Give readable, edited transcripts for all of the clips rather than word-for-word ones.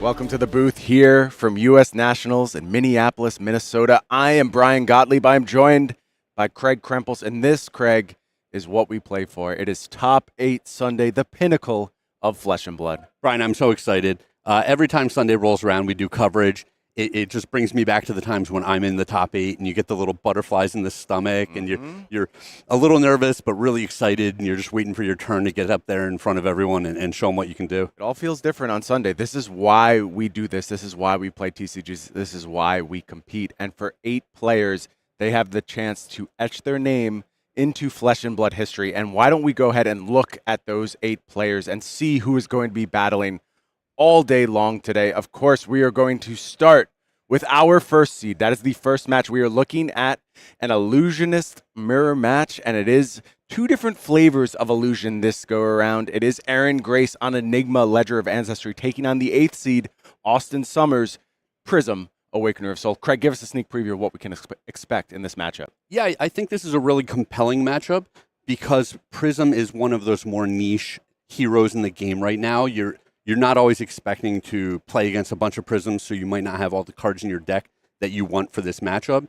Welcome to the booth here from U.S. Nationals in Minneapolis, Minnesota. I am Brian Gottlieb. I am joined by Craig Krempels, and this, Craig, is what we play for. It is Top 8 Sunday, the pinnacle of Flesh and Blood. Brian, I'm so excited. Every time Sunday rolls around, we do coverage. It just brings me back to the times when I'm in the top 8 and you get the little butterflies in the stomach and you're a little nervous but really excited and you're just waiting for your turn to get up there in front of everyone and show them what you can do. It all feels different on Sunday. This is why we do this. This is why we play TCGs. This is why we compete. And for 8 players, they have the chance to etch their name into Flesh and Blood history. And why don't we go ahead and look at those 8 players and see who is going to be battling all day long today. Of course, we are going to start with our first seed. That is the first match. We are looking at an illusionist mirror match, and it is 2 different flavors of illusion this go around. It is Aaron Grace on Enigma, Ledger of Ancestry, taking on the 8th seed, Austin Summers, Prism, Awakener of Soul. Craig, give us a sneak preview of what we can expect in this matchup. Yeah, I think this is a really compelling matchup because Prism is one of those more niche heroes in the game right now. You're not always expecting to play against a bunch of Prisms, so you might not have all the cards in your deck that you want for this matchup.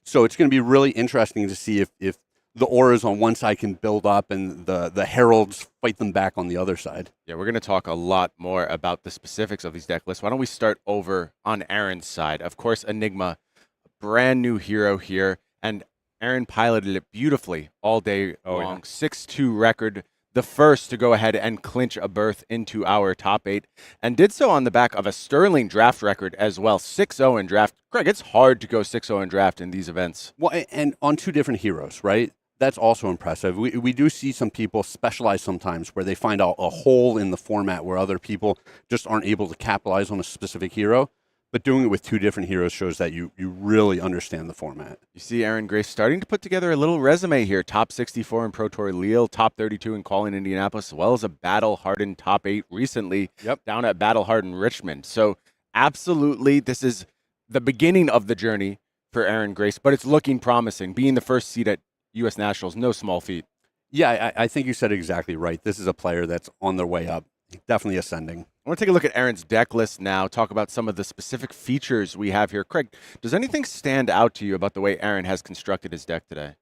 So it's going to be really interesting to see if the auras on one side can build up and the heralds fight them back on the other side. Yeah, we're going to talk a lot more about the specifics of these deck lists. Why don't we start over on Aaron's side? Of course, Enigma, a brand new hero here, and Aaron piloted it beautifully all day long. 6-2 record. The first to go ahead and clinch a berth into our top 8, and did so on the back of a sterling draft record as well. 6-0 in draft. Craig, it's hard to go 6-0 in draft in these events. Well, and on 2 different heroes, right? That's also impressive. We do see some people specialize sometimes where they find out a hole in the format where other people just aren't able to capitalize on a specific hero. But doing it with 2 different heroes shows that you really understand the format. You see Aaron Grace starting to put together a little resume here. Top 64 in Pro Tour Lille, top 32 in Calling Indianapolis, as well as a battle-hardened top 8 recently down at battle-hardened Richmond. So absolutely, this is the beginning of the journey for Aaron Grace, but it's looking promising. Being the first seed at U.S. Nationals, no small feat. Yeah, I think you said it exactly right. This is a player that's on their way up, definitely ascending. I want to take a look at Aaron's deck list now, talk about some of the specific features we have here. Craig, does anything stand out to you about the way Aaron has constructed his deck today?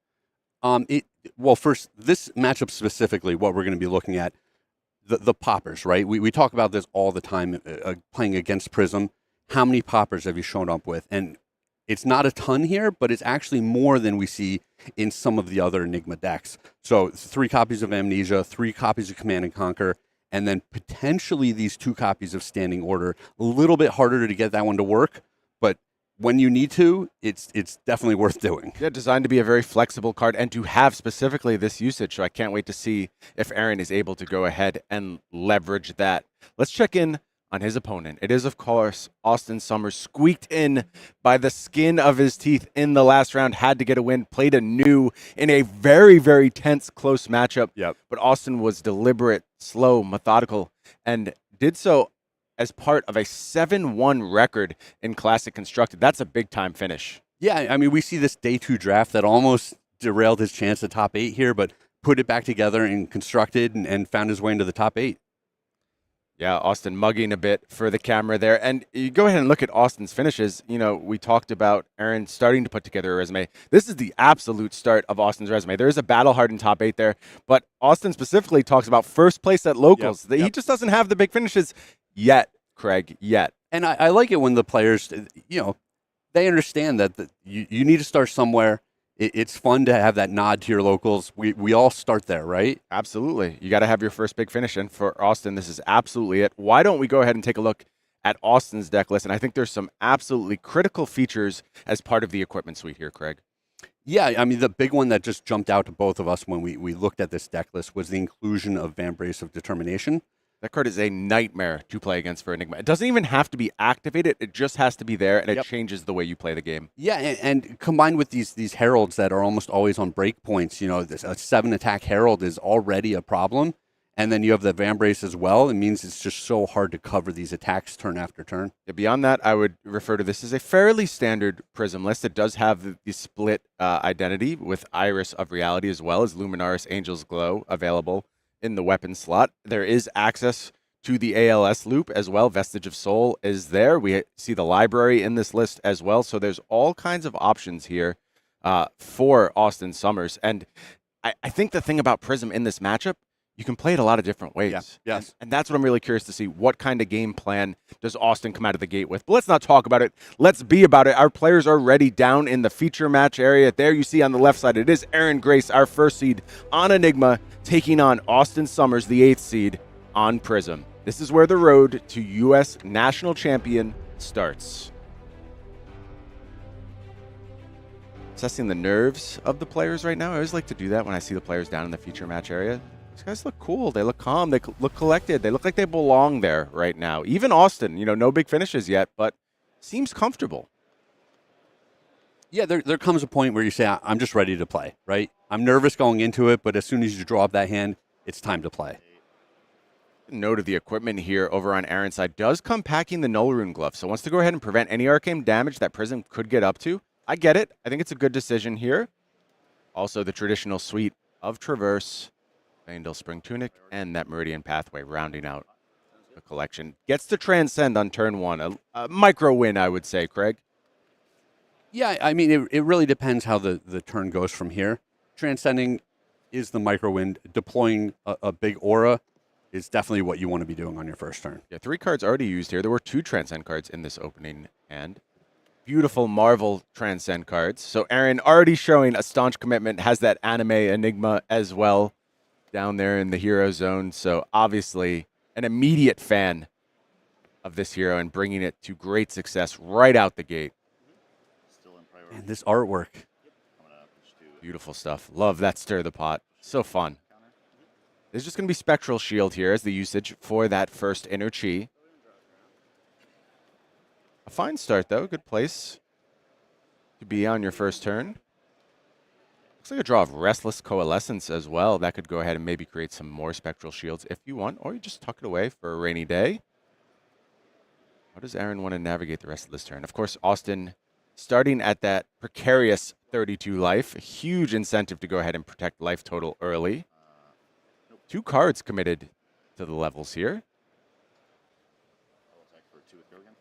Well, first, this matchup specifically, what we're going to be looking at, the poppers, right? We talk about this all the time, playing against Prism. How many poppers have you shown up with? And it's not a ton here, but it's actually more than we see in some of the other Enigma decks. So 3 copies of Amnesia, 3 copies of Command and Conquer, and then potentially these 2 copies of Standing Order. A little bit harder to get that one to work, but when you need to, it's definitely worth doing. Yeah, designed to be a very flexible card and to have specifically this usage. So I can't wait to see if Aaron is able to go ahead and leverage that. Let's check in on his opponent. It is, of course, Austin Summers, squeaked in by the skin of his teeth in the last round, had to get a win, played anew in a very, very tense, close matchup. But Austin was deliberate, slow, methodical, and did so as part of a 7-1 record in Classic Constructed. That's a big-time finish. Yeah, I mean, we see this day 2 draft that almost derailed his chance at top 8 here, but put it back together and constructed and found his way into the top 8. Yeah, Austin mugging a bit for the camera there. And you go ahead and look at Austin's finishes. You know, we talked about Aaron starting to put together a resume. This is the absolute start of Austin's resume. There is a battle-hardened top 8 there, but Austin specifically talks about first place at locals. He just doesn't have the big finishes yet, Craig, yet. And I like it when the players, they understand that you need to start somewhere. It's fun to have that nod to your locals. We all start there, right? Absolutely. You got to have your first big finish. And for Austin, this is absolutely it. Why don't we go ahead and take a look at Austin's deck list? And I think there's some absolutely critical features as part of the equipment suite here, Craig. Yeah, I mean, the big one that just jumped out to both of us when we looked at this deck list was the inclusion of Vambrace of Determination. That card is a nightmare to play against for Enigma. It doesn't even have to be activated. It just has to be there, and it changes the way you play the game. Yeah, and combined with these heralds that are almost always on breakpoints, a 7-attack herald is already a problem. And then you have the Vambrace as well. It means it's just so hard to cover these attacks turn after turn. Yeah, beyond that, I would refer to this as a fairly standard Prism list. It does have the split identity with Iris of Reality as well as Luminaris Angel's Glow available in the weapon slot. There is access to the ALS loop as well. Vestige of Soul is there. We see the library in this list as well. So there's all kinds of options here for Austin Summers. And I think the thing about Prism in this matchup, you can play it a lot of different ways. Yeah. Yes. And that's what I'm really curious to see. What kind of game plan does Austin come out of the gate with? But let's not talk about it. Let's be about it. Our players are ready down in the feature match area. There you see on the left side, it is Aaron Grace, our first seed on Enigma, taking on Austin Summers, the 8th seed on Prism. This is where the road to U.S. National Champion starts. Assessing the nerves of the players right now. I always like to do that when I see the players down in the feature match area. These guys look cool. They look calm. They look collected. They look like they belong there right now. Even Austin, no big finishes yet, but seems comfortable. Yeah, there comes a point where you say, I'm just ready to play, right? I'm nervous going into it, but as soon as you draw up that hand, it's time to play. Note of the equipment here over on Aaron's side does come packing the Null Rune Glove. So wants to go ahead and prevent any arcane damage that Prism could get up to. I get it. I think it's a good decision here. Also, the traditional suite of Traverse, Vandal Spring Tunic, and that Meridian Pathway rounding out the collection. Gets to Transcend on turn 1. A micro win, I would say, Craig. Yeah, I mean, it really depends how the turn goes from here. Transcending is the micro win. Deploying a big aura is definitely what you want to be doing on your first turn. Yeah, 3 cards already used here. There were 2 Transcend cards in this opening hand. Beautiful Marvel Transcend cards. So Aaron already showing a staunch commitment, has that anime Enigma as well down there in the hero zone. So obviously an immediate fan of this hero and bringing it to great success right out the gate. And this artwork. Beautiful stuff. Love that Stir the Pot. So fun. There's just going to be Spectral Shield here as the usage for that first inner chi. A fine start, though. Good place to be on your first turn. Looks like a draw of Restless Coalescence as well. That could go ahead and maybe create some more Spectral Shields if you want, or you just tuck it away for a rainy day. How does Aaron want to navigate the rest of this turn? Of course, Austin starting at that precarious 32 life. A huge incentive to go ahead and protect life total early. 2 cards committed to the levels here.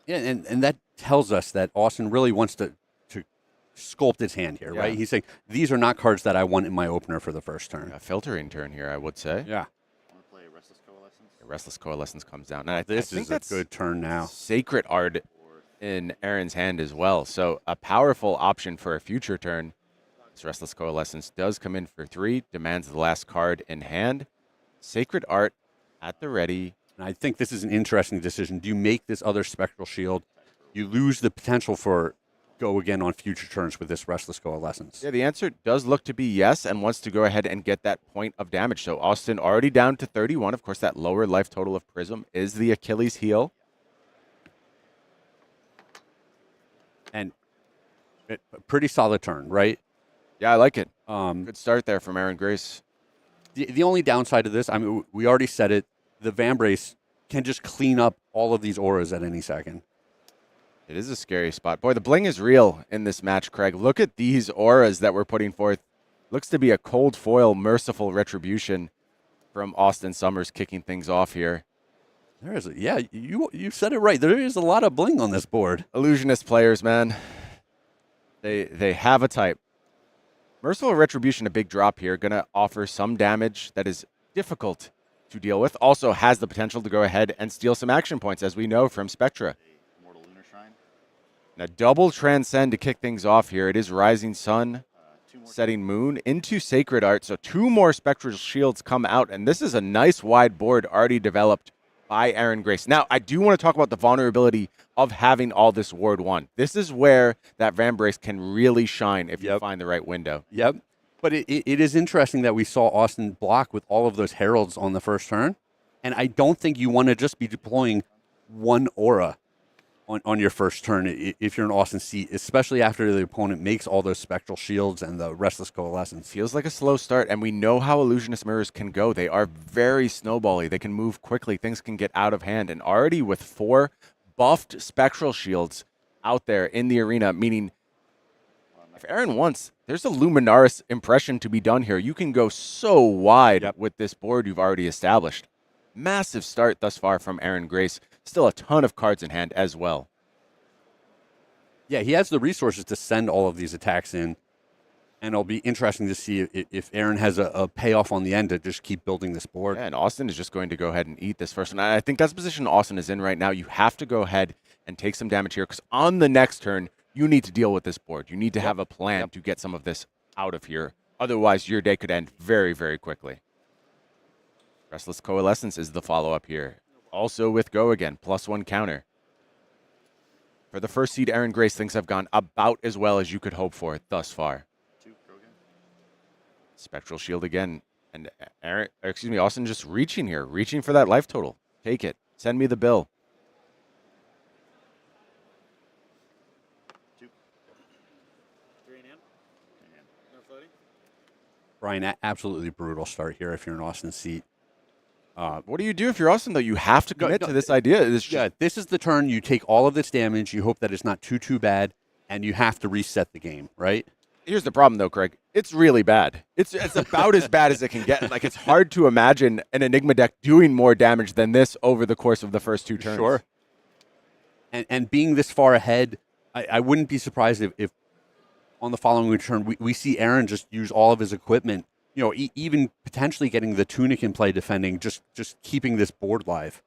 Yeah, and that tells us that Austin really wants to sculpt his hand here, right? He's saying, these are not cards that I want in my opener for the first turn. A filtering turn here, I would say. Yeah. Want to play Restless Coalescence? Restless Coalescence comes down. And This I think is that's a good turn now. Sacred Art in Aaron's hand as well. So a powerful option for a future turn. This Restless Coalescence does come in for 3, demands the last card in hand. Sacred Art at the ready. And I think this is an interesting decision. Do you make this other Spectral Shield? You lose the potential for go again on future turns with this Restless Coalescence. Yeah, the answer does look to be yes, and wants to go ahead and get that point of damage. So Austin already down to 31. Of course, that lower life total of Prism is the Achilles heel. And a pretty solid turn, right? Yeah, I like it. Good start there from Aaron Grace. The only downside of this, I mean, we already said it, the Vambrace can just clean up all of these auras at any second. It is a scary spot. Boy, the bling is real in this match, Craig. Look at these auras that we're putting forth. Looks to be a cold foil, merciful retribution from Austin Summers kicking things off here. There is, you said it right. There is a lot of bling on this board. Illusionist players, man. They have a type. Merciful Retribution, a big drop here. Going to offer some damage that is difficult to deal with. Also has the potential to go ahead and steal some action points, as we know from Spectra. Mortal Lunar Shrine. Now, double Transcend to kick things off here. It is Rising Sun, Setting Moon into Sacred Art. So 2 more Spectral Shields come out, and this is a nice wide board already developed by Aaron Grace. Now, I do want to talk about the vulnerability of having all this Ward 1. This is where that Vambrace can really shine if you find the right window. Yep. But it is interesting that we saw Austin block with all of those Heralds on the first turn. And I don't think you want to just be deploying 1 aura on your first turn if you're an Austin seat, especially after the opponent makes all those Spectral Shields and the Restless Coalescence. Feels like a slow start, and we know how Illusionist Mirrors can go. They are very snowbally. They can move quickly. Things can get out of hand. And already with 4 buffed Spectral Shields out there in the arena, meaning if Aaron wants, there's a Luminaris impression to be done here. You can go so wide with this board you've already established. Massive start thus far from Aaron Grace. Still a ton of cards in hand as well. Yeah, he has the resources to send all of these attacks in, and it'll be interesting to see if Aaron has a payoff on the end to just keep building this board. Yeah, and Austin is just going to go ahead and eat this first one. I think that's the position Austin is in right now. You have to go ahead and take some damage here because on the next turn, you need to deal with this board. You need to have a plan to get some of this out of here. Otherwise, your day could end very, very quickly. Restless Coalescence is the follow-up here. Also with Go again, +1 counter. For the first seed, Aaron Grace thinks I've gone about as well as you could hope for thus far. 2, go again. Spectral Shield again. And Austin just reaching here, reaching for that life total. Take it. Send me the bill. 2. 3 and in. No floating. Brian, absolutely brutal start here if you're in Austin's seat. What do you do if you're Austin, though? You have to commit to this idea. This is the turn. You take all of this damage. You hope that it's not too bad, and you have to reset the game, right? Here's the problem, though, Craig. It's really bad. It's about as bad as it can get. Like, it's hard to imagine an Enigma deck doing more damage than this over the course of the first 2 turns. Sure. And being this far ahead, I wouldn't be surprised if on the following turn we see Aaron just use all of his equipment. You know, even potentially getting the Tunic in play defending, just keeping this board live.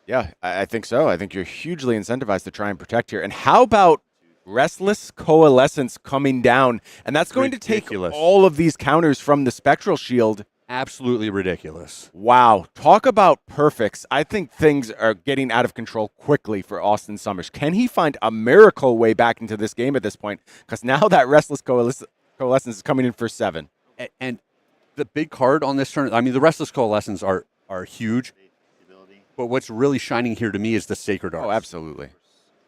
Yeah, I think so. I think you're hugely incentivized to try and protect here. And how about Restless Coalescence coming down? And that's going to take all of these counters from the Spectral Shield. Absolutely ridiculous. Wow. Talk about perfects. I think things are getting out of control quickly for Austin Summers. Can he find a miracle way back into this game at this point? Because now that Restless Coalescence is coming in for 7. And the big card on this turn, I mean, the Restless Coalescence are huge. But what's really shining here to me is the Sacred Arts. Oh, absolutely.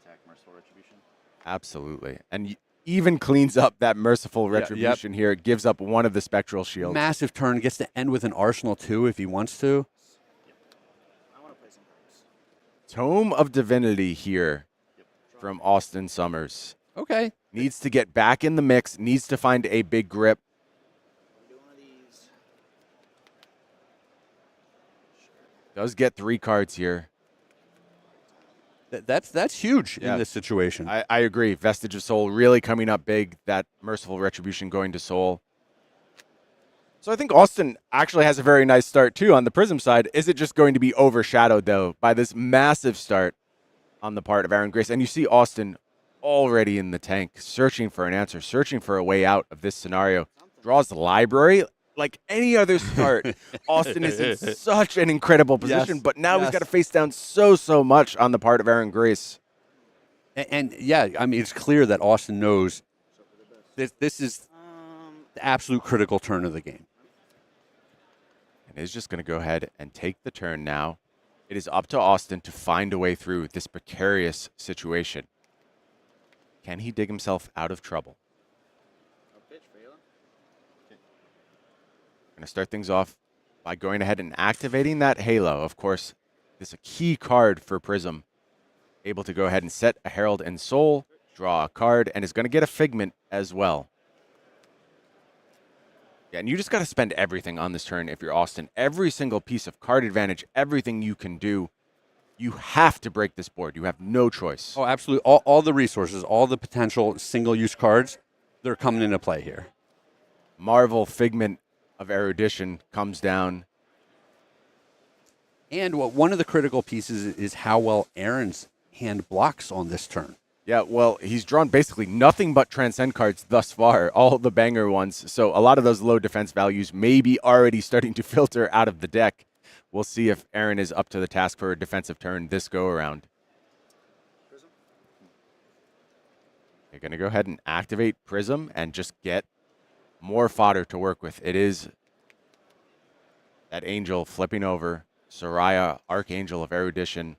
Attack, Merciful Retribution. Absolutely. And even cleans up that Merciful Retribution here. It gives up one of the Spectral Shields. Massive turn. Gets to end with an Arsenal, too, if he wants to. I want to play some cards. Tome of Divinity here from Austin Summers. Okay. Needs to get back in the mix. Needs to find a big grip. Do one of these. Does get 3 cards here. That's huge in this situation. I agree. Vestige of Soul really coming up big. That Merciful Retribution going to Soul. So I think Austin actually has a very nice start, too, on the Prism side. Is it just going to be overshadowed, though, by this massive start on the part of Aaron Grace? And you see Austin already in the tank, searching for an answer, searching for a way out of this scenario. Draws the library. Like any other start, Austin is in such an incredible position, but now he's got to face down so much on the part of Aaron Grace. And yeah, I mean, it's clear that Austin knows this is the absolute critical turn of the game. And is just going to go ahead and take the turn now. It is up to Austin to find a way through this precarious situation. Can he dig himself out of trouble? Going to start things off by going ahead and activating that Halo. Of course, this is a key card for Prism. Able to go ahead and set a Herald and Soul, draw a card, and is going to get a Figment as well. Yeah, and you just got to spend everything on this turn if you're Austin. Every single piece of card advantage, everything you can do, you have to break this board. You have no choice. Oh, absolutely. All the resources, all the potential single-use cards, they're coming into play here. Marvel Figment of Erudition comes down. And one of the critical pieces is how well Aaron's hand blocks on this turn. Yeah, well, he's drawn basically nothing but Transcend cards thus far, all the banger ones. So a lot of those low defense values may be already starting to filter out of the deck. We'll see if Aaron is up to the task for a defensive turn this go-around. You're going to go ahead and activate Prism and just get more fodder to work with. It is that Angel flipping over. Soraya, Archangel of Erudition.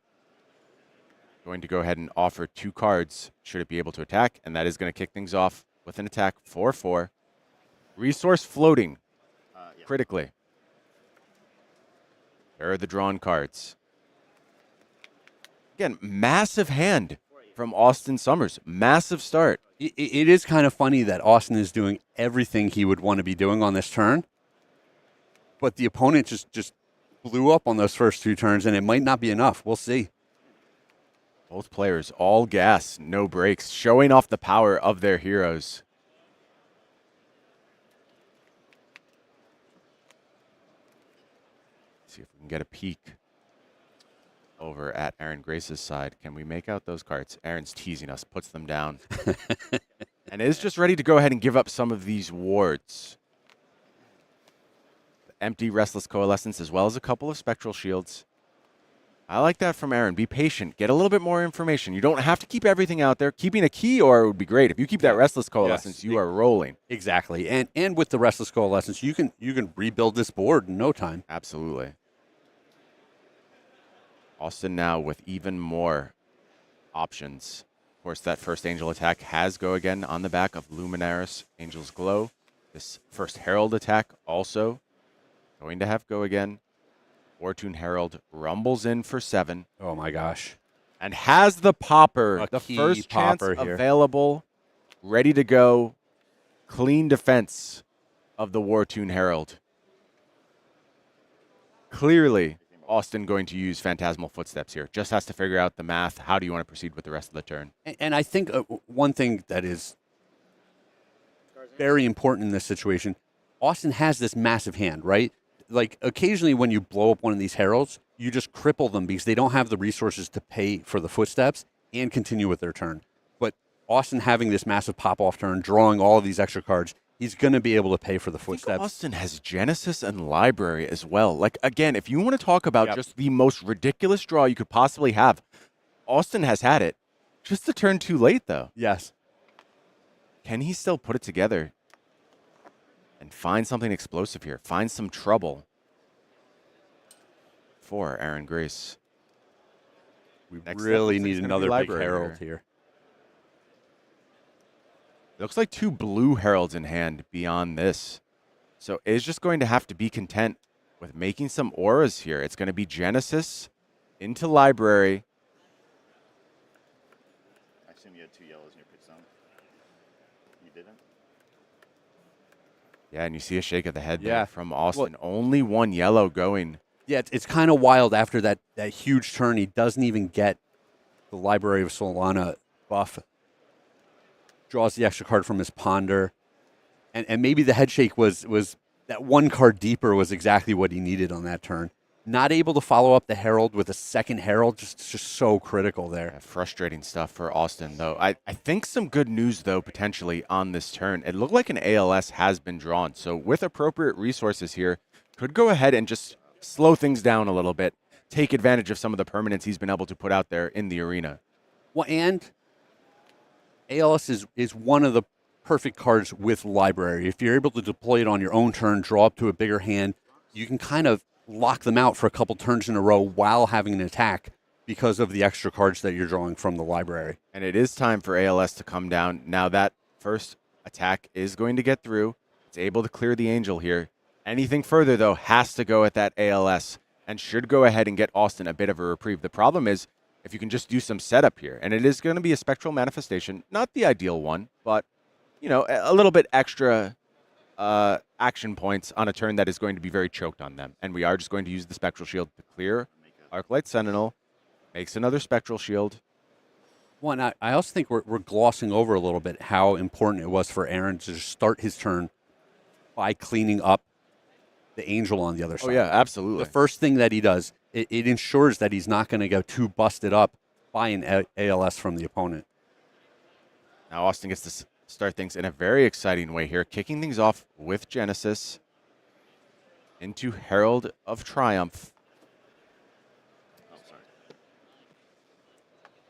Going to go ahead and offer 2 cards should it be able to attack. And that is going to kick things off with an attack 4/4. Resource floating critically. There are the drawn cards. Again, massive hand from Austin Summers. Massive start. It is kind of funny that Austin is doing everything he would want to be doing on this turn, but the opponent just blew up on those first 2 turns, and it might not be enough. We'll see. Both players all gas, no brakes, showing off the power of their heroes. See if we can get a peek over at Aaron Grace's side. Can we make out those cards? Aaron's teasing us, puts them down. And is just ready to go ahead and give up some of these wards. Empty Restless Coalescence, as well as a couple of Spectral Shields. I like that from Aaron. Be patient. Get a little bit more information. You don't have to keep everything out there. Keeping a key or would be great. If you keep that Restless Coalescence, you are rolling. Exactly. And with the Restless Coalescence, you can rebuild this board in no time. Absolutely. Austin now with even more options. Of course, that first Angel attack has go again on the back of Luminaris Angel's Glow. This first Herald attack also going to have go again. Fortune Herald rumbles in for 7. Oh my gosh. And has the popper, the key first popper chance here. available, ready to go. Clean defense of the Wartune Herald. Clearly, Austin going to use Phantasmal Footsteps here. Just has to figure out the math. How do you want to proceed with the rest of the turn? And I think one thing that is very important in this situation, Austin has this massive hand, right? Like, occasionally when you blow up one of these heralds, you just cripple them because they don't have the resources to pay for the footsteps and continue with their turn. But Austin having this massive pop-off turn, drawing all of these extra cards, he's going to be able to pay for the footsteps. Austin has Genesis and Library as well. Like, again, if you want to talk about just the most ridiculous draw you could possibly have, Austin has had it. Just a turn too late, though. Yes. Can he still put it together and find something explosive here? Find some trouble for Aaron Grace. We Next really up, need it's another gonna be big Library herald here. Looks like 2 blue heralds in hand beyond this. So it's just going to have to be content with making some auras here. It's going to be Genesis into Library. I assume you had 2 yellows in your pick zone. You didn't? Yeah, and you see a shake of the head Yeah. there from Austin. Only 1 yellow going. Yeah, it's kind of wild after that huge turn. He doesn't even get the Library of Solana buff. Draws the extra card from his Ponder. And maybe the head shake was that 1 card deeper was exactly what he needed on that turn. Not able to follow up the Herald with a second Herald, just so critical there. Yeah, frustrating stuff for Austin, though. I think some good news, though, potentially on this turn. It looked like an ALS has been drawn. So with appropriate resources here, could go ahead and just slow things down a little bit, take advantage of some of the permanents he's been able to put out there in the arena. Well, and ALS is one of the perfect cards with Library. If you're able to deploy it on your own turn, draw up to a bigger hand, you can kind of lock them out for a couple turns in a row while having an attack because of the extra cards that you're drawing from the Library. And it is time for ALS to come down. Now that first attack is going to get through. It's able to clear the Angel here. Anything further, though, has to go at that ALS and should go ahead and get Austin a bit of a reprieve. The problem is if you can just do some setup here, and it is going to be a Spectral Manifestation, not the ideal one, but, you know, a little bit extra action points on a turn that is going to be very choked on them. And we are just going to use the Spectral Shield to clear Arclight Sentinel, makes another Spectral Shield. Well, and I also think we're glossing over a little bit how important it was for Aaron to just start his turn by cleaning up the Angel on the other side. Oh, yeah, absolutely. The first thing that he does, it ensures that he's not going to go too busted up by an ALS from the opponent. Now Austin gets to start things in a very exciting way here, kicking things off with Genesis into Herald of Triumph. Oh, sorry.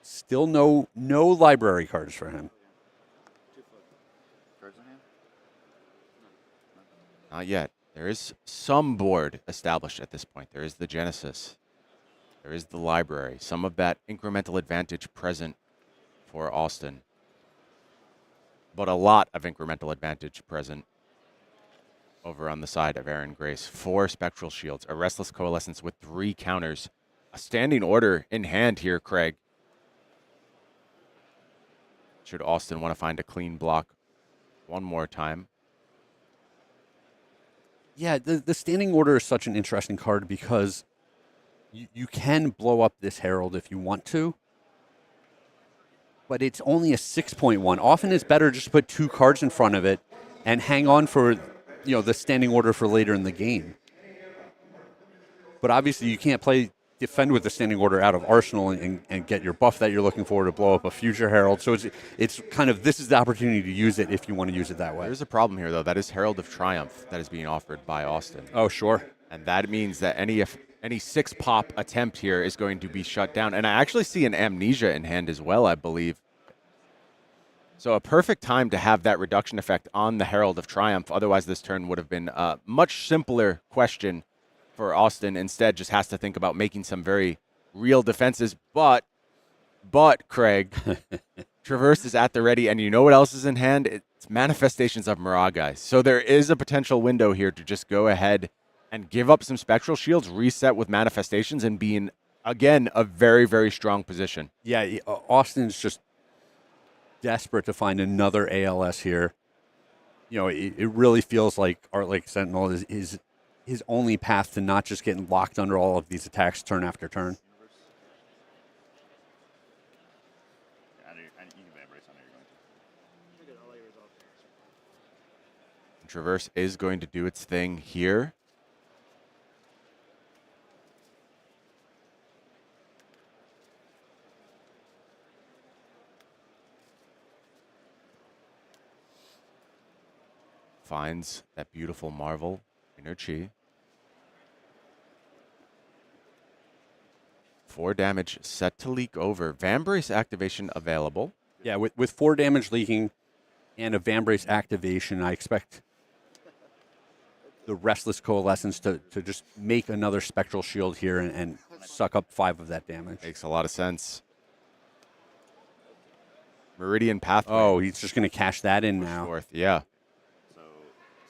Still no Library cards for him. Cards in hand? Not yet. There is some board established at this point. There is the Genesis. There is the Library. Some of that incremental advantage present for Austin. But a lot of incremental advantage present over on the side of Aaron Grace. 4 Spectral Shields, a Restless Coalescence with 3 counters. A standing order in hand here, Craig. Should Austin want to find a clean block one more time. Yeah, the standing order is such an interesting card because you can blow up this Herald if you want to, but it's only a 6.1. Often it's better just to put 2 cards in front of it and hang on for the standing order for later in the game. But obviously you can't defend with the standing order out of Arsenal and get your buff that you're looking for to blow up a future Herald. So it's kind of, this is the opportunity to use it if you want to use it that way. There's a problem here, though. That is Herald of Triumph that is being offered by Austin. Oh, sure. And that means that any 6-pop attempt here is going to be shut down. And I actually see an Amnesia in hand as well, I believe. So a perfect time to have that reduction effect on the Herald of Triumph. Otherwise, this turn would have been a much simpler question for Austin. Instead, just has to think about making some very real defenses. But Craig, Traverse is at the ready, and you know what else is in hand? It's Manifestations of Miragai. So there is a potential window here to just go ahead and give up some Spectral Shields, reset with Manifestations, and be in, again, a very, very strong position. Yeah, Austin's just desperate to find another ALS here. It really feels like Art Lake Sentinel is his only path to not just getting locked under all of these attacks turn after turn. Traverse is going to do its thing here. Finds that beautiful Marvel in her chi. 4 damage set to leak over. Vambrace activation available. Yeah, with 4 damage leaking and a Vambrace activation, I expect the Restless Coalescence to just make another Spectral Shield here and suck up 5 of that damage. Makes a lot of sense. Meridian Pathway. Oh, he's just going to cash that in now. Fourth, yeah. So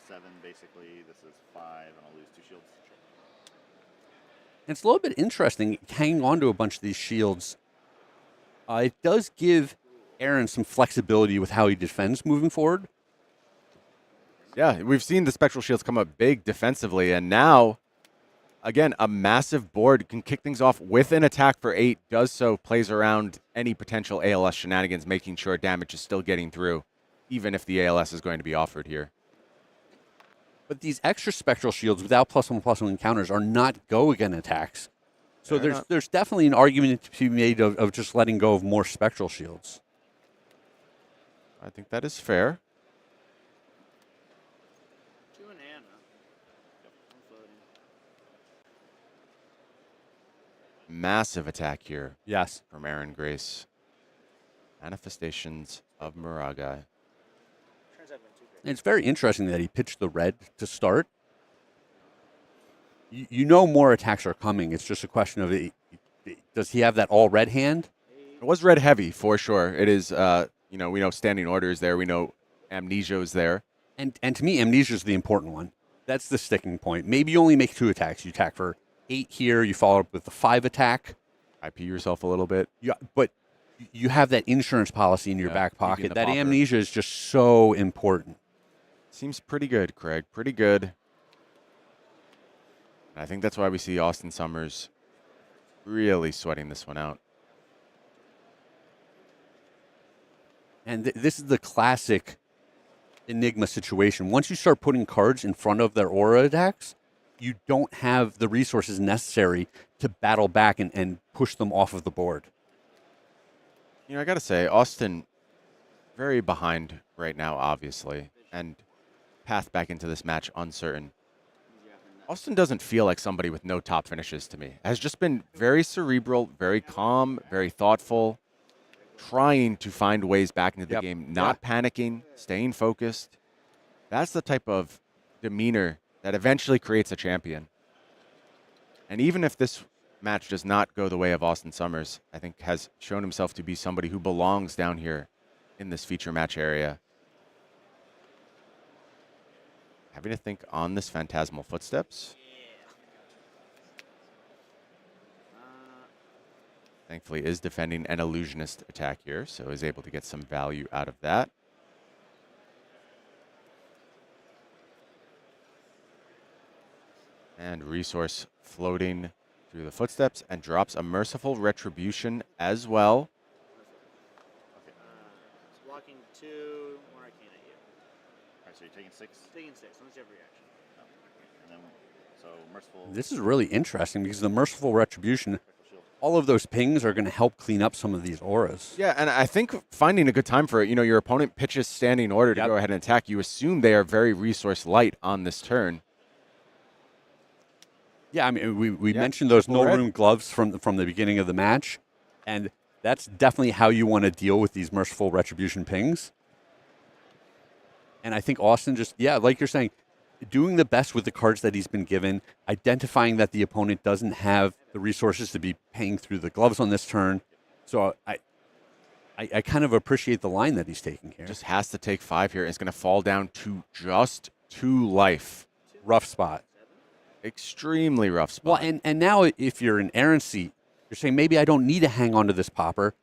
7 basically. This is 5, and I'll lose 2 shields. It's a little bit interesting hanging on to a bunch of these shields. It does give Aaron some flexibility with how he defends moving forward. Yeah, we've seen the Spectral Shields come up big defensively, and now, again, a massive board can kick things off with an attack for 8, does so, plays around any potential ALS shenanigans, making sure damage is still getting through, even if the ALS is going to be offered here. But these extra Spectral Shields without +1/+1 encounters are not go-again attacks. So there's definitely an argument to be made of just letting go of more Spectral Shields. I think that is fair. 2 in hand, huh? I'm floating. Massive attack here Yes. from Aaron Grace. Manifestations of Miragai. Turns out been too great. And it's very interesting that he pitched the red to start. You know more attacks are coming. It's just a question of does he have that all red hand? It was red heavy for sure. It is, we know Standing Order is there. We know Amnesia is there. And to me, Amnesia is the important one. That's the sticking point. Maybe you only make 2 attacks. You attack for 8 here. You follow up with the 5 attack. IP yourself a little bit. Yeah, but you have that insurance policy in your back keeping pocket. the That buffer. Amnesia is just so important. Seems pretty good, Craig. Pretty good. And I think that's why we see Austin Summers really sweating this one out. And this is the classic Enigma situation. Once you start putting cards in front of their aura attacks, you don't have the resources necessary to battle back and push them off of the board. I got to say, Austin, very behind right now, obviously, and path back into this match uncertain. Austin doesn't feel like somebody with no top finishes to me. Has just been very cerebral, very calm, very thoughtful, trying to find ways back into the game, not panicking, staying focused. That's the type of demeanor that eventually creates a champion. And even if this match does not go the way of Austin Summers, I think has shown himself to be somebody who belongs down here in this feature match area. Having to think on this Phantasmal Footsteps. Thankfully is defending an Illusionist attack here, so is able to get some value out of that. And resource floating through the footsteps and drops a merciful retribution as well. It's blocking 2, more arcane at you. Alright, so you're taking 6. Taking 6, unless you have reaction. Oh, and then, so merciful. This is really interesting because the merciful retribution, Spectral shield. all of those pings are going to help clean up some of these auras. Yeah, and I think finding a good time for it, your opponent pitches standing order to Yep. go ahead and attack. You assume they are very resource light on this turn. Yeah, I mean, we Yeah, mentioned those triple red. no-room gloves from the beginning of the match, and that's definitely how you want to deal with these merciful retribution pings. And I think Austin just, like you're saying, doing the best with the cards that he's been given, identifying that the opponent doesn't have the resources to be paying through the gloves on this turn. So I kind of appreciate the line that he's taking here. Just has to take 5 here. It's going to fall down to just 2 life. Rough spot. Extremely rough Well, spot. and now if you're in Aaron's seat, you're saying maybe I don't need to hang on to this popper.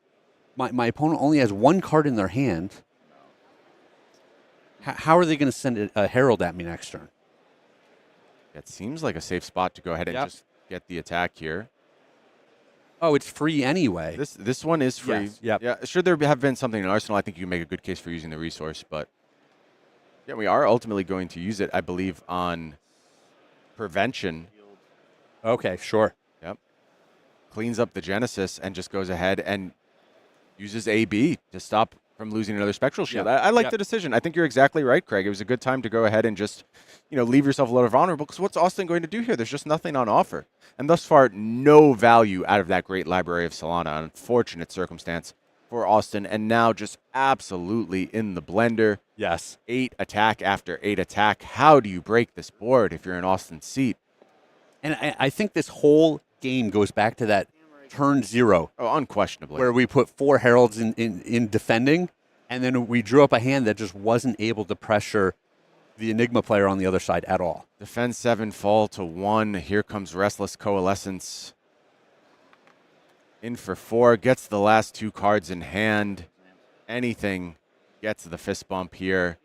My opponent only has 1 card in their hand. How are they going to send a Herald at me next turn? It seems like a safe spot to go ahead and Yep. just get the attack here. Oh, it's free anyway. This one is free. Yes, yep. Yeah, should there have been something in Arsenal, I think you can make a good case for using the resource. But yeah, we are ultimately going to use it, I believe, on prevention. Okay, sure. Yep. Cleans up the Genesis and just goes ahead and uses AB to stop from losing another Spectral Shield. Yep. I like Yep. the decision. I think you're exactly right, Craig. It was a good time to go ahead and just, leave yourself a lot of honor, because what's Austin going to do here? There's just nothing on offer. And thus far, no value out of that great library of Solana. An unfortunate circumstance for Austin. And now just absolutely in the blender. Yes. 8 attack after 8 attack. How do you break this board if you're in Austin's seat? And I think this whole game goes back to that turn 0, Oh, unquestionably. where we put 4 Heralds in defending, and then we drew up a hand that just wasn't able to pressure the Enigma player on the other side at all. Defend 7, fall to 1. Here comes Restless Coalescence. In for 4, gets the last 2 cards in hand. Anything gets the fist bump here.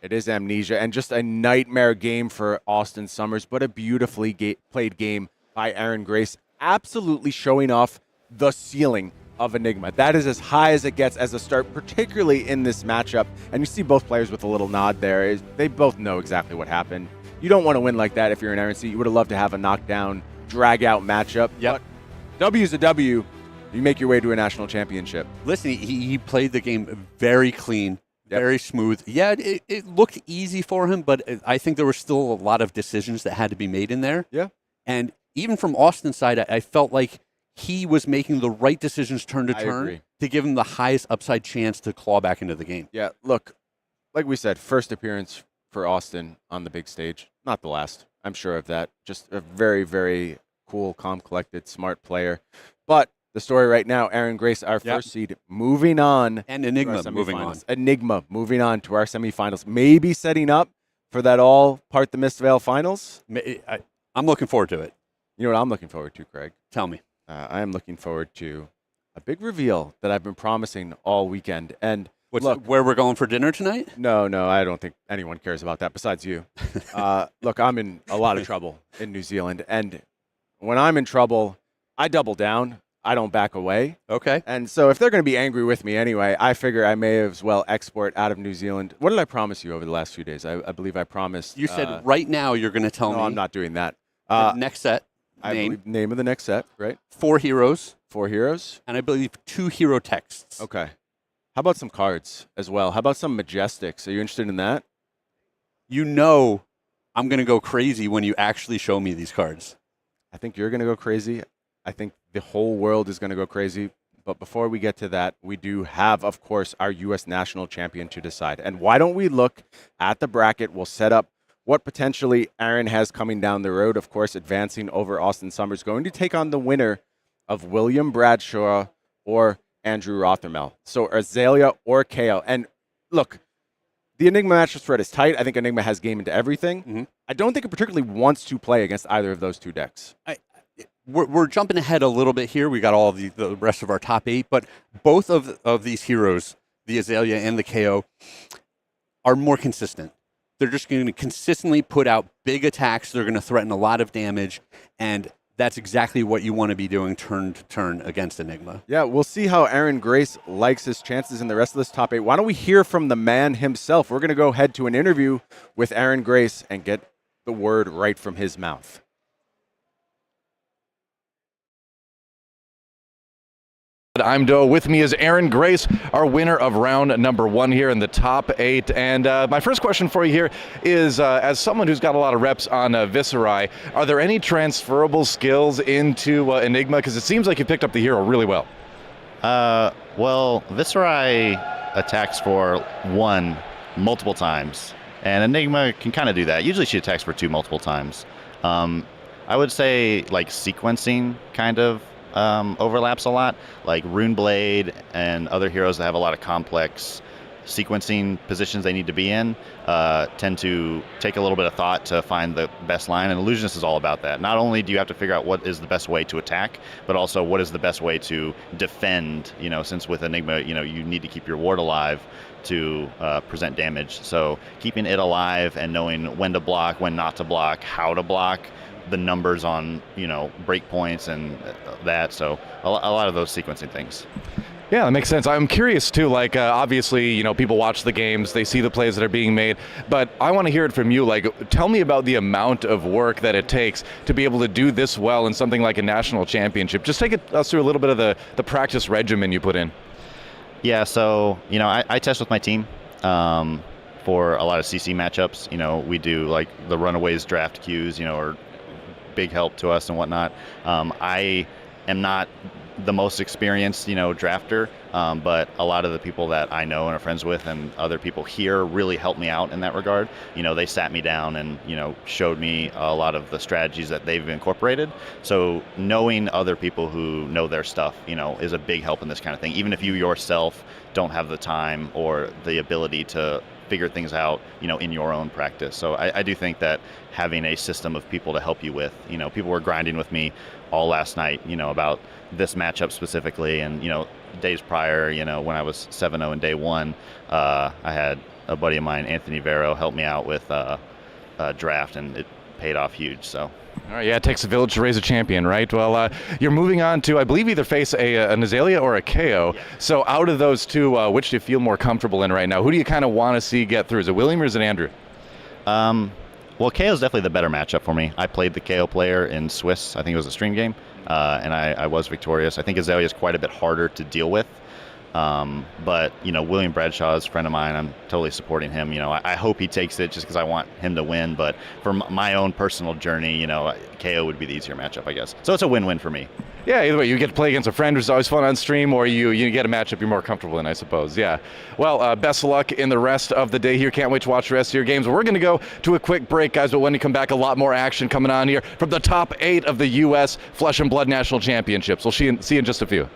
It is Amnesia, and just a nightmare game for Austin Summers, but a beautifully played game by Aaron Grace, absolutely showing off the ceiling of Enigma. That is as high as it gets as a start, particularly in this matchup. And you see both players with a little nod there. They both know exactly what happened. You don't want to win like that if you're in Aaron's seat. You would have loved to have a knockdown, drag-out matchup. Yep. But W's a W. You make your way to a national championship. Listen, he played the game very clean, Yep. very smooth. Yeah, it looked easy for him, but I think there were still a lot of decisions that had to be made in there. Yeah. And even from Austin's side, I felt like he was making the right decisions turn to I turn agree. to give him the highest upside chance to claw back into the game. Yeah, look, like we said, first appearance for Austin on the big stage. Not the last. I'm sure of that. Just a very, very cool, calm, collected, smart player. But the story right now, Aaron Grace, our Yep. first seed, moving on. And to our Enigma moving on. semifinals. Enigma moving on to our semifinals. Maybe setting up for that all part the Mistveil finals. I'm looking forward to it. You know what I'm looking forward to, Craig? Tell me. I am looking forward to a big reveal that I've been promising all weekend. And look, Where we're going for dinner tonight? no, I don't think anyone cares about that besides you. Look, I'm in a lot of trouble in New Zealand. And when I'm in trouble, I double down. I don't back away. Okay. And so if they're going to be angry with me anyway, I figure I may as well export out of New Zealand. What did I promise you over the last few days? I believe I promised. You said right now you're going to tell no, me I'm not doing that. the next set, I name, believe name of the next set, right? 4 heroes, 4 heroes. and I believe 2 hero texts. Okay. How about some cards as well? How about some Majestics? Are you interested in that? You know I'm going to go crazy when you actually show me these cards. I think you're going to go crazy. I think the whole world is going to go crazy. But before we get to that, we do have, of course, our U.S. national champion to decide. And why don't we look at the bracket? We'll set up what potentially Aaron has coming down the road. Of course, advancing over Austin Summers, going to take on the winner of William Bradshaw or Andrew Rothermel. So Azalea or Kayo. And look, the Enigma match spread is tight. I think Enigma has game into everything. Mm-hmm. I don't think it particularly wants to play against either of those two decks. We're jumping ahead a little bit here. We got all the rest of our top 8, but both of these heroes, the Azalea and the Kayo, are more consistent. They're just going to consistently put out big attacks. They're going to threaten a lot of damage, and that's exactly what you want to be doing turn to turn against Enigma. Yeah, we'll see how Aaron Grace likes his chances in the rest of this top 8. Why don't we hear from the man himself? We're going to go head to an interview with Aaron Grace and get the word right from his mouth. I'm Doe. With me is Aaron Grace, our winner of round number 1 here in the top 8. And my first question for you here is, as someone who's got a lot of reps on Viserai, are there any transferable skills into Enigma? Because it seems like you picked up the hero really well. Well, Viserai attacks for 1 multiple times, and Enigma can kind of do that. Usually she attacks for 2 multiple times. I would say like sequencing kind of overlaps a lot, like Runeblade and other heroes that have a lot of complex sequencing positions they need to be in tend to take a little bit of thought to find the best line, and Illusionist is all about that. Not only do you have to figure out what is the best way to attack, but also what is the best way to defend, since with Enigma, you need to keep your ward alive to present damage. So keeping it alive and knowing when to block, when not to block, how to block, the numbers on, breakpoints and that. So a lot of those sequencing things. Yeah, that makes sense. I'm curious too, obviously, people watch the games, they see the plays that are being made, but I want to hear it from you. Tell me about the amount of work that it takes to be able to do this well in something like a national championship. Just take us through a little bit of the practice regimen you put in. Yeah, so, I test with my team for a lot of CC matchups. We do the Runaways draft queues, or big help to us and whatnot. I am not the most experienced, drafter, but a lot of the people that I know and are friends with and other people here really helped me out in that regard. They sat me down and, showed me a lot of the strategies that they've incorporated. So knowing other people who know their stuff, is a big help in this kind of thing. Even if you yourself don't have the time or the ability to figure things out, in your own practice. So I do think that having a system of people to help you with, people were grinding with me all last night, about this matchup specifically. And, days prior, when I was 7-0 in day 1, I had a buddy of mine, Anthony Vero, help me out with a draft, and it paid off huge. So. All right, yeah, it takes a village to raise a champion, right? Well, you're moving on to, I believe, either face an Azalea or a Kayo. Yeah. So out of those two, which do you feel more comfortable in right now? Who do you kind of want to see get through? Is it William or is it Andrew? Well, Kayo is definitely the better matchup for me. I played the Kayo player in Swiss. I think it was a stream game, and I was victorious. I think Azalea is quite a bit harder to deal with. But, William Bradshaw is a friend of mine. I'm totally supporting him. I hope he takes it just because I want him to win. But for my own personal journey, Kayo would be the easier matchup, I guess. So it's a win-win for me. Yeah, either way, you get to play against a friend who's always fun on stream, or you get a matchup you're more comfortable in, I suppose. Yeah. Well, best of luck in the rest of the day here. Can't wait to watch the rest of your games. We're going to go to a quick break, guys, but when we come back, a lot more action coming on here from the top 8 of the U.S. Flesh and Blood National Championships. We'll see you in just a few.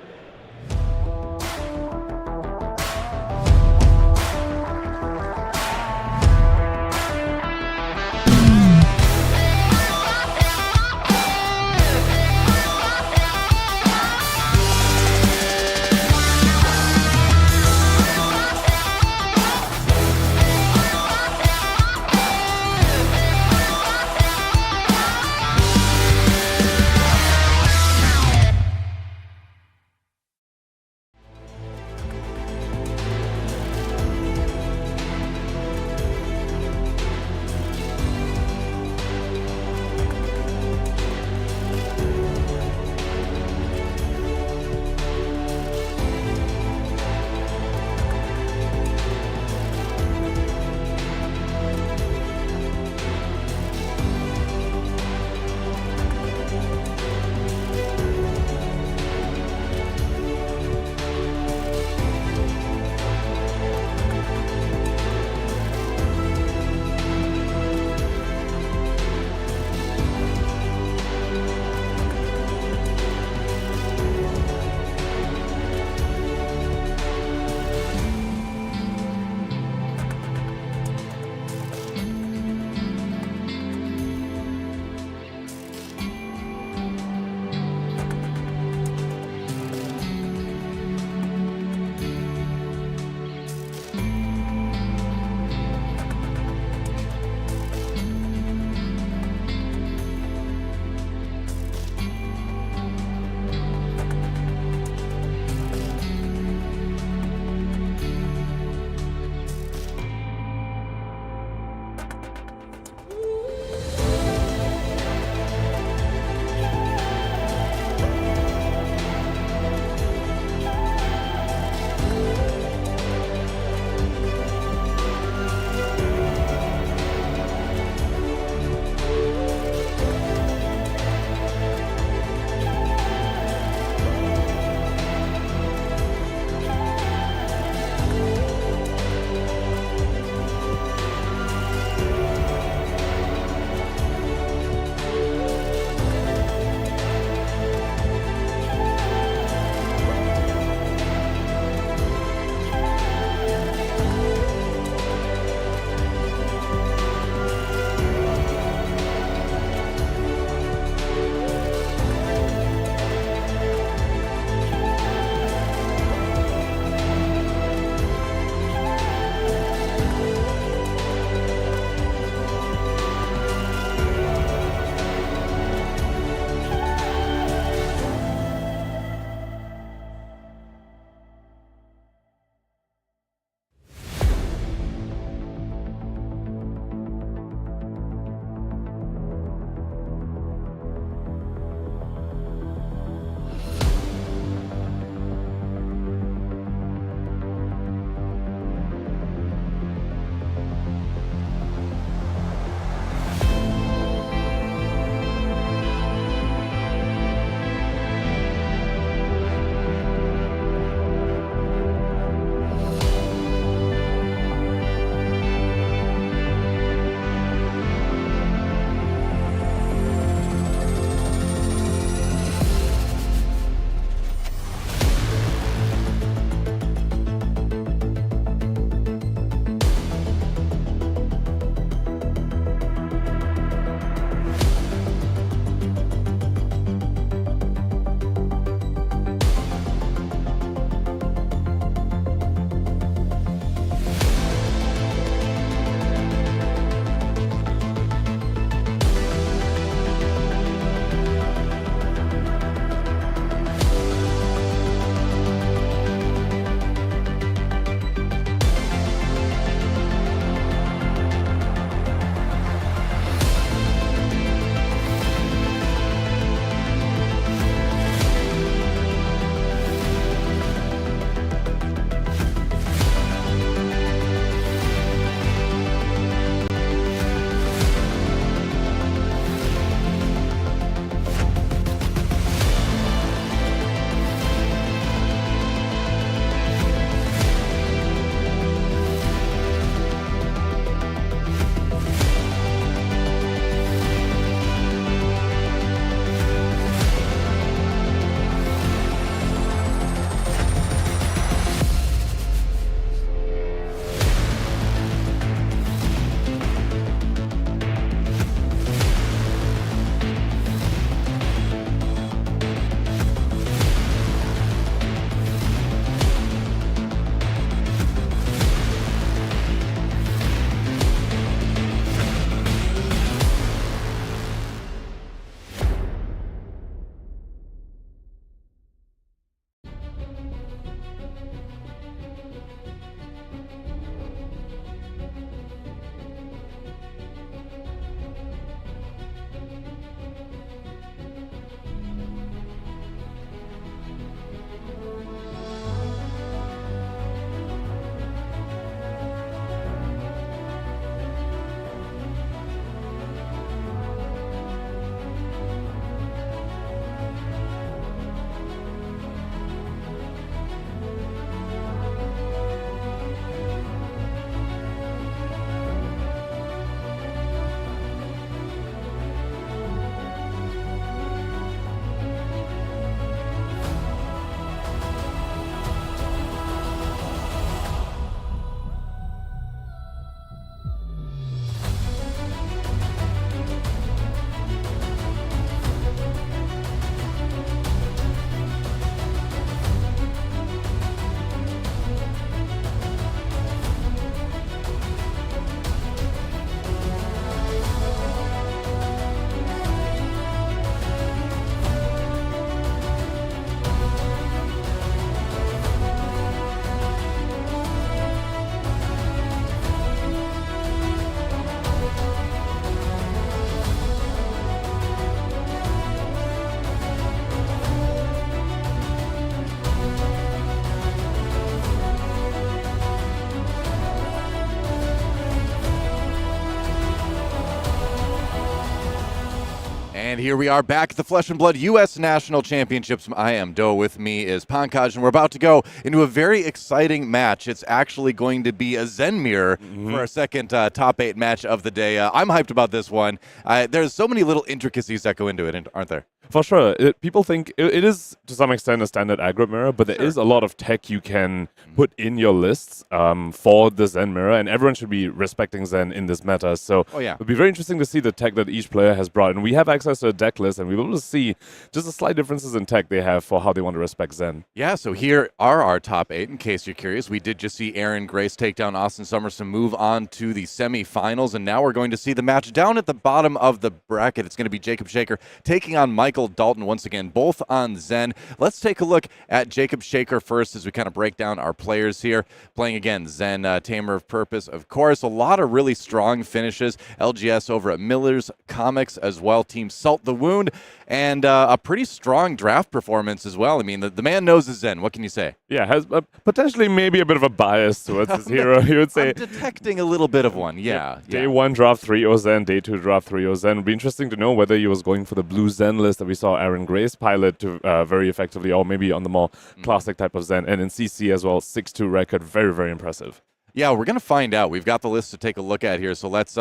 And here we are back at the Flesh and Blood U.S. National Championships. I am Doe. With me is Pankaj, and we're about to go into a very exciting match. It's actually going to be a Zen mirror for our second top 8 match of the day. I'm hyped about this one. There's so many little intricacies that go into it, aren't there? For sure. People think it is, to some extent, a standard aggro mirror, but there is a lot of tech you can put in your lists for the Zen mirror, and everyone should be respecting Zen in this meta. So it'll be very interesting to see the tech that each player has brought. And we have access to a deck list, and we will see just the slight differences in tech they have for how they want to respect Zen. Yeah, so here are our top 8, in case you're curious. We did just see Aaron Grace take down Austin Summerson, move on to the semifinals, and now we're going to see the match down at the bottom of the bracket. It's going to be Jacob Shaker taking on Michael Dalton once again, both on Zen. Let's take a look at Jacob Shaker first as we kind of break down our players here. Playing again, Zen, Tamer of Purpose, of course. A lot of really strong finishes. LGS over at Miller's Comics as well. Team Salt the Wound. And a pretty strong draft performance as well. I mean, the man knows his Zen. What can you say? Yeah, has potentially maybe a bit of a bias towards his hero, you would say. I'm detecting a little bit of one, yeah. Day 1 draft 3 Zen, day 2 draft 3 Zen. It'd be interesting to know whether he was going for the blue Zen list that we saw Aaron Grace pilot to very effectively, or maybe on the more classic type of Zen. And in CC as well, 6-2 record, very, very impressive. Yeah, we're going to find out. We've got the list to take a look at here, so let's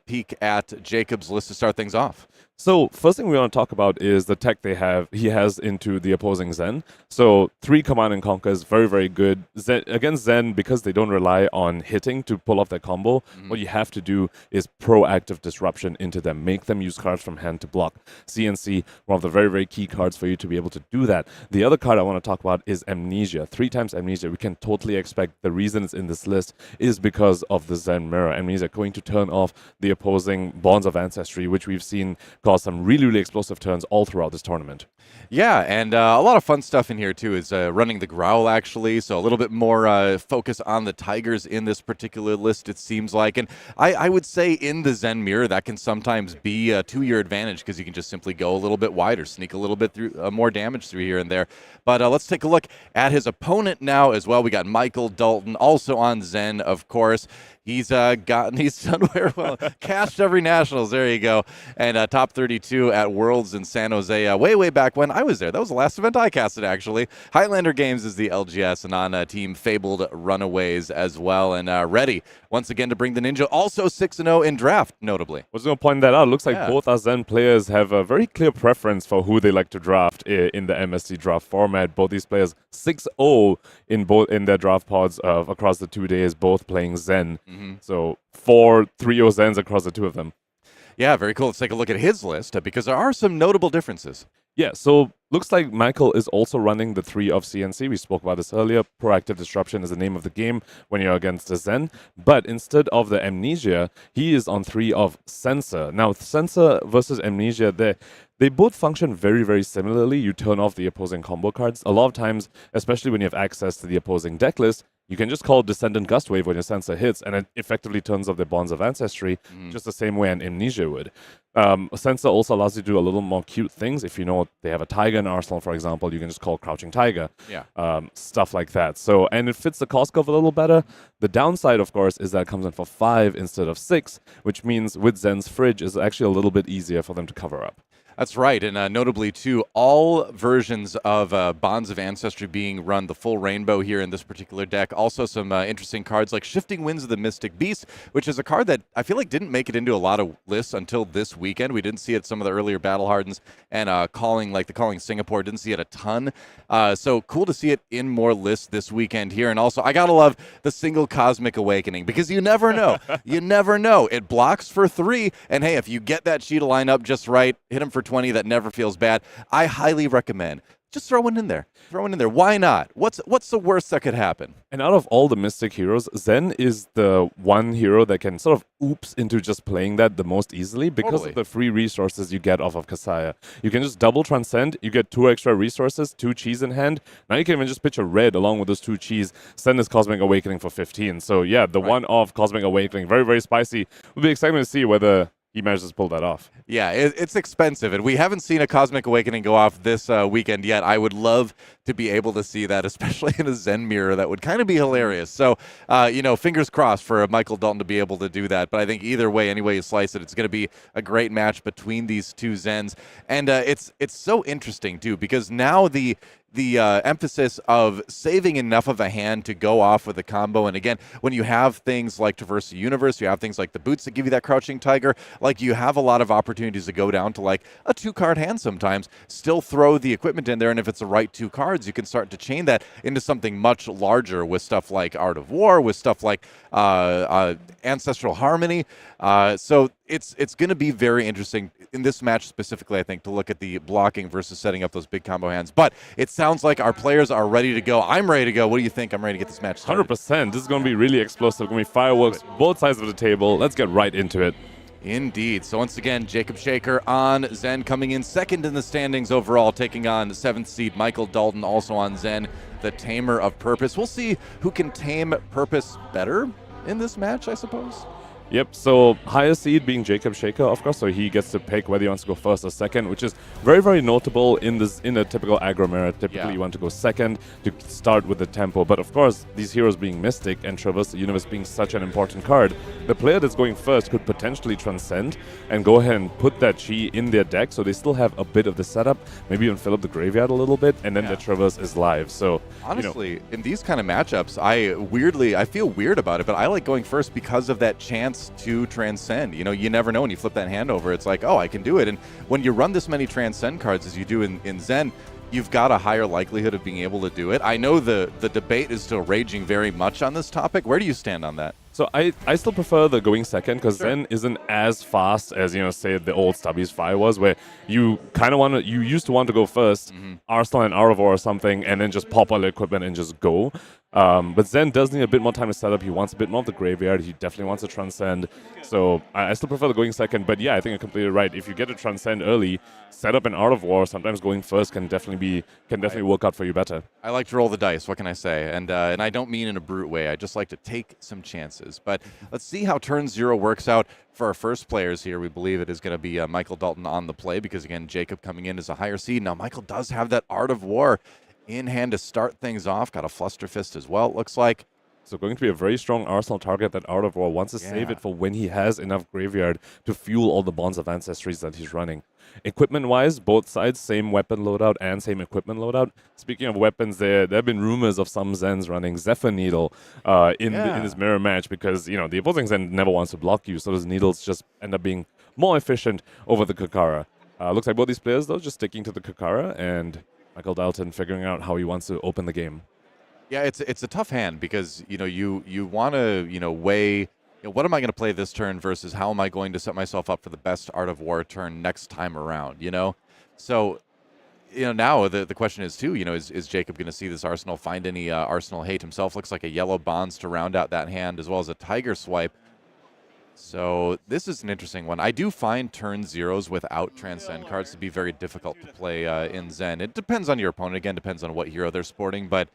peek at Jacob's list to start things off. So first thing we want to talk about is the tech he has into the opposing Zen. So 3 Command and Conquers, very, very good. Against Zen, because they don't rely on hitting to pull off their combo, what you have to do is proactive disruption into them. Make them use cards from hand to block. CNC, one of the very, very key cards for you to be able to do that. The other card I want to talk about is Amnesia. 3 times Amnesia. We can totally expect the reason it's in this list is because of the Zen mirror. Amnesia going to turn off the opposing Bonds of Ancestry, which we've seen cause some really, really explosive turns all throughout this tournament. Yeah, and a lot of fun stuff in here, too, is running the Growl, actually, so a little bit more focus on the Tigers in this particular list, it seems like. And I would say in the Zen Mirror, that can sometimes be to your advantage, because you can just simply go a little bit wider, sneak a little bit through more damage through here and there. But let's take a look at his opponent now as well. We got Michael Dalton, also on Zen, of course. He's done very well. Cashed every Nationals. There you go. And top 32 at Worlds in San Jose way back when I was there. That was the last event I casted, actually. Highlander Games is the LGS, and on Team Fabled Runaways as well. And ready once again to bring the Ninja. Also 6-0 in draft, notably. I was going to point that out. It looks like both our Zen players have a very clear preference for who they like to draft in the MSC draft format. Both these players 6-0 in their draft pods across the 2 days, both playing Zen. So 4 3-0 Zens across the 2 of them. Yeah, very cool. Let's take a look at his list because there are some notable differences. Yeah, so looks like Michael is also running the 3 of CNC. We spoke about this earlier. Proactive Disruption is the name of the game when you're against a Zen. But instead of the Amnesia, he is on 3 of Sensor. Now, Sensor versus Amnesia, they both function very, very similarly. You turn off the opposing combo cards. A lot of times, especially when you have access to the opposing deck list, you can just call Descendant Gust Wave when your Sensor hits, and it effectively turns off their Bonds of Ancestry, just the same way an Amnesia would. Sensor also allows you to do a little more cute things. If you know they have a Tiger in Arsenal, for example, you can just call Crouching Tiger. Stuff like that. So, and it fits the cost curve a little better. The downside, of course, is that it comes in for 5 instead of 6, which means with Zen's Fridge, it's actually a little bit easier for them to cover up. That's right, and notably, too, all versions of Bonds of Ancestry being run, the full rainbow here in this particular deck. Also some interesting cards like Shifting Winds of the Mystic Beast, which is a card that I feel like didn't make it into a lot of lists until this weekend. We didn't see it at some of the earlier Battle Hardens, and Calling Singapore, didn't see it a ton. So cool to see it in more lists this weekend here. And also, I gotta love the single Cosmic Awakening, because you never know. You never know. It blocks for 3, and hey, if you get that Cheetah line up just right, hit him for 20, that never feels bad. I highly recommend. Just throw one in there. Why not? What's the worst that could happen? And out of all the Mystic heroes, Zen is the one hero that can sort of oops into just playing that the most easily because of the free resources you get off of Kasaya. You can just double Transcend, you get 2 extra resources, 2 cheese in hand. Now you can even just pitch a red along with those 2 cheese, send this Cosmic Awakening for 15. So yeah, the one off Cosmic Awakening, very, very spicy. We'll be excited to see whether he manages to pull that off. Yeah, it's expensive, and we haven't seen a Cosmic Awakening go off this weekend yet. I would love to be able to see that, especially in a Zen mirror. That would kind of be hilarious. So, fingers crossed for Michael Dalton to be able to do that. But I think either way, any way you slice it, it's going to be a great match between these two Zens. And it's so interesting, too, because now the emphasis of saving enough of a hand to go off with a combo. And again, when you have things like Traverse the Universe, you have things like the boots that give you that Crouching Tiger, like you have a lot of opportunities to go down to like a 2-card hand sometimes, still throw the equipment in there. And if it's the right 2 cards, you can start to chain that into something much larger with stuff like Art of War, with stuff like Ancestral Harmony. So it's going to be very interesting in this match specifically, I think, to look at the blocking versus setting up those big combo hands. But it sounds like our players are ready to go. I'm ready to go. What do you think? I'm ready to get this match started. 100%. This is going to be really explosive. Going to be fireworks both sides of the table. Let's get right into it. Indeed. So once again, Jacob Shaker on Zen, coming in second in the standings overall, taking on 7th seed Michael Dalton, also on Zen, the Tamer of Purpose. We'll see who can tame Purpose better in this match, I suppose. Yep, so highest seed being Jacob Shaker, of course, so he gets to pick whether he wants to go first or second, which is very, very notable in a typical aggro mirror. Typically, you want to go second to start with the tempo, but of course, these heroes being Mystic and Traverse the Universe being such an important card, the player that's going first could potentially transcend and go ahead and put that chi in their deck, so they still have a bit of the setup, maybe even fill up the graveyard a little bit, and then the Traverse is live. So honestly, in these kind of matchups, I feel weird about it, but I like going first because of that chance to transcend. You never know when you flip that hand over. It's like, oh, I can do it. And when you run this many transcend cards as you do in Zen, you've got a higher likelihood of being able to do it. I know the debate is still raging very much on this topic. Where do you stand on that? So I still prefer the going second because Zen isn't as fast as, say, the old Stubby's Fire was, where you kind of you used to want to go first, Arsenal and Art of War or something, and then just pop all the equipment and just go. But Zen does need a bit more time to set up. He wants a bit more of the graveyard. He definitely wants to transcend. So I still prefer the going second. But yeah, I think you're completely right. If you get to transcend early, set up an Art of War, sometimes going first can definitely work out for you better. I like to roll the dice. What can I say? And I don't mean in a brute way. I just like to take some chances. But let's see how turn 0 works out for our first players here. We believe it is going to be Michael Dalton on the play because, again, Jacob coming in as a higher seed. Now, Michael does have that Art of War in hand to start things off. Got a Fluster Fist as well, it looks like. So going to be a very strong Arsenal target that Art of War wants to save it for when he has enough graveyard to fuel all the Bonds of Ancestries that he's running. Equipment-wise, both sides, same weapon loadout and same equipment loadout. Speaking of weapons, there have been rumors of some Zens running Zephyr Needle in this mirror match because, the opposing Zen never wants to block you, so those needles just end up being more efficient over the Kakara. Looks like both these players, though, just sticking to the Kakara, and Michael Dalton figuring out how he wants to open the game. Yeah, it's a tough hand because, you want to, weigh, what am I going to play this turn versus how am I going to set myself up for the best Art of War turn next time around, So, now the question is, too, is Jacob going to see this Arsenal, find any Arsenal hate himself? Looks like a yellow Bonds to round out that hand as well as a Tiger Swipe. So this is an interesting one. I do find turn 0s without Transcend cards to be very difficult to play in Zen. It depends on your opponent. Again, depends on what hero they're sporting, but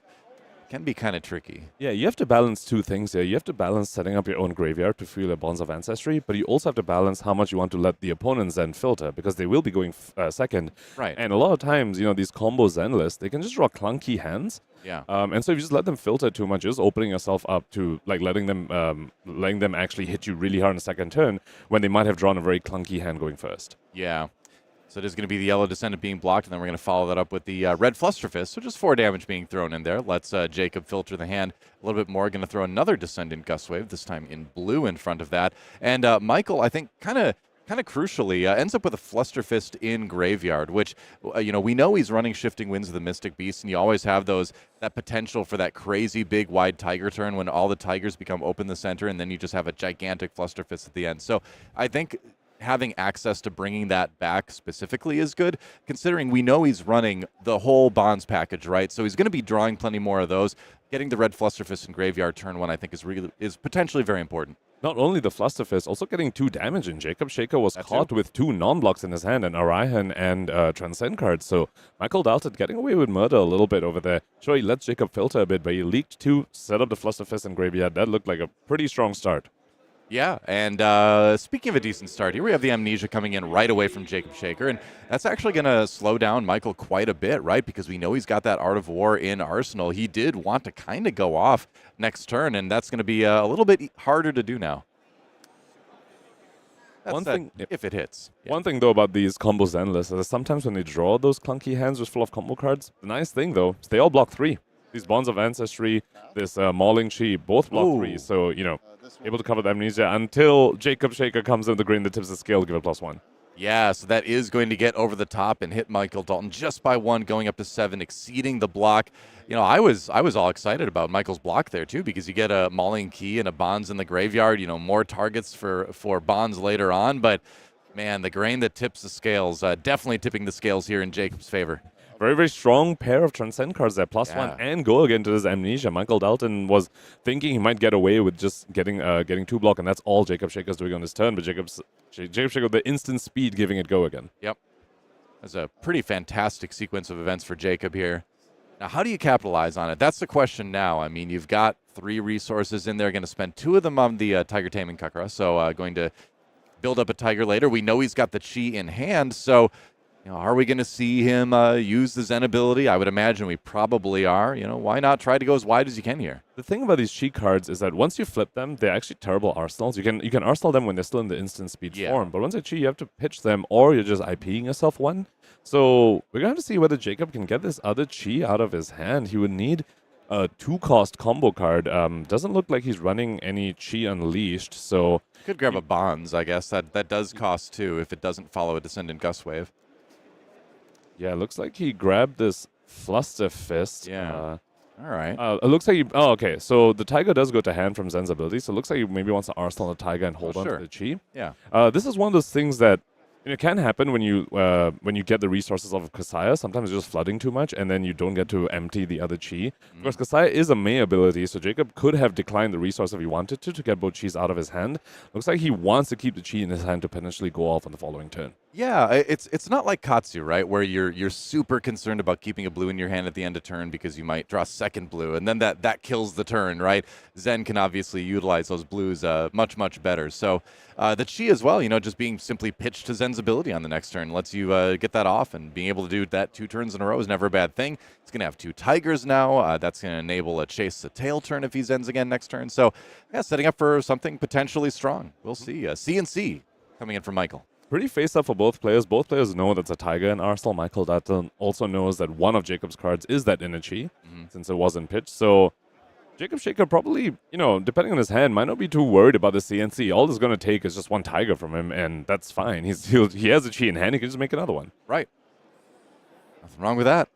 can be kind of tricky. Yeah, you have to balance two things here. You have to balance setting up your own graveyard to fuel your Bonds of Ancestry, but you also have to balance how much you want to let the opponents then filter, because they will be going second. Right. And a lot of times, these combo Zen lists, they can just draw clunky hands. Yeah. And so if you just let them filter too much, you're just opening yourself up to letting them actually hit you really hard in the second turn when they might have drawn a very clunky hand going first. Yeah. So it is going to be the yellow Descendant being blocked, and then we're going to follow that up with the red Flusterfist. So just 4 damage being thrown in there. Let's Jacob filter the hand a little bit more. Going to throw another Descendant Gustwave, this time in blue in front of that. And Michael, I think, kind of crucially, ends up with a Flusterfist in graveyard, which, we know he's running Shifting Winds of the Mystic Beast, and you always have that potential for that crazy big wide Tiger turn when all the Tigers become open the center, and then you just have a gigantic Flusterfist at the end. So I think having access to bringing that back specifically is good, considering we know he's running the whole Bonds package, right? So he's going to be drawing plenty more of those. Getting the red Flusterfist in graveyard turn 1, I think, is potentially very important. Not only the Flusterfist, also getting 2 damage in. Jacob Shaker was caught with 2 non-blocks in his hand, an Orion and Transcend cards. So Michael Dalton getting away with murder a little bit over there. Sure, he lets Jacob filter a bit, but he leaked 2, set up the Flusterfist in graveyard. That looked like a pretty strong start. Yeah, and speaking of a decent start, here we have the Amnesia coming in right away from Jacob Shaker, and that's actually going to slow down Michael quite a bit, right? Because we know he's got that Art of War in arsenal. He did want to kind of go off next turn, and that's going to be a little bit harder to do now. That's if it hits. Yeah. One thing though about these combos endless is sometimes when they draw those clunky hands just full of combo cards, the nice thing though is they all block 3. These Bonds of Ancestry, this Mauling Chi, both block 3. So, able to cover the Amnesia until Jacob Shaker comes in the green that tips the scale, give it +1. Yeah, so that is going to get over the top and hit Michael Dalton just by 1, going up to 7, exceeding the block. I was all excited about Michael's block there too, because you get a Mauling Key and a Bonds in the graveyard. More targets for Bonds later on. But man, the grain that tips the scales, definitely tipping the scales here in Jacob's favor. Very, very strong pair of Transcend cards there, +1, and go again to this Amnesia. Michael Dalton was thinking he might get away with just getting 2 block, and that's all Jacob Shaker's doing on this turn. But Jacob Shaker with the instant speed giving it go again. Yep. That's a pretty fantastic sequence of events for Jacob here. Now, how do you capitalize on it? That's the question now. I mean, you've got 3 resources in there. Going to spend 2 of them on the Tiger Taming Kakara, so going to build up a Tiger later. We know he's got the Chi in hand, so... are we going to see him use the Zen ability? I would imagine we probably are. Why not try to go as wide as you can here? The thing about these Chi cards is that once you flip them, they're actually terrible arsenals. You can arsenal them when they're still in the instant speed form, but once they're Chi, you have to pitch them, or you're just IPing yourself 1. So we're going to have to see whether Jacob can get this other Chi out of his hand. He would need a 2-cost combo card. Doesn't look like he's running any Chi Unleashed, so... Could grab a Bonds, I guess. That does cost 2 if it doesn't follow a Descendant Gust Wave. Yeah, it looks like he grabbed this Fluster Fist. Yeah. All right. It looks like he... Oh, okay. So the Tiger does go to hand from Zen's ability, so it looks like he maybe wants to arsenal the Tiger and hold on to the Chi. Yeah. This is one of those things that it can happen when you get the resources of Kasaya. Sometimes you're just flooding too much, and then you don't get to empty the other Chi. Of course, Kasaya is a May ability, so Jacob could have declined the resource if he wanted to get both Chis out of his hand. Looks like he wants to keep the Chi in his hand to potentially go off on the following turn. Yeah, it's not like Katsu, right, where you're super concerned about keeping a blue in your hand at the end of turn because you might draw second blue, and then that kills the turn, right? Zen can obviously utilize those blues much, much better. So the Chi as well, just being simply pitched to Zen's ability on the next turn lets you get that off, and being able to do that 2 turns in a row is never a bad thing. It's going to have 2 Tigers now. That's going to enable a Chase the Tail turn if he Zens again next turn. So, yeah, setting up for something potentially strong. We'll see. CNC coming in from Michael. Pretty face-up for both players. Both players know that's a Tiger in Arsenal. Michael Dalton also knows that one of Jacob's cards is that inner Chi, since it wasn't pitched. So Jacob Shaker probably, depending on his hand, might not be too worried about the CNC. All it's going to take is just 1 Tiger from him, and that's fine. He has a Chi in hand. He can just make another one. Right. Nothing wrong with that.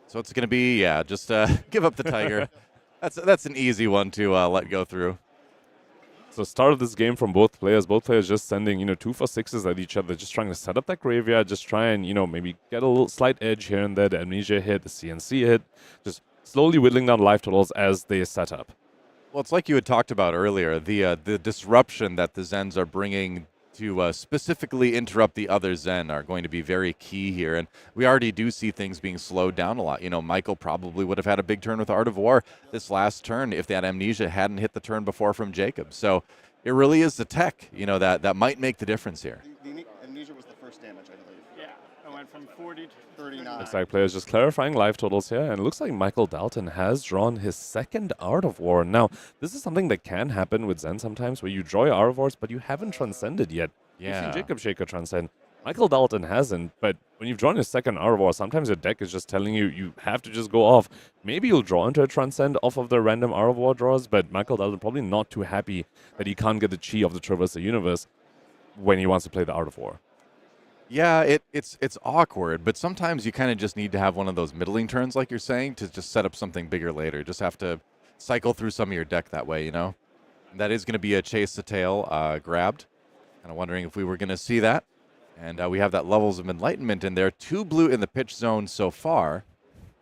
So it's going to be, just give up the Tiger. That's an easy one to let go through. So start of this game from both players just sending, 2 for 6s at each other, just trying to set up that graveyard, just try and, maybe get a little slight edge here and there, the Amnesia hit, the CNC hit, just slowly whittling down life totals as they set up. Well, it's like you had talked about earlier, the disruption that the Zens are bringing to specifically interrupt the other Zen are going to be very key here. And we already do see things being slowed down a lot. Michael probably would have had a big turn with Art of War this last turn if that Amnesia hadn't hit the turn before from Jacob. So it really is the tech, that might make the difference here. The Amnesia was the first damage, I believe. Yeah, I went from 40 to 39. Looks like players just clarifying life totals here, and it looks like Michael Dalton has drawn his second Art of War. Now, this is something that can happen with Zen sometimes, where you draw your Art of Wars, but you haven't transcended yet. Yeah. You've seen Jacob Shaker transcend. Michael Dalton hasn't, but when you've drawn your second Art of War, sometimes your deck is just telling you have to just go off. Maybe you'll draw into a transcend off of the random Art of War draws, but Michael Dalton probably not too happy that he can't get the Chi of the Traverse the Universe when he wants to play the Art of War. Yeah, it's awkward, but sometimes you kind of just need to have one of those middling turns, like you're saying, to just set up something bigger later. Just have to cycle through some of your deck that way, And that is going to be a Chase the Tail grabbed. Kind of wondering if we were going to see that. And we have that Levels of Enlightenment in there. 2 blue in the pitch zone so far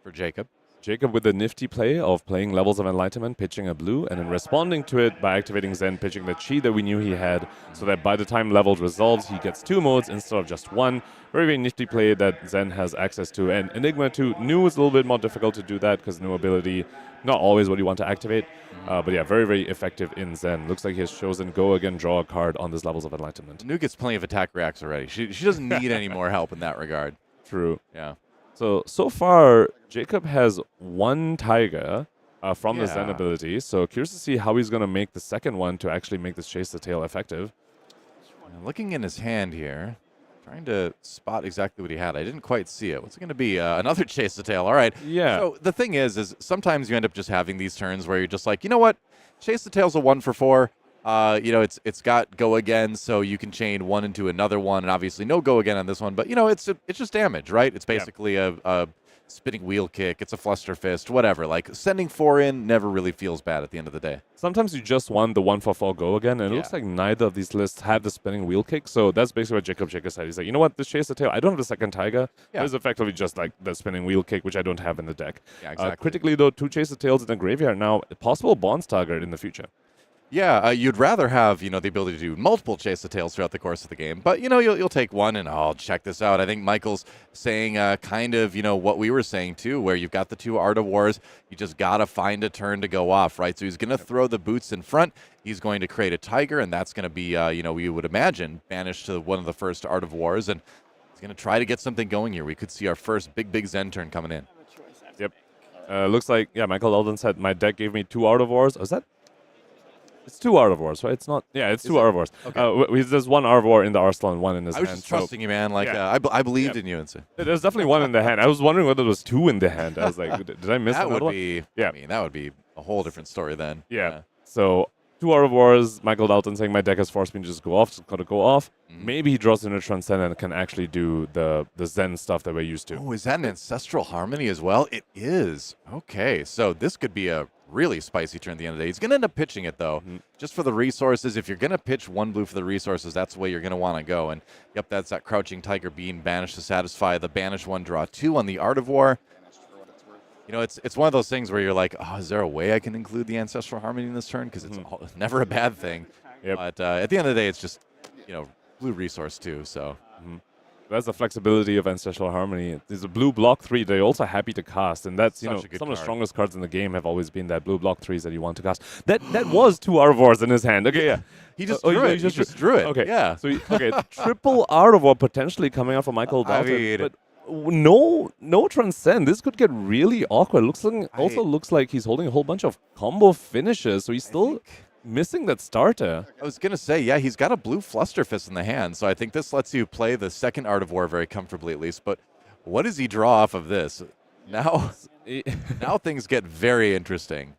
for Jacob. Jacob with the nifty play of playing Levels of Enlightenment, pitching a blue, and then responding to it by activating Zen, pitching the chi that we knew he had, so that by the time leveled resolves, he gets 2 modes instead of just 1. Very, very nifty play that Zen has access to. And Enigma 2, new is a little bit more difficult to do that because new ability, not always what you want to activate. But yeah, very, very effective in Zen. Looks like he has chosen go again, draw a card on this Levels of Enlightenment. Nu gets plenty of attack reacts already. She doesn't need any more help in that regard. True. Yeah. So far, Jacob has 1 Tiger from the Zen Yeah. ability. So curious to see how he's going to make the second one to actually make this Chase the Tail effective. Looking in his hand here, trying to spot exactly what he had. I didn't quite see it. What's it going to be? Another Chase the Tail. All right. Yeah. So the thing is sometimes you end up just having these turns where you're just like, you know what? Chase the Tail's a 1 for 4. It's got go again, so you can chain one into another one, and obviously no go again on this one. But it's just damage, right? It's basically a spinning wheel kick. It's a fluster fist, whatever. Like sending 4 in never really feels bad at the end of the day. Sometimes you just want the 1 for 4 go again, and it looks like neither of these lists have the spinning wheel kick. So that's basically what Jacob said. He's like, you know what, this Chase the Tail, I don't have the second Tiger. Yeah. It's effectively just like the spinning wheel kick, which I don't have in the deck. Yeah, exactly. Critically, though, 2 Chase the Tails in the graveyard now, a possible Bonds target in the future. Yeah, you'd rather have, the ability to do multiple Chase the Tails throughout the course of the game. But, you'll take one and, check this out. I think Michael's saying kind of, what we were saying, too, where you've got the 2 Art of Wars. You just got to find a turn to go off, right? So he's going to throw the boots in front. He's going to create a Tiger, and that's going to be, we would imagine, banished to one of the first Art of Wars. And he's going to try to get something going here. We could see our first big Zen turn coming in. Yep. Looks like, Michael Dalton said, my deck gave me 2 Art of Wars. Is that? It's 2 Art of Wars, right? It's not. Yeah, it's 2 Art of Wars. Okay. There's 1 Art of War in the arsenal and 1 in his hand. I was just trusting you, man. I believed in you. And so. There's definitely 1 in the hand. I was wondering whether there was 2 in the hand. I was like, did I miss that? Would be. Yeah. I mean, that would be a whole different story then. Yeah. So 2 Art of Wars. Michael Dalton saying my deck has forced me to just go off. Just gotta go off. Maybe he draws in a Transcend and can actually do the Zen stuff that we're used to. Oh, is that an Ancestral Harmony as well? It is. Okay, so this could be a really spicy turn at the end of the day. He's going to end up pitching it, though, just for the resources. If you're going to pitch 1 blue for the resources, that's the way you're going to want to go. And, yep, that's that Crouching Tiger being banished to satisfy the banished 1, draw 2 on the Art of War. It's one of those things where you're like, is there a way I can include the Ancestral Harmony in this turn? Because it's never a bad thing. Yep. But at the end of the day, it's just, blue resource, too, so... That's the flexibility of Ancestral Harmony. There's a blue block 3 they're also happy to cast, and that's some of the strongest cards in the game have always been that blue block 3s that you want to cast. That was 2 Art of Wars in his hand. Okay, yeah. He just drew it. He just drew it. Okay, yeah. So triple Art of War potentially coming out for Michael Dalton, but no Transcend. This could get really awkward. Looks like he's holding a whole bunch of combo finishes, so he's still missing that starter. I was going to say, yeah, he's got a blue Fluster Fist in the hand, so I think this lets you play the second Art of War very comfortably at least. But what does he draw off of this? Now things get very interesting.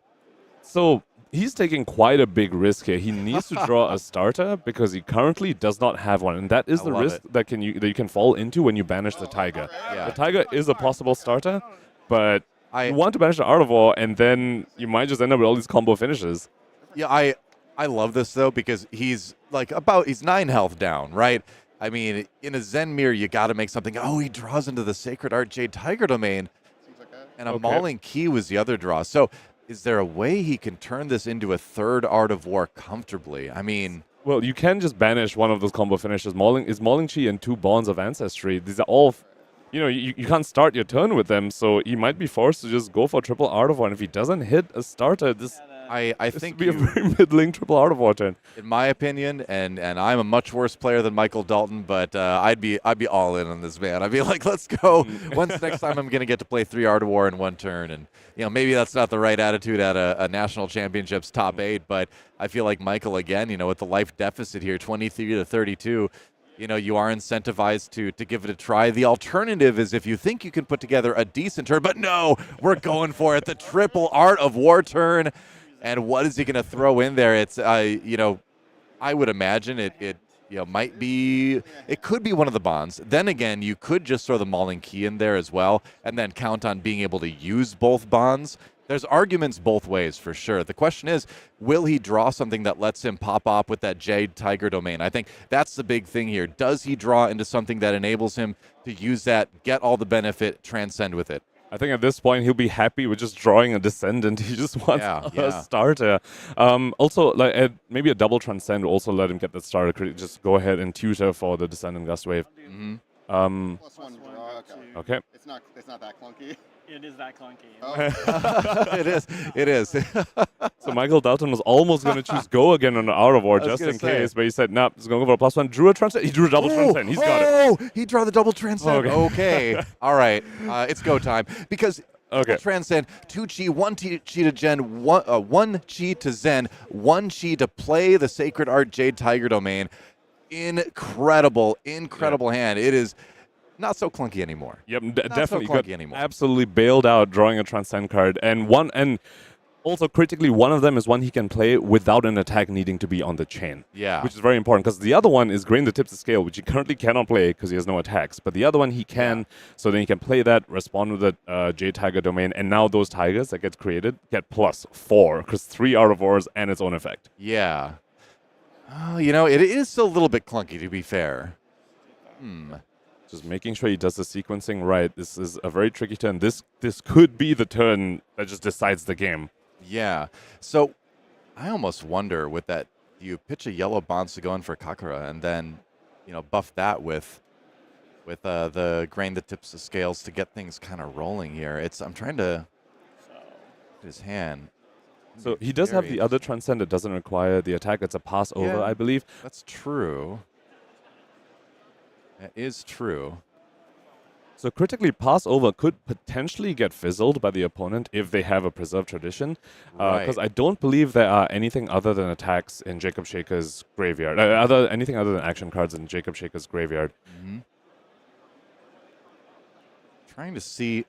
So he's taking quite a big risk here. He needs to draw a starter because he currently does not have one, and that is the risk that you can fall into when you banish the Tiger. Yeah. The Tiger is a possible starter, but you want to banish the Art of War, and then you might just end up with all these combo finishes. Yeah, I love this, though, because he's 9 health down, right? I mean, in a Zen Mirror, you got to make something. Oh, he draws into the Sacred Art Jade Tiger Domain, and a Mauling Key was the other draw. So is there a way he can turn this into a third Art of War comfortably? I mean... Well, you can just banish one of those combo finishes. Mauling Chi and 2 Bonds of Ancestry. These are all... you can't start your turn with them, so he might be forced to just go for triple Art of War. And if he doesn't hit a starter, I think would be a very middling triple Art of War turn. In my opinion, and I'm a much worse player than Michael Dalton, but I'd be all in on this, man. I'd be like, let's go. When's the next time I'm going to get to play 3 Art of War in 1 turn? And maybe that's not the right attitude at a national championships top 8, but I feel like Michael again, with the life deficit here, 23 to 32. You are incentivized to give it a try. The alternative is if you think you can put together a decent turn, but no, we're going for it. The triple Art of War turn. And what is he going to throw in there? It's, I would imagine it might be, it could be one of the bonds. Then again, you could just throw the Mauling Key in there as well and then count on being able to use both bonds. There's arguments both ways for sure. The question is, will he draw something that lets him pop off with that Jade Tiger Domain? I think that's the big thing here. Does he draw into something that enables him to use that, get all the benefit, transcend with it? I think at this point he'll be happy with just drawing a Descendant. He just wants a starter. Also, like maybe a double Transcend will also let him get that starter. Just go ahead and tutor for the Descendant Gust Wave. +1 draw. Okay. It's not that clunky. It is that clunky. Oh. It is. So Michael Dalton was almost going to choose Go again on the Out of War just in case, but he said, nah, he's going to go for a +1. Drew a Transcend. He drew a double Transcend. He's got it. Oh, he drew the double Transcend. Okay. All right. It's go time. Because double Transcend, 2 chi, 1 chi to Gen, 1 chi to Zen, 1 chi to play the Sacred Art Jade Tiger Domain. Incredible hand. It is not so clunky anymore. Yep, not definitely so clunky anymore. Absolutely bailed out drawing a Transcend card, and also critically, one of them is one he can play without an attack needing to be on the chain. Yeah, which is very important because the other one is Grain the Tips of Scale, which he currently cannot play because he has no attacks. But the other one he can, so then he can play that, respond with the Jade Tiger Domain, and now those tigers that get created get +4 because 3 Out of Wars and its own effect. Yeah. It is still a little bit clunky, to be fair. Just making sure he does the sequencing right. This is a very tricky turn. This could be the turn that just decides the game. Yeah. So I almost wonder with that, do you pitch a yellow Bonds to go in for Kakura and then, buff that with the Grain the Tips of Scales to get things kind of rolling here. I'm trying to his hand. So he does have the other Transcend that doesn't require the attack. It's a pass over, I believe. That's true. That is true. So critically, pass over could potentially get fizzled by the opponent if they have a preserved tradition. Because I don't believe there are anything other than attacks in Jacob Shaker's graveyard. Anything other than action cards in Jacob Shaker's graveyard. Trying to see,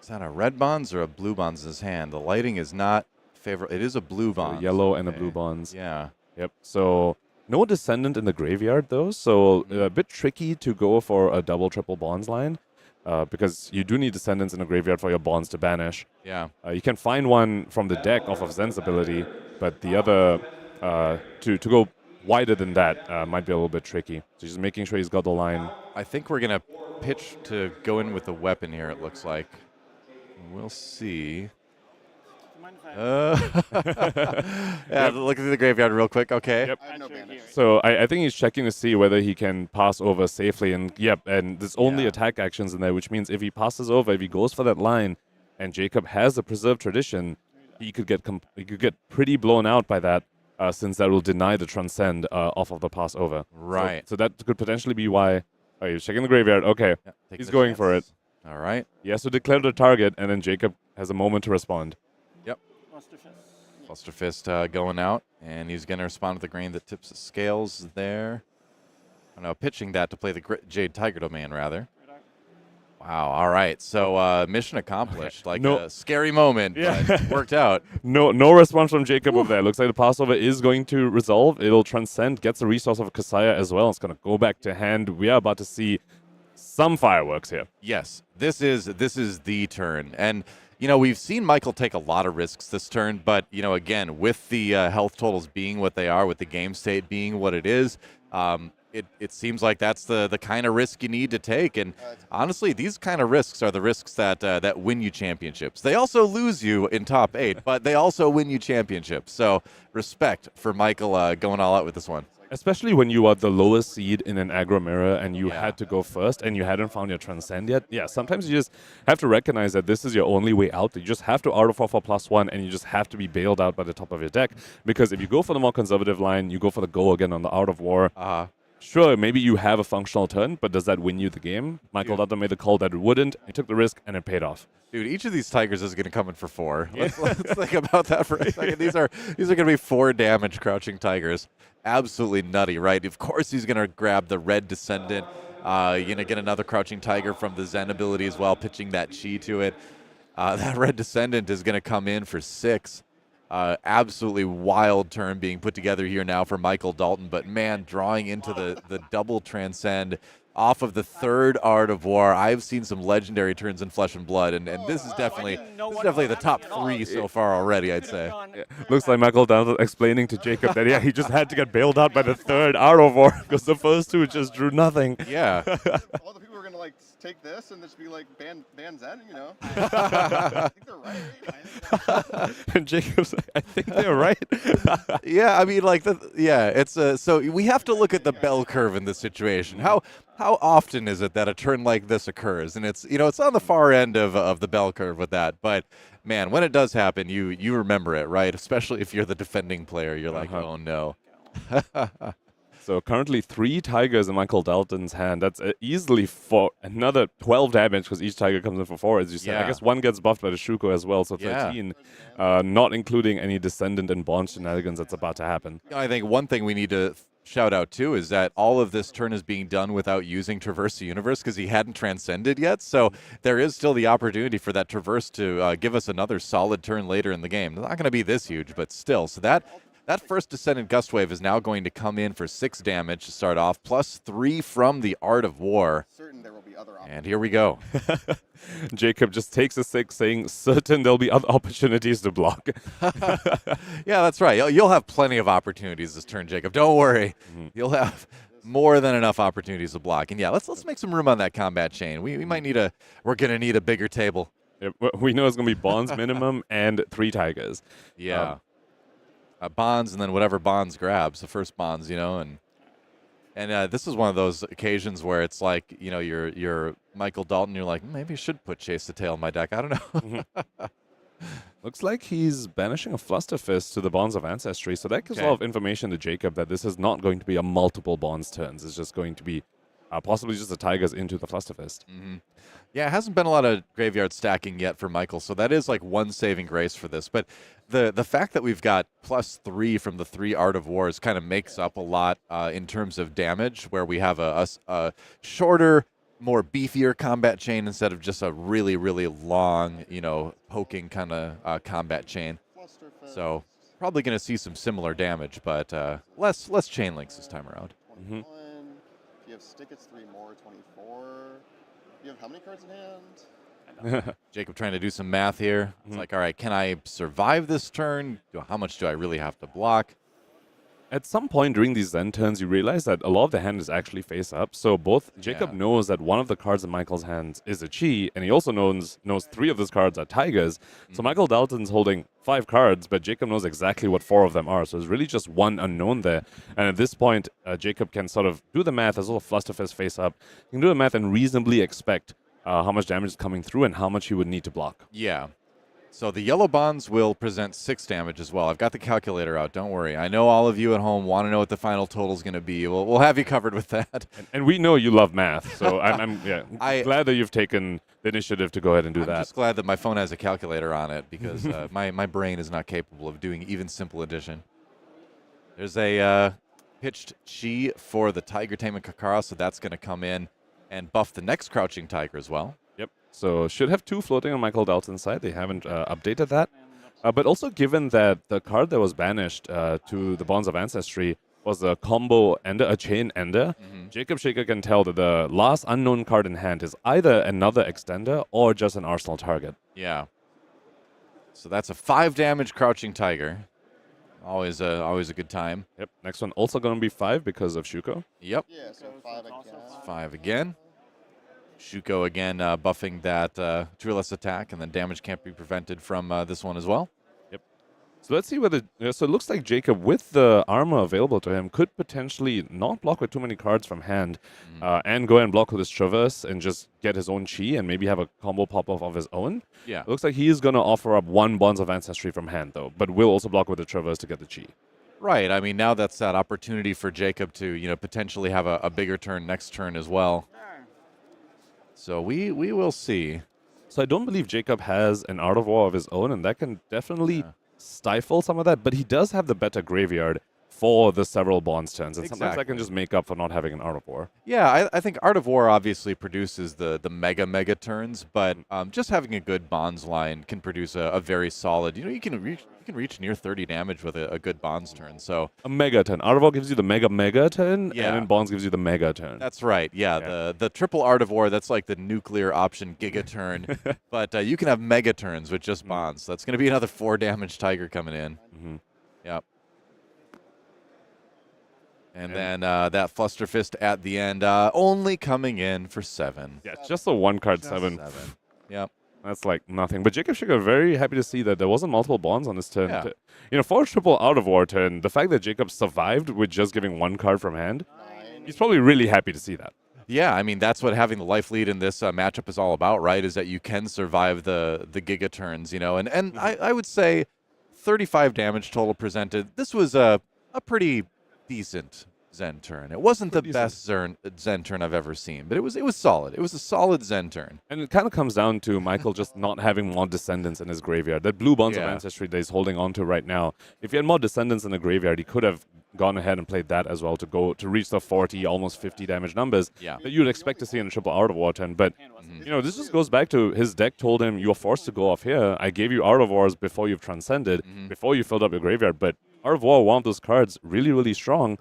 is that a red Bonds or a blue Bonds in his hand? The lighting is not favorable. It is a blue Bonds. A yellow and a blue Bonds. Yeah. Yep. So no Descendant in the graveyard, though. So a bit tricky to go for a double, triple Bonds line. Because you do need Descendants in the graveyard for your Bonds to banish. Yeah. You can find one from the deck off of Zen's ability, but the other, to go wider than that might be a little bit tricky. So just making sure he's got the line. I think we're going to pitch to go in with a weapon here, it looks like. We'll see. Look at the graveyard real quick. Okay. Yep. So I think he's checking to see whether he can pass over safely. And and there's only attack actions in there, which means if he passes over, if he goes for that line, and Jacob has a preserved tradition, he could get pretty blown out by that, since that will deny the Transcend off of the pass over. Right. So that could potentially be why. Oh, he's checking the graveyard. Okay. He's going for it. All right. He has to declare the target, and then Jacob has a moment to respond. Cluster Fist going out, and he's going to respond with the Grain that tips the scales there. Oh, no, pitching that to play the Jade Tiger Domain, rather. Wow, all right. So mission accomplished. Like a scary moment, but worked out. No response from Jacob over there. Looks like the passover is going to resolve. It'll Transcend, gets a resource of Kasaya as well. It's going to go back to hand. We are about to see some fireworks here. Yes, this is the turn. And we've seen Michael take a lot of risks this turn, but, again, with the health totals being what they are, with the game state being what it is, it seems like that's the kind of risk you need to take. And honestly, these kind of risks are the risks that win you championships. They also lose you in top 8, but they also win you championships. So respect for Michael going all out with this one. Especially when you are the lowest seed in an aggro mirror and you had to go first and you hadn't found your Transcend yet. Yeah, sometimes you just have to recognize that this is your only way out. You just have to auto for +1 and you just have to be bailed out by the top of your deck. Because if you go for the more conservative line, you go for the Go again on the Out of War. Sure, maybe you have a functional turn, but does that win you the game? Michael Dalton made the call that it wouldn't. He took the risk and it paid off. Dude, each of these tigers is going to come in for 4. Let's think about that for a second. These are going to be 4 damage crouching tigers. Absolutely nutty, right? Of course he's going to grab the red Descendant. You're going to get another crouching tiger from the Zen ability as well, pitching that chi to it. That red Descendant is going to come in for 6. Absolutely wild turn being put together here now for Michael Dalton, but man, drawing into the double Transcend off of the 3rd Art of War. I've seen some legendary turns in Flesh and Blood, and this is definitely the top 3 so far already, I'd say. Looks like Michael Dalton explaining to Jacob that he just had to get bailed out by the 3rd Art of War because the first 2 just drew nothing. Yeah. All the people were going to just take this and just be like ban Zen, you know? I think they're right. And Jacob's like, I think they're right. Yeah, I mean, it's so we have to look at the bell curve in this situation. How often is it that a turn like this occurs? And it's on the far end of the bell curve with that. But man, when it does happen, you remember it, right? Especially if you're the defending player, you're like, oh no. So currently 3 tigers in Michael Dalton's hand. That's easily for another 12 damage because each tiger comes in for 4, as you said. Yeah. I guess one gets buffed by the Shuko as well, so 13. Not including any Descendant and Bond shenanigans that's about to happen. I think one thing we need to shout out too is that all of this turn is being done without using Traverse the Universe because he hadn't transcended yet. So there is still the opportunity for that Traverse to give us another solid turn later in the game. It's not going to be this huge, but still. So that first Descendant Gust Wave is now going to come in for 6 damage to start off, plus 3 from the Art of War. Certain there will be other options. And here we go. Jacob just takes a 6, saying, certain there'll be other opportunities to block. Yeah, that's right. You'll have plenty of opportunities this turn, Jacob. Don't worry. You'll have more than enough opportunities to block. And yeah, let's make some room on that combat chain. We're going to need a bigger table. Yeah, we know it's going to be Bonds minimum and 3 tigers. Yeah. Bonds and then whatever Bonds grabs, the first Bonds, and this is one of those occasions where it's like, you're Michael Dalton, you're like, maybe I should put Chase the Tail in my deck. I don't know. Looks like he's banishing a Flusterfist to the Bonds of Ancestry, so that gives a lot of information to Jacob that this is not going to be a multiple Bonds turns. It's just going to be possibly just the Tigers into the Flusterfist. Yeah, it hasn't been a lot of graveyard stacking yet for Michael, so that is like one saving grace for this. But the fact that we've got plus 3 from the 3 Art of Wars kind of makes up a lot in terms of damage, where we have a shorter, more beefier combat chain instead of just a really, really long, poking kind of combat chain. So probably going to see some similar damage, but less chain links this time around. 21. If you have stick, it's 3 more, 24. You have how many cards in hand? Jacob trying to do some math here. It's like, all right, can I survive this turn? How much do I really have to block? At some point during these Zen turns, you realize that a lot of the hand is actually face up. So both Jacob knows that one of the cards in Michael's hands is a Chi, and he also knows 3 of those cards are Tigers. So Michael Dalton's holding 5 cards, but Jacob knows exactly what 4 of them are. So there's really just one unknown there. And at this point, Jacob can sort of do the math as well, Flusterfist face up. He can do the math and reasonably expect how much damage is coming through and how much he would need to block. Yeah. So the yellow Bonds will present 6 damage as well. I've got the calculator out. Don't worry. I know all of you at home want to know what the final total is going to be. We'll have you covered with that. And we know you love math, so I'm glad that you've taken the initiative to go ahead and do that. I'm just glad that my phone has a calculator on it because my brain is not capable of doing even simple addition. There's a pitched Chi for the Tiger Tamer Kakara, so that's going to come in and buff the next Crouching Tiger as well. Yep. So should have 2 floating on Michael Dalton's side. They haven't updated that. But also given that the card that was banished to the Bonds of Ancestry was a combo ender, a chain ender, Jacob Shaker can tell that the last unknown card in hand is either another extender or just an arsenal target. Yeah. So that's a 5 damage Crouching Tiger. Always a good time. Yep. Next one also going to be 5 because of Shuko. Yep. Yeah, so 5 again. 5 again. Shuko again buffing that Trillis attack, and then damage can't be prevented from this one as well. Yep. So let's see whether... so it looks like Jacob, with the armor available to him, could potentially not block with too many cards from hand and go and block with his Traverse and just get his own Chi and maybe have a combo pop-off of his own. Yeah. It looks like he is going to offer up 1 Bonds of Ancestry from hand, though, but will also block with the Traverse to get the Chi. Right. I mean, now that's that opportunity for Jacob to, potentially have a bigger turn next turn as well. So we will see. So I don't believe Jacob has an Art of War of his own, and that can definitely stifle some of that. But he does have the better graveyard for the several Bonds turns, and sometimes that can just make up for not having an Art of War. Yeah, I think Art of War obviously produces the mega turns, but just having a good Bonds line can produce a very solid. You can reach near 30 damage with a good Bonds turn. So a mega turn. Art of War gives you the mega turn, and then Bonds gives you the mega turn. That's right. Yeah. The triple Art of War, that's like the nuclear option giga turn, but you can have mega turns with just Bonds. So that's going to be another 4 damage Tiger coming in. Yep. And then that Flusterfist at the end, only coming in for 7. Yeah, just a one-card Just 7. 7. Yep. That's like nothing. But Jacob Schicker, very happy to see that there wasn't multiple bonds on this turn. Yeah. You know, for a triple out of war turn, the fact that Jacob survived with just giving 1 card from hand, he's probably really happy to see that. Yeah, I mean, that's what having the life lead in this matchup is all about, right? Is that you can survive the giga turns, you know? And I would say 35 damage total presented. This was a pretty decent Zen turn. It wasn't the best Zen turn I've ever seen, but it was solid. It was a solid Zen turn. And it kind of comes down to Michael just not having more descendants in his graveyard. That blue Bonds of Ancestry that he's holding on to right now. If he had more descendants in the graveyard, he could have gone ahead and played that as well to reach the 40, almost 50 damage numbers that you'd expect to see in a triple Art of War turn. But, you know, this just goes back to his deck told him, you're forced to go off here. I gave you Art of Wars before you've transcended, before you filled up your graveyard. But Art of War, one of those cards, really, really strong,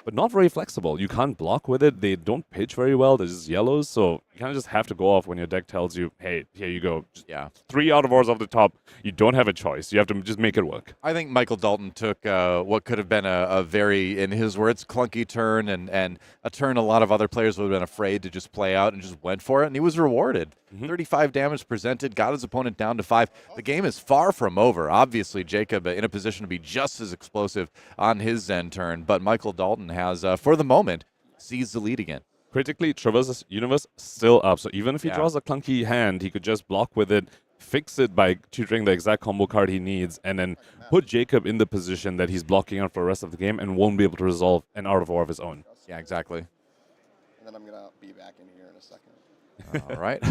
but not very flexible. You can't block with it. They don't pitch very well. They're just yellows. So you kind of just have to go off when your deck tells you, hey, here you go. Just 3 Art of Wars off the top. You don't have a choice. You have to just make it work. I think Michael Dalton took what could have been a very, in his words, clunky turn and a turn a lot of other players would have been afraid to just play out and just went for it. And he was rewarded. 35 damage presented, got his opponent down to 5. The game is far from over. Obviously, Jacob in a position to be just as explosive on his Zen turn, but Michael Dalton has, for the moment, seized the lead again. Critically, Traverse's Universe still up. So even if he draws a clunky hand, he could just block with it, fix it by tutoring the exact combo card he needs, and then put Jacob in the position that he's blocking on for the rest of the game and won't be able to resolve an Art of War of his own. Yeah, exactly. And then I'm going to be back in here in a second. All right.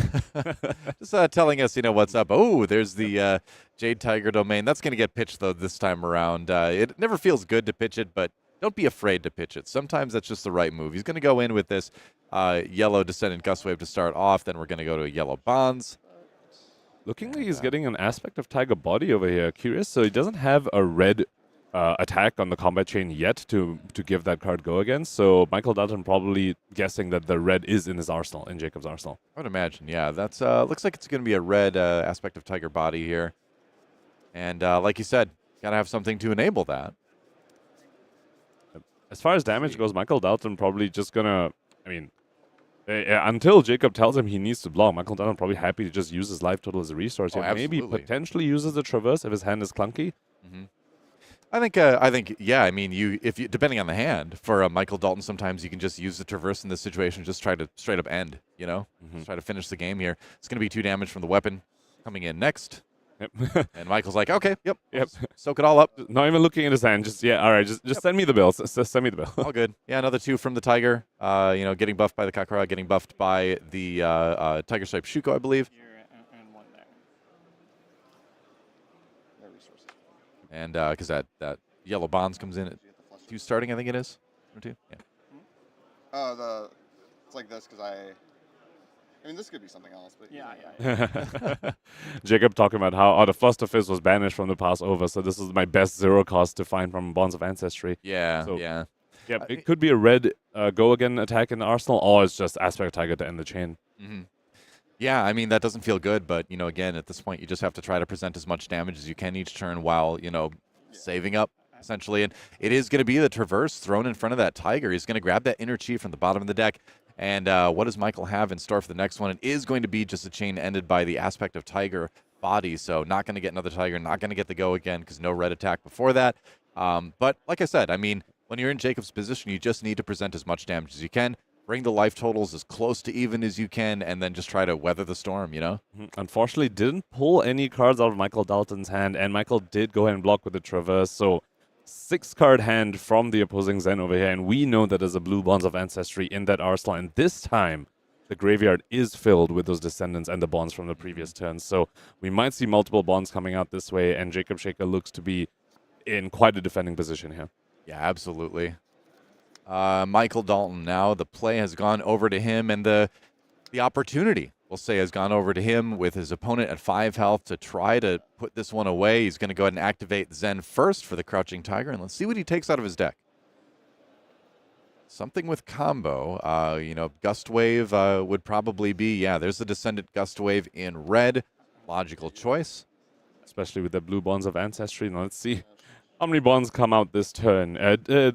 Just telling us, you know, what's up. Oh, there's the Jade Tiger domain. That's going to get pitched, though, this time around. It never feels good to pitch it, but don't be afraid to pitch it. Sometimes that's just the right move. He's going to go in with this yellow Descendant Gust Wave to start off. Then we're going to go to a yellow Bonds. Looking like he's getting an aspect of Tiger Body over here. Curious. So he doesn't have a red attack on the combat chain yet to give that card go against. So Michael Dalton probably guessing that the red is in his arsenal, in Jacob's arsenal. I would imagine, yeah. That's looks like it's going to be a red aspect of Tiger Body here. And like you said, got to have something to enable that. As far as damage goes, Michael Dalton probably just going to, I mean, until Jacob tells him he needs to block, Michael Dalton probably happy to just use his life total as a resource. Maybe potentially uses the Traverse if his hand is clunky. I think, yeah. I mean, if you depending on the hand for Michael Dalton, sometimes you can just use the Traverse in this situation, just try to straight up end. You know, just try to finish the game here. It's going to be 2 damage from the weapon coming in next. Yep. And Michael's like, okay, yep. Soak it all up. Not even looking at his hand. Just all right. Just send me the bill. Send me the bill. All good. Yeah, another 2 from the Tiger. You know, getting buffed by the Kakara, getting buffed by the Tiger Stripe Shuko, I believe. Here and 1 there. No resources. And because that yellow Bonds comes in at 2 starting, I think it is. Or 2? Yeah. It's like this because I mean, this could be something else, but Yeah. Jacob talking about how the Flusterfist was banished from the pass over, so this is my best 0 cost to find from Bonds of Ancestry. Yeah, So, yeah. Yeah, it could be a red go again attack in the arsenal, or it's just Aspect Tiger to end the chain. Yeah, I mean, that doesn't feel good, but, you know, again, at this point, you just have to try to present as much damage as you can each turn while, you know, saving up, essentially. And it is going to be the Traverse thrown in front of that Tiger. He's going to grab that Inner Chi from the bottom of the deck. And what does Michael have in store for the next one? It is going to be just a chain ended by the Aspect of Tiger Body, so not going to get another Tiger, not going to get the go again because no red attack before that. But like I said, I mean, when you're in Jacob's position, you just need to present as much damage as you can. Bring the life totals as close to even as you can, and then just try to weather the storm, you know? Unfortunately, didn't pull any cards out of Michael Dalton's hand, and Michael did go ahead and block with the Traverse, so 6-card hand from the opposing Zen over here, and we know that there's a blue Bonds of Ancestry in that arsenal, and this time the graveyard is filled with those Descendants and the Bonds from the previous turns, so we might see multiple Bonds coming out this way, and Jacob Shaker looks to be in quite a defending position here. Yeah, absolutely. Michael Dalton now, the play has gone over to him, and the opportunity, we'll say, has gone over to him with his opponent at 5 health to try to put this one away. He's going to go ahead and activate Zen first for the Crouching Tiger, and let's see what he takes out of his deck. Something with combo. You know, Gust Wave would probably be, yeah, there's the Descendant Gust Wave in red. Logical choice. Especially with the blue Bonds of Ancestry. Now let's see how many Bonds come out this turn.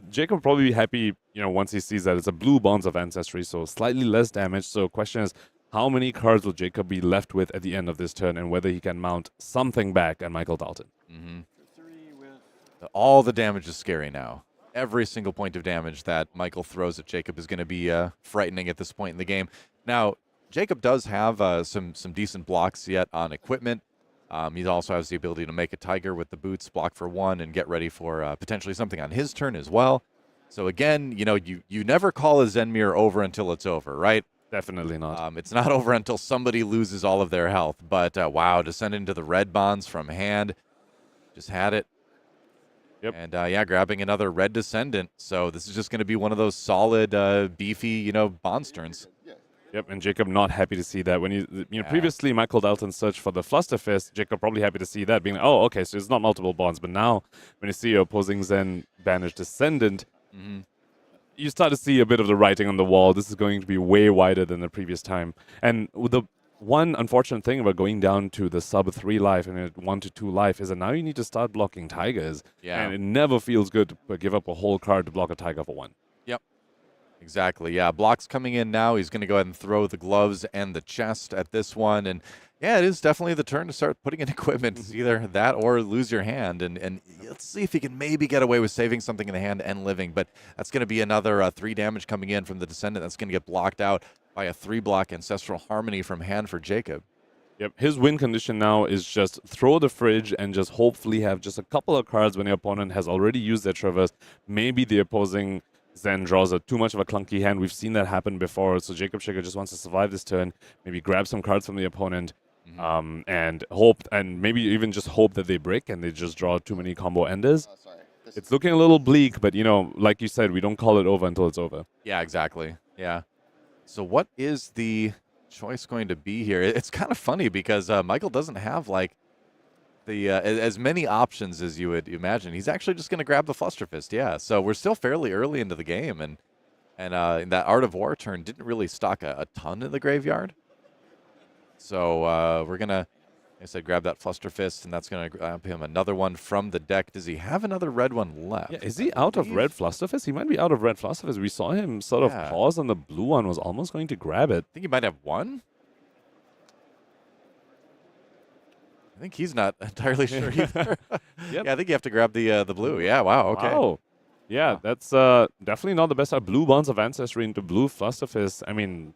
Jacob will probably be happy once he sees that it's a blue Bonds of Ancestry, so slightly less damage. So question is, how many cards will Jacob be left with at the end of this turn, and whether he can mount something back at Michael Dalton? All the damage is scary now. Every single point of damage that Michael throws at Jacob is going to be frightening at this point in the game. Now, Jacob does have some decent blocks yet on equipment. He also has the ability to make a Tiger with the boots, block for 1, and get ready for potentially something on his turn as well. So again, you never call a Zen Mirror over until it's over, right? Definitely not. It's not over until somebody loses all of their health. But wow, descend into the red bonds from hand. Just had it. Yep. And grabbing another red descendant. So this is just going to be one of those solid, beefy, bonds turns. Yep, and Jacob not happy to see that. When previously Michael Dalton searched for the Flusterfist, Jacob probably happy to see that, being like, oh, okay, so it's not multiple bonds. But now, when you see your opposing Zen banished descendant, you start to see a bit of the writing on the wall. This is going to be way wider than the previous time. And the one unfortunate thing about going down to the sub 3 life and 1 to 2 life is that now you need to start blocking Tigers. Yeah. And it never feels good to give up a whole card to block a Tiger for 1. Yep. Exactly. Yeah. Block's coming in now. He's going to go ahead and throw the gloves and the chest at this one. And yeah, it is definitely the turn to start putting in equipment. It's either that or lose your hand. And let's see if he can maybe get away with saving something in the hand and living. But that's going to be another 3 damage coming in from the Descendant. That's going to get blocked out by a 3-block Ancestral Harmony from hand for Jacob. Yep, his win condition now is just throw the fridge and just hopefully have just a couple of cards when the opponent has already used their Traverse. Maybe the opposing Zen draws too much of a clunky hand. We've seen that happen before. So Jacob Shaker just wants to survive this turn, maybe grab some cards from the opponent, and hope, and maybe even just hope that they break and they just draw too many combo enders. It's looking a little bleak, but like you said, we don't call it over until it's over. Yeah, exactly. Yeah. So what is the choice going to be here? It's kind of funny because Michael doesn't have the as many options as you would imagine. He's actually just going to grab the Flusterfist. Yeah. So we're still fairly early into the game, and that Art of War turn didn't really stock a ton in the graveyard. So we're gonna, like I said, grab that Flusterfist, and that's going to grab him another one from the deck. Does he have another red one left? Yeah, is he out of red Flusterfist? He might be out of red Flusterfist. We saw him sort of pause on the blue one, was almost going to grab it. I think he might have one. I think he's not entirely sure either. Yeah, I think you have to grab the blue. Yeah, wow, okay. Wow. Yeah, that's definitely not the best. Blue Bonds of Ancestry into blue Flusterfist. I mean,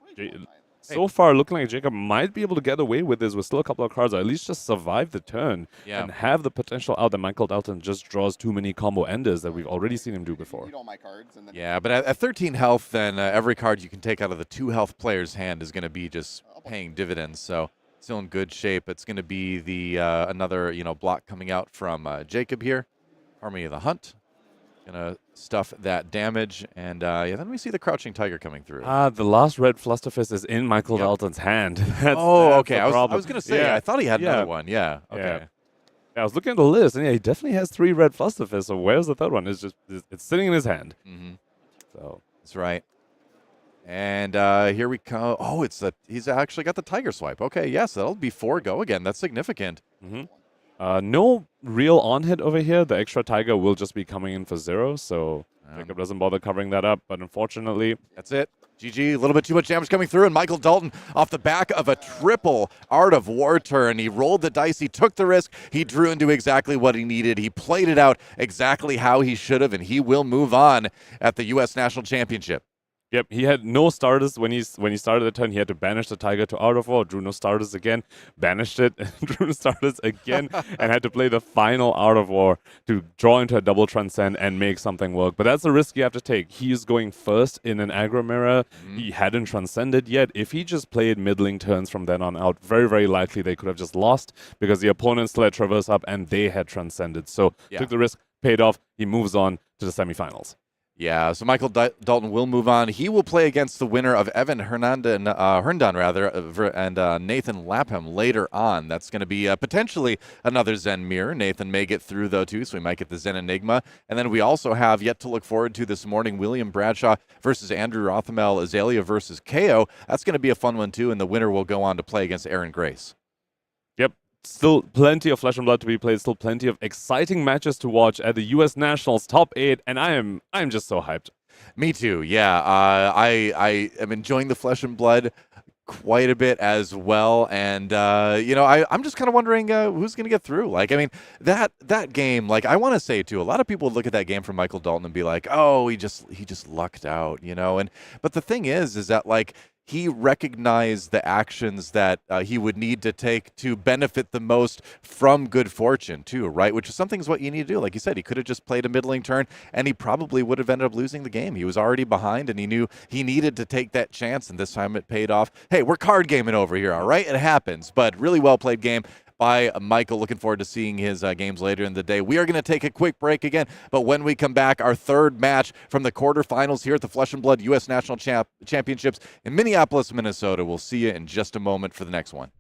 so far looking like Jacob might be able to get away with this with still a couple of cards, or at least just survive the turn and have the potential out that Michael Dalton just draws too many combo enders that we've already seen him do before. Yeah, but at 13 health, then every card you can take out of the 2 health player's hand is going to be just paying dividends. So still in good shape. It's going to be the another block coming out from Jacob here. Harmony of the Hunt. Gonna stuff that damage, and then we see the Crouching Tiger coming through. The last red Flusterfist is in Michael Dalton's hand. that's okay. I was gonna say, I thought he had another one. Yeah. Okay. Yeah, I was looking at the list, and he definitely has 3 red Flusterfists. So where's the third one? It's sitting in his hand. So that's right. And here we come. Oh, he's actually got the Tiger Swipe. Okay, yes, that'll be 4 go again. That's significant. No real on-hit over here. The extra Tiger will just be coming in for 0, so Jacob doesn't bother covering that up. But unfortunately, that's it. GG, a little bit too much damage coming through, and Michael Dalton off the back of a triple Art of War turn. He rolled the dice, he took the risk, he drew into exactly what he needed. He played it out exactly how he should have, and he will move on at the U.S. National Championship. Yep, he had no starters when he started the turn. He had to banish the Tiger to Art of War, drew no starters again, banished it, drew no starters again, and had to play the final Art of War to draw into a double transcend and make something work. But that's the risk you have to take. He is going first in an aggro mirror. He hadn't transcended yet. If he just played middling turns from then on out, very, very likely they could have just lost because the opponent still had Traverse up and they had transcended. So took the risk, paid off. He moves on to the semifinals. Yeah, so Michael Dalton will move on. He will play against the winner of Evan Herndon, and Nathan Lapham later on. That's going to be potentially another Zen Mirror. Nathan may get through, though, too, so we might get the Zen Enigma. And then we also have yet to look forward to this morning, William Bradshaw versus Andrew Rothermel, Azalea versus Kayo. That's going to be a fun one, too, and the winner will go on to play against Aaron Grace. Yep. Still plenty of Flesh and Blood to be played, still plenty of exciting matches to watch at the US Nationals Top 8, and I'm just so hyped. Me too. Yeah, I am enjoying the Flesh and Blood quite a bit as well, and I'm just kind of wondering who's going to get through. Like, I mean, that game, like, I want to say too, a lot of people look at that game from Michael Dalton and be like, oh, he just lucked out, but the thing is that, like, he recognized the actions that he would need to take to benefit the most from good fortune too, right? Which is something is what you need to do. Like you said, he could have just played a middling turn and he probably would have ended up losing the game. He was already behind and he knew he needed to take that chance, and this time it paid off. Hey, we're card gaming over here, all right? It happens, but really well played game by Michael. Looking forward to seeing his games later in the day. We are going to take a quick break again, but when we come back, our third match from the quarterfinals here at the Flesh and Blood U.S. National Championships in Minneapolis, Minnesota. We'll see you in just a moment for the next one.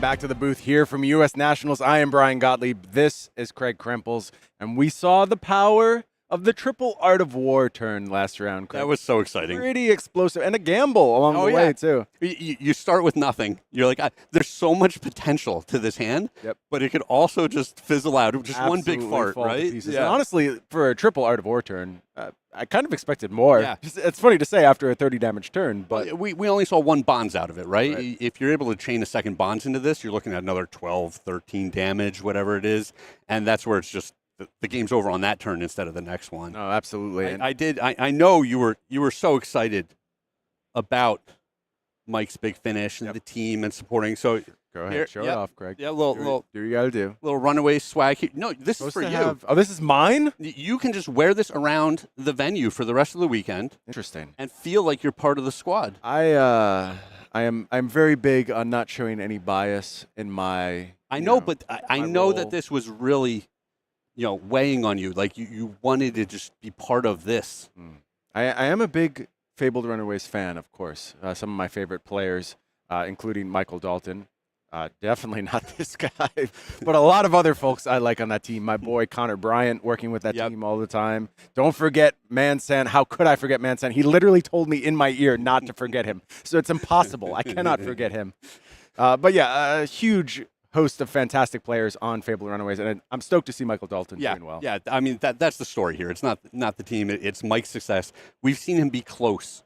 back to the booth here from U.S. Nationals. I am Brian Gottlieb. This is Craig Krempels. And we saw the power of the triple Art of War turn last round, Craig. That was so exciting. Pretty explosive. And a gamble along the way, too. You start with nothing. You're like, there's so much potential to this hand, but it could also just fizzle out. Just one big fart, right? Yeah. And honestly, for a triple Art of War turn, I kind of expected more. Yeah. It's funny to say after a 30 damage turn, but we only saw one bonds out of it, right? If you're able to chain a second bonds into this, you're looking at another 12, 13 damage, whatever it is, and that's where it's just the game's over on that turn instead of the next one. Oh, absolutely. I know you were so excited about Mike's big finish and the team and supporting. So go ahead, show it off, Craig. Yeah, little do you gotta do. Little runaway swag. No, this is for you. Oh, this is mine? You can just wear this around the venue for the rest of the weekend. Interesting. And feel like you're part of the squad. I'm very big on not showing any bias in my I know that this was really weighing on you. Like you wanted to just be part of this. I am a big Fabled Runaways fan, of course. Some of my favorite players, including Michael Dalton. Definitely not this guy, but a lot of other folks I like on that team. My boy Connor Bryant working with that team all the time. Don't forget Mansan. How could I forget Mansan? He literally told me in my ear not to forget him. So it's impossible. I cannot forget him. But yeah, a huge host of fantastic players on Fabled Runaways, and I'm stoked to see Michael Dalton doing well. Yeah, I mean, that's the story here. It's not the team. It's Mike's success. We've seen him be close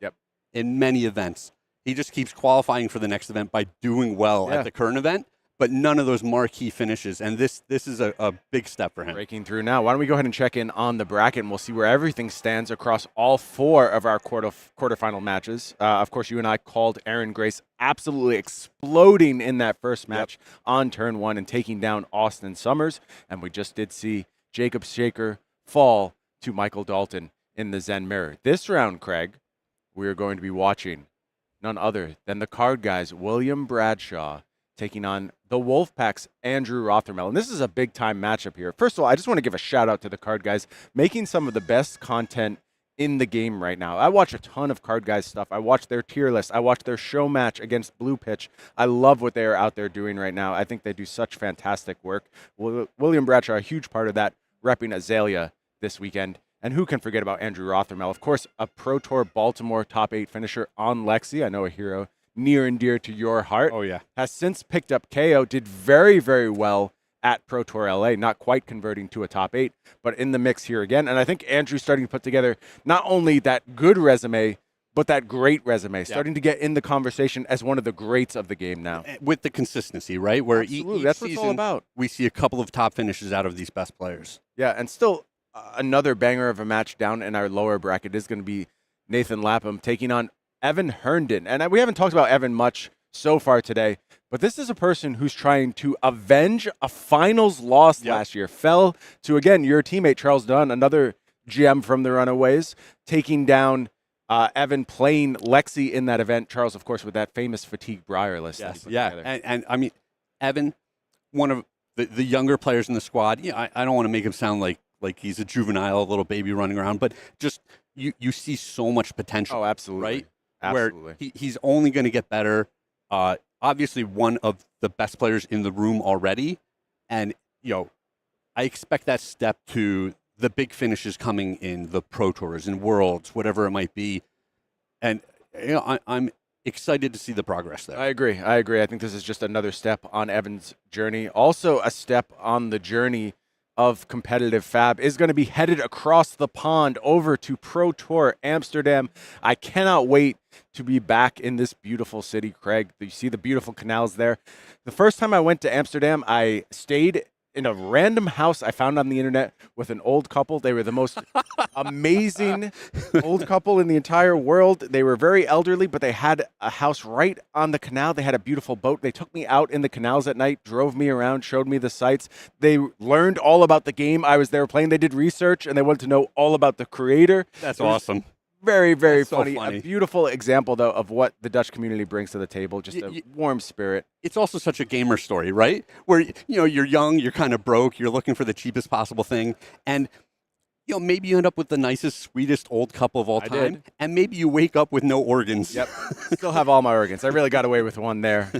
in many events. He just keeps qualifying for the next event by doing well at the current event, but none of those marquee finishes, and this is a big step for him. Breaking through now. Why don't we go ahead and check in on the bracket, and we'll see where everything stands across all four of our quarterfinal matches. Of course, you and I called Aaron Grace absolutely exploding in that first match on turn one and taking down Austin Summers, and we just did see Jacob Shaker fall to Michael Dalton in the Zen Mirror. This round, Craig, we are going to be watching none other than the card guys, William Bradshaw, taking on the Wolfpack's Andrew Rothermel. And this is a big-time matchup here. First of all, I just want to give a shout-out to the card guys, making some of the best content in the game right now. I watch a ton of card guys stuff. I watch their tier list. I watch their show match against Blue Pitch. I love what they are out there doing right now. I think they do such fantastic work. William Bradshaw, a huge part of that, repping Azalea this weekend. And who can forget about Andrew Rothermel? Of course, a Pro Tour Baltimore top 8 finisher on Lexi. I know a hero near and dear to your heart. Oh, yeah. Has since picked up Kayo, did very, very well at Pro Tour LA, not quite converting to a top 8, but in the mix here again. And I think Andrew's starting to put together not only that good resume, but that great resume, starting to get in the conversation as one of the greats of the game now. With the consistency, right? Where each that's season, what it's all about. We see a couple of top finishes out of these best players. Yeah, and still another banger of a match down in our lower bracket is going to be Nathan Lapham taking on Evan Herndon. And we haven't talked about Evan much so far today, but this is a person who's trying to avenge a finals loss last year. Fell to, again, your teammate Charles Dunn, another GM from the Runaways, taking down Evan, playing Lexi in that event. Charles, of course, with that famous fatigue Briar list. Yes, and I mean, Evan, one of the younger players in the squad. Yeah, I don't want to make him sound like he's a juvenile little baby running around, but just you see so much potential. Oh, absolutely. Right? Absolutely. Where he's only going to get better. Obviously, one of the best players in the room already. And, I expect that step to the big finishes coming in the Pro Tours and Worlds, whatever it might be. And, I'm excited to see the progress there. I agree. I think this is just another step on Evan's journey. Also a step on the journey of competitive fab is going to be headed across the pond over to Pro Tour Amsterdam. I cannot wait to be back in this beautiful city, Craig. You see the beautiful canals there. The first time I went to Amsterdam, I stayed in a random house I found on the internet with an old couple. They were the most amazing old couple in the entire world. They were very elderly, but they had a house right on the canal. They had a beautiful boat. They took me out in the canals at night, drove me around, showed me the sights. They learned all about the game I was there playing. They did research, and they wanted to know all about the creator. That's awesome. Very, very so funny. funny. A beautiful example, though, of what the Dutch community brings to the table. Just a warm spirit. It's also such a gamer story, right? Where, you're young, you're kind of broke, you're looking for the cheapest possible thing. And maybe you end up with the nicest, sweetest old couple of all I time, did. and maybe you wake up with no organs. Yep. Still have all my organs. I really got away with one there.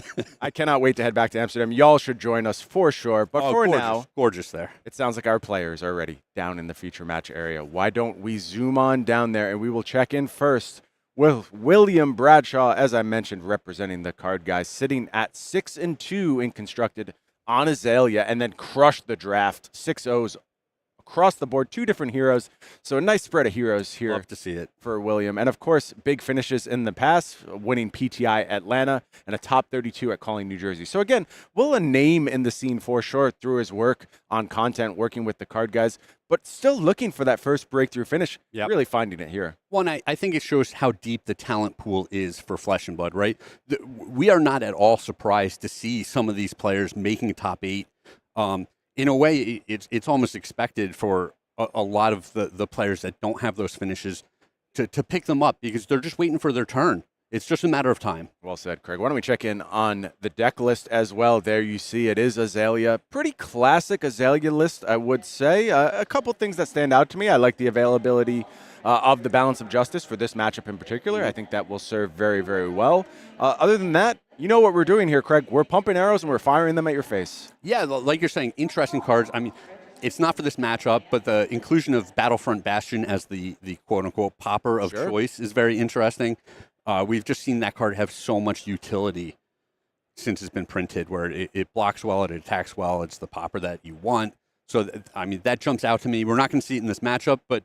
I cannot wait to head back to Amsterdam. Y'all should join us for sure. But for gorgeous, now, gorgeous there. it sounds like our players are already down in the feature match area. Why don't we zoom on down there and we will check in first with William Bradshaw, as I mentioned, representing the card guys, sitting at 6-2 in constructed on Azalea, and then crushed the draft 6-0s across the board, 2 different heroes. So a nice spread of heroes here. Love to see it. For William. And of course, big finishes in the past, winning PTI Atlanta and a top 32 at Calling New Jersey. So again, Will a name in the scene for sure through his work on content, working with the card guys, but still looking for that first breakthrough finish, really finding it here. Well, and I think it shows how deep the talent pool is for Flesh and Blood, right? We are not at all surprised to see some of these players making a top 8. In a way, it's almost expected for a lot of the players that don't have those finishes to pick them up because they're just waiting for their turn. It's just a matter of time. Well said, Craig. Why don't we check in on the deck list as well? There you see it is Azalea. Pretty classic Azalea list, I would say. A couple things that stand out to me. I like the availability of the Balance of Justice for this matchup in particular. I think that will serve very, very well. Other than that, you know what we're doing here, Craig. We're pumping arrows and we're firing them at your face. Yeah, like you're saying, interesting cards. I mean, it's not for this matchup, but the inclusion of Battlefront Bastion as the quote-unquote popper of choice is very interesting. We've just seen that card have so much utility since it's been printed, where it blocks well, it attacks well, it's the popper that you want. So, I mean, that jumps out to me. We're not going to see it in this matchup, but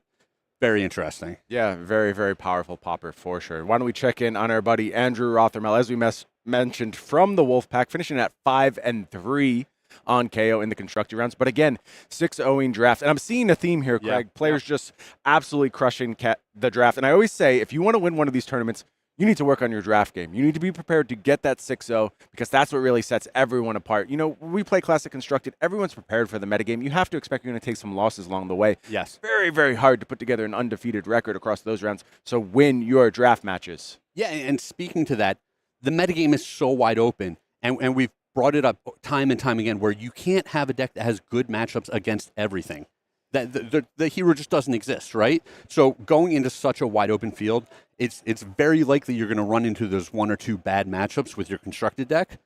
very interesting. Yeah, very, very powerful popper for sure. Why don't we check in on our buddy Andrew Rothermel, as we mentioned, from the Wolfpack, finishing at 5-3 on Kayo in the constructed rounds. But again, 6-0ing draft. And I'm seeing a theme here, Craig. Players just absolutely crushing the draft. And I always say, if you want to win one of these tournaments, you need to work on your draft game. You need to be prepared to get that 6-0 because that's what really sets everyone apart. You know, when we play Classic Constructed, everyone's prepared for the metagame. You have to expect you're going to take some losses along the way. Yes. Very, very hard to put together an undefeated record across those rounds. So win your draft matches. Yeah, and speaking to that, the metagame is so wide open, and we've brought it up time and time again, where you can't have a deck that has good matchups against everything. That the hero just doesn't exist, right? So going into such a wide open field, it's very likely you're going to run into those 1 or 2 bad matchups with your constructed deck,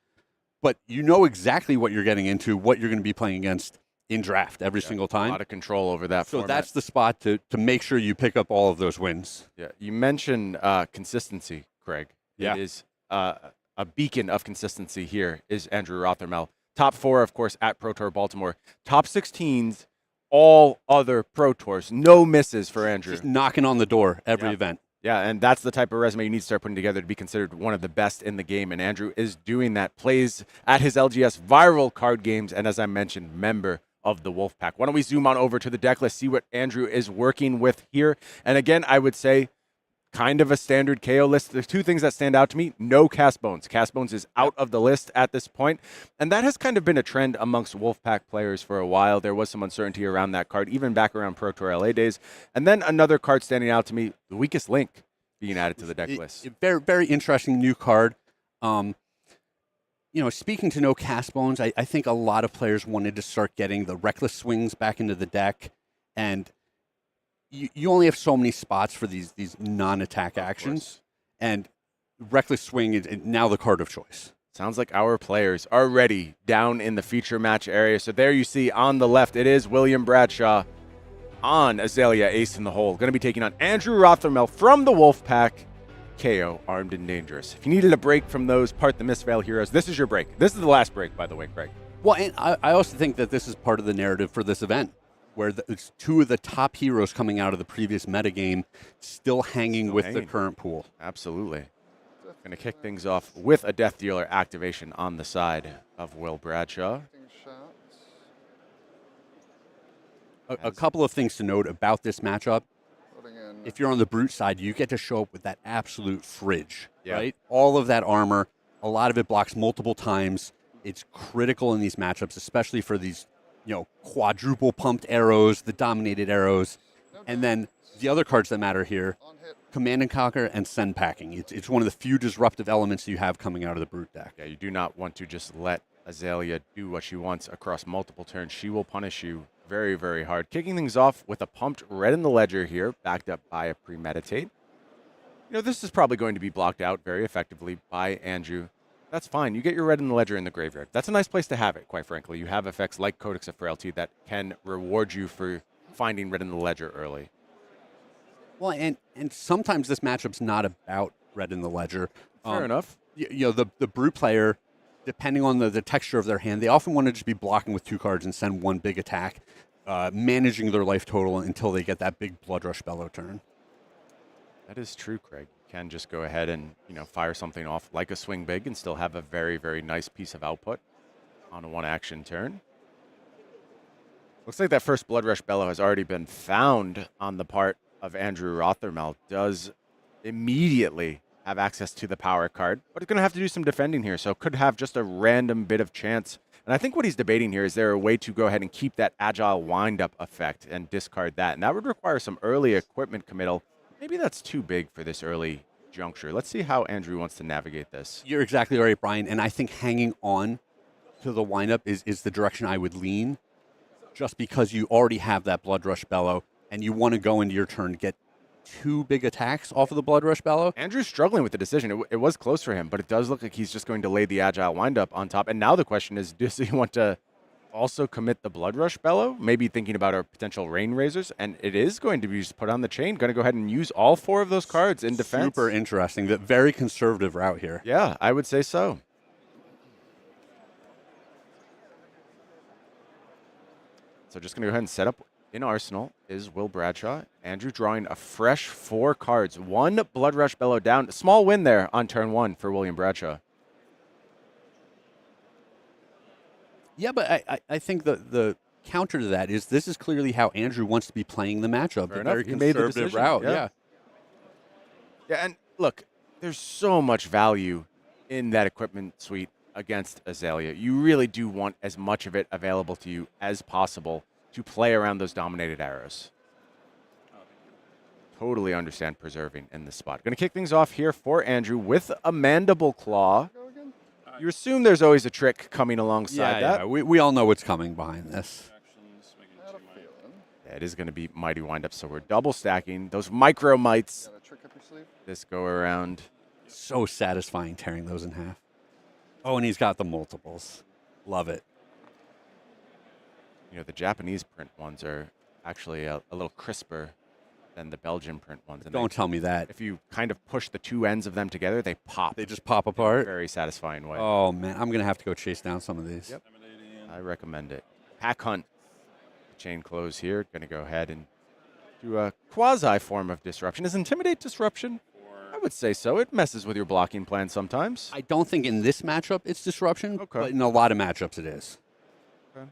but you know exactly what you're getting into, what you're going to be playing against in draft every single time. A lot of control over that. So format. that's the spot to make sure you pick up all of those wins. Yeah, you mentioned consistency, Craig. Yeah. It is a beacon of consistency here is Andrew Rothermel. Top 4, of course, at Pro Tour Baltimore. Top 16s, all other Pro Tours. No misses for Andrew. Just knocking on the door every event. Yeah, and that's the type of resume you need to start putting together to be considered one of the best in the game. And Andrew is doing that. Plays at his LGS viral card games, and as I mentioned, member of the Wolfpack. Why don't we zoom on over to the deck list, see what Andrew is working with here. And again, I would say kind of a standard KO list. There's 2 things that stand out to me. No Cast Bones. Cast Bones is out of the list at this point. And that has kind of been a trend amongst Wolfpack players for a while. There was some uncertainty around that card, even back around Pro Tour LA days. And then another card standing out to me, the Weakest Link being added to the deck list. Very, very interesting new card. You know, speaking to no Cast Bones, I think a lot of players wanted to start getting the Reckless Swings back into the deck. And you only have so many spots for these non-attack actions, and Reckless Swing is now the card of choice. Sounds like our players are ready down in the feature match area. So there you see on the left, it is William Bradshaw on Azalea, ace in the hole. Going to be taking on Andrew Rothermel from the Wolfpack, Kayo, armed and dangerous. If you needed a break from those part the Mistveil heroes, this is your break. This is the last break, by the way, Craig. Well, and I also think that this is part of the narrative for this event, where it's 2 of the top heroes coming out of the previous metagame still hanging with the current pool. Absolutely. Going to kick things off with a Death Dealer activation on the side of Will Bradshaw. A couple of things to note about this matchup. If you're on the Brute side, you get to show up with that absolute fridge, right? All of that armor, a lot of it blocks multiple times. It's critical in these matchups, especially for these, you know, quadruple pumped arrows, the dominated arrows. And then the other cards that matter here, Command and Conquer and Send Packing. It's one of the few disruptive elements you have coming out of the Brute deck. Yeah, you do not want to just let Azalea do what she wants across multiple turns. She will punish you very, very hard. Kicking things off with a pumped red in the ledger here, backed up by a premeditate. You know, this is probably going to be blocked out very effectively by Andrew. That's fine. You get your red in the ledger in the graveyard. That's a nice place to have it, quite frankly. You have effects like Codex of Frailty that can reward you for finding red in the ledger early. Well, and sometimes this matchup's not about red in the ledger. Fair enough. You know, the brute player, depending on the texture of their hand, they often want to just be blocking with 2 cards and send 1 big attack, managing their life total until they get that big Blood Rush Bellow turn. That is true, Craig. You can just go ahead and, you know, fire something off like a swing big and still have a very, very nice piece of output on a 1-action turn. Looks like that first Blood Rush Bellow has already been found on the part of Andrew Rothermel. Does immediately have access to the power card, but it's going to have to do some defending here, so could have just a random bit of chance. And I think what he's debating here is there a way to go ahead and keep that agile wind-up effect and discard that, and that would require some early equipment committal. Maybe that's too big for this early juncture. Let's see how Andrew wants to navigate this. You're exactly right, Brian, and I think hanging on to the windup is the direction I would lean, just because you already have that Blood Rush Bellow, and you want to go into your turn, get 2 big attacks off of the Blood Rush Bellow. Andrew's struggling with the decision. It was close for him, but it does look like he's just going to lay the agile windup on top. And now the question is, does he want to also commit the Blood Rush Bellow? Maybe thinking about our potential Rain Razors, and it is going to be just put on the chain. Going to go ahead and use all 4 of those cards in defense. Super interesting. That very conservative route here. Yeah, I would say so. So just going to go ahead and set up in Arsenal is Will Bradshaw. Andrew drawing a fresh 4 cards. 1 Blood Rush Bellow down. A small win there on turn 1 for William Bradshaw. Yeah, but I think the counter to that is this is clearly how Andrew wants to be playing the matchup. Fair A enough. very He made the conservative decision. route. Yeah. Yeah. Yeah, and look, there's so much value in that equipment suite against Azalea. You really do want as much of it available to you as possible to play around those dominated arrows. Totally understand preserving in this spot. Going to kick things off here for Andrew with a Mandible Claw. You assume there's always a trick coming alongside that. Yeah. We all know what's coming behind this. Yeah, it is going to be Mighty Windup, so we're double stacking those micro mites Got a trick up your sleeve? this go around. So satisfying tearing those in half. Oh, and he's got the multiples. Love it. You know, the Japanese print ones are actually a little crisper than the Belgian print ones. And Don't tell me that. if you kind of push the 2 ends of them together, they pop. They just pop in a apart. very satisfying way. Oh, man. I'm going to have to go chase down some of these. Yep. I recommend it. Pack Hunt. Chain close here. Going to go ahead and do a quasi form of disruption. Is Intimidate disruption? I would say so. It messes with your blocking plan sometimes. I don't think in this matchup it's disruption, Okay. but in a lot of matchups it is. Okay.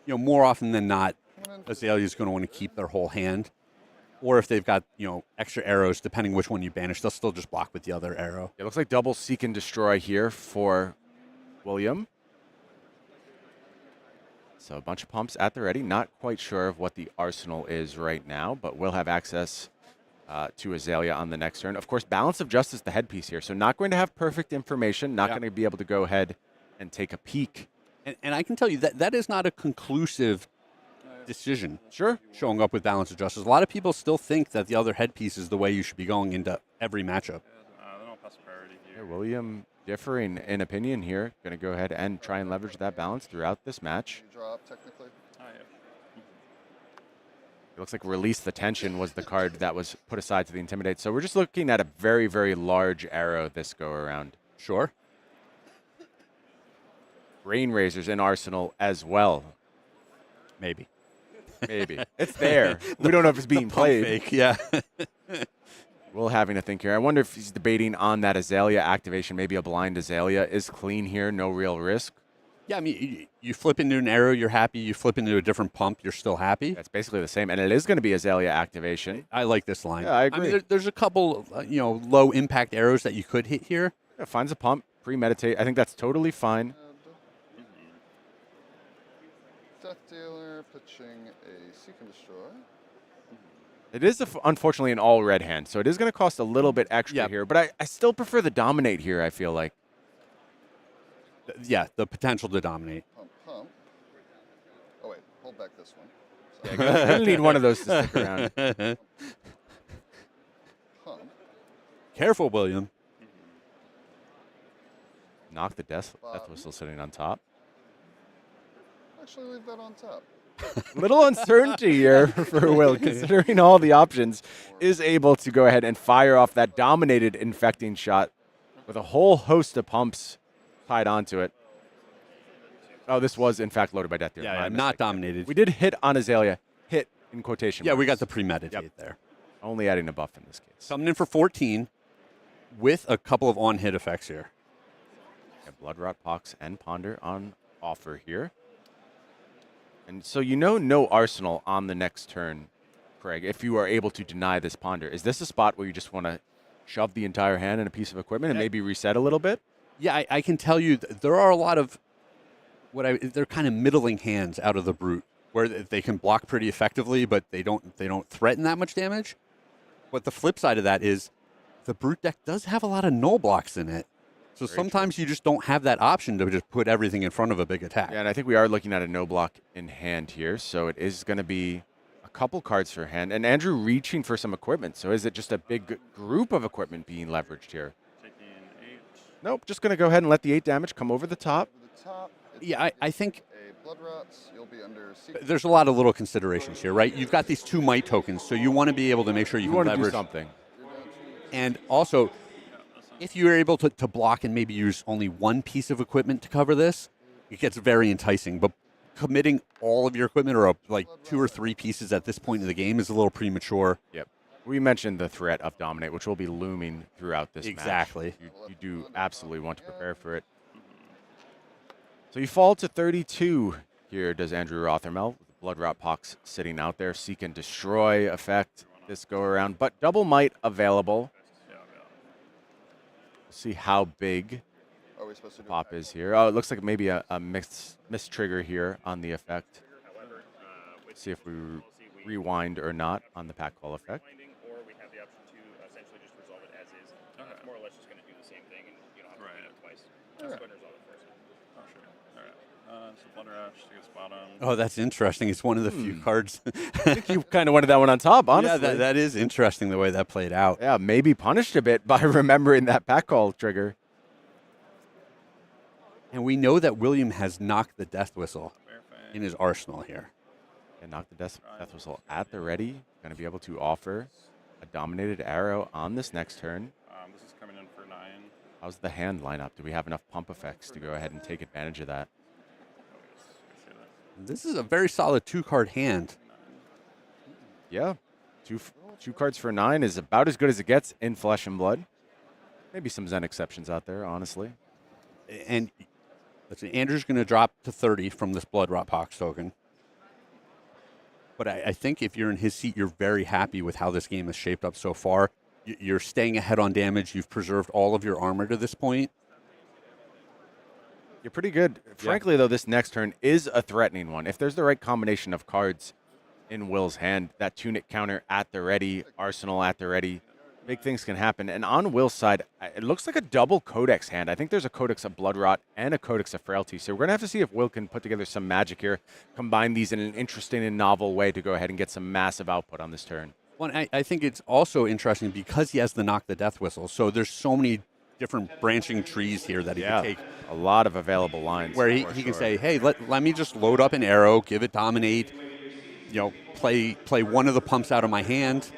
You know, more often than not, Azalea is going to want to keep their whole hand. Or if they've got, you know, extra arrows, depending which one you banish, they'll still just block with the other arrow. It looks like double Seek and Destroy here for William. So a bunch of pumps at the ready. Not quite sure of what the arsenal is right now, but we'll have access to Azalea on the next turn. Of course, Balance of Justice, the headpiece here. So not going to have perfect information, not going to be able to go ahead and take a peek. And I can tell you that is not a conclusive decision. Sure. Showing up with Balance of Justice. A lot of people still think that the other headpiece is the way you should be going into every matchup. No prosperity Yeah, here. William differing in opinion here. Going to go ahead and try and leverage that balance throughout this match. You draw up technically. Oh, yeah. It looks like Release the Tension was the card that was put aside to the Intimidate. So we're just looking at a very, very large arrow this go around. Sure. Rain Razors in Arsenal as well. Maybe. Maybe. It's there. We don't know if it's being played. Fake, yeah. Will having to think here. I wonder if he's debating on that Azalea activation. Maybe a blind Azalea is clean here. No real risk. Yeah, I mean, you flip into an arrow, you're happy. You flip into a different pump, you're still happy. That's basically the same. And it is going to be Azalea activation. I like this line. Yeah, I agree. mean, there's a couple, low impact arrows that you could hit here. Yeah, finds a pump. Premeditate. I think that's totally fine. Death Dealer pitching a Seek and Destroy. It is, unfortunately, an all red hand. So it is going to cost a little bit extra here. But I still prefer the Dominate here, I feel like. Yeah, the potential to dominate. Pump, pump. Oh, wait. hold back this one. Yeah, gonna need one of those to stick around. Pump. Careful, William. Knock the death whistle sitting on top. Actually, leave that on top. Little uncertainty here for Will, considering all the options, is able to go ahead and fire off that dominated infecting shot with a whole host of pumps tied onto it. Oh, this was in fact loaded by Death Dealer. Yeah, My not mistake there. dominated. We did hit on Azalea. Hit in quotation Yeah, we got marks. the premeditate there. Only adding a buff in this case. Coming in for 14 with a couple of on-hit effects here. Yeah, Bloodrot, Pox, and Ponder on offer here. And so no Arsenal on the next turn, Craig, if you are able to deny this Ponder. Is this a spot where you just want to shove the entire hand in a piece of equipment and maybe reset a little bit? Yeah, I can tell you there are a lot of they're kind of middling hands out of the Brute where they can block pretty effectively, but they don't threaten that much damage. But the flip side of that is the Brute deck does have a lot of null blocks in it. So sometimes you just don't have that option to just put everything in front of a big attack. Yeah, and I think we are looking at a no block in hand here, so it is going to be a couple cards for hand. And Andrew reaching for some equipment, so is it just a big group of equipment being leveraged here? Taking 8. Nope, just going to go ahead and let the 8 damage come over the top. Over the top. Yeah, I think A blood rots. You'll be under secret. there's a lot of little considerations here, right? You've got these 2 might tokens, so you want to be able to make sure you You can want to do leverage. something. And also, if you're able to block and maybe use only one piece of equipment to cover this, it gets very enticing. But committing all of your equipment or like 2 or 3 pieces at this point in the game is a little premature. Yep. We mentioned the threat of Dominate, which will be looming throughout this match. Exactly. You do absolutely want to prepare for it. So you fall to 32 here, does Andrew Rothermel. Bloodrot Pox sitting out there. Seek and Destroy effect this go around. But double might available. See how big Are we supposed to do pop is here. Oh, it looks like maybe a miss trigger here on the effect. See if we rewind or not on the pack call effect. Or we have the option to essentially just resolve it as is. It's more or less just going to do the same thing, and you don't have to do it twice. Let's go ahead and resolve it first. Oh, sure. All right. So Blood Rush to get bottom. Oh, that's interesting. It's one of the few cards. I think you kind of wanted that one on top, honestly. Yeah, that is interesting the way that played out. Yeah, maybe punished a bit by remembering that pack call trigger. And we know that William has knocked the death whistle in his arsenal here. And knock the death whistle at the ready. Going to be able to offer a dominated arrow on this next turn. This is coming in for 9. How's the hand lineup? Do we have enough pump effects to go ahead and take advantage of that? This is a very solid 2-card hand. Yeah, two cards for 9 is about as good as it gets in Flesh and Blood. Maybe some Zen exceptions out there, honestly. And let's see, Andrew's going to drop to 30 from this Bloodrot Pox token. But I think if you're in his seat, you're very happy with how this game has shaped up so far. You're staying ahead on damage. You've preserved all of your armor to this point. You're pretty good. Frankly, though, this next turn is a threatening one. If there's the right combination of cards in Will's hand, that Tunic counter at the ready, Arsenal at the ready, big things can happen. And on Will's side, it looks like a double Codex hand. I think there's a Codex of Bloodrot and a Codex of Frailty. So we're going to have to see if Will can put together some magic here, combine these in an interesting and novel way to go ahead and get some massive output on this turn. Well, I think it's also interesting because he has the Knock the Death Whistle. So there's so many different branching trees here that he can take. A lot of available lines. Where he can say, hey, let me just load up an arrow, give it Dominate, play one of the pumps out of my hand,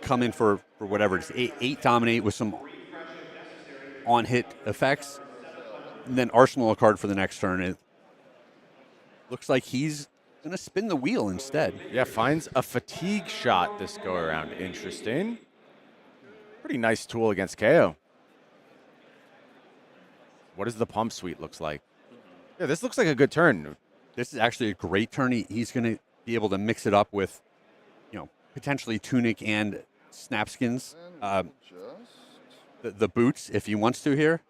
come in for whatever it is, 8 Dominate with some on-hit effects, and then Arsenal a card for the next turn. It looks like he's going to spin the wheel instead. Yeah, finds a Fatigue shot this go around. Interesting. Pretty nice tool against Kayo. What does the pump suite looks like? Yeah, this looks like a good turn. This is actually a great turn. He's going to be able to mix it up with, potentially Tunic and Snapskins. The boots, if he wants to here.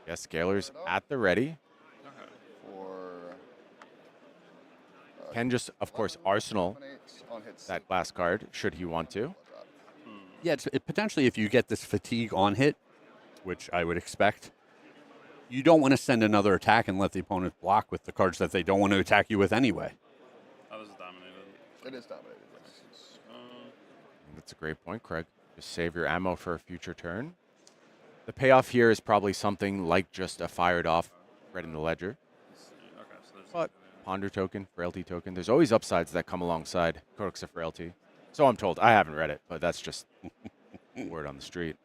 Yeah, Scalers at the ready. Can just, of course, Arsenal that last card, should he want to. Yeah, potentially if you get this Fatigue on hit, which I would expect, you don't want to send another attack and let the opponent block with the cards that they don't want to attack you with anyway. Oh, this is dominated. It is dominated. Yes. That's a great point, Craig. Just save your ammo for a future turn. The payoff here is probably something like just a fired off Red in the Ledger. Okay, so there's But Ponder token, Frailty token, there's always upsides that come alongside Codex of Frailty. So I'm told. I haven't read it, but that's just word on the street.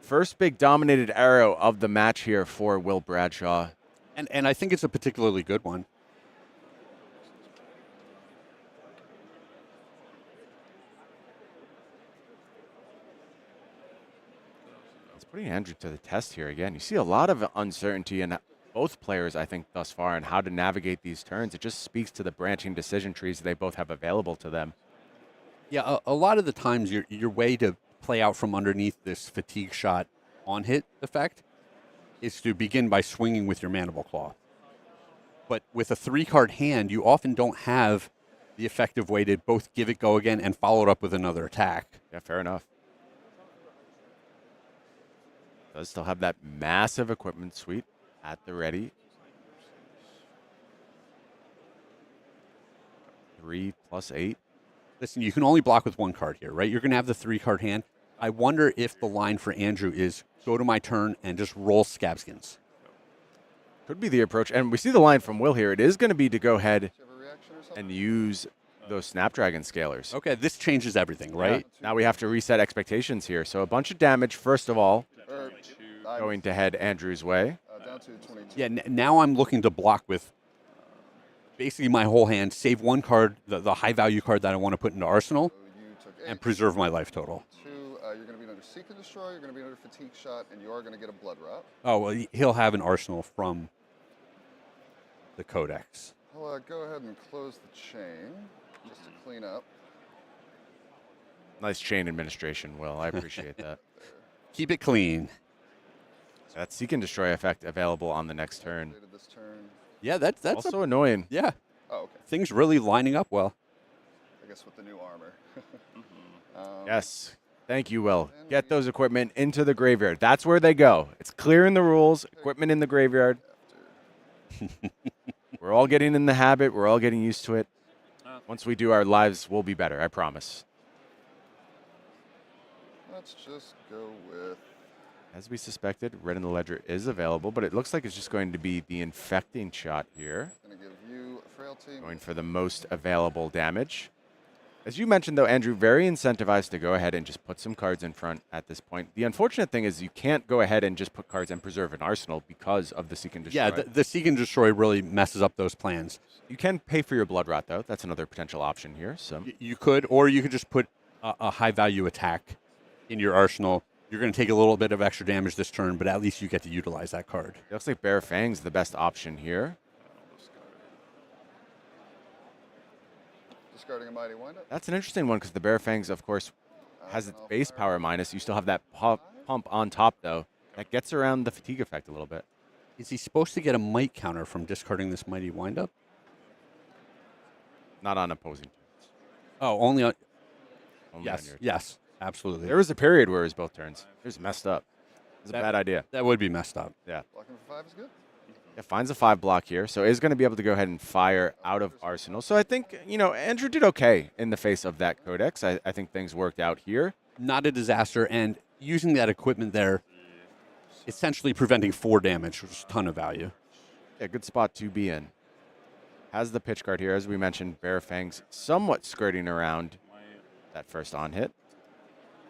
First big dominated arrow of the match here for Will Bradshaw. And I think it's a particularly good one. It's putting Andrew to the test here again. You see a lot of uncertainty in both players, I think, thus far, and how to navigate these turns. It just speaks to the branching decision trees they both have available to them. Yeah, a lot of the times your way to play out from underneath this fatigue shot on hit effect is to begin by swinging with your Mandible Claw. But with a 3-card hand, you often don't have the effective way to both give it go again and follow it up with another attack. Yeah, fair enough. Does still have that massive equipment suite at the ready. 3 + 8. Listen, you can only block with 1 card here, right? You're going to have the 3-card hand. I wonder if the line for Andrew is go to my turn and just roll Scabskins. Could be the approach. And we see the line from Will here. It is going to be to go ahead Do you have a reaction or something? and use those Snapdragon scalers. Okay, this changes everything, right? Yeah, now we have to reset expectations here. So a bunch of damage, first of all, Or, going to head Andrew's way. down to 22. Yeah, now I'm looking to block with basically my whole hand, save 1 card, the high-value card that I want to put into Arsenal, So you took 8. and preserve my life total. 2, you're going to be under Seek and Destroy, you're going to be under Fatigue Shot, and you are going to get a Blood Rot. Oh, well, he'll have an Arsenal from the Codex. I'll go ahead and close the chain just to clean up. Nice chain administration, Will. I appreciate that. Keep it clean. That Seek and Destroy effect available on the next turn. Completed this turn. Yeah, that's Also annoying. yeah. Oh, okay. Things really lining up well. I guess with the new armor. Yes. Thank you, Will. Get those equipment into the graveyard. That's where they go. It's clear in the rules. Equipment in the graveyard. We're all getting in the habit. We're all getting used to it. Once we do, our lives will be better. I promise. Let's just go with. As we suspected, Red in the Ledger is available, but it looks like it's just going to be the infecting shot here. Going to give you a Frailty. Going for the most available damage. As you mentioned, though, Andrew, very incentivized to go ahead and just put some cards in front at this point. The unfortunate thing is you can't go ahead and just put cards and preserve an arsenal because of the Seek and Destroy. Yeah, the Seek and Destroy really messes up those plans. You can pay for your Blood Rot, though. That's another potential option here. So You could, or you could just put a high-value attack in your arsenal. You're going to take a little bit of extra damage this turn, but at least you get to utilize that card. it looks like Bare Fang's the best option here. Discarding a Mighty Windup. That's an interesting one because the Bare Fangs, of course, has its base power minus. You still have that pump on top, though. That gets around the fatigue effect a little bit. Is he supposed to get a might counter from discarding this Mighty Windup? Not on opposing turns. Oh, only on... Only on Yes, your yes, absolutely. There was a period where it was both turns. It was messed up. It was a That- bad idea. That would be messed up. Yeah. Blocking for 5 is good. It finds a 5 block here, so is going to be able to go ahead and fire out of Arsenal. So I think, Andrew did okay in the face of that Codex. I think things worked out here. Not a disaster, and using that equipment there, essentially preventing 4 damage, which is a ton of value. Yeah, good spot to be in. Has the pitch card here, as we mentioned, Bare Fangs somewhat skirting around that first on hit.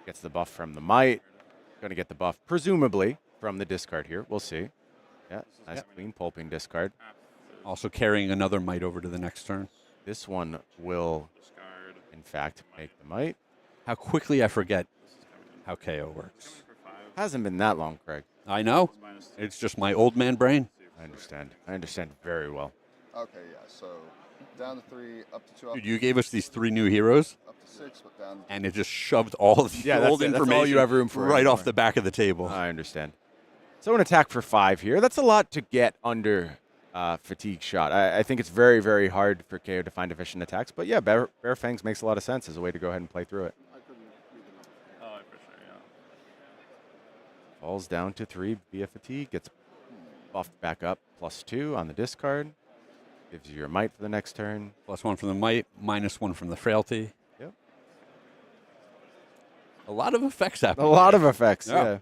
Gets the buff from the Might. Going to get the buff, presumably, from the discard here. We'll see. Yeah, nice clean pulping discard. Also carrying another might over to the next turn. This one will, in fact, make the Might. How quickly I forget how KO works. Hasn't been that long, Craig. I know. It's just my old man brain. I understand. I understand very well. Okay, yeah. So down to 3, up to 2, up, Dude, you gave us these 3 new heroes, up to 6, but down. and it just shoved all of the Yeah, that's old it. That's all information you have room for right anymore. off the back of the table. I understand. So an attack for 5 here. That's a lot to get under fatigue shot. I think it's very, very hard for KO to find efficient attacks. But yeah, Bare Fangs makes a lot of sense as a way to go ahead and play through it. Oh, I appreciate it. Falls down to 3 via fatigue. Gets buffed back up. +2 on the discard. Gives you your might for the next turn. +1 from the might, -1 from the frailty. Yep. A lot of effects happen. A lot of effects, yeah.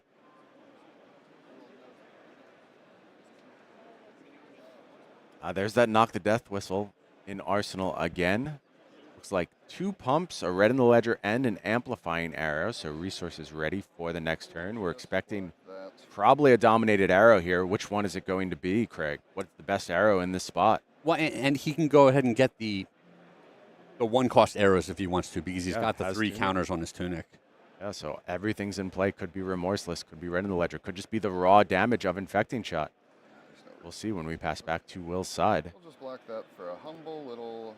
There's that knock the death whistle in Arsenal again. Looks like 2 pumps, a red in the ledger, and an amplifying arrow. So resources ready for the next turn. We're expecting probably a dominated arrow here. Which one is it going to be, Craig? What's the best arrow in this spot? Well, and he can go ahead and get the 1-cost arrows if he wants to, because he's got the 3 counters on his tunic. Yeah, so everything's in play. Could be remorseless, could be red in the ledger, could just be the raw damage of infecting shot. We'll see when we pass back to Will's side. We'll just block that for a humble little.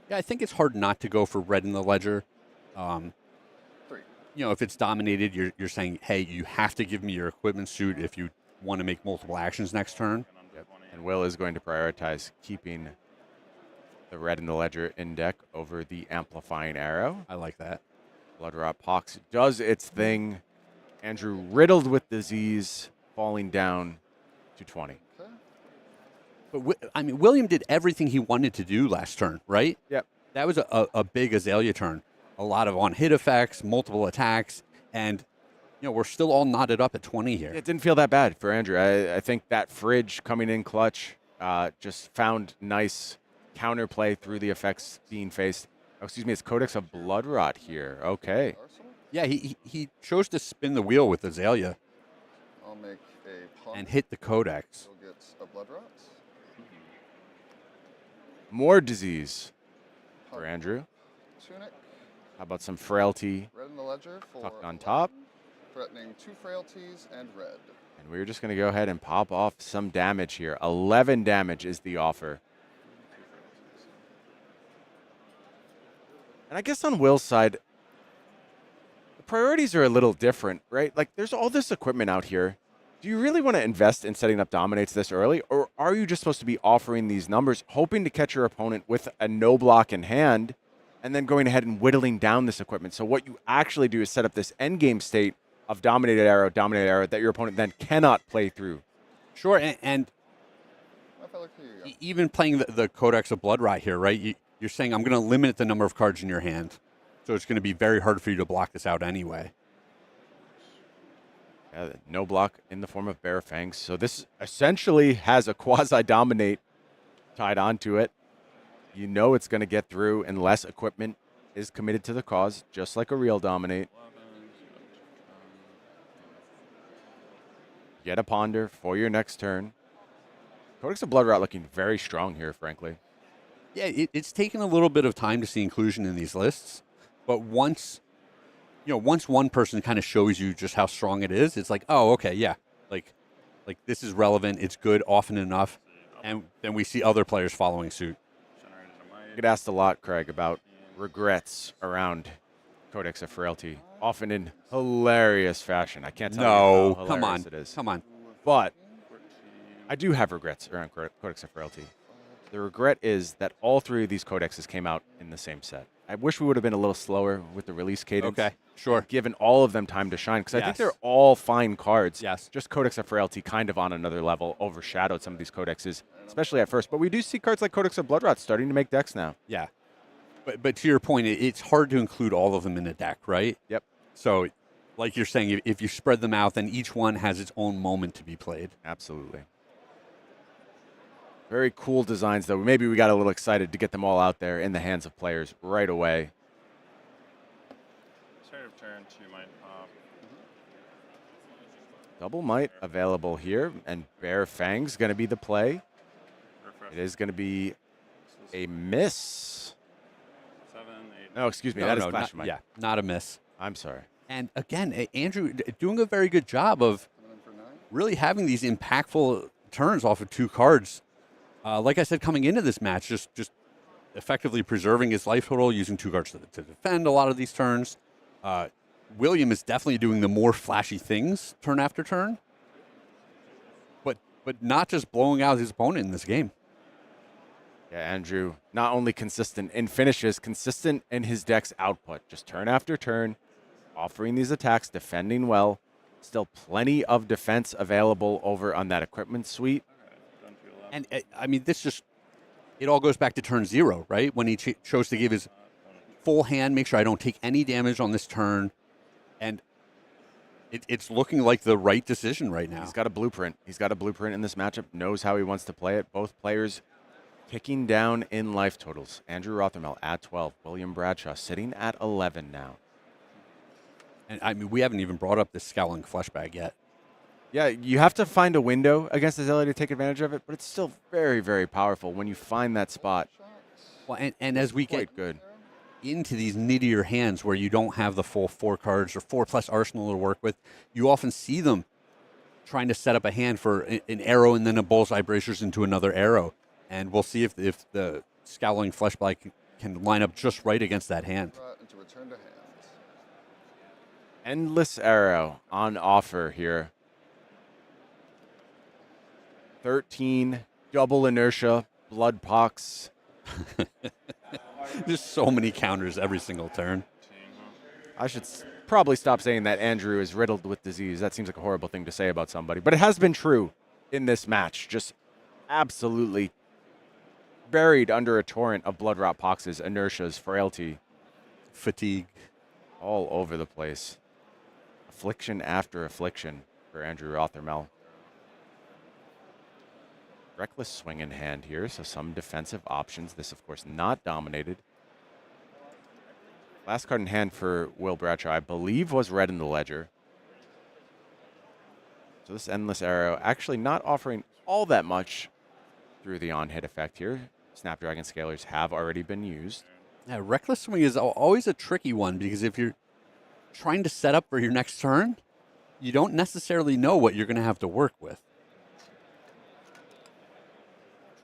Yeah, I think it's hard not to go for red in the ledger. 3. You know, if it's dominated, you're saying, hey, you have to give me your equipment suit if you want to make multiple actions next turn. Yep. And Will is going to prioritize keeping the red in the ledger in deck over the amplifying arrow. I like that. Blood Rot Pox does its thing. Andrew riddled with disease, falling down to 20. Okay. But I mean, William did everything he wanted to do last turn, right? Yep. That was a big Azalea turn. A lot of on-hit effects, multiple attacks, and we're still all knotted up at 20 here. It didn't feel that bad for Andrew. I think that fridge coming in clutch just found nice counterplay through the effects being faced. Oh, excuse me, it's Codex of Blood Rot here. Okay. Arsenal? Yeah, he chose to spin the wheel with Azalea I'll make a pump. and hit the Codex. You'll get a blood rot. More disease for Pump. Andrew. Tunic. How about some frailty Red in the ledger for tucked on 11, top? Threatening 2 frailties and red. And we're just going to go ahead and pop off some damage here. 11 damage is the offer. And I guess on Will's side, the priorities are a little different, right? Like, there's all this equipment out here. Do you really want to invest in setting up dominates this early? Or are you just supposed to be offering these numbers, hoping to catch your opponent with a no block in hand, and then going ahead and whittling down this equipment? So what you actually do is set up this endgame state of dominated arrow that your opponent then cannot play through. Sure, and I felt like here you go. even playing the Codex of Blood Rot here, right? You're saying I'm going to limit the number of cards in your hand, so it's going to be very hard for you to block this out anyway. Yeah, no block in the form of Bare Fangs. So this essentially has a quasi-dominate tied onto it. You know it's going to get through unless equipment is committed to the cause, just like a real dominate. Get a ponder for your next turn. Codex of Blood Rot looking very strong here, frankly. Yeah, it's taken a little bit of time to see inclusion in these lists, but once one person kind of shows you just how strong it is, it's like, oh, okay, yeah, like this is relevant, it's good often enough, and then we see other players following suit. I get asked a lot, Craig, about regrets around Codex of Frailty, often in hilarious fashion. I can't tell you how hilarious it is. Come on. But I do have regrets around Codex of Frailty. The regret is that all 3 of these codexes came out in the same set. I wish we would have been a little slower with the release cadence. Okay, sure. Given all of them time to shine, because I think Yes. they're all fine cards. Yes. Just Codex of Frailty kind of on another level overshadowed some of these codexes, especially at first. But we do see cards like Codex of Blood Rot starting to make decks now. Yeah. But to your point, it's hard to include all of them in a deck, right? Yep. So, like you're saying, if you spread them out, then each one has its own moment to be played. Absolutely. Very cool designs, though. Maybe we got a little excited to get them all out there in the hands of players right away. Start of turn 2 might pop. Double Might available here, and Bare Fang's going to be the play. Refresh. It is going to be a miss. 7, 8. No, excuse me. That is Flash Might. Yeah, not a miss. I'm sorry. And again, Andrew doing a very good job of Coming in for 9. really having these impactful turns off of 2 cards. Like I said, coming into this match, just effectively preserving his life total, using 2 cards to defend a lot of these turns. William is definitely doing the more flashy things turn after turn, but not just blowing out his opponent in this game. Yeah, Andrew, not only consistent in finishes, consistent in his deck's output. Just turn after turn, offering these attacks, defending well. Still plenty of defense available over on that equipment suite. And I mean, it all goes back to turn 0, right? When he chose to give his full hand, make sure I don't take any damage on this turn. And it's looking like the right decision right now. He's got a blueprint. He's got a blueprint in this matchup, knows how he wants to play it. Both players kicking down in life totals. Andrew Rothermel at 12. William Bradshaw sitting at 11 now. And I mean, we haven't even brought up this Scowling Fleshbag yet. Yeah, you have to find a window against Azalea to take advantage of it, but it's still very, very powerful when you find that spot. Well, and as we Quite get good. into these nittier hands where you don't have the full 4 cards or 4+ arsenal to work with, you often see them trying to set up a hand for an arrow and then a bullseye bracers into another arrow. And we'll see if the Scowling Fleshbag can line up just right against that hand. Into return to hand. Endless Arrow on offer here. 13, double inertia, blood pox. There's so many counters every single turn. I should probably stop saying that Andrew is riddled with disease. That seems like a horrible thing to say about somebody. But it has been true in this match. Just absolutely buried under a torrent of blood rot poxes, inertias, frailty, fatigue, all over the place. Affliction after affliction for Andrew Rothermel. Reckless swing in hand here, so some defensive options. This, of course, not dominated. Last card in hand for Will Bradshaw, I believe, was red in the ledger. So this Endless Arrow actually not offering all that much through the on-hit effect here. Snapdragon Scalers have already been used. Yeah, Reckless Swing is always a tricky one because if you're trying to set up for your next turn, you don't necessarily know what you're going to have to work with.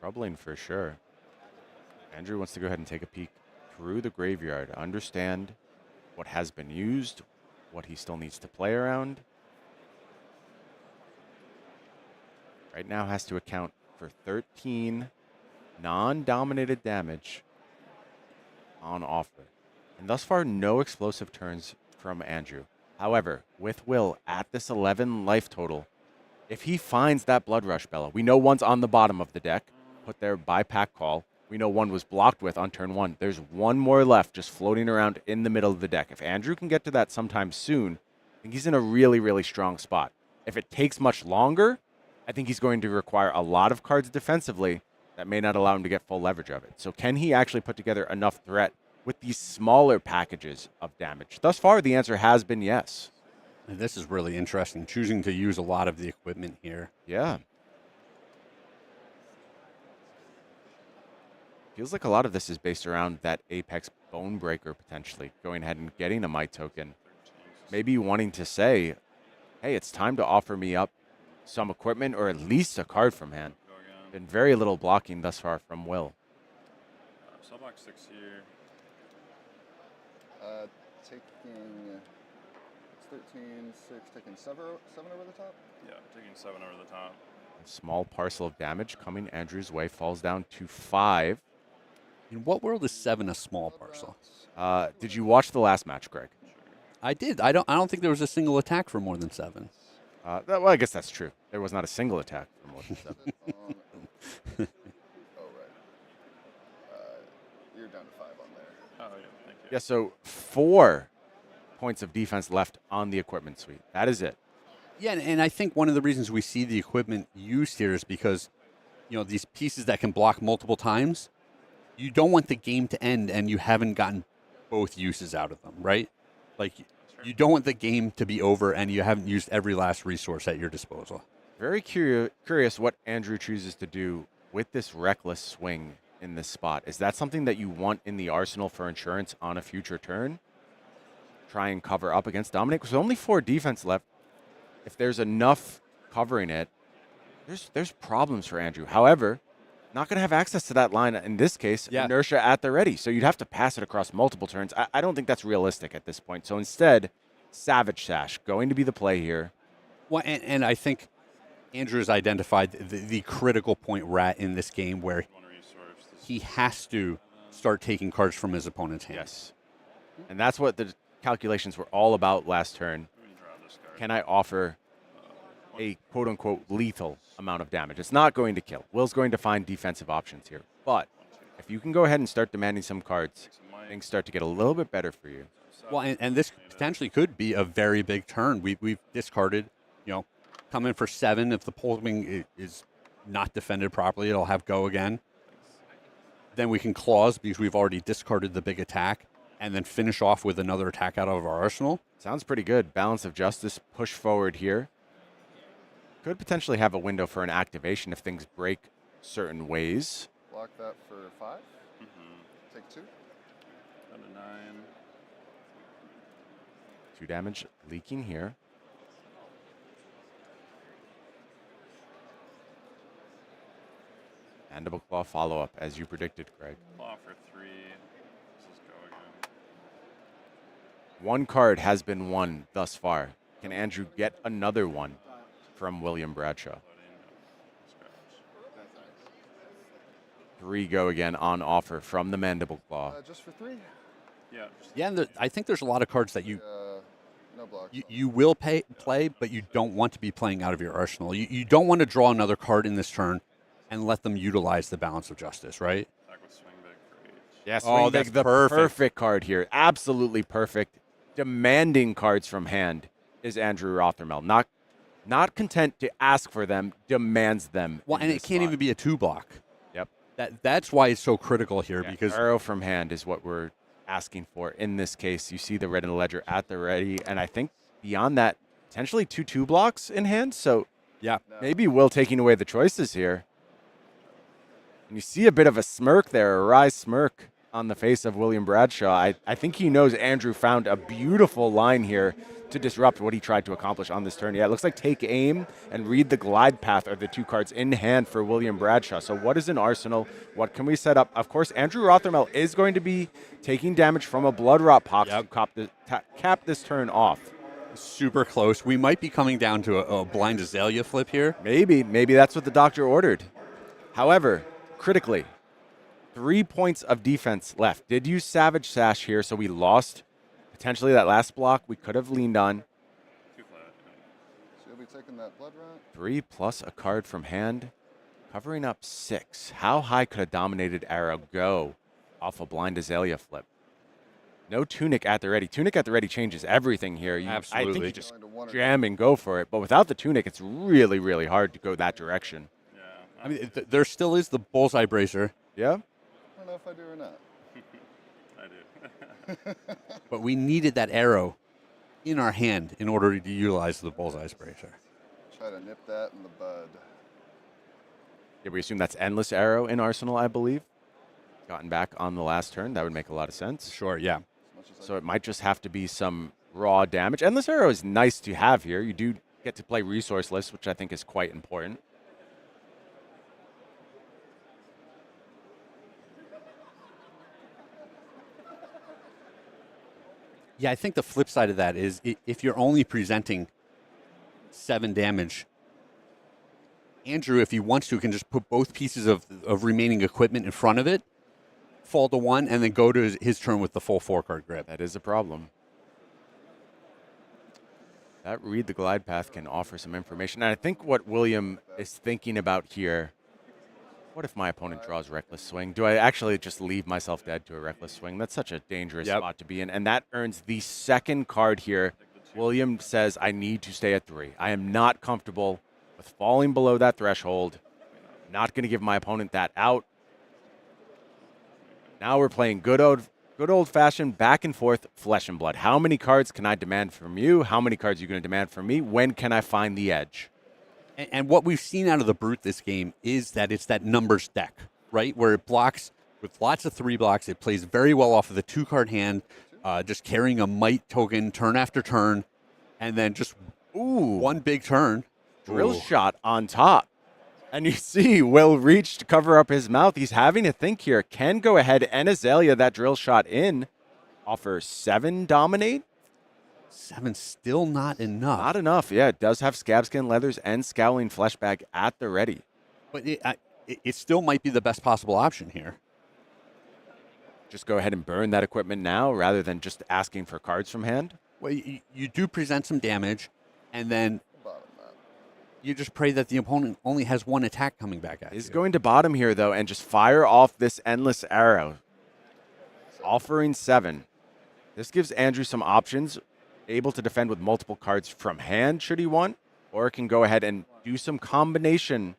Troubling for sure. Andrew wants to go ahead and take a peek through the graveyard, understand what has been used, what he still needs to play around. Right now has to account for 13 non-dominated damage on offer. And thus far, no explosive turns from Andrew. However, with Will at this 11 life total, if he finds that Blood Rush Bella, we know one's on the bottom of the deck, put there by pack call. We know one was blocked with on turn 1. There's one more left just floating around in the middle of the deck. If Andrew can get to that sometime soon, I think he's in a really, really strong spot. If it takes much longer, I think he's going to require a lot of cards defensively that may not allow him to get full leverage of it. So can he actually put together enough threat with these smaller packages of damage? Thus far, the answer has been yes. And this is really interesting, choosing to use a lot of the equipment here. Yeah. Feels like a lot of this is based around that Apex Bonebreaker potentially, going ahead and getting a Might token. Maybe wanting to say, hey, it's time to offer me up some equipment or at least a card from hand. Been very little blocking thus far from Will. Sub box 6 here. Taking, it's 13, 6, taking 7 over the top? Yeah, taking 7 over the top. A small parcel of damage coming Andrew's way, falls down to 5. In what world is 7 a small parcel? Did you watch the last match, Greg? I did. I don't think there was a single attack for more than 7. Well, I guess that's true. There was not a single attack for more than 7. Oh, right. You're down to 5 on there. Oh, yeah, thank you. Yeah, so 4 points of defense left on the equipment suite. That is it. Yeah, and I think one of the reasons we see the equipment used here is because, these pieces that can block multiple times, you don't want the game to end and you haven't gotten both uses out of them, right? Like, you don't want the game to be over and you haven't used every last resource at your disposal. Very curious what Andrew chooses to do with this reckless swing in this spot. Is that something that you want in the arsenal for insurance on a future turn? Try and cover up against Dominic. There's only 4 defense left. If there's enough covering it, there's problems for Andrew. However, not going to have access to that line in this case, inertia at the ready. So you'd have to pass it across multiple turns. I don't think that's realistic at this point. So instead, Savage Sash going to be the play here. Well, and I think Andrew's identified the critical point rat in this game where he has to start taking cards from his opponent's hand. Yes. And that's what calculations were all about last turn. We can draw this card. Can I offer a quote-unquote lethal amount of damage? It's not going to kill. Will's going to find defensive options here. But if you can go ahead and start demanding some cards, things start to get a little bit better for you. Well, and this potentially could be a very big turn. We've discarded, come in for 7. If the Poltwing is not defended properly, it'll have go again. Then we can clause because we've already discarded the big attack, and then finish off with another attack out of our arsenal. Sounds pretty good. Balance of Justice, push forward here. Could potentially have a window for an activation if things break certain ways. Block that for 5. Take 2. Down to 9. 2 damage leaking here. Mandible Claw follow-up, as you predicted, Greg. Claw for 3. This is go again. 1 card has been won thus far. Can Andrew get another one from William Bradshaw? 3 go again on offer from the Mandible Claw. Just for 3. Yeah. Yeah, and I think there's a lot of cards that No blocks. you will play, but you don't want to be playing out of your arsenal. You don't want to draw another card in this turn and let them utilize the Balance of Justice, right? Attack with swing big for each. Yes, Oh, Swing that's Big, the perfect card here. Absolutely perfect. Demanding cards from hand is Andrew Rothermel. Not content to ask for them, demands them. Well, and it can't even be a 2-block. Yep. That's why it's so critical here, Yeah, because arrow from hand is what we're asking for in this case. You see the red in the ledger at the ready, and I think beyond that, potentially 2 blocks in hand. So yeah, maybe Will taking away the choices here. And you see a bit of a smirk there, a wry smirk on the face of William Bradshaw. I think he knows Andrew found a beautiful line here to disrupt what he tried to accomplish on this turn. Yeah, it looks like Take Aim and Read the Glide Path are the 2 cards in hand for William Bradshaw. So what is an arsenal? What can we set up? Of course, Andrew Rothermel is going to be taking damage from a Blood Rot Pox to cap this turn off. super close. We might be coming down to a blind Azalea flip here. Maybe that's what the doctor ordered. However, critically, 3 points of defense left. Did use Savage Sash here, so we lost potentially that last block we could have leaned on. Too flat. So you'll be taking that blood rot. 3 plus a card from hand, covering up 6. How high could a Dominated Arrow go off a blind Azalea flip? No Tunic at the ready. Tunic at the ready changes everything here. Absolutely. I think you just jam and go for it. But without the Tunic, it's really, really hard to go that direction. Yeah. I mean, there still is the Bullseye Bracer, Yeah? I don't know if I do or not. I do. but we needed that arrow in our hand in order to utilize the Bullseye Bracer. Try to nip that in the bud. Yeah, we assume that's Endless Arrow in Arsenal, I believe. Gotten back on the last turn. That would make a lot of sense. Sure, yeah. So it might just have to be some raw damage. Endless Arrow is nice to have here. You do get to play resourceless, which I think is quite important. Yeah, I think the flip side of that is if you're only presenting 7 damage, Andrew, if he wants to, can just put both pieces of remaining equipment in front of it, fall to 1, and then go to his turn with the full 4-card grip. That is a problem. That Read the Glide Path can offer some information. And I think what William is thinking about here, what if my opponent draws Reckless Swing? Do I actually just leave myself dead to a Reckless Swing? That's such a dangerous spot to be in. And that earns the second card here. William says, I need to stay at 3. I am not comfortable with falling below that threshold. Not going to give my opponent that out. Now we're playing good old-fashioned back and forth flesh and blood. How many cards can I demand from you? How many cards are you going to demand from me? When can I find the edge? And what we've seen out of the Brute this game is that it's that numbers deck, right? Where it blocks with lots of 3 blocks. It plays very well off of the 2-card hand, just carrying a Might token turn after turn, and then just one big turn. Drill shot on top. And you see Will reach to cover up his mouth. He's having to think here. Can go ahead and Azalea that drill shot in. Offer 7 dominate. 7 still not enough. Not enough. Yeah, it does have Scabskin Leathers and Scowling Fleshbag at the ready. But it still might be the best possible option here. just go ahead and burn that equipment now rather than just asking for cards from hand? Well, you do present some damage, and then Bottom that. you just pray that the opponent only has one attack coming back at He's you. going to bottom here, though, and just fire off this endless arrow, offering 7. This gives Andrew some options, able to defend with multiple cards from hand should he want, or can go ahead and do some combination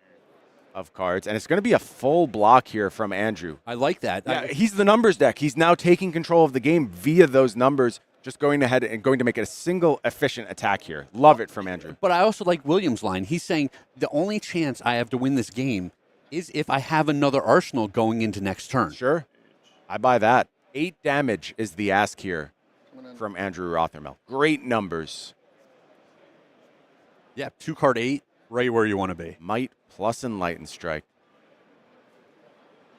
of cards. And it's going to be a full block here from Andrew. I like that. Yeah, he's the numbers deck. He's now taking control of the game via those numbers, just going ahead and going to make it a single efficient attack here. Love it from Andrew. But I also like Williams' line. He's saying the only chance I have to win this game is if I have another arsenal going into next turn. Sure. I buy that. 8 damage is the ask here from Andrew Rothermel. Great numbers. Yeah, 2-card 8, right where you want to be. Might plus Enlightened Strike.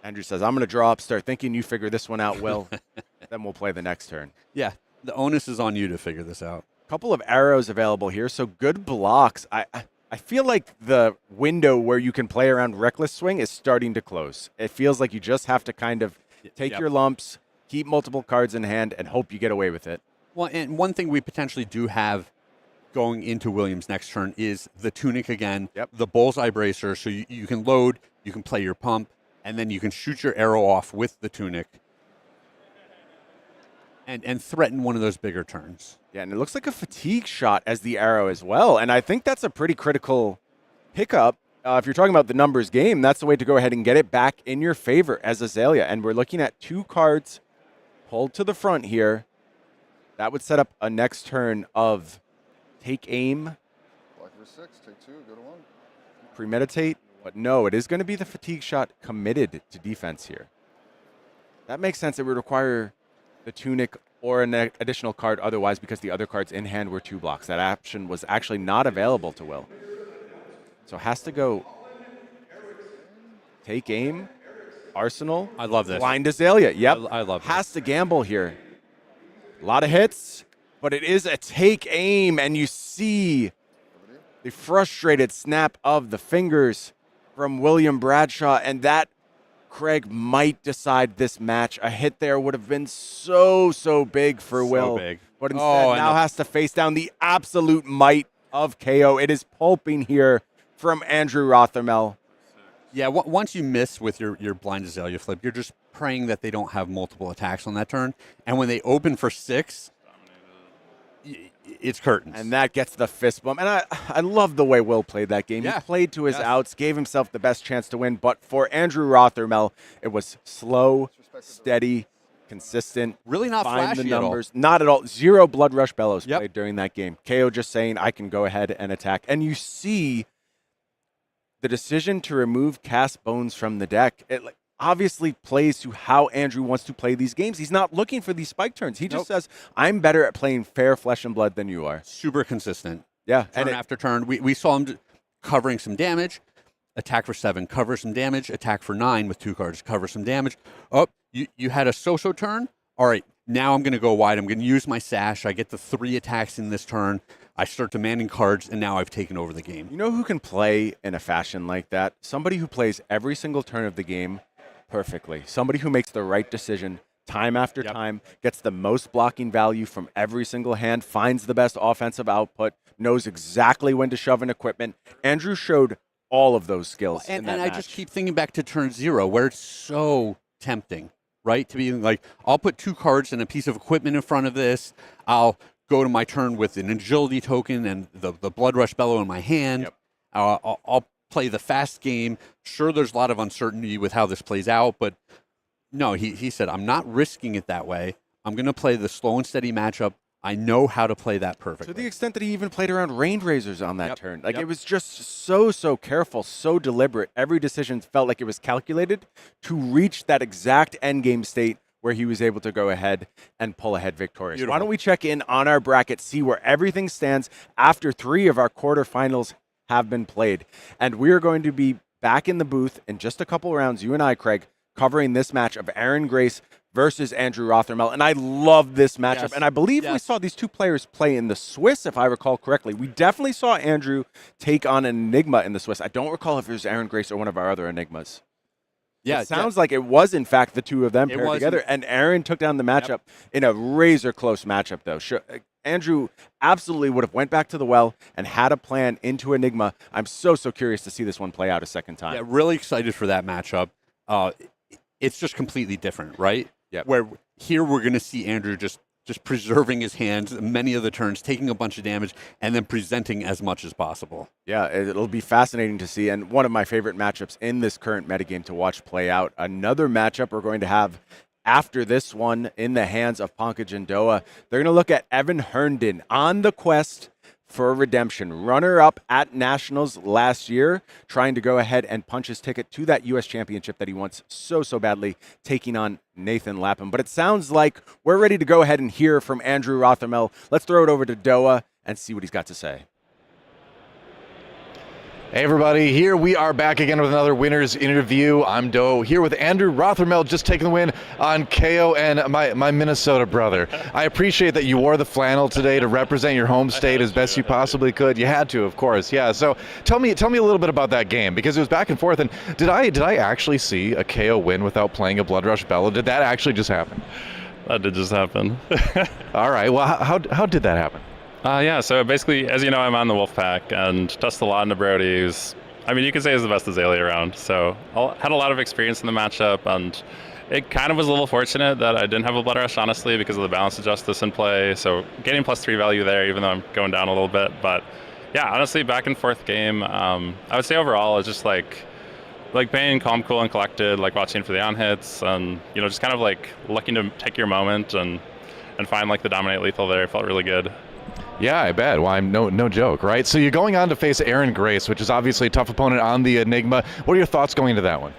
Andrew says, I'm going to draw up, start thinking you figure this one out, Will. Then we'll play the next turn. Yeah, the onus is on you to figure this out. Couple of arrows available here, so good blocks. I feel like the window where you can play around Reckless Swing is starting to close. It feels like you just have to kind of take your lumps, keep multiple cards in hand, and hope you get away with it. Well, and one thing we potentially do have going into Williams' next turn is the Tunic again, the Bullseye Bracer, so you can load, you can play your pump, and then you can shoot your arrow off with the Tunic and threaten one of those bigger turns. Yeah, and it looks like a fatigue shot as the arrow as well, and I think that's a pretty critical pickup. If you're talking about the numbers game, that's the way to go ahead and get it back in your favor as Azalea, and we're looking at 2 cards pulled to the front here. That would set up a next turn of Take Aim, Block for 6, take 2, go to 1. Premeditate, but no, it is going to be the fatigue shot committed to defense here. That makes sense. It would require the Tunic or an additional card otherwise because the other cards in hand were 2 blocks. That option was actually not available to Will. So has to go Take Aim, Arsenal. I love this. Blind Azalea. Yep. I love this. Has to gamble here. A lot of hits, but it is a Take Aim, and you see the frustrated snap of the fingers from William Bradshaw, and that, Craig, might decide this match. A hit there would have been so big for Will. Big. But instead now has to face down the absolute might of Kayo. It is pulping here from Andrew Rothermel. Yeah, once you miss with your Blind Azalea flip, you're just praying that they don't have multiple attacks on that turn. And when they open for 6, it's curtains. And that gets the fist bump. And I love the way Will played that game. Yeah. He played to his outs, gave himself the best chance to win. But for Andrew Rothermel, it was slow, steady, consistent. Really not find flashy the numbers. at all. Not at all. 0 Blood Rush Bellows played during that game. Kayo just saying, I can go ahead and attack. And you see the decision to remove Cast Bones from the deck. It obviously plays to how Andrew wants to play these games. He's not looking for these spike turns. He just says, I'm better at playing fair flesh and blood than you are. Super consistent. Yeah. Turn after turn. We saw him covering some damage, attack for 7, cover some damage, attack for 9 with 2 cards, cover some damage. Oh, you had a so-so turn? All right, now I'm going to go wide. I'm going to use my sash. I get the 3 attacks in this turn. I start demanding cards, and now I've taken over the game. You know who can play in a fashion like that? Somebody who plays every single turn of the game perfectly. Somebody who makes the right decision time after time, gets the most blocking value from every single hand, finds the best offensive output, knows exactly when to shove in equipment. Andrew showed all of those skills in that And I match. just keep thinking back to turn 0, where it's so tempting, right? To be like, I'll put 2 cards and a piece of equipment in front of this. I'll go to my turn with an agility token and the Blood Rush Bellow in my hand. I'll play the fast game. Sure, there's a lot of uncertainty with how this plays out, but no, he said, I'm not risking it that way. I'm going to play the slow and steady matchup. I know how to play that perfectly. To the extent that he even played around Rain Razors on that turn. Like, it was just so careful, so deliberate. Every decision felt like it was calculated to reach that exact endgame state where he was able to go ahead and pull ahead victorious. Beautiful. Why don't we check in on our bracket, see where everything stands after 3 of our quarterfinals have been played. And we're going to be back in the booth in just a couple rounds, you and I, Craig, covering this match of Aaron Grace versus Andrew Rothermel. And I love this matchup. Yes. And I believe we saw these 2 players play in the Swiss, if I recall correctly. We definitely saw Andrew take on an Enigma in the Swiss. I don't recall if it was Aaron Grace or one of our other Enigmas. Yeah, it sounds like it was, in fact, the two of them paired together. And Aaron took down the matchup in a razor-close matchup, though. Sure, Andrew absolutely would have went back to the well and had a plan into Enigma. I'm so curious to see this one play out a second time. Yeah, really excited for that matchup. It's just completely different, right? Yeah. Where here we're going to see Andrew just preserving his hands many of the turns, taking a bunch of damage, and then presenting as much as possible. Yeah, it'll be fascinating to see, and one of my favorite matchups in this current metagame to watch play out. Another matchup we're going to have after this one in the hands of Pankaj and Doa. They're going to look at Evan Herndon on the quest for redemption. Runner-up at Nationals last year, trying to go ahead and punch his ticket to that U.S. championship that he wants so badly, taking on Nathan Lapham. But it sounds like we're ready to go ahead and hear from Andrew Rothermel. Let's throw it over to Doa and see what he's got to say. Hey everybody, here we are back again with another winner's interview. I'm Doe, here with Andrew Rothermel, just taking the win on Kayo and my Minnesota brother. I appreciate that you wore the flannel today to represent your home state as best you possibly could. You had to, of course, yeah. So tell me a little bit about that game, because it was back and forth. And did I actually see a Kayo win without playing a Blood Rush Bellow? Did that actually just happen? That did just happen. All right, well, how did that happen? Yeah, so basically, as you know, I'm on the Wolfpack and touched a lot into Brody, who's, I mean, you could say is the best Azalea around. So I had a lot of experience in the matchup, and it kind of was a little fortunate that I didn't have a Blood Rush, honestly, because of the Balance of Justice in play. So getting +3 value there, even though I'm going down a little bit. But yeah, honestly, back and forth game. I would say overall, it's just like being calm, cool, and collected, like watching for the on hits, and just kind of like looking to take your moment and find like the dominate lethal there. It felt really good. Yeah, I bet. Well, I'm no joke, right? So you're going on to face Aaron Grace, which is obviously a tough opponent on the Enigma. What are your thoughts going into that one?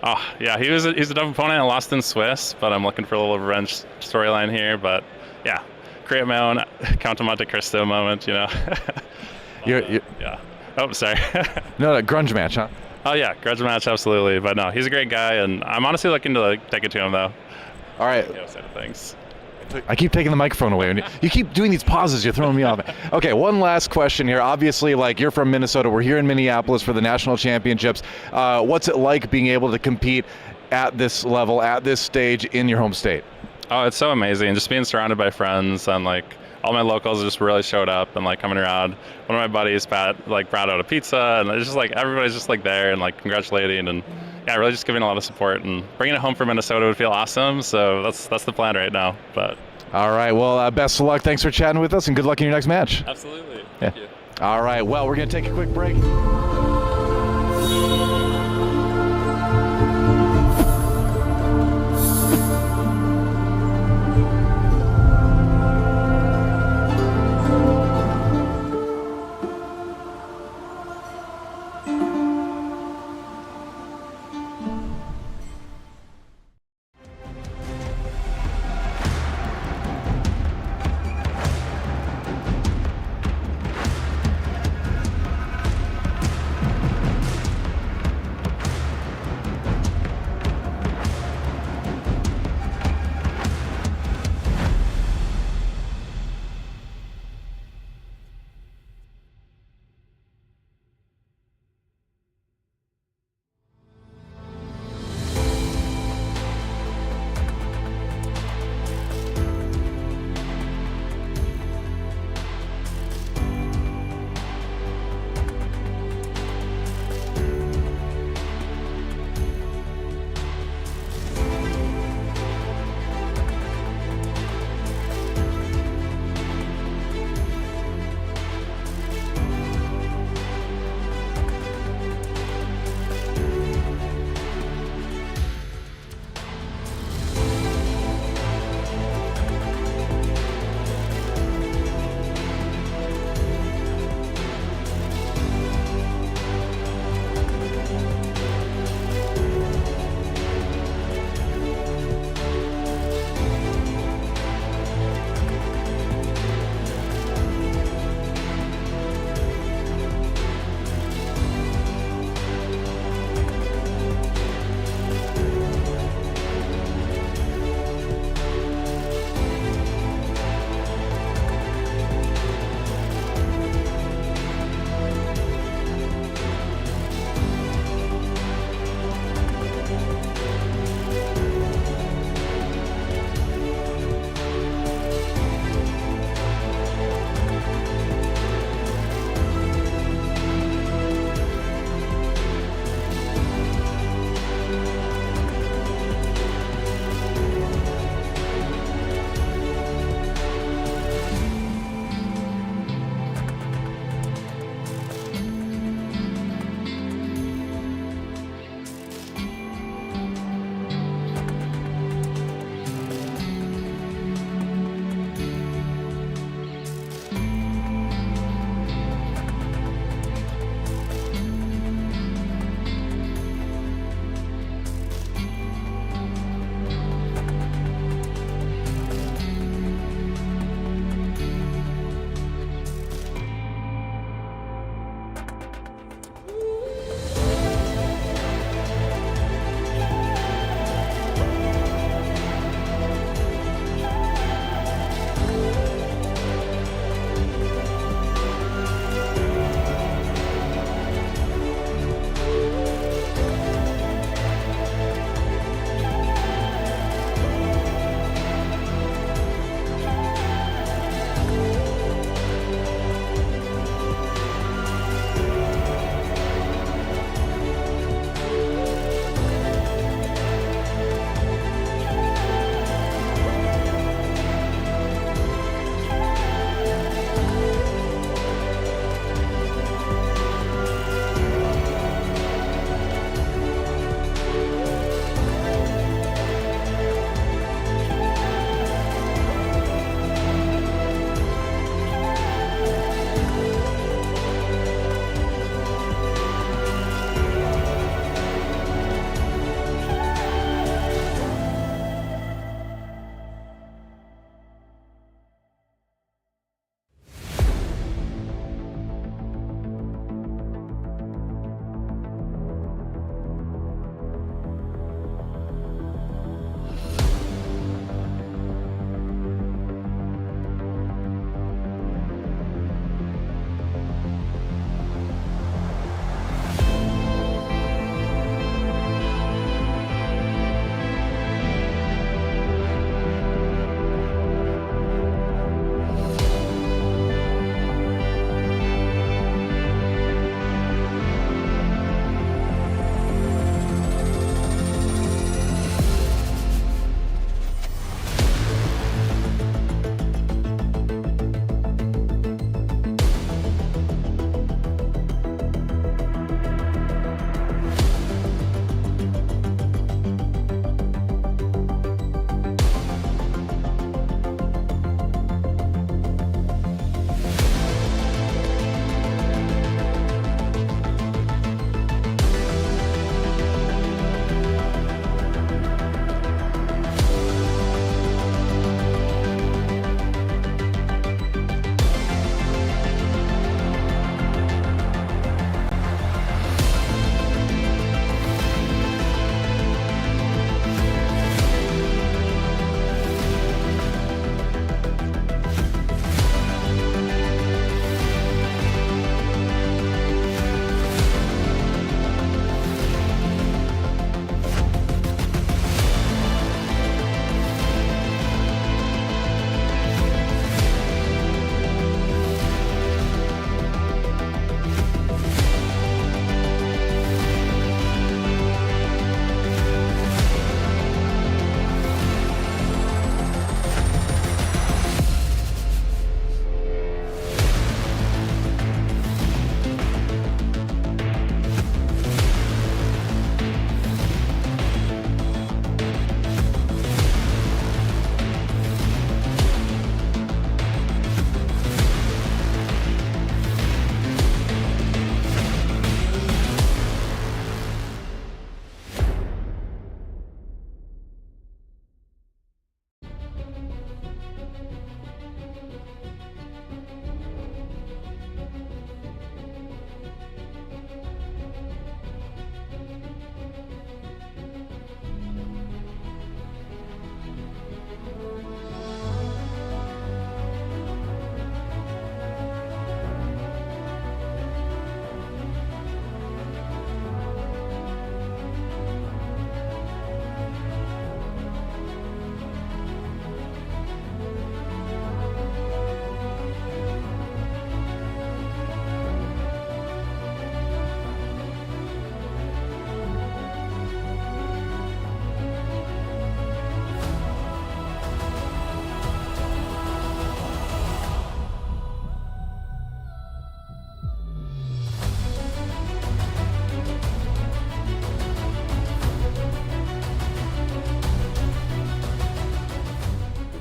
Oh, yeah, he's a tough opponent. I lost in Swiss, but I'm looking for a little revenge storyline here. But yeah, create my own Count of Monte Cristo moment, You're yeah. Oh, sorry. No, grunge match, huh? Oh yeah, grudge match, absolutely. But no, he's a great guy, and I'm honestly looking to take it to him though. All right. Side of things. I keep taking the microphone away. You keep doing these pauses. You're throwing me off. Okay, one last question here. Obviously, you're from Minnesota. We're here in Minneapolis for the national championships. What's it like being able to compete at this level, at this stage in your home state? Oh, it's so amazing. Just being surrounded by friends and all my locals just really showed up and coming around. One of my buddies, Pat, brought out a pizza, and it's just everybody's just there and congratulating, and yeah, really just giving a lot of support, and bringing it home for Minnesota would feel awesome. So that's the plan right now. But all right, well, best of luck. Thanks for chatting with us, and good luck in your next match. Absolutely. Thank you. All right, well, we're gonna take a quick break.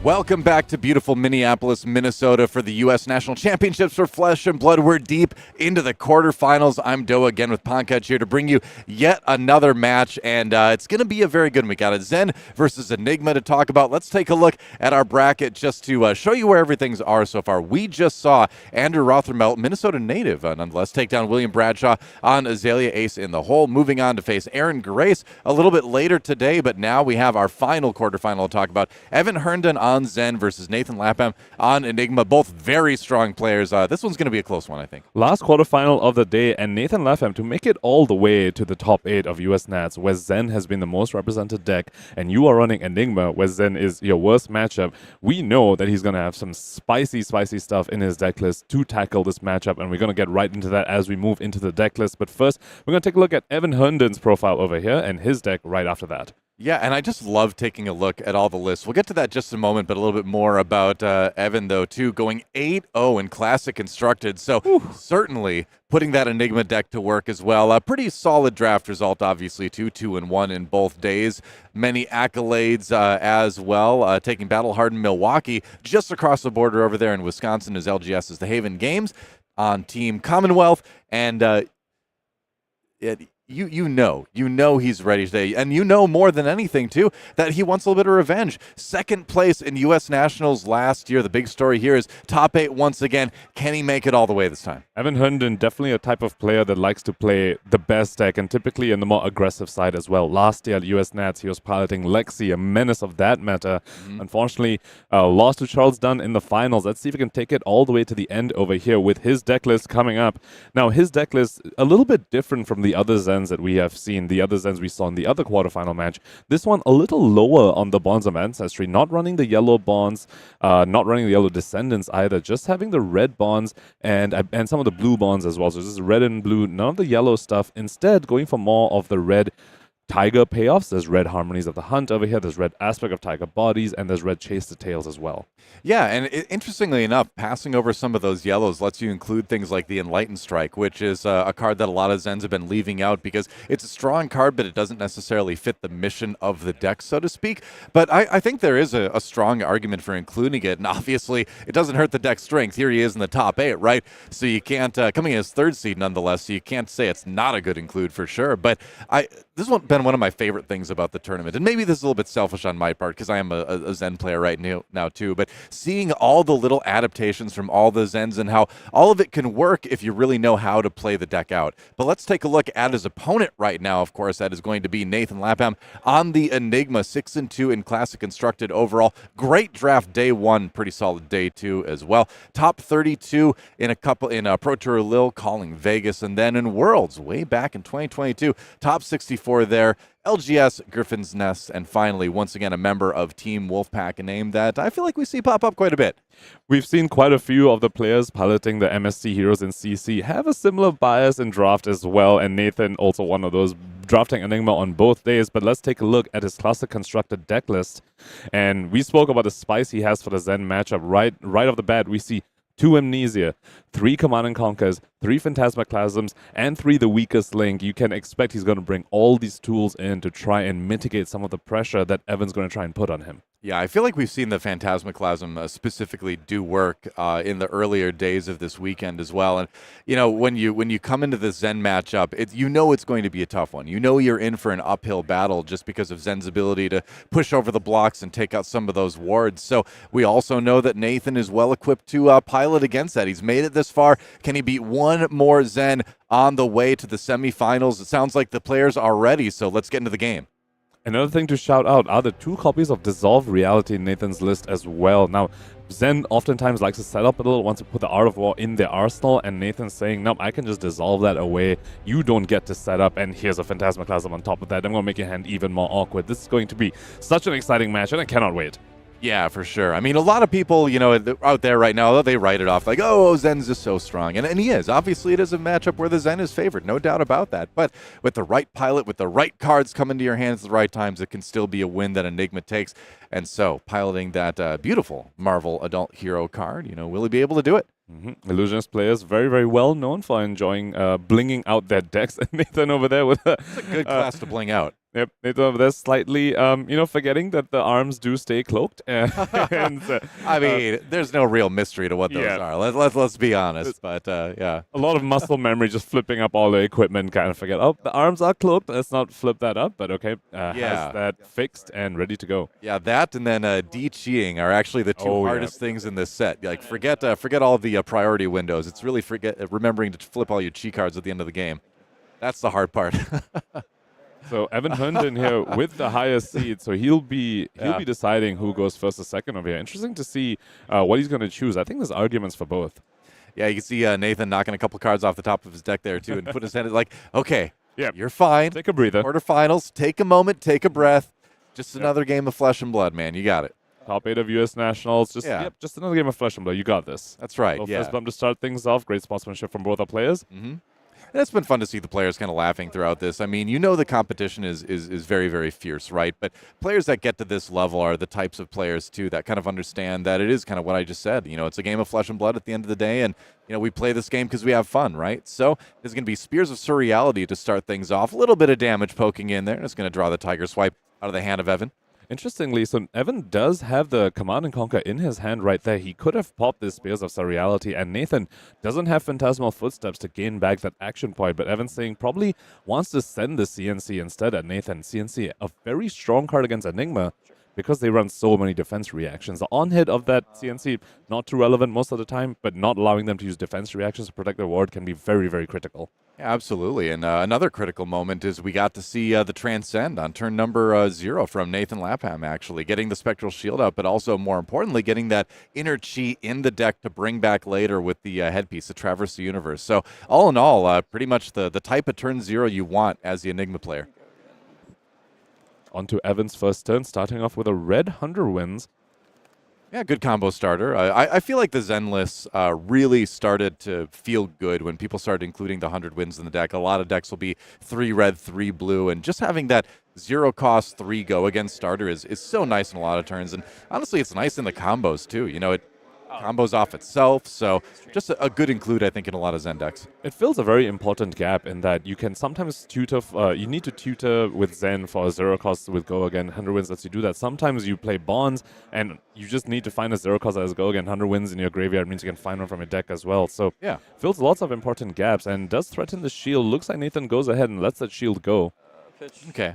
Welcome back to beautiful Minneapolis, Minnesota for the U.S. National Championships for Flesh and Blood. We're deep into the quarterfinals. I'm Doa again with Pankaj here to bring you yet another match, and it's going to be a very good one. We got a Zen versus Enigma to talk about. Let's take a look at our bracket just to show you where everything's are so far. We just saw Andrew Rothermel, Minnesota native, nonetheless, take down William Bradshaw on Azalea Ace in the hole. Moving on to face Aaron Grace a little bit later today, but now we have our final quarterfinal to talk about. Evan Herndon on Zen versus Nathan Lapham on Enigma. Both very strong players. This one's going to be a close one, I think. Last quarterfinal of the day, and Nathan Lapham to make it all the way to the top 8 of US Nats, where Zen has been the most represented deck, and you are running Enigma, where Zen is your worst matchup. We know that he's going to have some spicy stuff in his deck list to tackle this matchup, and we're going to get right into that as we move into the deck list. But first, we're going to take a look at Evan Herndon's profile over here and his deck right after that. Yeah, and I just love taking a look at all the lists. We'll get to that just in a moment, but a little bit more about Evan, though, too, going 8-0 in Classic Constructed. So certainly putting that Enigma deck to work as well. A pretty solid draft result, obviously, too. 2-1 in both days. Many accolades as well. Taking battle-hardened Milwaukee just across the border over there in Wisconsin as LGS is the Haven Games on Team Commonwealth. And You know he's ready today. And you know more than anything, too, that he wants a little bit of revenge. Second place in U.S. Nationals last year. The big story here is top 8 once again. Can he make it all the way this time? Evan Herndon, definitely a type of player that likes to play the best deck, and typically in the more aggressive side as well. Last year at US Nats, he was piloting Lexi, a menace of that meta. Unfortunately, lost to Charles Dunn in the finals. Let's see if we can take it all the way to the end over here with his deck list coming up. Now, his deck list, a little bit different from the other Zens that we have seen, the other Zens we saw in the other quarterfinal match. This one a little lower on the Bonds of Ancestry, not running the yellow Bonds, not running the yellow Descendants either, just having the red Bonds and some of the blue Bonds as well. So this is red and blue, none of the yellow stuff. Instead, going for more of the red Tiger payoffs. There's red Harmonies of the Hunt over here. There's red Aspect of Tiger Bodies, and there's red Chase the Tails as well. Yeah, and interestingly enough, passing over some of those yellows lets you include things like the Enlightened Strike, which is a card that a lot of Zens have been leaving out because it's a strong card, but it doesn't necessarily fit the mission of the deck, so to speak. But I think there is a strong argument for including it, and obviously it doesn't hurt the deck's strength. Here he is in the top 8, right? So you can't, coming in as 3rd seed nonetheless, so you can't say it's not a good include for sure. But this has been one of my favorite things about the tournament, and maybe this is a little bit selfish on my part because I am a Zen player right now too, but seeing all the little adaptations from all the Zens and how all of it can work if you really know how to play the deck out. But let's take a look at his opponent right now. Of course, that is going to be Nathan Lapham on the Enigma, 6-2 in Classic Constructed overall. Great draft day 1, pretty solid day 2 as well. Top 32 in Pro Tour Lille, calling Vegas, and then in Worlds way back in 2022, top 64 there. LGS, Griffin's Nest, and finally, once again, a member of Team Wolfpack, a name that I feel like we see pop up quite a bit. We've seen quite a few of the players piloting the MSC heroes in CC have a similar bias in draft as well, and Nathan also one of those drafting Enigma on both days. But let's take a look at his Classic Constructed deck list, and we spoke about the spice he has for the Zen matchup. Right off the bat, we see 2 Amnesia, 3 Command and Conquers, 3 Phantasmaclasms, and 3 the weakest link. You can expect he's going to bring all these tools in to try and mitigate some of the pressure that Evan's going to try and put on him. Yeah, I feel like we've seen the Phantasmaclasm specifically do work in the earlier days of this weekend as well. And you know, when you come into the Zen matchup, you know it's going to be a tough one. You know you're in for an uphill battle just because of Zen's ability to push over the blocks and take out some of those wards. So we also know that Nathan is well equipped to pilot against that. He's made it this far. Can he beat one more Zen on the way to the semifinals? It sounds like the players are ready. So let's get into the game. Another thing to shout out are the 2 copies of Dissolve Reality in Nathan's list as well. Now, Zen oftentimes likes to set up a little, wants to put the Art of War in their arsenal, and Nathan's saying, no, I can just dissolve that away. You don't get to set up, and here's a Phantasmaclasm on top of that. I'm going to make your hand even more awkward. This is going to be such an exciting match, and I cannot wait. Yeah, for sure. I mean, a lot of people, you know, out there right now, they write it off like, oh, Zen's just so strong. And he is. Obviously, it is a matchup where the Zen is favored. No doubt about that. But with the right pilot, with the right cards coming to your hands at the right times, it can still be a win that Enigma takes. And so, piloting that beautiful Marvel Adult Hero card, you know, will he be able to do it? Illusionist players, very, very well known for enjoying blinging out their decks. And Nathan over there with it's a good class to bling out. Yep, Nathan over there slightly, forgetting that the arms do stay cloaked. And, I mean, there's no real mystery to what those yeah. are. Let's be honest. But yeah, a lot of muscle memory, just flipping up all the equipment, kind of forget, oh, the arms are cloaked, let's not flip that up, but okay, Yeah. has that fixed and ready to go. yeah, that and then de-cheating are actually the two Oh, yeah. hardest things in this set. Like forget all the priority windows. It's really remembering to flip all your chi cards at the end of the game. That's the hard part. So Evan Herndon here with the highest seed, so he'll be deciding who goes first or second over here. Interesting to see what he's going to choose. I think there's arguments for both. Yeah, you can see Nathan knocking a couple cards off the top of his deck there too, and put his hand like, okay, Yeah. you're fine. Take a breather. Quarterfinals, take a moment, take a breath. Just another game of flesh and blood, man. You got it. Top 8 of U.S. Nationals. Just another game of flesh and blood. You got this. That's right. So yeah. first bump to start things off. Great sportsmanship from both our players. Mm-hmm. And it's been fun to see the players kind of laughing throughout this. I mean, the competition is very, very fierce, right? But players that get to this level are the types of players, too, that kind of understand that it is kind of what I just said. It's a game of flesh and blood at the end of the day, and, we play this game because we have fun, right? So there's going to be Spears of Surreality to start things off. A little bit of damage poking in there, and it's going to draw the Tiger Swipe out of the hand of Evan. Interestingly, so Evan does have the Command and Conquer in his hand right there. He could have popped this Spears of Surreality, and Nathan doesn't have Phantasmal Footsteps to gain back that action point, but Evan's saying probably wants to send the CNC instead at Nathan. CNC, a very strong card against Enigma, because they run so many defense reactions. The on-hit of that CNC, not too relevant most of the time, but not allowing them to use defense reactions to protect their ward can be very, very critical. Yeah, absolutely. And another critical moment is we got to see the Transcend on turn number 0 from Nathan Lapham, actually, getting the Spectral Shield out, but also, more importantly, getting that inner chi in the deck to bring back later with the headpiece, the Traverse the Universe. So, all in all, pretty much the type of turn 0 you want as the Enigma player. On to Evan's first turn, starting off with a red 100 wins. Yeah, good combo starter. I feel like the Zen lists really started to feel good when people started including the 100 wins in the deck. A lot of decks will be 3 red, 3 blue, and just having that 0 cost 3 go against starter is so nice in a lot of turns. And honestly, it's nice in the combos too. It combos off itself, so just a good include, I think, in a lot of Zen decks. It fills a very important gap in that you can sometimes tutor, you need to tutor with Zen for a 0 cost with Go Again. 100 wins lets you do that. Sometimes you play Bonds, and you just need to find a 0 cost that has Go Again. 100 wins in your graveyard means you can find one from your deck as well. So yeah, fills lots of important gaps and does threaten the shield. Looks like Nathan goes ahead and lets that shield go. Okay.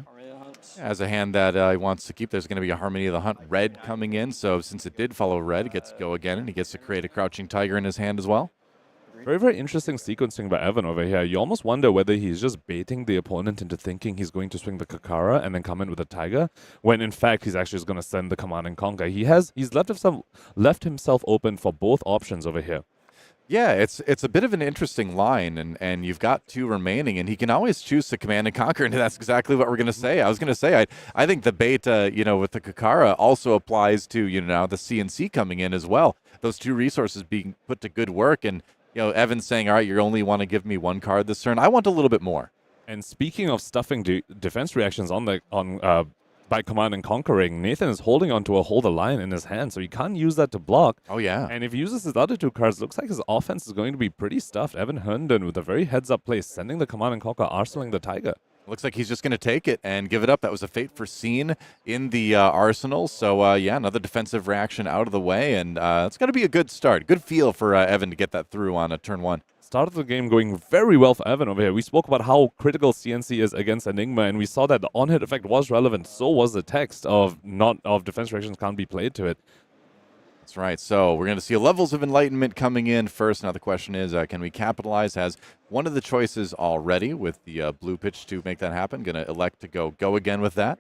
As a hand that he wants to keep, there's going to be a Harmony of the Hunt red coming in. So since it did follow red, it gets to go again, and he gets to create a Crouching Tiger in his hand as well. Very, very interesting sequencing by Evan over here. You almost wonder whether he's just baiting the opponent into thinking he's going to swing the Kakara and then come in with a Tiger, when in fact he's actually just going to send the Command and Conquer. He's left himself open for both options over here. Yeah, it's a bit of an interesting line, and you've got 2 remaining, and he can always choose to Command and Conquer, and that's exactly what we're going to say. I was going to say, I think the bait, with the Kakara also applies to, now the CNC coming in as well. Those 2 resources being put to good work, and, Evan's saying, all right, you only want to give me 1 card this turn. I want a little bit more. And speaking of stuffing defense reactions by Command and Conquering, Nathan is holding onto a Hold the Line in his hand, so he can't use that to block. Oh, yeah. And if he uses his other 2 cards, looks like his offense is going to be pretty stuffed. Evan Herndon with a very heads-up play, sending the Command and Conquer, arsenaling the Tiger. Looks like he's just going to take it and give it up. That was a fate foreseen in the arsenal. So, another defensive reaction out of the way, and it's going to be a good start. Good feel for Evan to get that through on a turn 1. Start of the game going very well for Evan over here. We spoke about how critical CNC is against Enigma, and we saw that the on-hit effect was relevant. So was the text of defense reactions can't be played to it. That's right. So we're going to see levels of enlightenment coming in first. Now the question is, can we capitalize? Has one of the choices already with the blue pitch to make that happen. Going to elect to go again with that.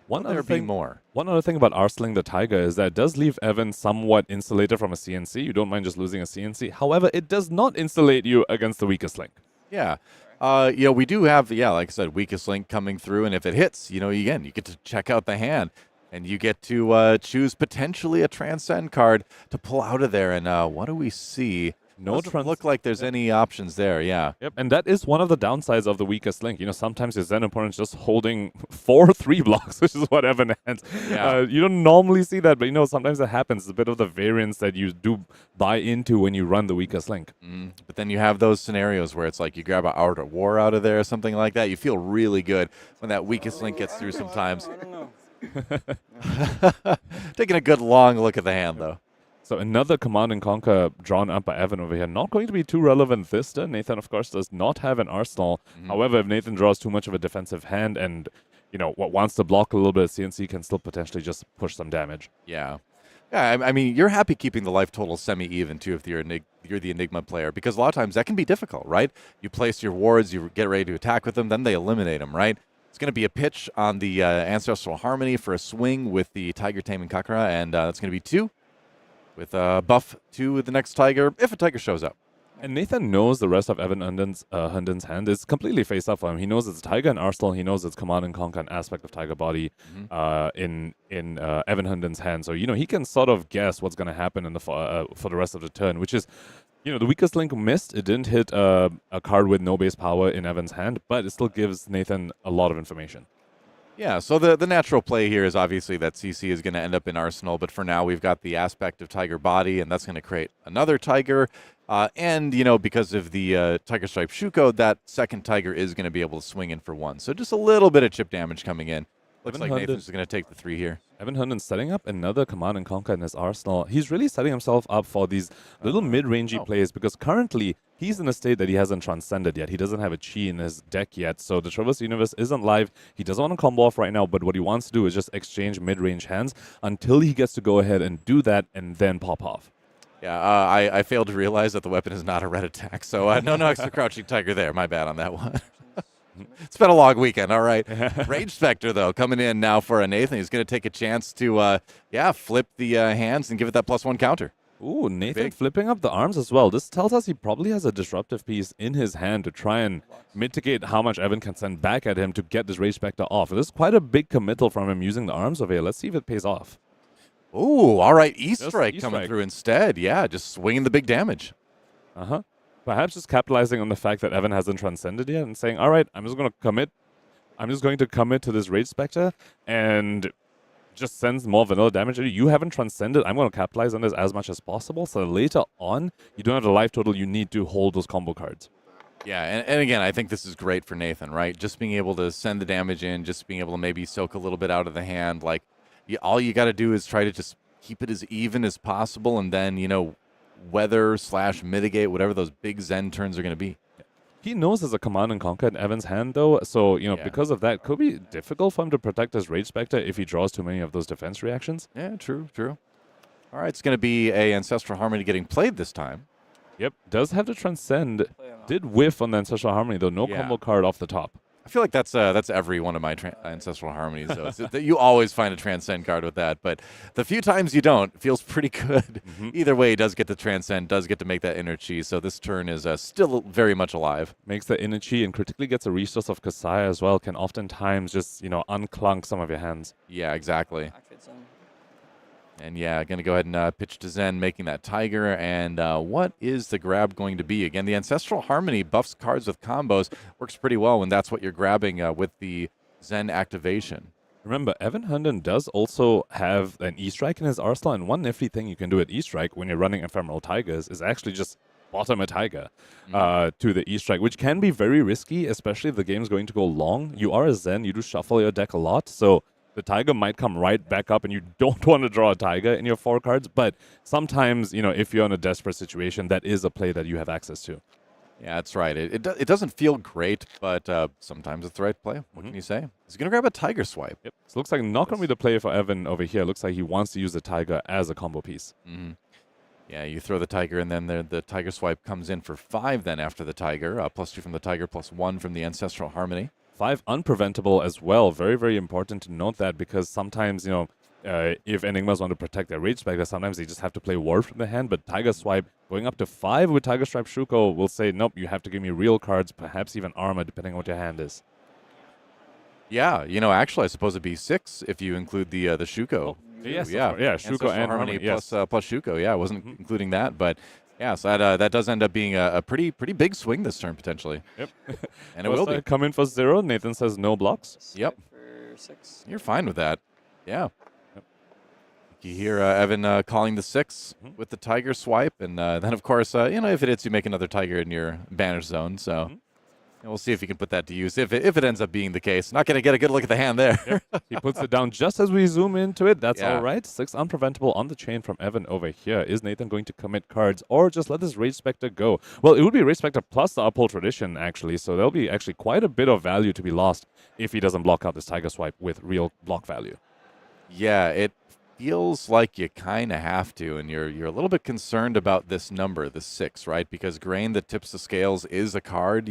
One other thing about arsenaling the Tiger is that it does leave Evan somewhat insulated from a CNC. You don't mind just losing a CNC. However, it does not insulate you against the weakest link. Yeah. We do have, like I said, weakest link coming through. And if it hits, again, you get to check out the hand. And you get to choose potentially a Transcend card to pull out of there. And what do we see? No Doesn't look like there's any options there. Yeah. Yep, and that is one of the downsides of the weakest link. Sometimes your Zen opponent's just holding 4 3 blocks, which is what Evan has. Yeah. You don't normally see that, but sometimes it happens. It's a bit of the variance that you do buy into when you run the weakest link. But then you have those scenarios where it's like you grab an Art of War out of there or something like that. You feel really good when that weakest link gets through sometimes. Taking a good long look at the hand, though. So another Command and Conquer drawn up by Evan over here. Not going to be too relevant this turn. Nathan, of course, does not have an arsenal. However, if Nathan draws too much of a defensive hand and, wants to block a little bit, CNC can still potentially just push some damage. Yeah. Yeah, I mean, you're happy keeping the life total semi-even, too, if you're the Enigma player, because a lot of times that can be difficult, right? You place your wards, you get ready to attack with them, then they eliminate them, right? It's going to be a pitch on the Ancestral Harmony for a swing with the Tiger Taming Kakara, and that's going to be 2. With buff 2 with the next Tiger, if a Tiger shows up. And Nathan knows the rest of Evan Herndon's hand is completely face up for him. He knows it's Tiger and Arsenal. He knows it's Command and Conquer, an aspect of Tiger Body in Evan Herndon's hand. So, he can sort of guess what's going to happen for the rest of the turn, which is, the weakest link missed. It didn't hit a card with no base power in Evan's hand, but it still gives Nathan a lot of information. Yeah, so the natural play here is obviously that CC is going to end up in Arsenal, but for now we've got the aspect of Tiger Body, and that's going to create another Tiger. And, because of the Tiger Stripe Shuko, that second Tiger is going to be able to swing in for 1. So just a little bit of chip damage coming in. Looks like Nathan's going to take the 3 here. Evan Herndon setting up another Command and Conquer in his arsenal. He's really setting himself up for these little mid-rangey plays because currently he's in a state that he hasn't transcended yet. He doesn't have a chi in his deck yet, so the Traverse Universe isn't live. He doesn't want to combo off right now, but what he wants to do is just exchange mid-range hands until he gets to go ahead and do that and then pop off. Yeah, I failed to realize that the weapon is not a red attack, so no extra Crouching Tiger there. My bad on that one. It's been a long weekend, all right. Rage Spectre, though, coming in now for a Nathan. He's going to take a chance to, flip the hands and give it that +1 counter. Ooh, Nathan flipping up the arms as well. This tells us he probably has a disruptive piece in his hand to try and mitigate how much Evan can send back at him to get this Rage Spectre off. This is quite a big committal from him using the arms over here. Let's see if it pays off. Ooh, all right. E-Strike coming through instead. Yeah, just swinging the big damage. Uh-huh. Perhaps just capitalizing on the fact that Evan hasn't transcended yet and saying, all right, I'm just going to commit. I'm just going to commit to this Rage Spectre and just sends more vanilla damage. You haven't transcended. I'm going to capitalize on this as much as possible. So later on, you don't have the life total you need to hold those combo cards. Yeah, and again, I think this is great for Nathan, right? Just being able to send the damage in, just being able to maybe soak a little bit out of the hand. Like, all you got to do is try to just keep it as even as possible and then, weather/mitigate whatever those big Zen turns are going to be. He knows there's a Command and Conquer in Evan's hand, though, so, because of that, it could be difficult for him to protect his Rage Spectre if he draws too many of those defense reactions. Yeah, true. All right, it's going to be a Ancestral Harmony getting played this time. Yep, does have to transcend. Did whiff on the Ancestral Harmony, though. No combo card off the top. I feel like that's every one of my Ancestral Harmonies, though. You always find a Transcend card with that, but the few times you don't, it feels pretty good. Either way, he does get the Transcend, does get to make that inner chi, so this turn is still very much alive. Makes the inner chi and critically gets a resource of Kasaya as well, can oftentimes just, unclunk some of your hands. Yeah, exactly. And going to go ahead and pitch to Zen, making that Tiger. And what is the grab going to be? Again, the Ancestral Harmony buffs cards with combos. Works pretty well when that's what you're grabbing with the Zen activation. Remember, Evan Herndon does also have an E-Strike in his arsenal, and one nifty thing you can do at E-Strike when you're running Ephemeral Tigers is actually just bottom a Tiger to the E-Strike, which can be very risky, especially if the game's going to go long. You are a Zen, you do shuffle your deck a lot, so the Tiger might come right back up and you don't want to draw a Tiger in your 4 cards, but sometimes, if you're in a desperate situation, that is a play that you have access to. Yeah, that's right. It doesn't feel great, but sometimes it's the right play. What can you say? He's going to grab a Tiger Swipe. Yep. So it looks like not going to be the play for Evan over here. Looks like he wants to use the Tiger as a combo piece. Yeah, you throw the Tiger, and then the Tiger Swipe comes in for 5 then after the Tiger. +2 from the Tiger, +1 from the Ancestral Harmony. 5 unpreventable as well. Very, very important to note that because sometimes, if Enigmas want to protect their Rage Spectre, sometimes they just have to play Ward from the hand. But Tiger Swipe going up to 5 with Tiger Stripe Shuko will say, nope, you have to give me real cards, perhaps even armor, depending on what your hand is. Yeah, actually, I suppose it'd be 6 if you include the Shuko. Yes, yeah, Shuko and Harmony plus Shuko. Yeah, I wasn't including that, but Yeah, so that does end up being a pretty big swing this turn potentially. Yep. And it will be. Come in for 0. Nathan says no blocks. Yep. For 6. You're fine with that. Yeah. You hear Evan calling the 6 with the tiger swipe, and then of course, if it hits, you make another tiger in your banish zone. So and we'll see if you can put that to use if it ends up being the case. Not going to get a good look at the hand there. He puts it down just as we zoom into it. That's Yeah. all right. 6 unpreventable on the chain from Evan over here. Is Nathan going to commit cards or just let this Rage Spectre go? Well, it would be Rage Spectre plus the Uphold Tradition, actually. So there'll be actually quite a bit of value to be lost if he doesn't block out this Tiger Swipe with real block value. Yeah, it feels like you kind of have to, and you're a little bit concerned about this number, the 6, right? Because Grain that tips the scales is a card,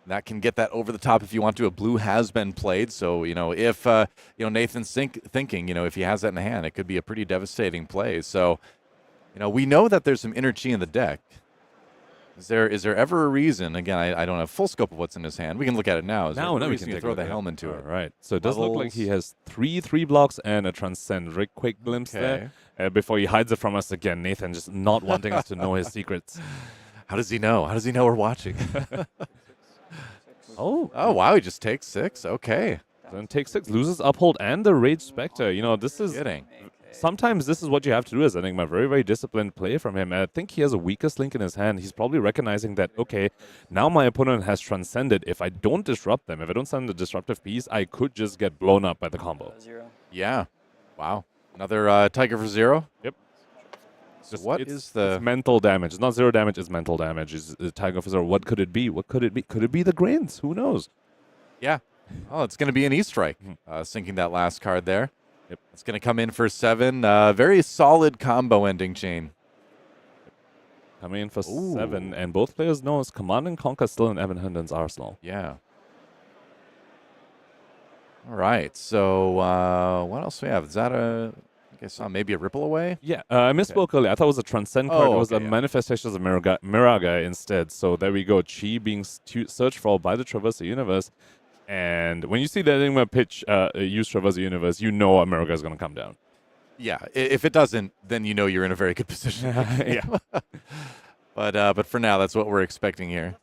that can get that over the top if you want to. A blue has been played, so if Nathan's thinking, if he has that in the hand, it could be a pretty devastating play. So, we know that there's some inner chi in the deck. Is there ever a reason? Again, I don't have full scope of what's in his hand. We can look at it now. Is there a we reason can you take a throw look the at helm into it. All right. So it does look like he Levels. has 3 blocks and a Transcend. Very quick glimpse there before he hides it from us again. Nathan just not wanting us to know his secrets. How does he know? How does he know we're watching? Oh, wow, he just takes 6. Okay. then take 6, loses Uphold and the Rage Spectre. This is Kidding. sometimes this is what you have to do as Enigma. Very, very disciplined play from him. And I think he has a weakest link in his hand. He's probably recognizing that, okay, now my opponent has transcended. If I don't disrupt them, if I don't send the disruptive piece, I could just get blown up by the combo. 0. Yeah. Wow. Another Tiger for 0? Yep. So what is the... It's mental damage. It's not 0 damage, it's mental damage. It's Tiger for 0. What could it be? What could it be? Could it be the Grains? Who knows? Yeah. Oh, it's going to be an E-Strike, sinking that last card there. Yep. It's going to come in for 7. Very solid combo ending chain. Coming in for 7. And both players know it's Command and Conquer still in Evan Herndon's arsenal. Yeah. All right. So what else do we have? Is that I guess maybe a Ripple Away? Yeah, I misspoke earlier. I thought it was a Transcend card. It was a yeah. Manifestation of Miraga instead. So there we go. Chi being searched for by the Traverser Universe. And when you see the Enigma pitch use Traverser Universe, you know Miraga is going to come down. Yeah. If it doesn't, then you're in a very good position. Yeah. But for now, that's what we're expecting here.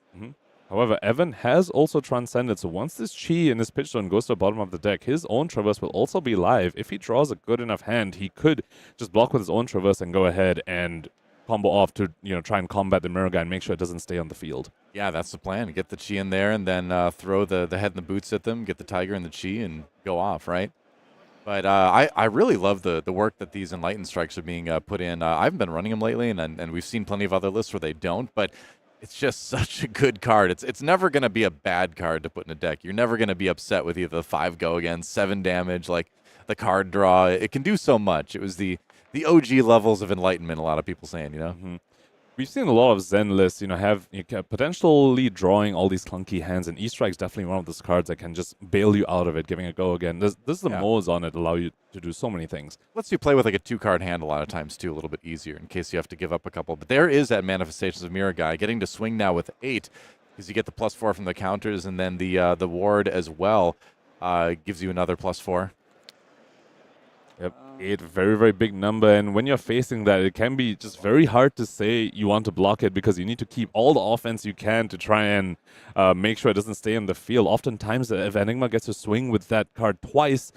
However, Evan has also transcended, so once this Chi in his pitch zone goes to the bottom of the deck, his own Traverse will also be live. If he draws a good enough hand, he could just block with his own Traverse and go ahead and combo off to try and combat the Mirror Guy and make sure it doesn't stay on the field. Yeah, that's the plan. Get the Chi in there and then throw the head and the boots at them, get the Tiger and the Chi, and go off, right? But I really love the work that these Enlightened Strikes are being put in. I haven't been running them lately, and we've seen plenty of other lists where they don't, but it's just such a good card. It's never going to be a bad card to put in a deck. You're never going to be upset with either the 5 go again, 7 damage, like the card draw. It can do so much. It was the OG levels of Enlightenment, a lot of people saying, We've seen a lot of Zen lists, have potentially drawing all these clunky hands, and E-Strike's definitely one of those cards that can just bail you out of it, giving a go again. This is the modes on it allow you to do so many things. Lets you play with like a 2-card hand a lot of times too, a little bit easier in case you have to give up a couple. But there is that Manifestations of Mirror Guy getting to swing now with 8 because you get the +4 from the counters, and then the ward as well gives you another +4. Yep, 8, very, very big number. And when you're facing that, it can be just very hard to say you want to block it because you need to keep all the offense you can to try and make sure it doesn't stay in the field. Oftentimes, if Enigma gets to swing with that card twice,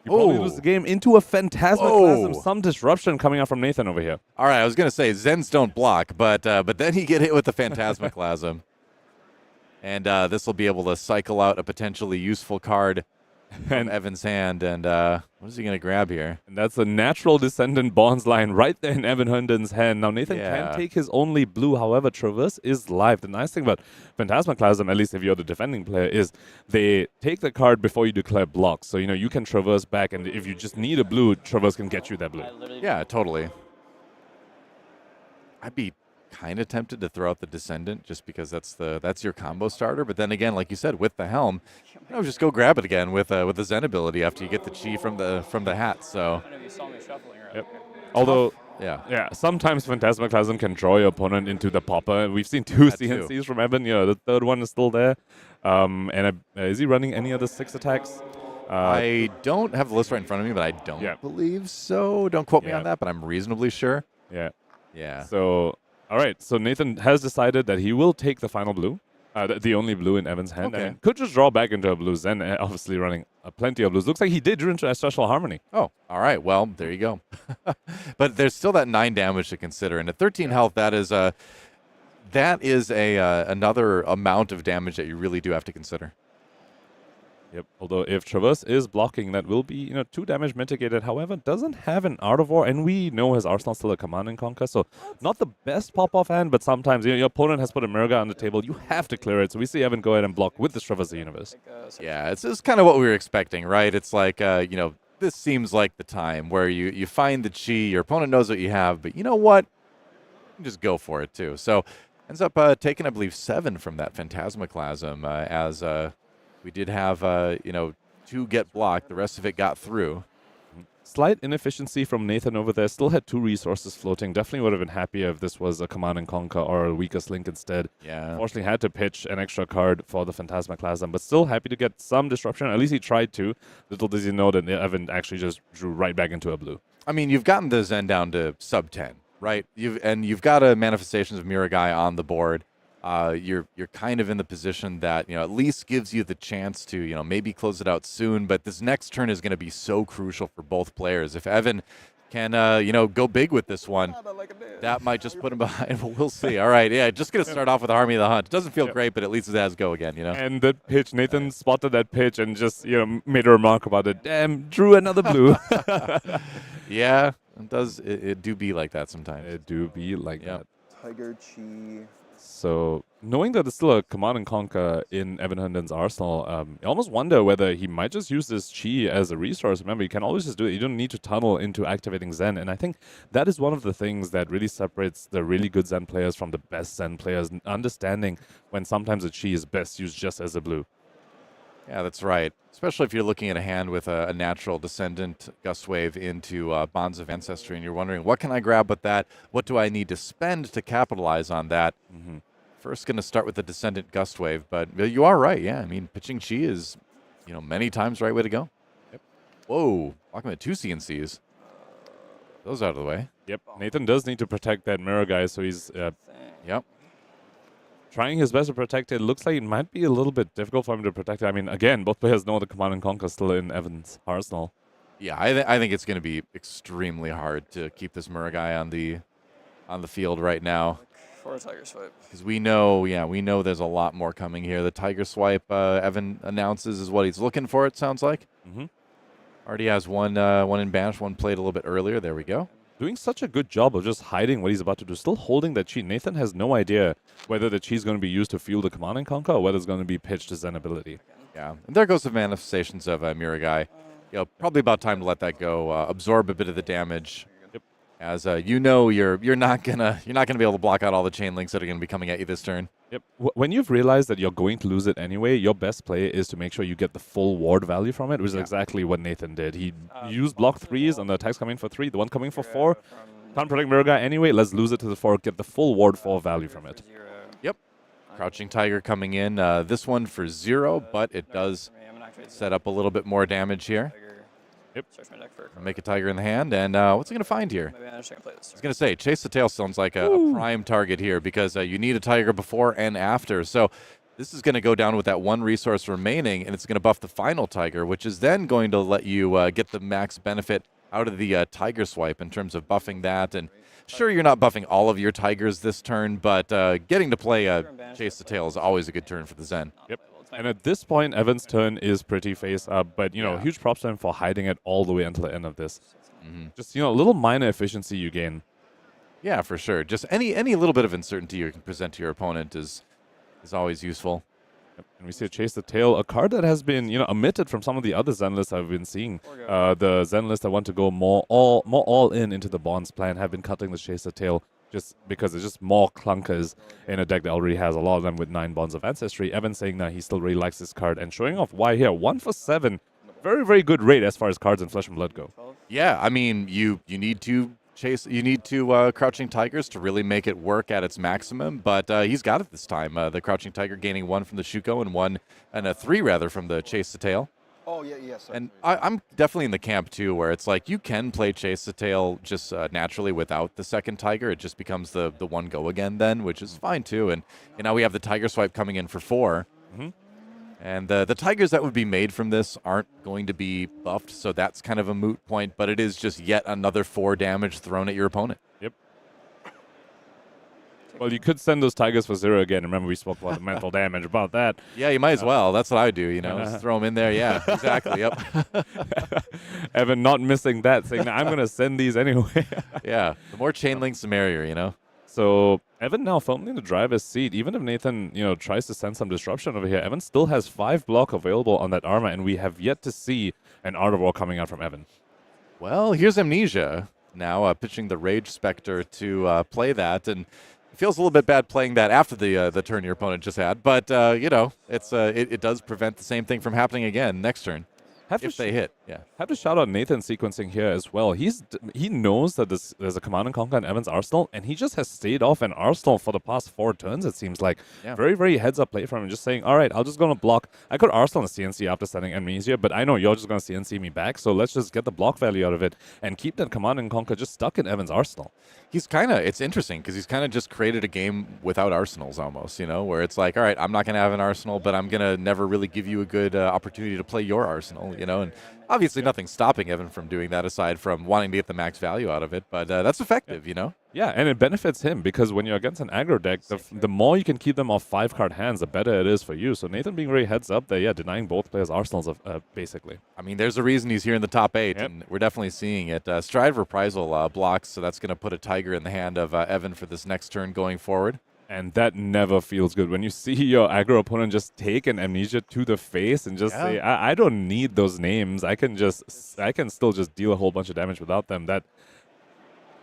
you probably lose the game into a Phantasmaclasm. Some disruption coming out from Nathan over here. All right, I was going to say Zens don't block, but then he get hit with the Phantasmaclasm. And this will be able to cycle out a potentially useful card from Evan's hand. And what is he going to grab here? And that's a natural Descendant Bonds line right there in Evan Herndon's hand. Now, Nathan can take his only blue. However, Traverse is live. The nice thing about Phantasmaclasm, at least if you're the defending player, is they take the card before you declare blocks. So, you can Traverse back. And if you just need a blue, Traverse can get you that blue. Yeah, totally. I'd be kind of tempted to throw out the Descendant just because that's your combo starter. But then again, like you said, with the helm, just go grab it again with the Zen ability after you get the Chi from the hat. So, yep. Although, yeah, sometimes Phantasmaclasm can draw your opponent into the popper. We've seen 2 CNCs from Evan. The third one is still there. Is he running any other 6 attacks? I don't have the list right in front of me, but I don't believe so. Don't quote me on that, but I'm reasonably sure. Yeah. Yeah. So All right, so Nathan has decided that he will take the final blue, the only blue in Evan's hand, Okay. and could just draw back into a blue Zen, obviously running plenty of blues. Looks like he did drew into a special harmony. Oh, all right. Well, there you go. But there's still that 9 damage to consider, and at 13 health, that is another amount of damage that you really do have to consider. Yep. Although if Traverse is blocking, that will be 2 damage mitigated. However, doesn't have an Art of War, and we know his arsenal still a Command and Conquer, so not the best pop-off hand. But sometimes your opponent has put a Mirror on the table, you have to clear it. So we see Evan go ahead and block with this Traverse the Universe. Yeah, it's kind of what we were expecting, right? It's like this seems like the time where you find the chi, your opponent knows what you have, but you know what? You can just go for it too. So ends up taking, I believe, 7 from that Phantasmaclasm as. We did have, 2 get blocked. The rest of it got through. Slight inefficiency from Nathan over there. Still had 2 resources floating. Definitely would have been happier if this was a Command and Conquer or a Weakest Link instead. Yeah. Unfortunately, had to pitch an extra card for the Phantasmaclasm, but still happy to get some disruption. At least he tried to. Little does he know that Evan actually just drew right back into a blue. I mean, you've gotten the Zen down to sub 10, right? You've got a Manifestations of Miragai on the board. You're kind of in the position that at least gives you the chance to maybe close it out soon. But this next turn is going to be so crucial for both players. If Evan can go big with this one, that might just put him behind. But we'll see. All right, yeah, just going to start off with Army of the Hunt. Doesn't feel great, but at least it has go again. And that pitch, Nathan spotted that pitch and just made a remark about it. Damn, drew another blue. Yeah, it does. It do be like that sometimes. It do be like that. Tiger Chi. So knowing that there's still a Command and Conquer in Evan Herndon's arsenal, I almost wonder whether he might just use this Chi as a resource. Remember, you can always just do it. You don't need to tunnel into activating Zen. And I think that is one of the things that really separates the really good Zen players from the best Zen players, understanding when sometimes a Chi is best used just as a blue. Yeah, that's right. Especially if you're looking at a hand with a natural descendant gust wave into Bonds of Ancestry, and you're wondering, what can I grab with that? What do I need to spend to capitalize on that? Mm-hmm. First, going to start with the descendant gust wave, but you are right. Yeah, I mean, pitching Chi is, many times the right way to go. Yep. Whoa, blocking with 2 CNCs. Those out of the way. Yep. Nathan does need to protect that mirror guy, so he's Yep. trying his best to protect it. Looks like it might be a little bit difficult for him to protect it. I mean, again, both players know the Command and Conquer is still in Evan's arsenal. Yeah, I think it's going to be extremely hard to keep this Muragai on the field right now. For a Tiger Swipe. Because we know there's a lot more coming here. The Tiger Swipe, Evan announces, is what he's looking for, it sounds like. Mm-hmm. Already has one in Banish, one played a little bit earlier. There we go. Doing such a good job of just hiding what he's about to do, still holding that Chi. Nathan has no idea whether the Chi is going to be used to fuel the Command and Conquer or whether it's going to be pitched to Zen ability. Yeah, and there goes the Manifestations of Miragai. Probably about time to let that go, absorb a bit of the damage. As you're not gonna be able to block out all the chain links that are gonna be coming at you this turn. Yep. When you've realized that you're going to lose it anyway, your best play is to make sure you get the full ward value from it, which is exactly what Nathan did. He used block 3s on the attacks coming for 3, the one coming for 4. Can't protect Mirror Guy anyway. Let's lose it to the 4, get the full ward 4 value from it. Yep. Crouching Tiger coming in. This one for 0, but it does set up a little bit more damage here. Yep. Make a Tiger in the hand, and what's he going to find here? Maybe I understand play this. I was going to say, Chase the Tail sounds like a prime target here because you need a Tiger before and after. So this is going to go down with that 1 resource remaining, and it's going to buff the final Tiger, which is then going to let you get the max benefit out of the Tiger Swipe in terms of buffing that. And sure, you're not buffing all of your Tigers this turn, but getting to play Chase the Tail is always a good turn for the Zen. Yep. And at this point, Evan's turn is pretty face up, but huge props to him for hiding it all the way until the end of this. Mm-hmm. Just a little minor efficiency you gain. Yeah, for sure. Just any little bit of uncertainty you can present to your opponent is always useful. Yep. And we see a Chase the Tail, a card that has been omitted from some of the other Zen lists I've been seeing. The Zen lists that want to go more all in into the Bonds plan have been cutting the Chase the Tail, just because there's just more clunkers in a deck that already has a lot of them with 9 Bonds of Ancestry. Evan saying that he still really likes this card and showing off why here. 1 for 7. Very, very good rate as far as cards in Flesh and Blood go. Yeah, I mean, you need to Crouching Tigers to really make it work at its maximum, but he's got it this time. The Crouching Tiger gaining 1 from the Shuko and 3 rather from the Chase the Tail. Oh, yeah, yeah. Sorry, And sorry. I'm definitely in the camp too, where it's like you can play Chase the Tail just naturally without the second Tiger. It just becomes the one go again then, which is fine too. And now we have the Tiger Swipe coming in for 4. And the Tigers that would be made from this aren't going to be buffed, so that's kind of a moot point. But it is just yet another 4 damage thrown at your opponent. Yep. Well, you could send those Tigers for 0 again. Remember, we spoke about the mental damage about that. Yeah, you might as well. That's what I would do, just throw them in there. Yeah, exactly. Yep. Evan not missing that, saying, I'm going to send these anyway. Yeah, the more chain links, the merrier, So Evan now firmly in the driver's seat. Even if Nathan, tries to send some disruption over here, Evan still has 5 block available on that armor, and we have yet to see an Art of War coming out from Evan. Well, here's Amnesia now pitching the Rage Spectre to play that, and it feels a little bit bad playing that after the turn your opponent just had, but it does prevent the same thing from happening again next turn. If they hit, yeah. Have to shout out Nathan sequencing here as well. He knows that there's a Command and Conquer in Evan's arsenal, and he just has stayed off an arsenal for the past 4 turns, it seems like. Yeah. Very, very heads-up play from him, just saying, all right, I'll just going to block. I could arsenal a CNC after sending Amnesia, but I know you're just going to CNC me back, so let's just get the block value out of it and keep that Command and Conquer just stuck in Evan's arsenal. It's interesting because he's kind of just created a game without arsenals almost, where it's like, all right, I'm not going to have an arsenal, but I'm going to never really give you a good opportunity to play your arsenal, and obviously nothing's stopping Evan from doing that aside from wanting to get the max value out of it, but that's effective, Yeah, and it benefits him because when you're against an aggro deck, the more you can keep them off 5-card hands, the better it is for you. So Nathan being very heads up there, denying both players' arsenals, basically. I mean, there's a reason he's here in the top 8, Yep. and we're definitely seeing it. Stride Reprisal blocks, so that's going to put a Tiger in the hand of Evan for this next turn going forward. And that never feels good. When you see your aggro opponent just take an Amnesia to the face and just say, I don't need those names. I can still just deal a whole bunch of damage without them. That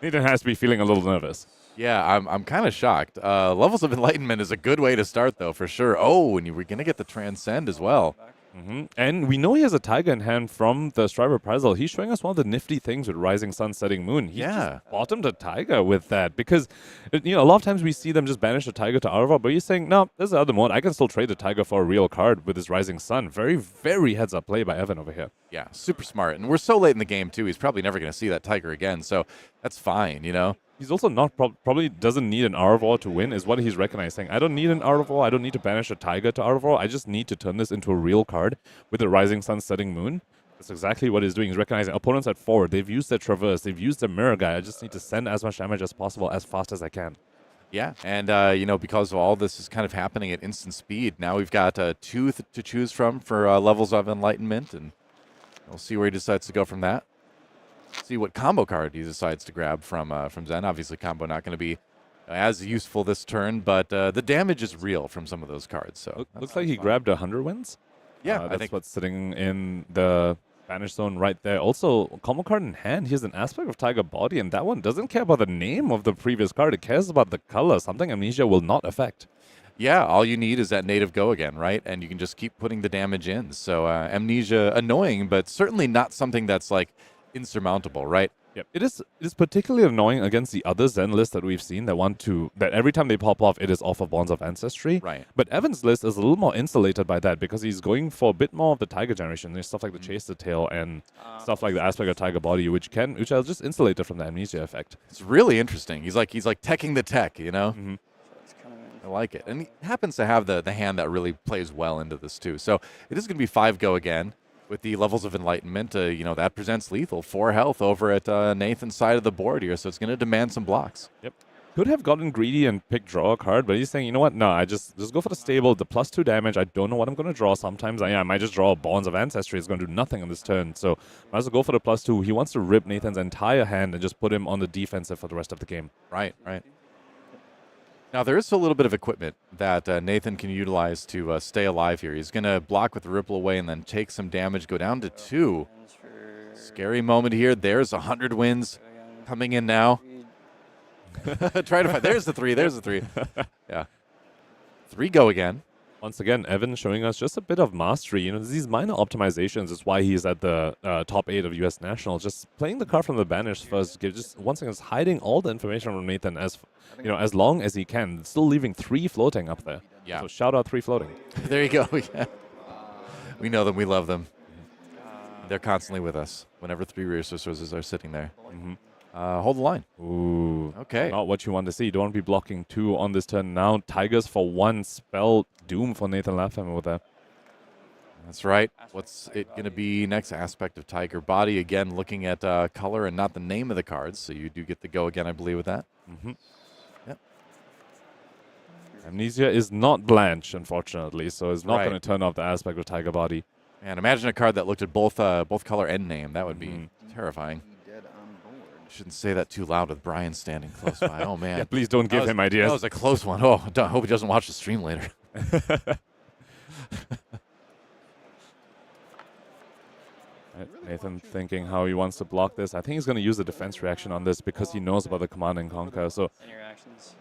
Nathan has to be feeling a little nervous. Yeah, I'm kind of shocked. Levels of Enlightenment is a good way to start, though, for sure. Oh, and you were going to get the Transcend as well. And we know he has a Tiger in hand from the Stride Reprisal. He's showing us one of the nifty things with Rising Sun, Setting Moon. He just bottomed a Tiger with that because, a lot of times we see them just banish a Tiger to Arva, but he's saying, no, there's the other mode. I can still trade the Tiger for a real card with his Rising Sun. Very, very heads-up play by Evan over here. Yeah, super smart. And we're so late in the game, too. He's probably never going to see that Tiger again, so that's fine, He's also not probably doesn't need an Arvor to win, is what he's recognizing. I don't need an Arvor. I don't need to banish a Tiger to Arvor. I just need to turn this into a real card with the Rising Sun, Setting Moon. That's exactly what he's doing. He's recognizing opponents at 4. They've used their Traverse. They've used their Mirror Guy. I just need to send as much damage as possible as fast as I can. Yeah, and, because of all this is kind of happening at instant speed, now we've got 2 to choose from for levels of Enlightenment, and we'll see where he decides to go from that. See what combo card he decides to grab from Zen. Obviously, combo not going to be as useful this turn, but the damage is real from some of those cards. So looks like he grabbed 100 wins. Yeah, I think what's sitting in the banish zone right there. Also, combo card in hand. He has an aspect of Tiger Body, and that one doesn't care about the name of the previous card. It cares about the color. Something Amnesia will not affect. Yeah, all you need is that native go again, right? And you can just keep putting the damage in. So Amnesia, annoying, but certainly not something that's like insurmountable, right? Yep. It is particularly annoying against the other Zen lists that we've seen that every time they pop off, it is off of Bonds of Ancestry. Right. But Evan's list is a little more insulated by that because he's going for a bit more of the Tiger generation. There's stuff like the Chase the Tail and stuff like the aspect of Tiger Body, which are just insulated from the Amnesia effect. It's really interesting. He's like teching the tech, I like it. And he happens to have the hand that really plays well into this too. So it is going to be 5 go again. With the levels of Enlightenment, that presents lethal. 4 health over at Nathan's side of the board here, so it's going to demand some blocks. Yep. Could have gotten greedy and picked draw a card, but he's saying, you know what? No, I just go for the stable, the +2 damage. I don't know what I'm going to draw. Sometimes I might just draw Bonds of Ancestry. It's going to do nothing on this turn, so might as well go for the +2. He wants to rip Nathan's entire hand and just put him on the defensive for the rest of the game. Right. Now, there is a little bit of equipment that Nathan can utilize to stay alive here. He's going to block with the Ripple Away and then take some damage, go down to 2. Scary moment here. There's 100 wins coming in now. Try to find. There's the 3. Yeah. 3 go again. Once again, Evan showing us just a bit of mastery. These minor optimizations is why he's at the top 8 of U.S. Nationals. Just playing the card from the banish first, once again, hiding all the information from Nathan as long as he can. Still leaving 3 floating up there. Yeah. So shout out 3 floating. There you go. Yeah. We know them. We love them. They're constantly with us whenever 3 resources are sitting there. Mm-hmm. Hold the line. Ooh. Okay. Not what you want to see. You don't want to be blocking 2 on this turn now. Tigers for 1. Spell Doom for Nathan Lapham with that. That's right. What's it going to be next? Aspect of Tiger Body. Again, looking at color and not the name of the cards. So you do get the go again, I believe, with that. Mm-hmm. Yep. Amnesia is not Blanche, unfortunately, so it's not Right. going to turn off the aspect of Tiger Body. And imagine a card that looked at both color and name. That would be terrifying. Dead on board. Shouldn't say that too loud with Brian standing close by. Oh, man. Yeah, please don't give him ideas. That was a close one. Oh, I hope he doesn't watch the stream later. Nathan thinking how he wants to block this. I think he's going to use a defense reaction on this because he knows about the command and conquer. So, Interactions.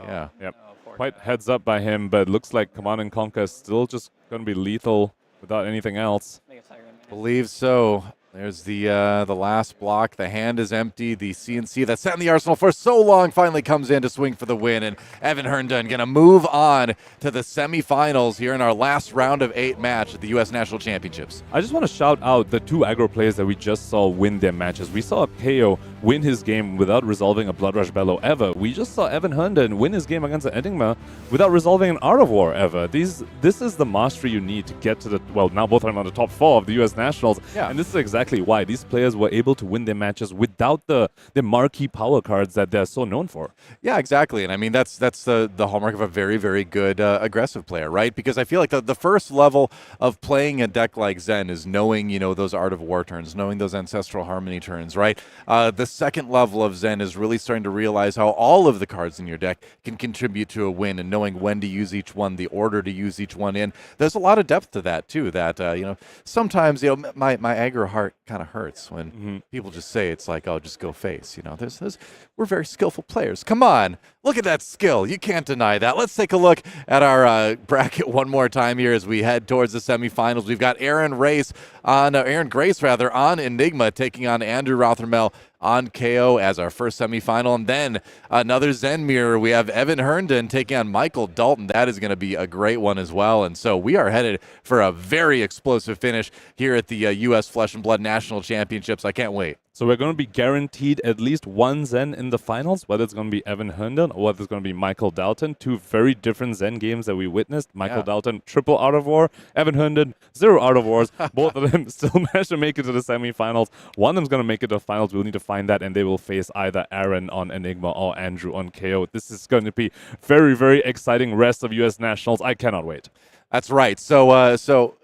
Yeah. yep. Oh, poor Quite guy. heads up by him, but looks like command and conquer is still just going to be lethal without anything else. Make a tiger man. Believe so. There's the last block. The hand is empty. The CNC that sat in the arsenal for so long finally comes in to swing for the win. And Evan Herndon going to move on to the semifinals here in our last round of 8 match at the U.S. National Championships. I just want to shout out the 2 aggro players that we just saw win their matches. We saw Kayo win his game without resolving a Blood Rush Bellow ever. We just saw Evan Herndon win his game against the Enigma without resolving an Art of War ever. This is the mastery you need to get to the, well, now both of them on the top 4 of the U.S. Nationals. Yeah. And this is exactly why these players were able to win their matches without the marquee power cards that they're so known for. Yeah, exactly. And I mean, that's the hallmark of a very, very good aggressive player, right? Because I feel like the first level of playing a deck like Zen is knowing, those Art of War turns, knowing those Ancestral Harmony turns, right? The second level of Zen is really starting to realize how all of the cards in your deck can contribute to a win and knowing when to use each one, the order to use each one in. There's a lot of depth to that, too, that, sometimes, my aggro heart kind of hurts when people just say it's like, oh, just go face. We're very skillful players. Come on, look at that skill. You can't deny that. Let's take a look at our bracket one more time here as we head towards the semifinals. We've got Aaron Grace on Enigma taking on Andrew Rothermel on KO as our first semifinal. And then another Zen mirror. We have Evan Herndon taking on Michael Dalton. That is going to be a great one as well. And so we are headed for a very explosive finish here at the U.S. Flesh and Blood National Championships. I can't wait. So we're going to be guaranteed at least one Zen in the finals, whether it's going to be Evan Herndon or whether it's going to be Michael Dalton. 2 very different Zen games that we witnessed. Michael Dalton, triple Art of War. Evan Herndon, 0 Art of Wars. Both of them still managed to make it to the semifinals. One of them's going to make it to the finals. We'll need to find that, and they will face either Aaron on Enigma or Andrew on KO. This is going to be very, very exciting rest of U.S. Nationals. I cannot wait. That's right. So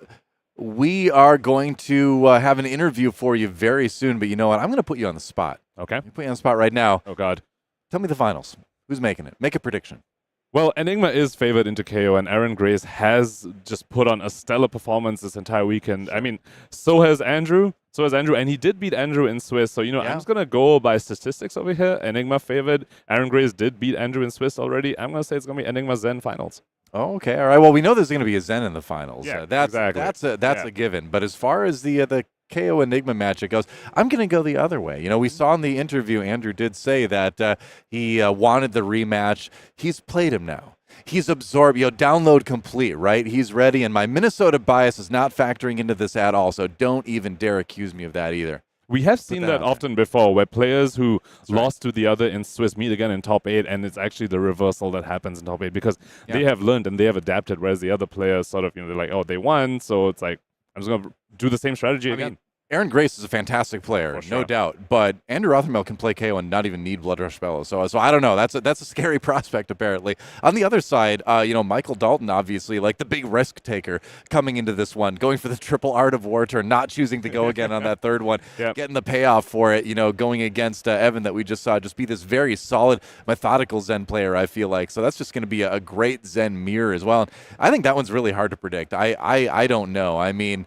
we are going to have an interview for you very soon, but you know what? I'm going to put you on the spot. Okay. I'm put you on the spot right now. Oh, God. Tell me the finals. Who's making it? Make a prediction. Well, Enigma is favored into KO, and Aaron Grace has just put on a stellar performance this entire weekend. I mean, so has Andrew, and he did beat Andrew in Swiss. So, I'm just going to go by statistics over here. Enigma favored. Aaron Grace did beat Andrew in Swiss already. I'm going to say it's going to be Enigma Zen finals. Oh, okay. All right. Well, we know there's going to be a Zen in the finals. Yeah, That's a given. But as far as the KO Enigma match it goes, I'm going to go the other way. We saw in the interview, Andrew did say that he wanted the rematch. He's played him now. He's absorbed, download complete, right? He's ready. And my Minnesota bias is not factoring into this at all. So don't even dare accuse me of that either. We have seen that often before, where players who lost to the other in Swiss meet again in top 8, and it's actually the reversal that happens in top 8 because they have learned and they have adapted, whereas the other players sort of, they're like, oh, they won, so it's like, I'm just going to do the same strategy again. Aaron Grace is a fantastic player, For sure. no doubt. But Andrew Rothermel can play KO and not even need Blood Rush Bellow. So I don't know. That's a scary prospect, apparently. On the other side, Michael Dalton, obviously, like the big risk taker coming into this one, going for the triple Art of War turn, not choosing to go again on that third one, getting the payoff for it, going against Evan that we just saw just be this very solid, methodical Zen player, I feel like. So that's just going to be a great Zen mirror as well. And I think that one's really hard to predict. I don't know. I mean,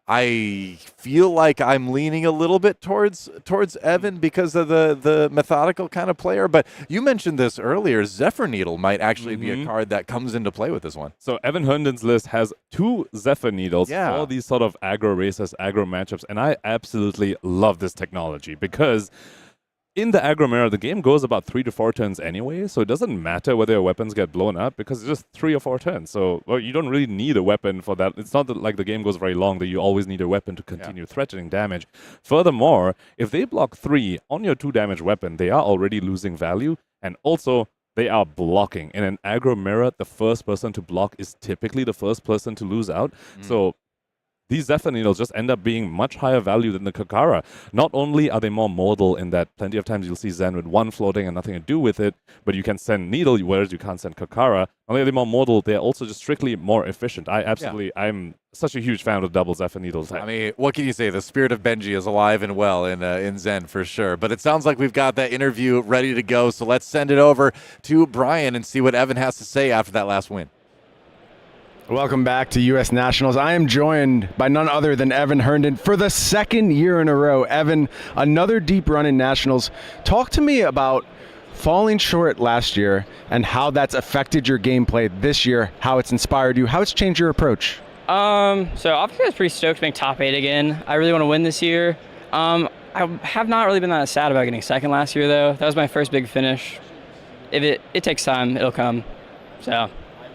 I feel like I'm leaning a little bit towards Evan because of the methodical kind of player. But you mentioned this earlier. Zephyr Needle might actually be a card that comes into play with this one. So Evan Herndon's list has 2 Zephyr Needles, all these sort of aggro races, aggro matchups, and I absolutely love this technology because in the aggro mirror, the game goes about 3 to 4 turns anyway, so it doesn't matter whether your weapons get blown up because it's just 3 or 4 turns. So you don't really need a weapon for that. It's not that like the game goes very long that you always need a weapon to continue threatening damage. Furthermore, if they block 3 on your 2 damage weapon, they are already losing value, and also they are blocking. In an aggro mirror, the first person to block is typically the first person to lose out. So these Zephyr Needles just end up being much higher value than the Kakara. Not only are they more modal in that plenty of times you'll see Zen with 1 floating and nothing to do with it, but you can send Needle, whereas you can't send Kakara. Not only are they more modal, they're also just strictly more efficient. I'm such a huge fan of double Zephyr Needles. I mean, what can you say? The spirit of Benji is alive and well in Zen for sure. But it sounds like we've got that interview ready to go, so let's send it over to Brian and see what Evan has to say after that last win. Welcome back to U.S. Nationals. I am joined by none other than Evan Herndon for the 2nd year in a row. Evan, another deep run in Nationals. Talk to me about falling short last year and how that's affected your gameplay this year, how it's inspired you, how it's changed your approach. So obviously I was pretty stoked to make top 8 again. I really want to win this year. I have not really been that sad about getting 2nd last year, though. That was my first big finish. If it takes time, it'll come. So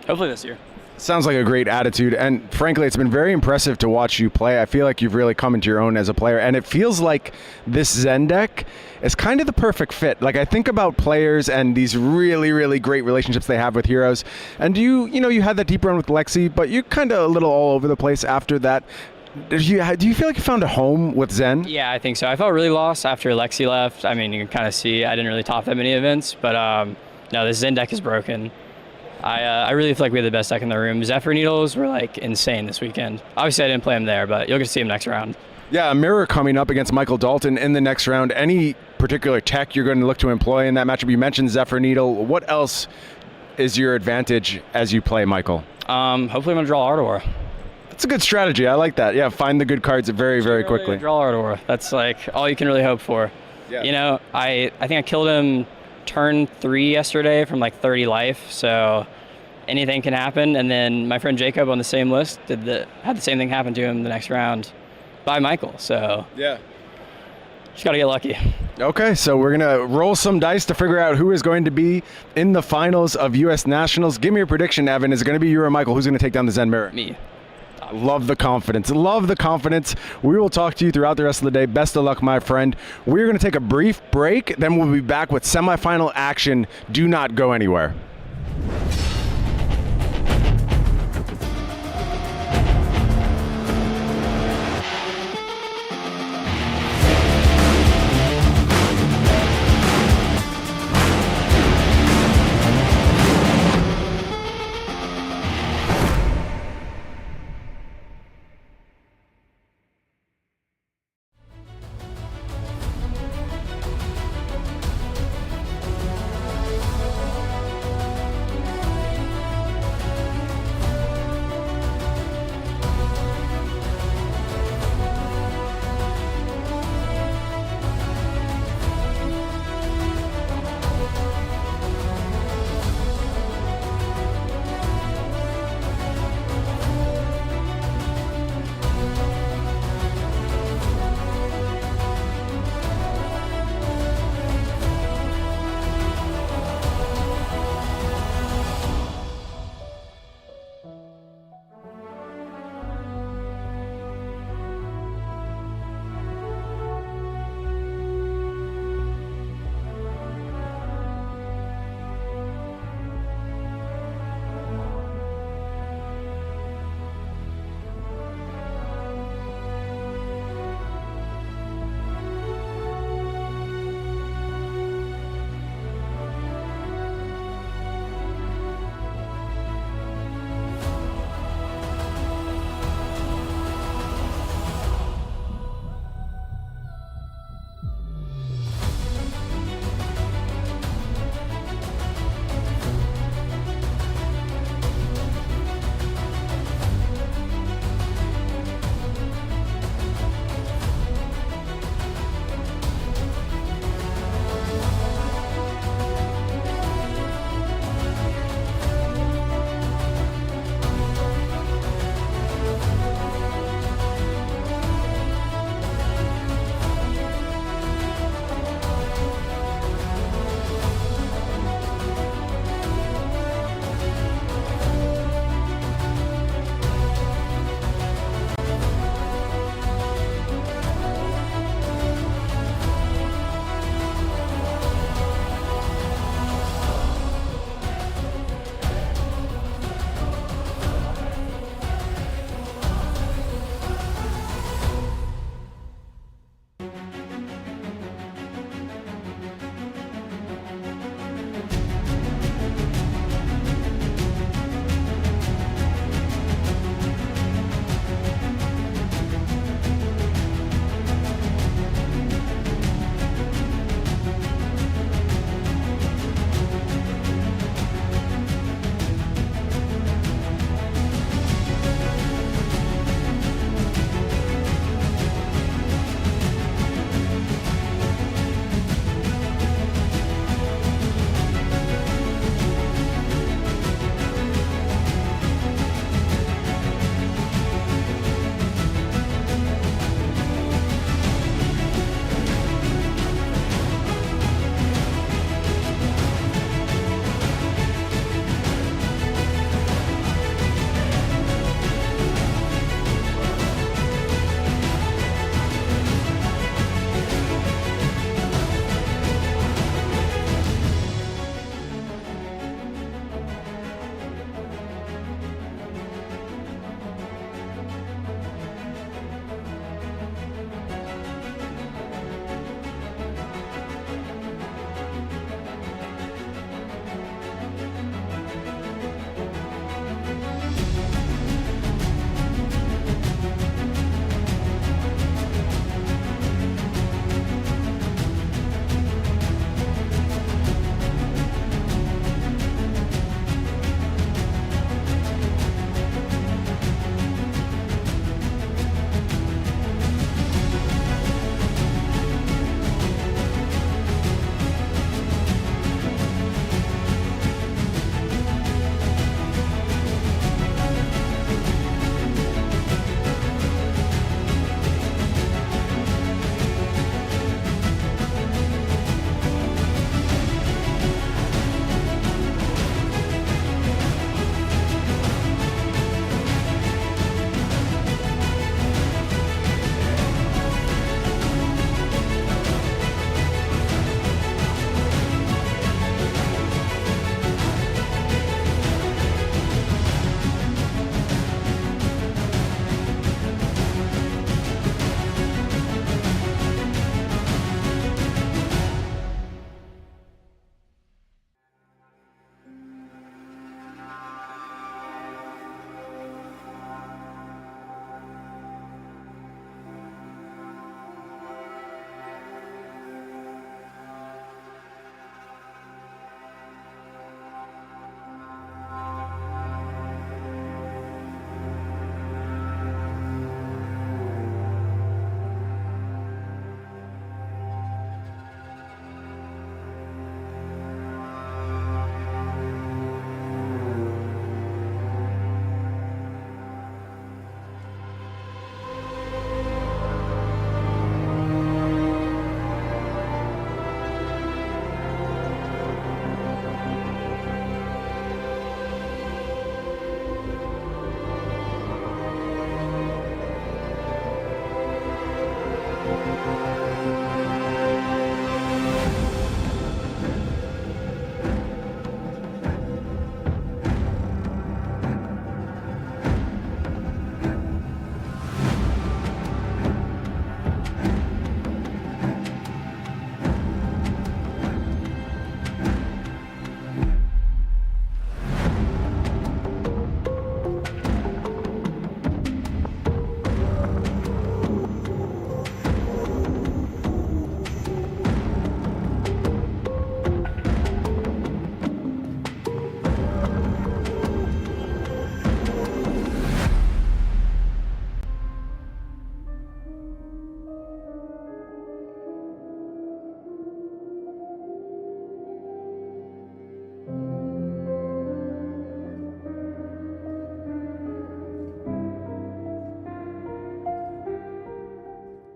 hopefully this year. Sounds like a great attitude, and frankly, it's been very impressive to watch you play. I feel like you've really come into your own as a player, and it feels like this Zen deck is kind of the perfect fit. Like, I think about players and these really, really great relationships they have with heroes, and you had that deep run with Lexi, but you're kind of a little all over the place after that. Do you feel like you found a home with Zen? Yeah, I think so. I felt really lost after Lexi left. I mean, you can kind of see I didn't really top that many events, but no, this Zen deck is broken. I really feel like we had the best deck in the room. Zephyr Needles were like insane this weekend. Obviously, I didn't play them there, but you'll get to see them next round. Yeah, a mirror coming up against Michael Dalton in the next round. Any particular tech you're going to look to employ in that matchup? You mentioned Zephyr Needle. What else is your advantage as you play Michael? Hopefully, I'm going to draw Ardor. That's a good strategy. I like that. Yeah, find the good cards very, very quickly. Draw Ardor. That's like all you can really hope for. Yeah. You know, I think I killed him turn 3 yesterday from like 30 life, so anything can happen. And then my friend Jacob on the same list had the same thing happen to him the next round by Michael. So yeah, just got to get lucky. Okay, so we're going to roll some dice to figure out who is going to be in the finals of U.S. Nationals. Give me your prediction, Evan. Is it going to be you or Michael? Who's going to take down the Zen Mirror? Me. Love the confidence. Love the confidence. We will talk to you throughout the rest of the day. Best of luck, my friend. We're going to take a brief break. Then we'll be back with semifinal action. Do not go anywhere.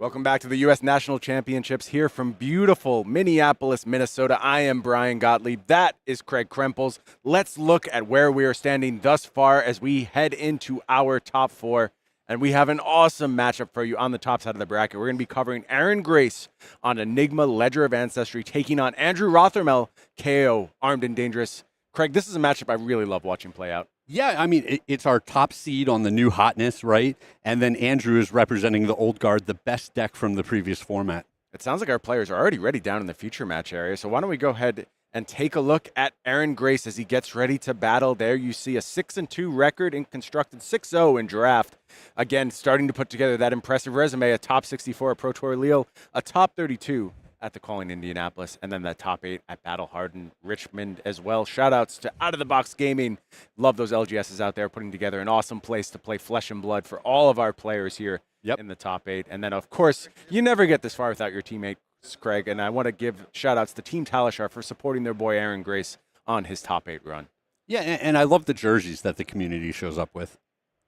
Welcome back to the U.S. National Championships here from beautiful Minneapolis, Minnesota. I am Brian Gottlieb. That is Craig Krempels. Let's look at where we are standing thus far as we head into our top 4. And we have an awesome matchup for you on the top side of the bracket. We're going to be covering Aaron Grace on Enigma, Ledger of Ancestry, taking on Andrew Rothermel, Kayo, Armed and Dangerous. Craig, this is a matchup I really love watching play out. Yeah, I mean, it's our top seed on the new hotness, right? And then Andrew is representing the old guard, the best deck from the previous format. It sounds like our players are already ready down in the future match area. So why don't we go ahead and take a look at Aaron Grace as he gets ready to battle. There you see a 6-2 record in constructed, 6-0 in draft. Again, starting to put together that impressive resume, a top 64 at Pro Tour Lille, a top 32 at the Calling Indianapolis, and then that top 8 at Battle Hardened Richmond as well. Shout-outs to Out of the Box Gaming. Love those LGSs out there putting together an awesome place to play Flesh and Blood for all of our players here in the top 8. And then, of course, you never get this far without your teammate, Craig, and I want to give shout-outs to Team Talishar for supporting their boy Aaron Grace on his top 8 run. Yeah, and I love the jerseys that the community shows up with.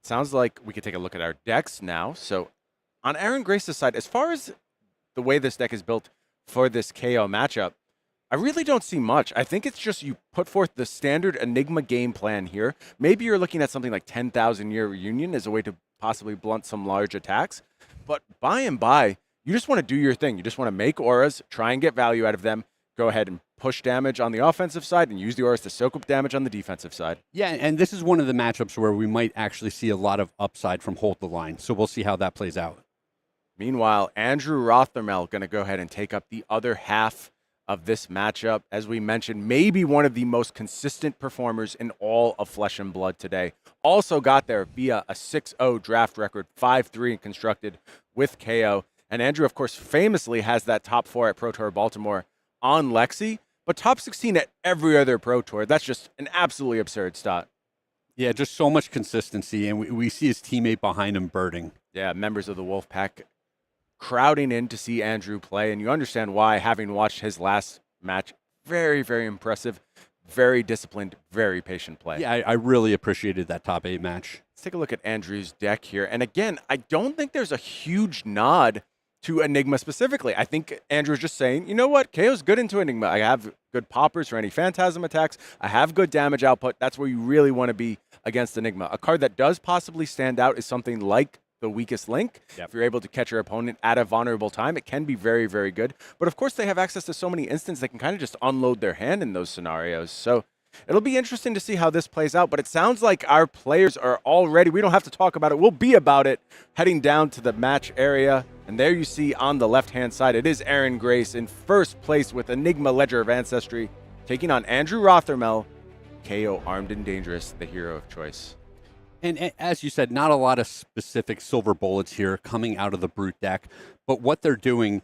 Sounds like we could take a look at our decks now. So on Aaron Grace's side, as far as the way this deck is built for this KO matchup, I really don't see much. I think it's just you put forth the standard Enigma game plan here. Maybe you're looking at something like 10,000 Year Reunion as a way to possibly blunt some large attacks. But by and by, you just want to do your thing. You just want to make auras, try and get value out of them, go ahead and push damage on the offensive side and use the auras to soak up damage on the defensive side. Yeah, and this is one of the matchups where we might actually see a lot of upside from Hold the Line. So we'll see how that plays out. Meanwhile, Andrew Rothermel going to go ahead and take up the other half of this matchup. As we mentioned, maybe one of the most consistent performers in all of Flesh and Blood today. Also got there via a 6-0 draft record, 5-3 in constructed with KO. And Andrew, of course, famously has that top 4 at Pro Tour Baltimore on Lexi, but top 16 at every other Pro Tour. That's just an absolutely absurd stat. Yeah, just so much consistency, and we see his teammate behind him birding. Yeah, members of the Wolfpack crowding in to see Andrew play, and you understand why, having watched his last match. Very, very impressive, very disciplined, very patient play. Yeah, I really appreciated that top 8 match. Let's take a look at Andrew's deck here. And again, I don't think there's a huge nod to Enigma specifically. I think Andrew's just saying, you know what, KO's good into Enigma. I have good poppers for any Phantasm attacks. I have good damage output. That's where you really want to be against Enigma. A card that does possibly stand out is something like the Weakest Link. If you're able to catch your opponent at a vulnerable time, it can be very, very good. But of course, they have access to so many instants they can kind of just unload their hand in those scenarios. So it'll be interesting to see how this plays out. But it sounds like our players are all ready. We don't have to talk about it. We'll be about it heading down to the match area. And there you see on the left-hand side, it is Aaron Grace in first place with Enigma Ledger of Ancestry, taking on Andrew Rothermel, KO Armed and Dangerous, the hero of choice. And as you said, not a lot of specific silver bullets here coming out of the Brute deck, but what they're doing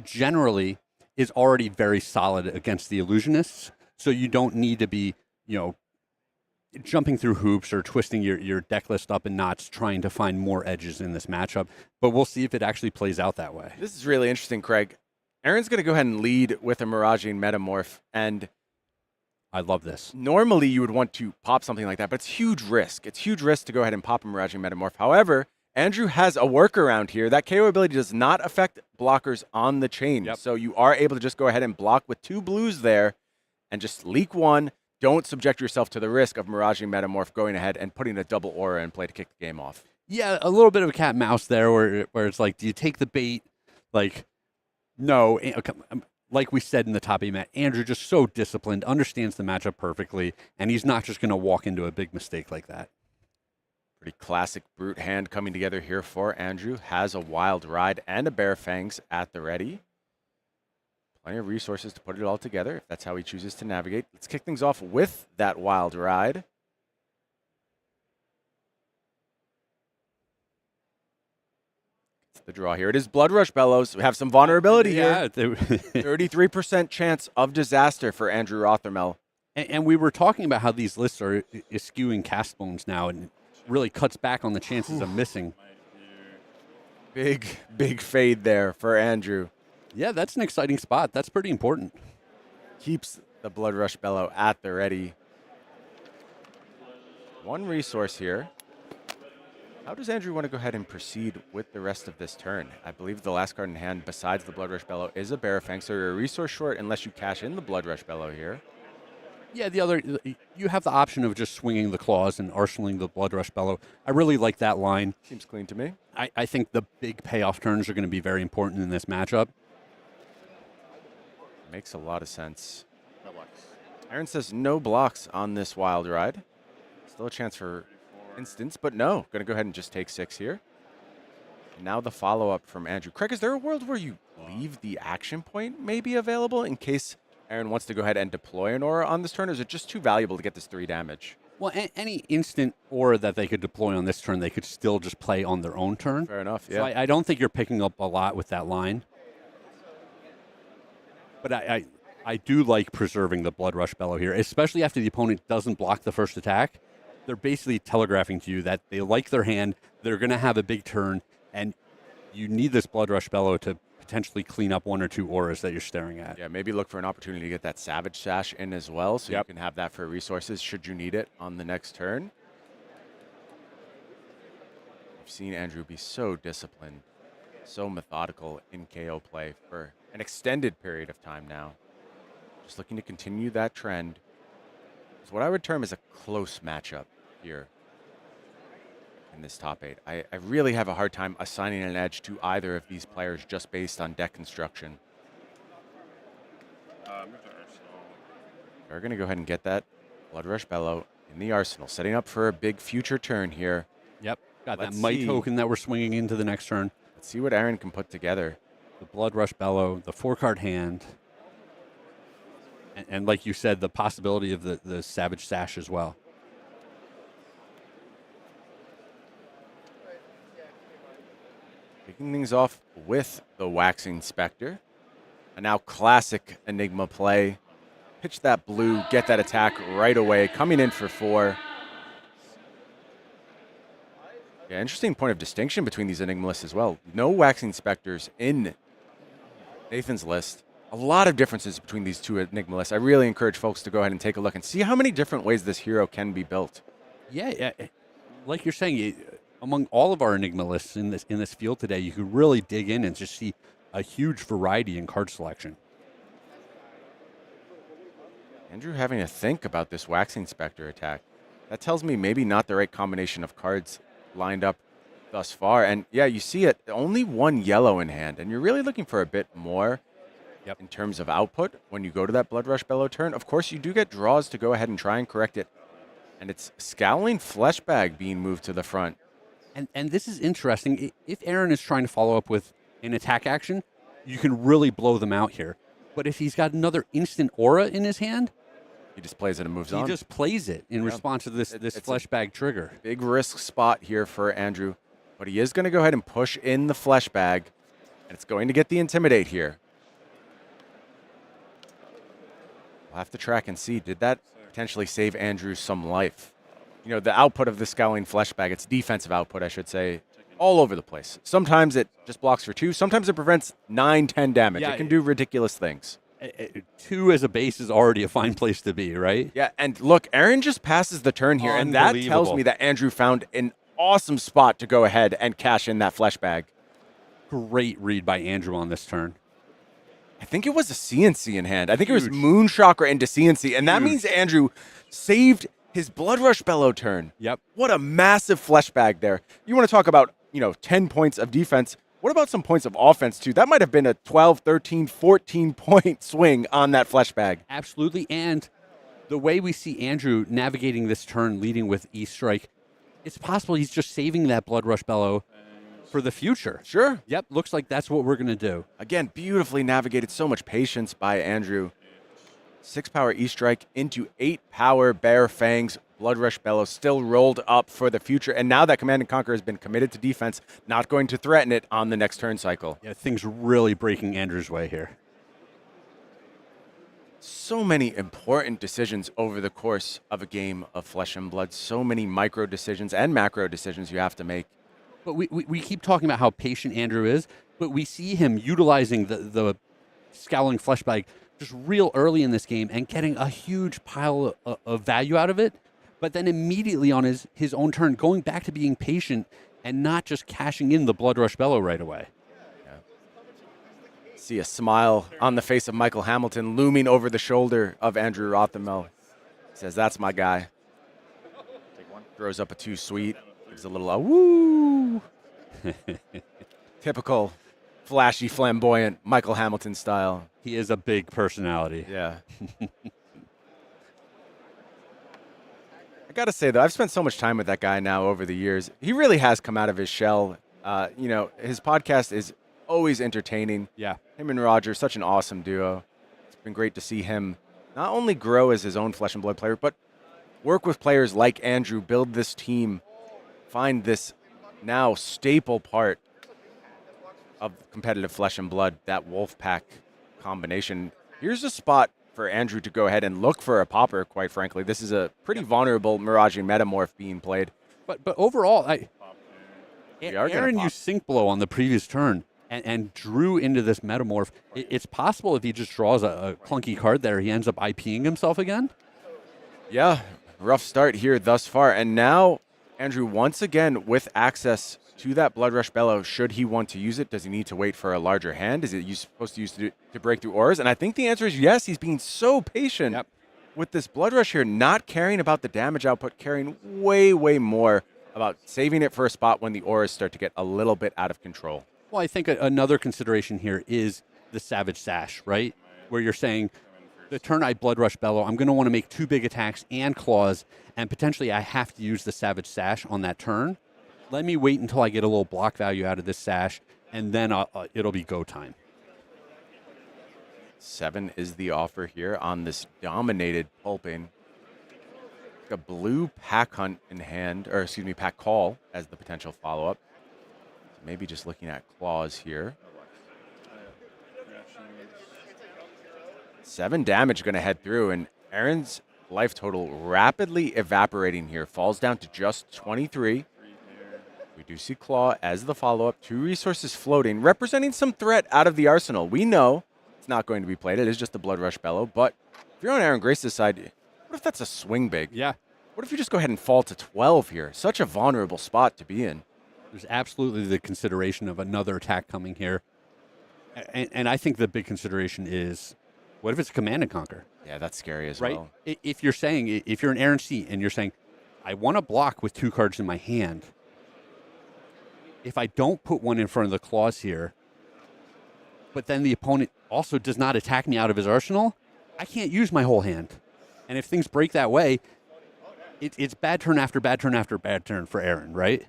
generally is already very solid against the Illusionists, so you don't need to be, jumping through hoops or twisting your deck list up in knots trying to find more edges in this matchup, but we'll see if it actually plays out that way. This is really interesting, Craig. Aaron's going to go ahead and lead with a Miraging Metamorph, and I love this. Normally, you would want to pop something like that, but it's huge risk. It's huge risk to go ahead and pop a Miraging Metamorph. However, Andrew has a workaround here. That KO ability does not affect blockers on the chain. So you are able to just go ahead and block with 2 blues there and just leak 1. Don't subject yourself to the risk of Miraging Metamorph going ahead and putting a double aura in play to kick the game off. Yeah, a little bit of a cat and mouse there where it's like, do you take the bait? Like, no. Like we said in the top 8 match, Andrew just so disciplined, understands the matchup perfectly, and he's not just going to walk into a big mistake like that. Pretty classic Brute hand coming together here for Andrew. Has a Wild Ride and a Bare Fangs at the ready. Plenty of resources to put it all together if that's how he chooses to navigate. Let's kick things off with that Wild Ride. The draw here. It is Blood Rush Bellows. We have some vulnerability here. 33% chance of disaster for Andrew Rothermel. And we were talking about how these lists are skewing cast bones now, and it really cuts back on the chances of missing. Big fade there for Andrew. Yeah, that's an exciting spot. That's pretty important. Keeps the Blood Rush Bellow at the ready. 1 resource here. How does Andrew want to go ahead and proceed with the rest of this turn? I believe the last card in hand, besides the Blood Rush Bellow, is a Bear Fang, so you're a resource short unless you cash in the Blood Rush Bellow here. Yeah, you have the option of just swinging the claws and arsenaling the Blood Rush Bellow. I really like that line. Seems clean to me. I think the big payoff turns are going to be very important in this matchup. Makes a lot of sense. Aaron says no blocks on this Wild Ride. Still a chance for instance, but no. Going to go ahead and just take 6 here. And now the follow-up from Andrew. Craig, is there a world where you leave the action point maybe available in case Aaron wants to go ahead and deploy an aura on this turn, or is it just too valuable to get this 3 damage? Well, any instant aura that they could deploy on this turn, they could still just play on their own turn. Fair enough, yeah. So I don't think you're picking up a lot with that line. But I do like preserving the Blood Rush Bellow here, especially after the opponent doesn't block the first attack. They're basically telegraphing to you that they like their hand, they're going to have a big turn, and you need this Blood Rush Bellow to potentially clean up 1 or 2 auras that you're staring at. Yeah, maybe look for an opportunity to get that Savage Sash in as well, so you can have that for resources should you need it on the next turn. We've seen Andrew be so disciplined, so methodical in KO play for an extended period of time now. Just looking to continue that trend. It's what I would term as a close matchup here in this top 8. I really have a hard time assigning an edge to either of these players just based on deck construction. We're going to go ahead and get that Blood Rush Bellow in the arsenal, setting up for a big future turn here. Yep, got that Might token that we're swinging into the next turn. Let's see what Aaron can put together. The Blood Rush Bellow, the 4-card hand, and like you said, the possibility of the Savage Sash as well. Kicking things off with the Waxing Spectre. A now classic Enigma play. Pitch that blue, get that attack right away. Coming in for 4. Yeah, interesting point of distinction between these Enigma lists as well. No Waxing Spectres in Nathan's list. A lot of differences between these 2 Enigma lists. I really encourage folks to go ahead and take a look and see how many different ways this hero can be built. Yeah, like you're saying, among all of our Enigma lists in this field today, you could really dig in and just see a huge variety in card selection. Andrew having to think about this Waxing Spectre attack. That tells me maybe not the right combination of cards lined up thus far. And yeah, you see it, only 1 yellow in hand, and you're really looking for a bit more in terms of output when you go to that Blood Rush Bellow turn. Of course, you do get draws to go ahead and try and correct it. And it's Scowling Fleshbag being moved to the front. And this is interesting. If Aaron is trying to follow up with an attack action, you can really blow them out here. But if he's got another instant aura in his hand, he just plays it and moves on. He just plays it in response to this Fleshbag trigger. Big risk spot here for Andrew. But he is going to go ahead and push in the Fleshbag. And it's going to get the Intimidate here. We'll have to track and see. Did that potentially save Andrew some life? You know, the output of the Scowling Fleshbag, its defensive output, I should say, all over the place. Sometimes it just blocks for 2. Sometimes it prevents 9, 10 damage. Yeah, it can do ridiculous things. 2 as a base is already a fine place to be, right? Yeah, and look, Aaron just passes the turn here, and that tells me that Andrew found an awesome spot to go ahead and cash in that Fleshbag. Great read by Andrew on this turn. I think it was a CNC in hand. I think it was Moon Chakra into CNC, and that means Andrew saved his Blood Rush Bellow turn. Yep. What a massive Fleshbag there. You want to talk about, 10 points of defense. What about some points of offense, too? That might have been a 12, 13, 14-point swing on that Fleshbag. Absolutely, and the way we see Andrew navigating this turn, leading with E-Strike, it's possible he's just saving that Blood Rush Bellow for the future. Sure. Yep, looks like that's what we're going to do. Again, beautifully navigated. So much patience by Andrew. 6-power E-Strike into 8-power Bear Fangs. Blood Rush Bellow still rolled up for the future. And now that Command & Conquer has been committed to defense, not going to threaten it on the next turn cycle. Yeah, things really breaking Andrew's way here. So many important decisions over the course of a game of Flesh and Blood. So many micro decisions and macro decisions you have to make. But we keep talking about how patient Andrew is, but we see him utilizing the Scowling Fleshbag just real early in this game and getting a huge pile of value out of it. But then immediately on his own turn, going back to being patient and not just cashing in the Blood Rush Bellow right away. See a smile on the face of Michael Hamilton looming over the shoulder of Andrew Rothermel. Says, that's my guy. Throws up a 2 sweet. Gives a little woo. Typical flashy, flamboyant Michael Hamilton style. He is a big personality. Yeah. I got to say, though, I've spent so much time with that guy now over the years. He really has come out of his shell. His podcast is always entertaining. Yeah. Him and Roger, such an awesome duo. It's been great to see him not only grow as his own flesh and blood player, but work with players like Andrew, build this team, find this now staple part of competitive flesh and blood, that Wolfpack combination. Here's a spot for Andrew to go ahead and look for a popper, quite frankly. This is a pretty vulnerable Mirage Metamorph being played. But overall, Aaron Aaron used Sync Blow on the previous turn and drew into this Metamorph. It's possible if he just draws a clunky card there, he ends up IPing himself again. Yeah, rough start here thus far. And now Andrew, once again, with access to that Blood Rush Bellow, should he want to use it? Does he need to wait for a larger hand? Is it supposed to use to break through auras? And I think the answer is yes. He's being so patient with this Blood Rush here, not caring about the damage output, caring way, way more about saving it for a spot when the auras start to get a little bit out of control. Well, I think another consideration here is the Savage Sash, right? Where you're saying, the turn I Blood Rush Bellow, I'm going to want to make 2 big attacks and claws, and potentially I have to use the Savage Sash on that turn. Let me wait until I get a little block value out of this Sash, and then it'll be go time. 7 is the offer here on this dominated pulping. A blue pack hunt in hand, or excuse me, pack call as the potential follow-up. So maybe just looking at claws here. 7 damage going to head through, and Aaron's life total rapidly evaporating here. Falls down to just 23. We do see Claw as the follow-up. 2 resources floating, representing some threat out of the arsenal. We know it's not going to be played. It is just a Blood Rush Bellow. But if you're on Aaron Grace's side, what if that's a swing big? Yeah. What if you just go ahead and fall to 12 here? Such a vulnerable spot to be in. There's absolutely the consideration of another attack coming here. And I think the big consideration is, what if it's a Command and Conquer? Yeah, that's scary as right? well. If you're saying, if you're an Aaron C and you're saying, I want to block with 2 cards in my hand, if I don't put one in front of the claws here, but then the opponent also does not attack me out of his arsenal, I can't use my whole hand. And if things break that way, it's bad turn after bad turn after bad turn for Aaron, right?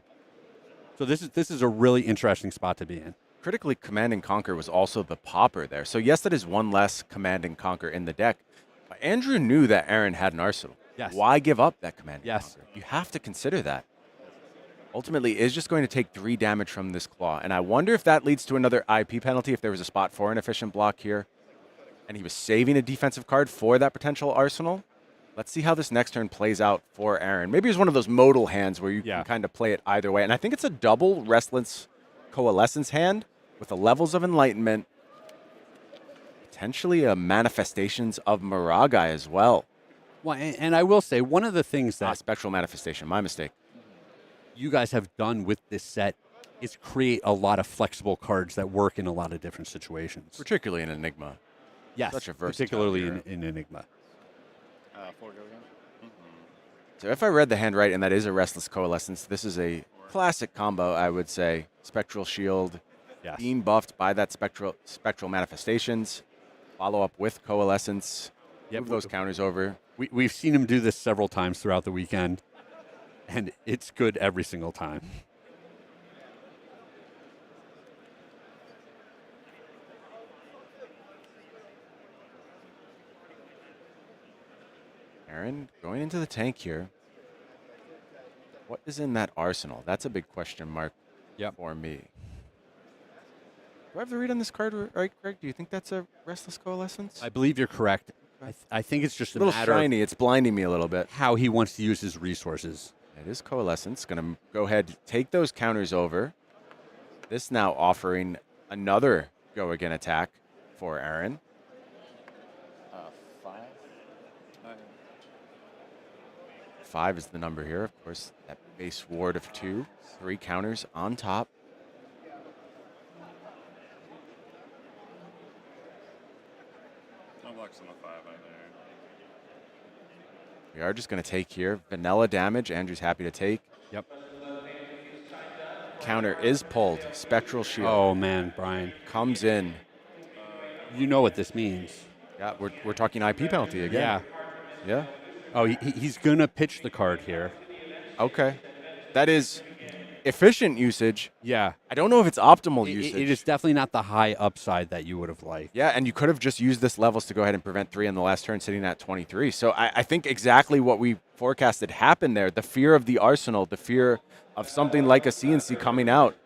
So this is a really interesting spot to be in. Critically, Command and Conquer was also the popper there. So yes, that is 1 less Command and Conquer in the deck. But Andrew knew that Aaron had an arsenal. Yes. Why give up that Command and Yes. Conquer? You have to consider that. Ultimately, is just going to take 3 damage from this Claw. And I wonder if that leads to another IP penalty if there was a spot for an efficient block here. And he was saving a defensive card for that potential arsenal. Let's see how this next turn plays out for Aaron. Maybe it's one of those modal hands where you can kind of play it either way. And I think it's a double Restless Coalescence hand with the Levels of Enlightenment. Potentially a Manifestations of Maragai as well. Well, and I will say, one of the things that Spectral Manifestation, my mistake. You guys have done with this set is create a lot of flexible cards that work in a lot of different situations. Particularly in Enigma. Yes, Such a versatile particularly hero. in Enigma. 4 go again. So if I read the hand right, and that is a Restless Coalescence, this is a classic combo, I would say. Spectral Shield, Yes. being buffed by that spectral Manifestations, follow up with Coalescence, move those counters over. We've seen him do this several times throughout the weekend, and it's good every single time. Aaron going into the tank here. What is in that arsenal? That's a big question mark for me. Do I have the read on this card right, Greg? Do you think that's a Restless Coalescence? I believe you're correct. I think it's just a little matter shiny. It's blinding me a little bit. How he wants to use his resources. It is Coalescence. Going to go ahead, take those counters over. This now offering another go again attack for Aaron. 5. 5 is the number here. Of course, that base ward of 2. 3 counters on top. No blocks on the 5 either. We are just going to take here. Vanilla damage. Andrew's happy to take. Yep. Counter is pulled. Spectral Shield. Oh, man, Brian. Comes in. You know what this means. Yeah, we're talking IP penalty again. Yeah. Yeah. Oh, he's going to pitch the card here. Okay. That is efficient usage. Yeah. I don't know if it's optimal usage. It is definitely not the high upside that you would have liked. Yeah, and you could have just used this levels to go ahead and prevent 3 on the last turn, sitting at 23. So I think exactly what we forecasted happened there. The fear of the arsenal, the fear of something like a CNC coming out,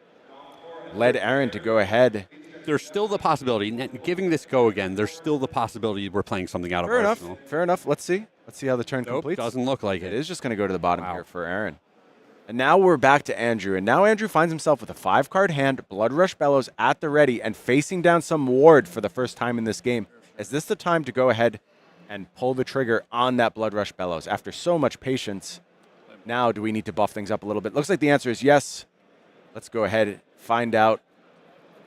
led Aaron to go ahead. There's still the possibility, giving this go again, there's still the possibility we're playing something out of Arsenal. Fair enough. Let's see. Let's see how the turn completes. Doesn't look like it. It is just going to go to the bottom here for Aaron. And now we're back to Andrew. And now Andrew finds himself with a 5-card hand, Blood Rush Bellows at the ready, and facing down some ward for the first time in this game. Is this the time to go ahead and pull the trigger on that Blood Rush Bellows? After so much patience, now do we need to buff things up a little bit? Looks like the answer is yes. Let's go ahead and find out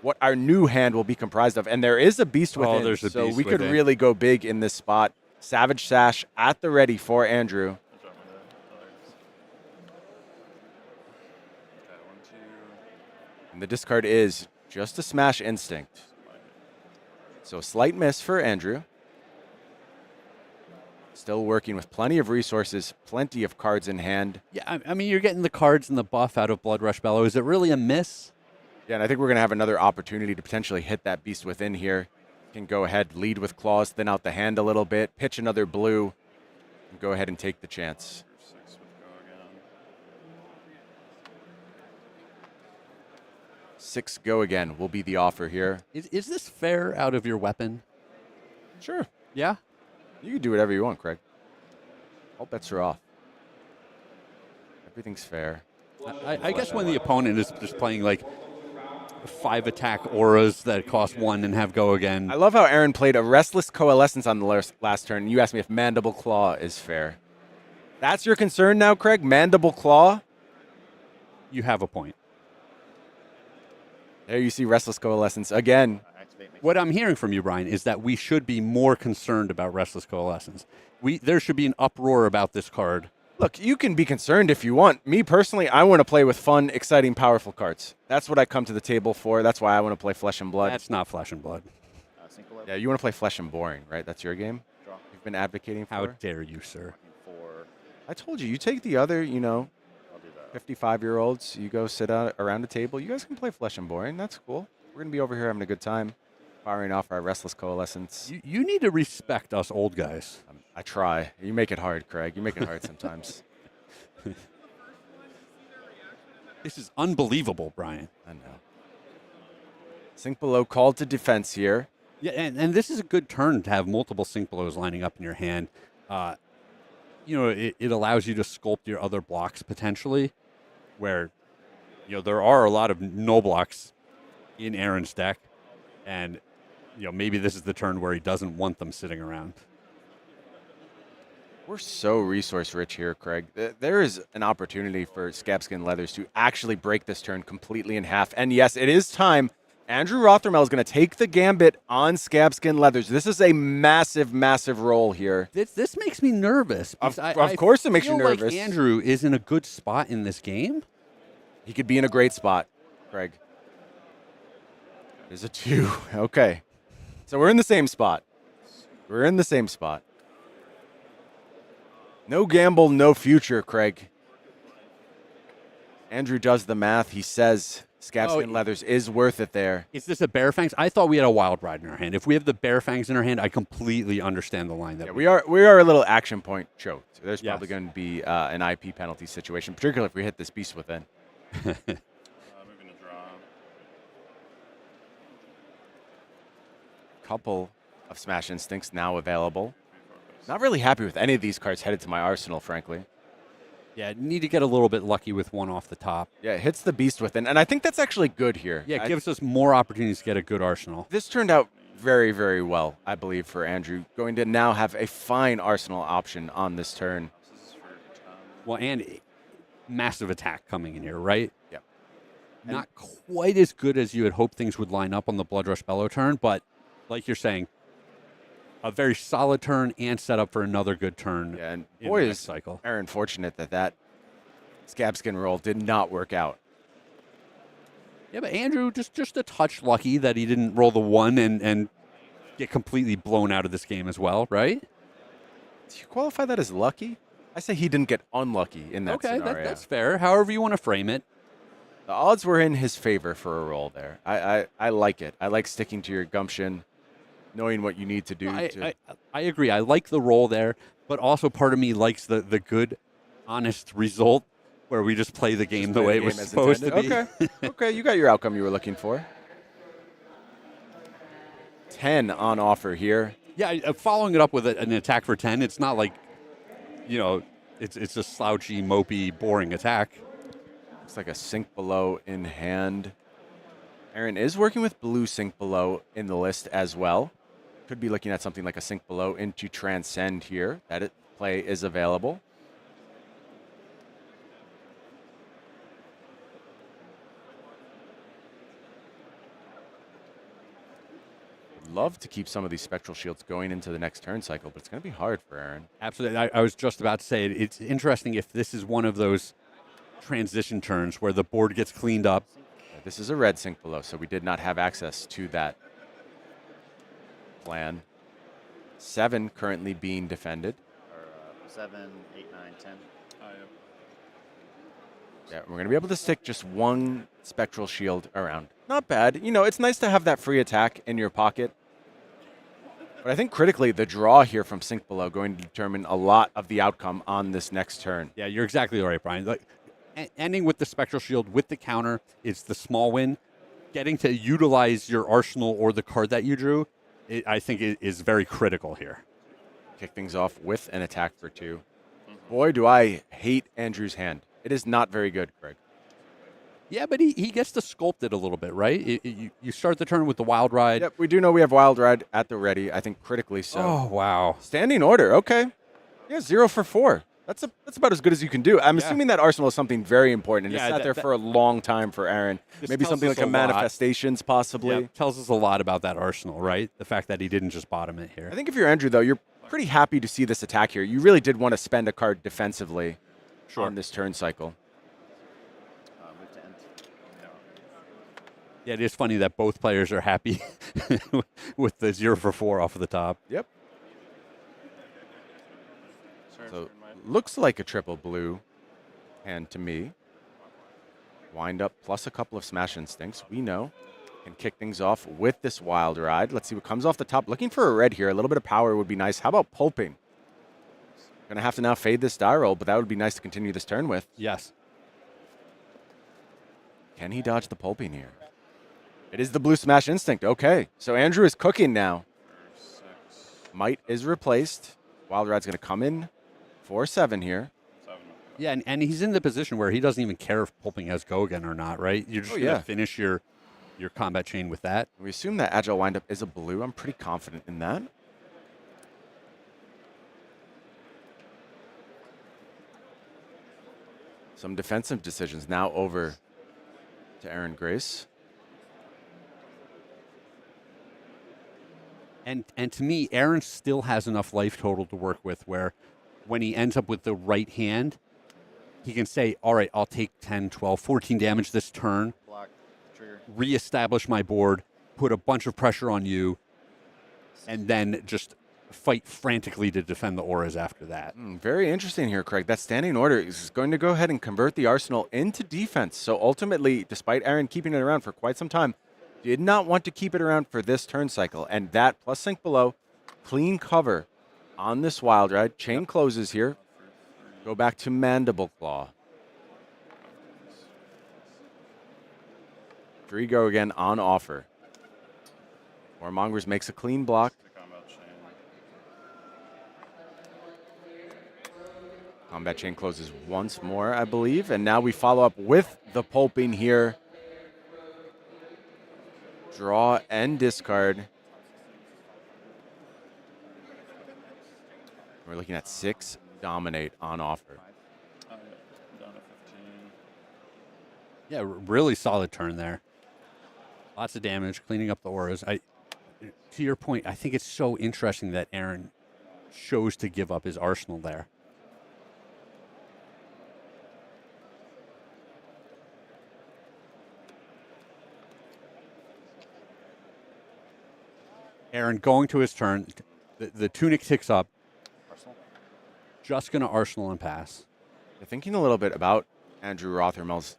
what our new hand will be comprised of. And there is a beast within, there's a so beast we could within. really go big in this spot. Savage Sash at the ready for Andrew. And the discard is just a Smash Instinct. So a slight miss for Andrew. Still working with plenty of resources, plenty of cards in hand. Yeah, I mean, you're getting the cards and the buff out of Blood Rush Bellow. Is it really a miss? Yeah, and I think we're going to have another opportunity to potentially hit that beast within here. Can go ahead, lead with claws, thin out the hand a little bit, pitch another blue, and go ahead and take the chance. 6 would go again. 6 go again will be the offer here. Is this fair out of your weapon? Sure. Yeah? You can do whatever you want, Craig. All bets are off. Everything's fair. I guess when the opponent is just playing like 5 attack auras that cost 1 and have go again. I love how Aaron played a Restless Coalescence on the last turn. You asked me if Mandible Claw is fair. That's your concern now, Craig? Mandible Claw? You have a point. There you see Restless Coalescence again. What I'm hearing from you, Brian, is that we should be more concerned about Restless Coalescence. There should be an uproar about this card. Look, you can be concerned if you want. Me personally, I want to play with fun, exciting, powerful cards. That's what I come to the table for. That's why I want to play Flesh and Blood. That's not Flesh and Blood. Yeah, you want to play Flesh and Boring, right? That's your game? You've been advocating for? How dare you, sir? I told you, you take the other, 55-year-olds, you go sit around a table. You guys can play Flesh and Boring. That's cool. We're going to be over here having a good time, firing off our Restless Coalescence. You need to respect us old guys. I try. You make it hard, Craig. You make it hard sometimes. This is unbelievable, Brian. I know. Sink Below called to defense here. Yeah, and this is a good turn to have multiple Sink Belows lining up in your hand. It allows you to sculpt your other blocks potentially, where, there are a lot of no blocks in Aaron's deck, and, maybe this is the turn where he doesn't want them sitting around. We're so resource rich here, Craig. There is an opportunity for Scabskin Leathers to actually break this turn completely in half. And yes, it is time. Andrew Rothermel is going to take the gambit on Scabskin Leathers. This is a massive, massive roll here. This makes me nervous. Of course it makes you nervous. Like Andrew is in a good spot in this game. He could be in a great spot, Craig. There's a 2. Okay. So we're in the same spot. We're in the same spot. No gamble, no future, Craig. Andrew does the math. He says Scabskin Leathers is worth it there. Is this a Bear Fangs? I thought we had a Wild Ride in our hand. If we have the Bear Fangs in our hand, I completely understand the line. We are a little action point choked. So there's probably going to be an IP penalty situation, particularly if we hit this beast within. Moving to draw. Couple of Smash Instincts now available. Not really happy with any of these cards headed to my arsenal, frankly. Yeah, need to get a little bit lucky with one off the top. Yeah, it hits the beast within, and I think that's actually good here. Yeah, it gives us more opportunities to get a good arsenal. This turned out very, very well, I believe, for Andrew. Going to now have a fine arsenal option on this turn. This is for 10. Well, and massive attack coming in here, right? Yeah. Not quite as good as you had hoped things would line up on the Blood Rush Bellow turn, but like you're saying, a very solid turn and set up for another good turn. Yeah, and in boy, the is next cycle. Aaron fortunate that scab skin roll did not work out. Yeah, but Andrew just a touch lucky that he didn't roll the 1 and get completely blown out of this game as well, right? Do you qualify that as lucky? I say he didn't get unlucky in that Okay, scenario. that's fair. However you want to frame it. The odds were in his favor for a roll there. I like it. I like sticking to your gumption, knowing what you need to do. I agree. I like the roll there, but also part of me likes the good, honest result where we just play the game the way it was supposed to be. Okay, okay, you got your outcome you were looking for. 10 on offer here. Yeah, following it up with an attack for 10, it's not like, it's a slouchy, mopey, boring attack. Looks like a sink below in hand. Aaron is working with blue sink below in the list as well. Could be looking at something like a sink below into transcend here. That play is available. Love to keep some of these spectral shields going into the next turn cycle, but it's going to be hard for Aaron. Absolutely. I was just about to say it's interesting if this is one of those transition turns where the board gets cleaned up. This is a red sink below, so we did not have access to that plan. 7 currently being defended. Or 7, 8, 9, 10. Yeah, we're going to be able to stick just one spectral shield around. Not bad. It's nice to have that free attack in your pocket. But I think critically, the draw here from sink below going to determine a lot of the outcome on this next turn. Yeah, you're exactly right, Brian. Like, ending with the spectral shield with the counter is the small win. Getting to utilize your arsenal or the card that you drew, I think is very critical here. Kick things off with an attack for 2. Boy, do I hate Andrew's hand. It is not very good, Craig. Yeah, but he gets to sculpt it a little bit, right? You start the turn with the Wild Ride. Yep, we do know we have Wild Ride at the ready. I think critically so. Oh, wow. Standing order, okay. Yeah, 0 for 4. That's about as good as you can do. I'm assuming that arsenal is something very important, and it's sat there for a long time for Aaron. Maybe something like a manifestations, possibly. Yeah, tells us a lot about that arsenal, right? The fact that he didn't just bottom it here. I think if you're Andrew, though, you're pretty happy to see this attack here. You really did want to spend a card defensively on this turn cycle. Yeah, it is funny that both players are happy with the 0 for 4 off of the top. Yep. So looks like a triple blue hand to me. Wind up plus a couple of smash instincts. We know. Can kick things off with this Wild Ride. Let's see what comes off the top. Looking for a red here. A little bit of power would be nice. How about pulping? Going to have to now fade this die roll, but that would be nice to continue this turn with. Yes. Can he dodge the pulping here? It is the blue smash instinct. Okay. So Andrew is cooking now. Might is replaced. Wild Ride's going to come in for 7 here. Yeah, and he's in the position where he doesn't even care if pulping has go again or not, right? You're just going to finish your combat chain with that. We assume that agile windup is a blue. I'm pretty confident in that. Some defensive decisions now over to Aaron Grace. And to me, Aaron still has enough life total to work with where when he ends up with the right hand, he can say, all right, I'll take 10, 12, 14 damage this turn, Block, trigger. Reestablish my board, put a bunch of pressure on you, and then just fight frantically to defend the auras after that. Very interesting here, Craig. That standing order is going to go ahead and convert the arsenal into defense. So ultimately, despite Aaron keeping it around for quite some time, did not want to keep it around for this turn cycle. And that plus sink below, clean cover on this Wild Ride. Chain closes here. Go back to Mandible Claw. Drigo again on offer. Warmongers makes a clean block. Combat chain closes once more, I believe. And now we follow up with the pulping here. Draw and discard. We're looking at 6 dominate on offer. Yeah, really solid turn there. Lots of damage, cleaning up the auras. To your point, I think it's so interesting that Aaron chose to give up his arsenal there. Aaron going to his turn. The tunic ticks up. Arsenal. Just going to arsenal and pass. You're thinking a little bit about Andrew Rothermel's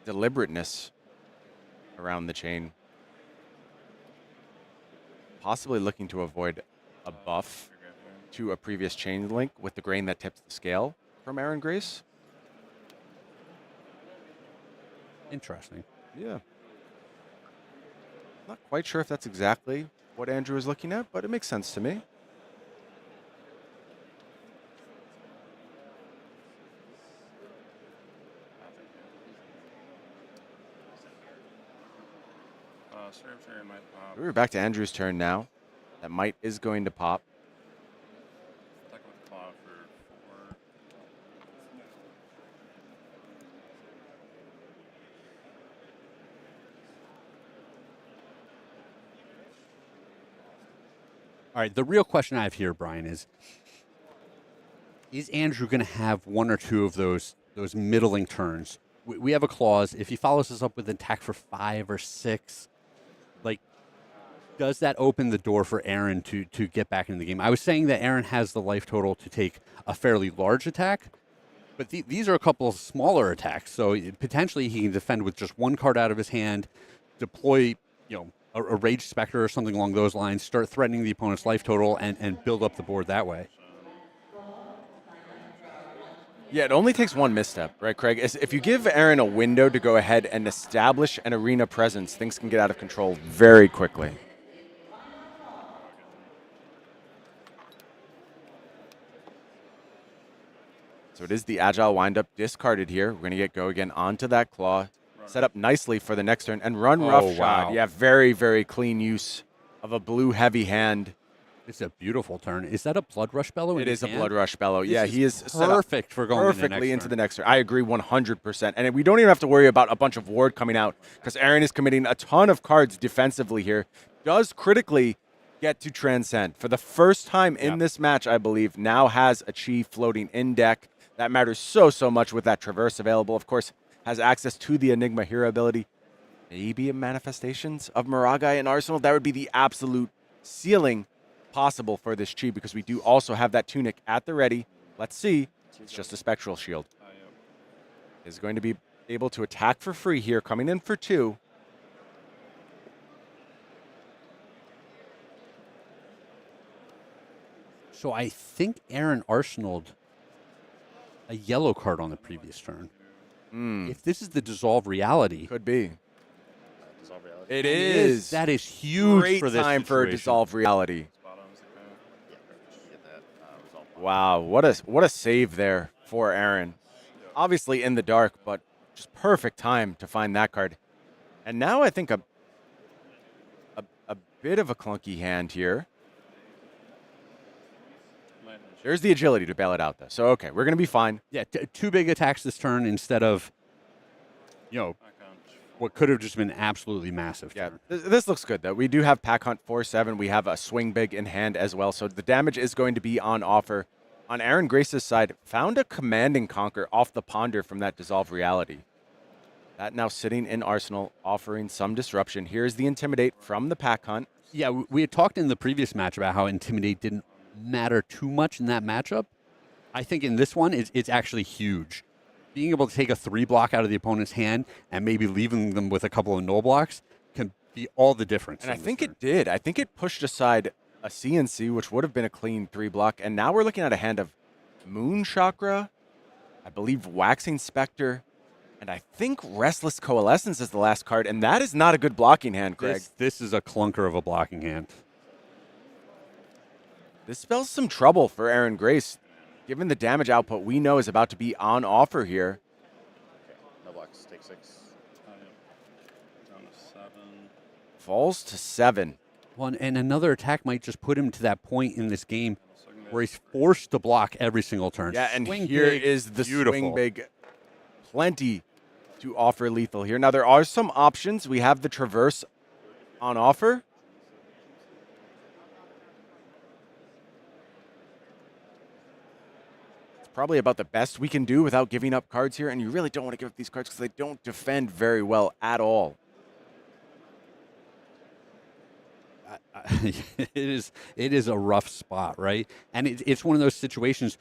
deliberateness around the chain. Possibly looking to avoid a buff to a previous chain link with the grain that tips the scale from Aaron Grace. Interesting. Yeah. Not quite sure if that's exactly what Andrew is looking at, but it makes sense to me. Serve turn might pop. We're back to Andrew's turn now. That might is going to pop. Attack with claw for 4. All right, the real question I have here, Brian, is Andrew going to have one or two of those middling turns? We have a clause. If he follows us up with an attack for 5 or 6, like, does that open the door for Aaron to get back into the game? I was saying that Aaron has the life total to take a fairly large attack, but these are a couple of smaller attacks, so potentially he can defend with just one card out of his hand, deploy, a Rage Spectre or something along those lines, start threatening the opponent's life total, and build up the board that way. Yeah, it only takes one misstep, right, Craig? If you give Aaron a window to go ahead and establish an arena presence, things can get out of control very quickly. So it is the Agile windup discarded here. We're going to go again onto that claw, set up nicely for the next turn, and run roughshod. Wow. Yeah, very, very clean use of a blue heavy hand. It's a beautiful turn. Is that a Blood Rush Bellow? It is a Blood Rush Bellow. This yeah, he is perfect for going perfectly into the next turn. I agree 100%. And we don't even have to worry about a bunch of ward coming out because Aaron is committing a ton of cards defensively here. Does critically get to Transcend. For the first time in this match, I believe, now has a Chi floating in deck. That matters so much with that Traverse available. Of course, has access to the Enigma hero ability. Maybe a Manifestations of Miragai in Arsenal. That would be the absolute ceiling possible for this Chi because we do also have that Tunic at the ready. Let's see. It's just a Spectral Shield. Is going to be able to attack for free here, coming in for 2. So I think Aaron arsenaled a yellow card on the previous turn. If this is the Dissolve Reality. Could be. Dissolve Reality. It is. That is huge Great for this time for a situation. Dissolve Reality. Wow, what a save there for Aaron. Obviously in the dark, but just perfect time to find that card. And now I think a bit of a clunky hand here. There's the agility to bail it out, though. So, okay, we're going to be fine. Yeah, 2 big attacks this turn instead of, what could have just been absolutely massive. Yeah, this looks good, though. We do have Pack Hunt 4/7. We have a Swing Big in hand as well. So the damage is going to be on offer. On Aaron Grace's side, found a Commanding Conquer off the Ponder from that Dissolve Reality. That now sitting in Arsenal, offering some disruption. Here's the Intimidate from the Pack Hunt. Yeah, we had talked in the previous match about how Intimidate didn't matter too much in that matchup. I think in this one, it's actually huge. Being able to take a 3 block out of the opponent's hand and maybe leaving them with a couple of no blocks can be all the difference. And I think it did. I think it pushed aside a CNC, which would have been a clean 3 block. And now we're looking at a hand of Moon Chakra, I believe Waxing Spectre, and I think Restless Coalescence is the last card. And that is not a good blocking hand, Greg. This is a clunker of a blocking hand. This spells some trouble for Aaron Grace, given the damage output we know is about to be on offer here. Okay, no blocks. Take 6. Down to 7. Falls to 7. Well, and another attack might just put him to that point in this game where he's forced to block every single turn. Yeah, and Swing here big, is the beautiful. Swing Big. Plenty to offer lethal here. Now, there are some options. We have the Traverse on offer. It's probably about the best we can do without giving up cards here, and you really don't want to give up these cards because they don't defend very well at all. It is a rough spot, right? And it's one of those situations.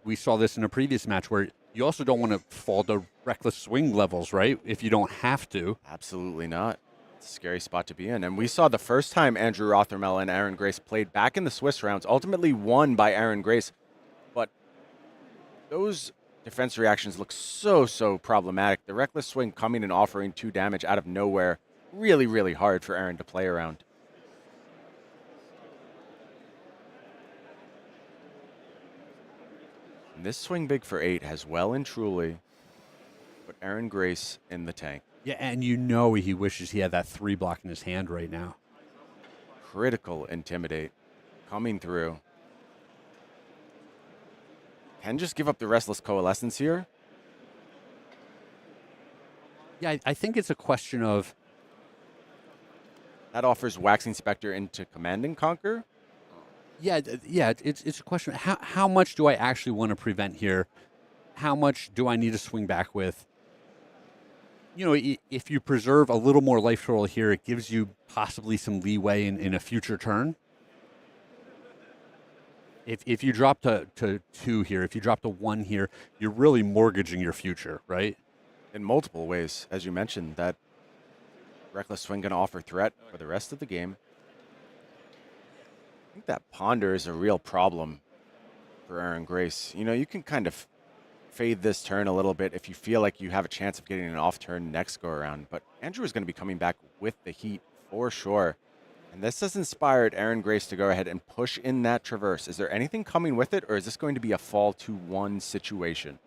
We saw this in a previous match where you also don't want to fall to reckless swing levels, right? If you don't have to. Absolutely not. It's a scary spot to be in. And we saw the first time Andrew Rothermel and Aaron Grace played back in the Swiss rounds, ultimately won by Aaron Grace. But those defense reactions look so problematic. The reckless swing coming and offering 2 damage out of nowhere. Really, really hard for Aaron to play around. And this swing big for 8 has well and truly put Aaron Grace in the tank. Yeah, and you know he wishes he had that 3 block in his hand right now. Critical Intimidate coming through. Can just give up the Restless Coalescence here. Yeah, I think it's a question of... That offers Waxing Spectre into Command and Conquer. Yeah, it's a question of how much do I actually want to prevent here? How much do I need to swing back with? You know, if you preserve a little more life total here, it gives you possibly some leeway in a future turn. If you drop to 2 here, if you drop to 1 here, you're really mortgaging your future, right? In multiple ways, as you mentioned, that Reckless Swing going to offer threat for the rest of the game. I think that Ponder is a real problem for Aaron Grace. You know, you can kind of fade this turn a little bit if you feel like you have a chance of getting an off turn next go around. But Andrew is going to be coming back with the heat for sure. And this has inspired Aaron Grace to go ahead and push in that Traverse. Is there anything coming with it, or is this going to be a fall to 1 situation?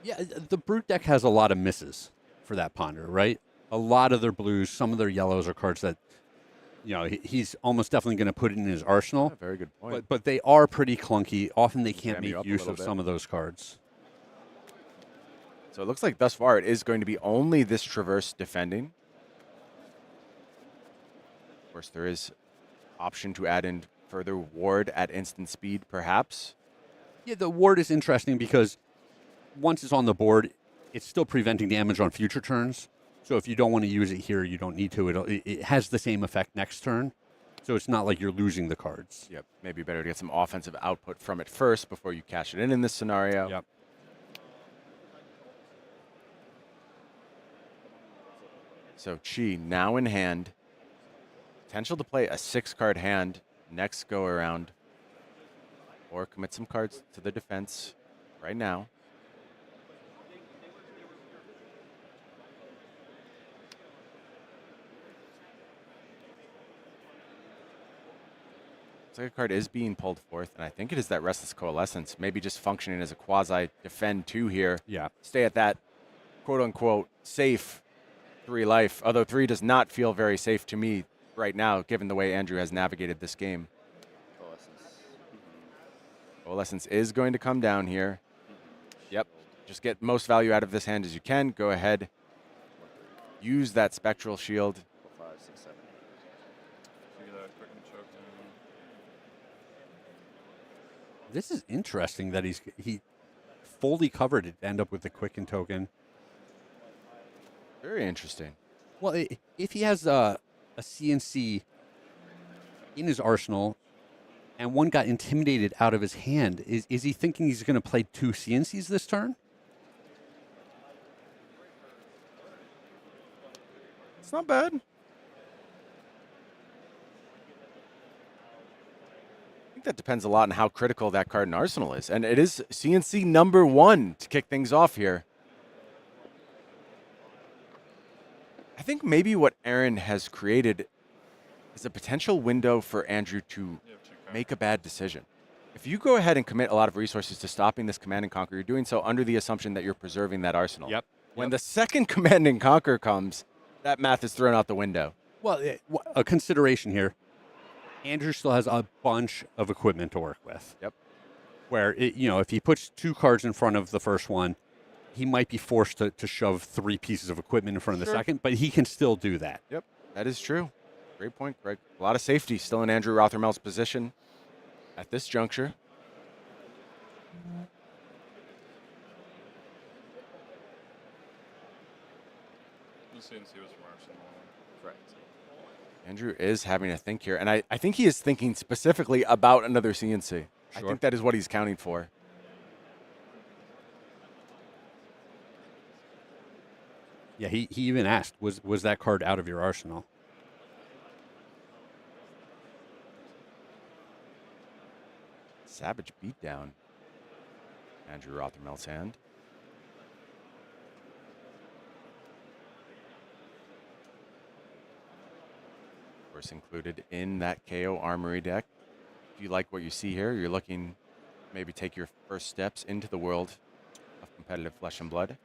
Yeah, the Brute deck has a lot of misses for that Ponder, right? A lot of their blues, some of their yellows are cards that, you know, he's almost definitely going to put it in his arsenal. Yeah, very good point. But they are pretty clunky. Often they can't Jam you make up a use little of bit. some of those cards. So it looks like thus far it is going to be only this Traverse defending. Of course, there is option to add in further ward at instant speed, perhaps. Yeah, the ward is interesting because once it's on the board, it's still preventing damage on future turns. So if you don't want to use it here, you don't need to. It has the same effect next turn. So it's not like you're losing the cards. Yep, maybe better to get some offensive output from it first before you cash it in this scenario. Yep. So Chi now in hand. Potential to play a 6-card hand next go around. Or commit some cards to the defense right now. Looks like a card is being pulled forth, and I think it is that Restless Coalescence, maybe just functioning as a quasi-defend 2 here. Yeah. Stay at that quote-unquote safe 3 life, although 3 does not feel very safe to me right now, given the way Andrew has navigated this game. Coalescence is going to come down here. Yep. Just get most value out of this hand as you can. Go ahead. Use that Spectral Shield. 5, 6, 7. This is interesting that he fully covered it to end up with the Quicken token. Very interesting. Well, if he has a CNC in his arsenal and one got intimidated out of his hand, is he thinking he's going to play 2 CNCs this turn? It's not bad. I think that depends a lot on how critical that card in Arsenal is. And it is CNC number 1 to kick things off here. I think maybe what Aaron has created is a potential window for Andrew to make a bad decision. If you go ahead and commit a lot of resources to stopping this Command and Conquer, you're doing so under the assumption that you're preserving that arsenal. Yep. When the second Command and Conquer comes, that math is thrown out the window. Well, a consideration here. Andrew still has a bunch of equipment to work with. Yep. where if he puts 2 cards in front of the first one, he might be forced to shove 3 pieces of equipment in front of the second, but he can still do that. Yep, that is true. Great point, Greg. A lot of safety still in Andrew Rothermel's position at this juncture. The CNC was from Arsenal. Correct. Andrew is having to think here, and I think he is thinking specifically about another CNC. Sure. I think that is what he's counting for. Yeah, he even asked, was that card out of your arsenal? Savage beatdown. Andrew Rothermel's hand. Of course, included in that Kayo Armory deck. If you like what you see here, you're looking maybe take your first steps into the world of competitive Flesh and Blood.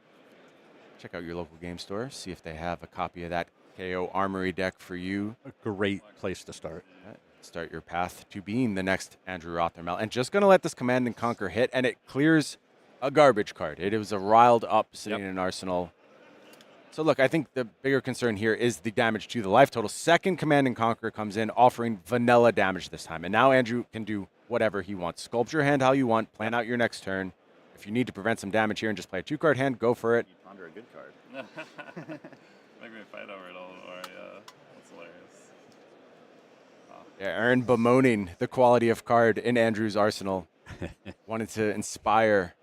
Check out your local game store, see if they have a copy of that Kayo Armory deck for you. A great place to start. Start your path to being the next Andrew Rothermel. And just going to let this Command and Conquer hit, and it clears a garbage card. It was a riled up sitting in Arsenal. So look, I think the bigger concern here is the damage to the life total. Second Command and Conquer comes in, offering vanilla damage this time. And now Andrew can do whatever he wants. Sculpt your hand how you want, plan out your next turn. If you need to prevent some damage here and just play a 2-card hand, go for it. You ponder a good card. Make me fight over it all, or that's hilarious. Yeah, Aaron bemoaning the quality of card in Andrew's arsenal. Wanted to inspire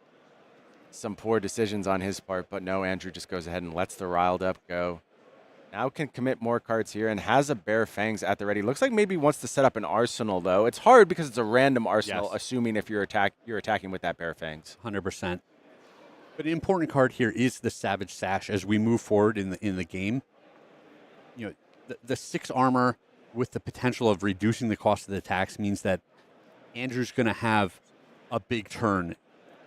some poor decisions on his part, but no, Andrew just goes ahead and lets the riled up go. Now can commit more cards here and has a Bare Fangs at the ready. Looks like maybe wants to set up an arsenal, though. It's hard because it's a random arsenal, assuming if you're attacking with that Bare Fangs. 100%. But an important card here is the Savage Sash as we move forward in the game. The 6 armor with the potential of reducing the cost of the attacks means that Andrew's going to have a big turn,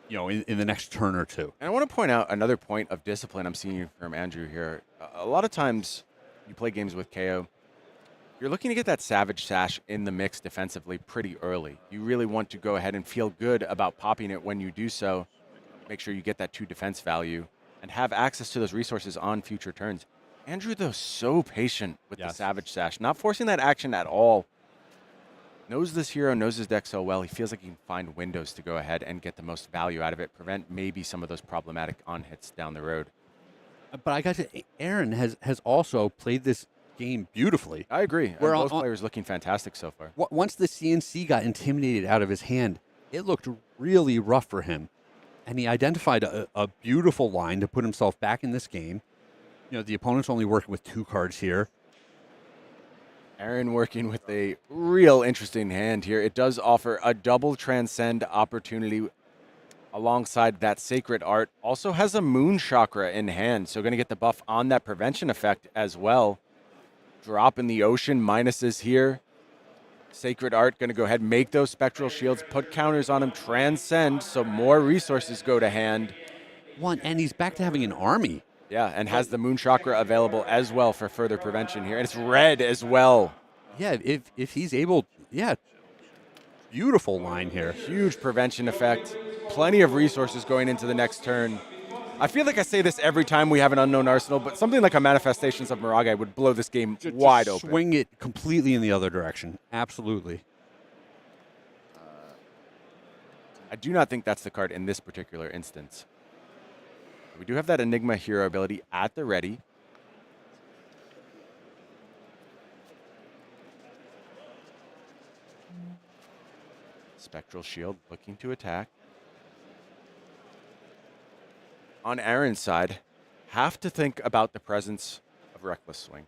in the next turn or two. And I want to point out another point of discipline I'm seeing from Andrew here. A lot of times you play games with Kayo, you're looking to get that Savage Sash in the mix defensively pretty early. You really want to go ahead and feel good about popping it when you do so. Make sure you get that 2 defense value and have access to those resources on future turns. Andrew, though, so patient with the Savage Sash, not forcing that action at all. Knows this hero, knows his deck so well, he feels like he can find windows to go ahead and get the most value out of it, prevent maybe some of those problematic on-hits down the road. But I got to Aaron has also played this game beautifully. I agree. And both players looking fantastic so far. Once the CNC got intimidated out of his hand, it looked really rough for him. And he identified a beautiful line to put himself back in this game. The opponent's only working with 2 cards here. Aaron working with a real interesting hand here. It does offer a double transcend opportunity alongside that Sacred Art. Also has a Moon Chakra in hand, so going to get the buff on that prevention effect as well. Drop in the ocean minuses here. Sacred Art going to go ahead and make those Spectral Shields, put counters on him, transcend, so more resources go to hand. And he's back to having an army. Yeah, and has the Moon Chakra available as well for further prevention here. And it's red as well. Yeah, if he's able, beautiful line here. Huge prevention effect. Plenty of resources going into the next turn. I feel like I say this every time we have an unknown arsenal, but something like a Manifestations of Mirage would blow this game wide open. Swing it completely in the other direction. Absolutely. I do not think that's the card in this particular instance. We do have that Enigma hero ability at the ready. Spectral Shield looking to attack. On Aaron's side, have to think about the presence of Reckless Swing.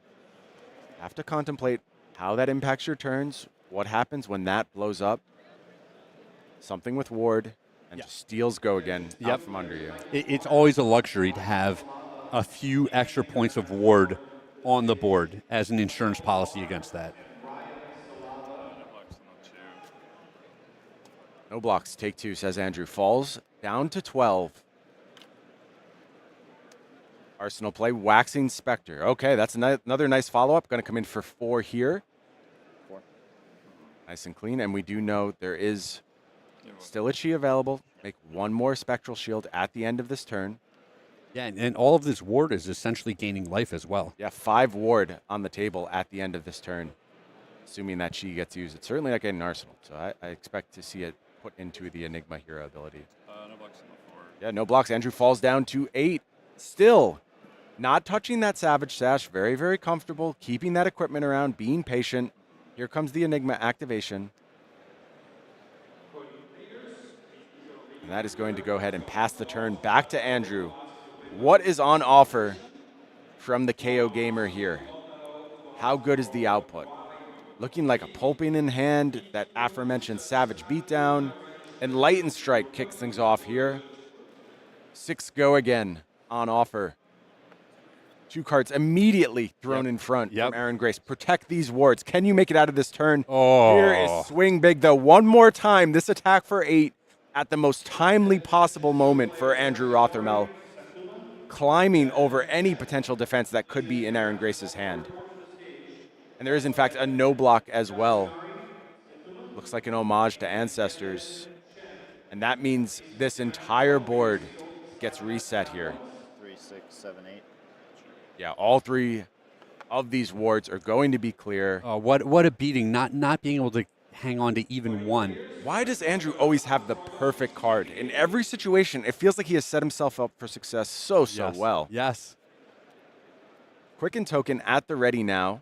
Have to contemplate how that impacts your turns, what happens when that blows up. Something with Ward, and just steals go again out from under you. It's always a luxury to have a few extra points of Ward on the board as an insurance policy against that. No blocks, take 2, says Andrew. Falls down to 12. Arsenal play, Waxing Spectre. Okay, that's another nice follow-up. Going to come in for 4 here. 4. Nice and clean, and we do know there is Still a chi available. Make one more spectral shield at the end of this turn. Yeah, and all of this ward is essentially gaining life as well. Yeah, 5 ward on the table at the end of this turn, assuming that chi gets used. It's certainly not getting arsenal, so I expect to see it put into the Enigma hero ability. No blocks on the floor. Yeah, no blocks. Andrew falls down to 8. Still not touching that Savage Sash. Very, very comfortable. Keeping that equipment around, being patient. Here comes the Enigma activation. And that is going to go ahead and pass the turn back to Andrew. What is on offer from the Kayo gamer here? How good is the output? Looking like a pulping in hand, that aforementioned Savage Beatdown, and Light & Strike kicks things off here. 6 go again on offer. 2 cards immediately thrown in front from Aaron Grace. Protect these wards. Can you make it out of this turn? Here is Swing Big, though. One more time. This attack for 8 at the most timely possible moment for Andrew Rothermel, climbing over any potential defense that could be in Aaron Grace's hand. And there is, in fact, a no block as well. Looks like an homage to ancestors. And that means this entire board gets reset here. 3, 6, 7, 8. Yeah, all 3 of these wards are going to be clear. What a beating, not being able to hang on to even one. Why does Andrew always have the perfect card? In every situation, it feels like he has set himself up for success so well. Yes. Quicken Token at the ready now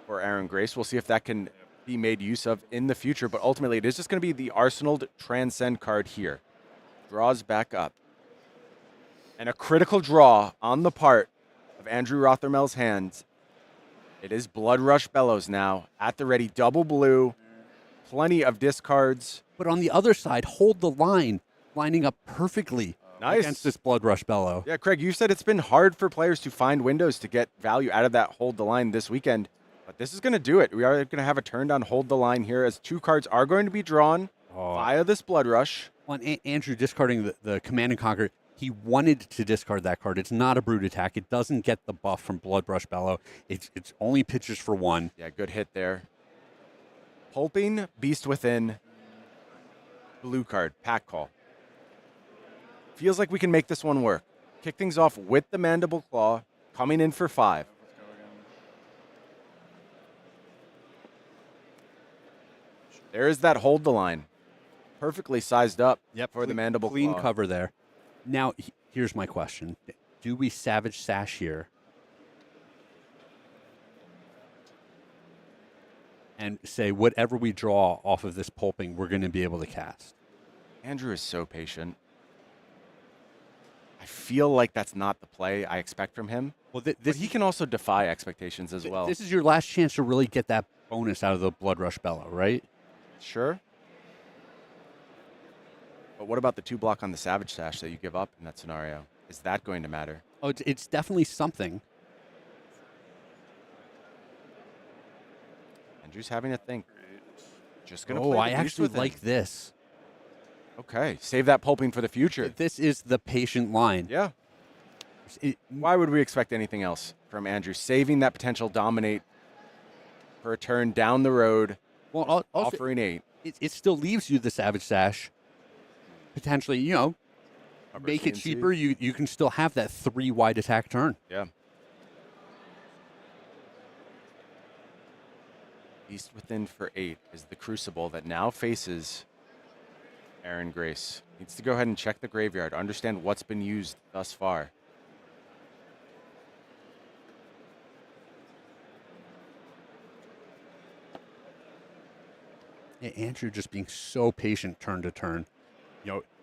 for Aaron Grace. We'll see if that can be made use of in the future, but ultimately it is just going to be the Arsenaled Transcend card here. Draws back up. And a critical draw on the part of Andrew Rothermel's hands. It is Blood Rush Bellows now at the ready. Double blue. Plenty of discards. But on the other side, Hold the Line, lining up perfectly against this Blood Rush Bellow. Yeah, Craig, you said it's been hard for players to find windows to get value out of that Hold the Line this weekend. But this is going to do it. We are going to have a turned on Hold the Line here as 2 cards are going to be drawn via this Blood Rush. On Andrew discarding the Command and Conquer, he wanted to discard that card. It's not a brute attack. It doesn't get the buff from Blood Rush Bellow. It's only pitches for 1. Yeah, good hit there. Pulping, Beast Within, blue card, pack call. Feels like we can make this one work. Kick things off with the Mandible Claw, coming in for 5. There is that Hold the Line. Perfectly sized up for the Mandible Claw. Clean cover there. Now, here's my question. Do we Savage Sash here? And say, whatever we draw off of this pulping, we're going to be able to cast. Andrew is so patient. I feel like that's not the play I expect from him. Well, but he can also defy expectations as well. This is your last chance to really get that bonus out of the Blood Rush Bellow, right? Sure. But what about the 2 block on the Savage Sash that you give up in that scenario? Is that going to matter? Oh, it's definitely something. Andrew's having a think. Just going to Oh, play I the Beast actually Within. like this. Okay, save that pulping for the future. This is the patient line. Yeah. Why would we expect anything else from Andrew? Saving that potential dominate for a turn down the road, well, also, offering 8. It still leaves you the Savage Sash. Potentially, make it cheaper. You can still have that 3 wide attack turn. Yeah. Beast Within for 8 is the Crucible that now faces Aaron Grace. Needs to go ahead and check the graveyard, understand what's been used thus far. Yeah, Andrew just being so patient turn to turn.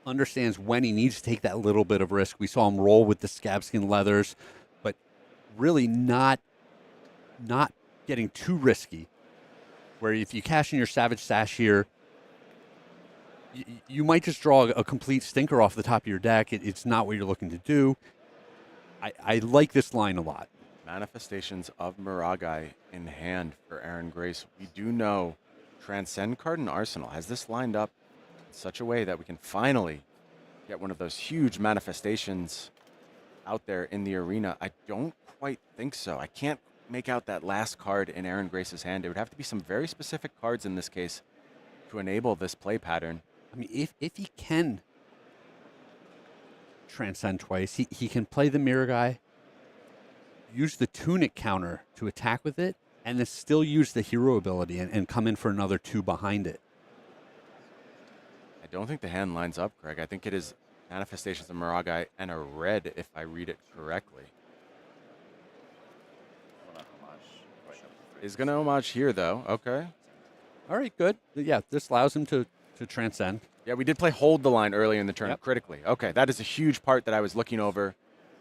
Understands when he needs to take that little bit of risk. We saw him roll with the Scabskin Leathers, but really not getting too risky. Where if you cash in your Savage Sash here, you might just draw a complete stinker off the top of your deck. It's not what you're looking to do. I like this line a lot. Manifestations of Miragai in hand for Aaron Grace. We do know Transcend card and Arsenal has this lined up in such a way that we can finally get one of those huge manifestations out there in the arena. I don't quite think so. I can't make out that last card in Aaron Grace's hand. It would have to be some very specific cards in this case to enable this play pattern. I mean, if he can transcend twice, he can play the mirror guy, use the tunic counter to attack with it, and then still use the hero ability and come in for another 2 behind it. I don't think the hand lines up, Greg. I think it is Manifestations of Miragai and a red, if I read it correctly. Is going to homage here, though. Okay. All right, good. Yeah, this allows him to transcend. Yeah, we did play hold the line earlier in the turn critically. Okay, that is a huge part that I was looking over.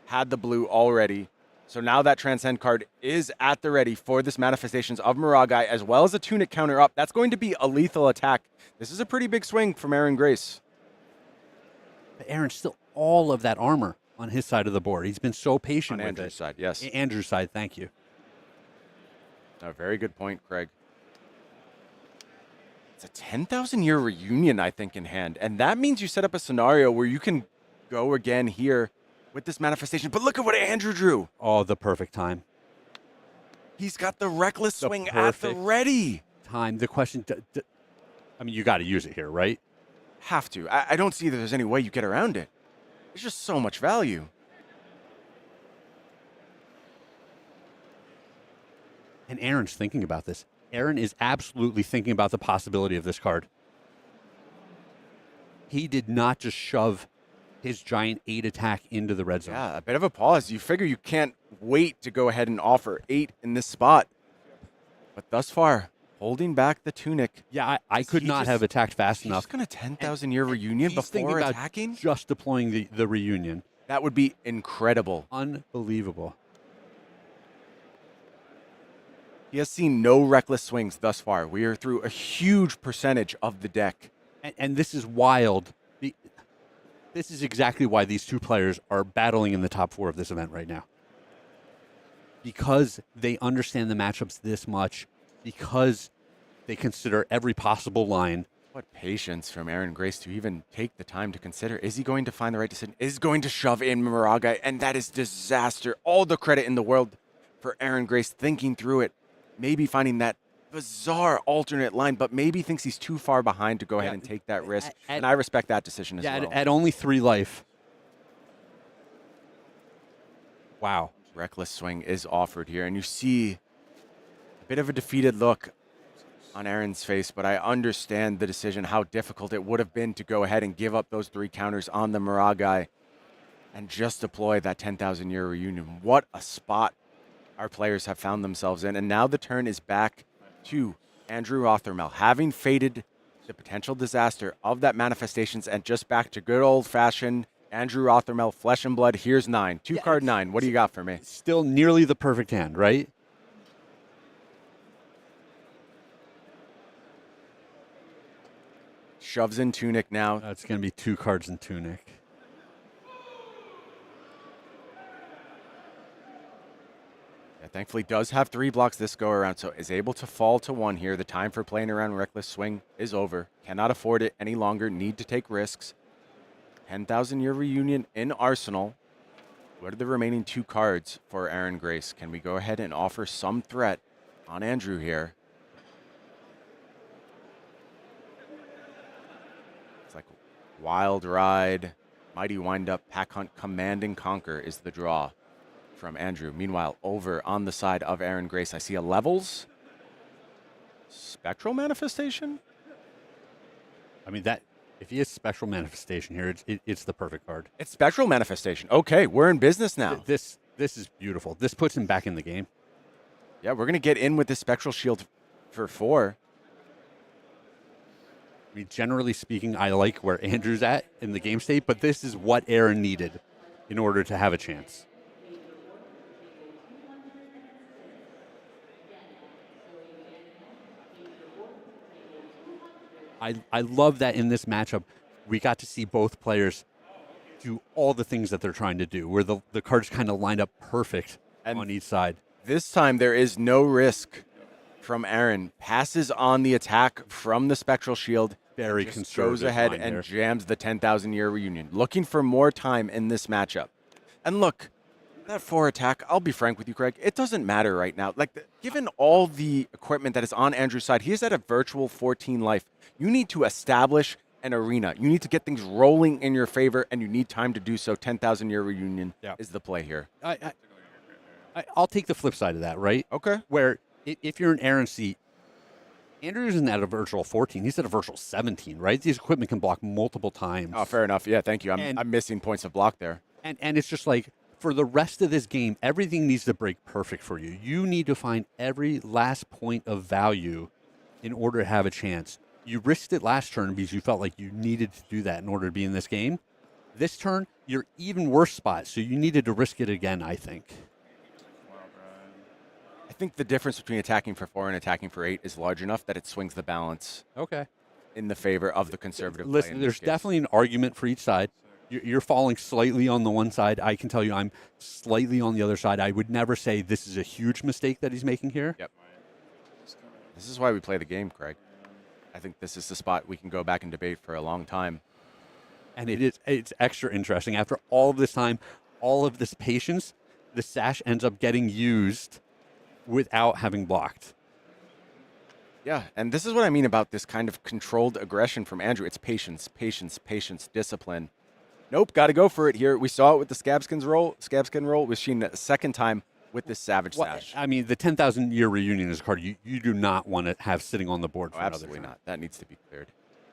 Had the blue already. So now that Transcend card is at the ready for this Manifestations of Miragai, as well as a Tunic counter up. That's going to be a lethal attack. This is a pretty big swing from Aaron Grace. But Aaron, still all of that armor on his side of the board. He's been so patient On with Andrew's it. side, yes. Andrew's side, thank you. A very good point, Craig. It's a 10,000-year reunion, I think, in hand. And that means you set up a scenario where you can go again here with this manifestation. But look at what Andrew drew. Oh, the perfect time. He's got the reckless swing at the ready. Time. The question, I mean, you got to use it here, right? Have to. I don't see that there's any way you get around it. There's just so much value. And Aaron's thinking about this. Aaron is absolutely thinking about the possibility of this card. He did not just shove his giant 8 attack into the red zone. Yeah, a bit of a pause. You figure you can't wait to go ahead and offer 8 in this spot. But thus far, holding back the Tunic. Yeah, I could not have attacked fast enough. He's going to 10,000-year reunion before attacking? Just deploying the reunion. That would be incredible. Unbelievable. He has seen no reckless swings thus far. We are through a huge percentage of the deck. And this is wild. This is exactly why these two players are battling in the top 4 of this event right now. Because they understand the matchups this much, because they consider every possible line. What patience from Aaron Grace to even take the time to consider. Is he going to find the right decision? Is he going to shove in Miragai? And that is disaster. All the credit in the world for Aaron Grace thinking through it. Maybe finding that bizarre alternate line, but maybe thinks he's too far behind to go ahead and take that risk. And I respect that decision as well. At only 3 life. Wow. Reckless swing is offered here, and you see a bit of a defeated look on Aaron's face, but I understand the decision, how difficult it would have been to go ahead and give up those 3 counters on the Miragai and just deploy that 10,000-year reunion. What a spot our players have found themselves in. And now the turn is back to Andrew Rothermel, having faded the potential disaster of that manifestations and just back to good old-fashioned Andrew Rothermel, flesh and blood. Here's 9. 2-card 9. What do you got for me? Still nearly the perfect hand, right? Shoves in Tunic now. That's going to be 2 cards in Tunic. Thankfully, does have 3 blocks this go around, so is able to fall to 1 here. The time for playing around Reckless Swing is over. Cannot afford it any longer. Need to take risks. 10,000-year reunion in Arsenal. What are the remaining 2 cards for Aaron Grace? Can we go ahead and offer some threat on Andrew here? It's like Wild Ride, Mighty Windup, Pack Hunt, Command and Conquer is the draw from Andrew. Meanwhile, over on the side of Aaron Grace, I see a Levels Spectral Manifestation. I mean, that if he has Spectral Manifestation here, it's the perfect card. It's Spectral Manifestation. Okay, we're in business now. This is beautiful. This puts him back in the game. Yeah, we're going to get in with this Spectral Shield for 4. I mean, generally speaking, I like where Andrew's at in the game state, but this is what Aaron needed in order to have a chance. I love that in this matchup, we got to see both players do all the things that they're trying to do, where the cards kind of lined up perfect on each side. This time, there is no risk from Aaron. Passes on the attack from the Spectral Shield. Very conservative. Goes ahead and jams the 10,000-year reunion. Looking for more time in this matchup. And look, That 4 attack, I'll be frank with you, Craig, it doesn't matter right now. Like, given all the equipment that is on Andrew's side, he is at a virtual 14 life. You need to establish an arena. You need to get things rolling in your favor, and you need time to do so. 10,000-year reunion is the play here. I'll take the flip side of that, right? Okay. Where if you're an Aaron seat, Andrew isn't at a virtual 14. He's at a virtual 17, right? These equipment can block multiple times. Oh, fair enough. Yeah, thank you. I'm missing points of block there. And it's just like, for the rest of this game, everything needs to break perfect for you. You need to find every last point of value in order to have a chance. You risked it last turn because you felt like you needed to do that in order to be in this game. This turn, you're even worse spot, so you needed to risk it again, I think. I think the difference between attacking for 4 and attacking for 8 is large enough that it swings the balance in the favor of the conservative play. Listen, there's definitely an argument for each side. You're falling slightly on the one side. I can tell you I'm slightly on the other side. I would never say this is a huge mistake that he's making here. Yep. This is why we play the game, Craig. I think this is the spot we can go back and debate for a long time. And it's extra interesting. After all of this time, all of this patience, the sash ends up getting used without having blocked. Yeah, and this is what I mean about this kind of controlled aggression from Andrew. It's patience, patience, patience, discipline. Nope, got to go for it here. We saw it with the scabskin roll. We've seen it a second time with this Savage Sash. I mean, the 10,000-year reunion is a card you do not want to have sitting on the board for absolutely not. That needs to be cleared.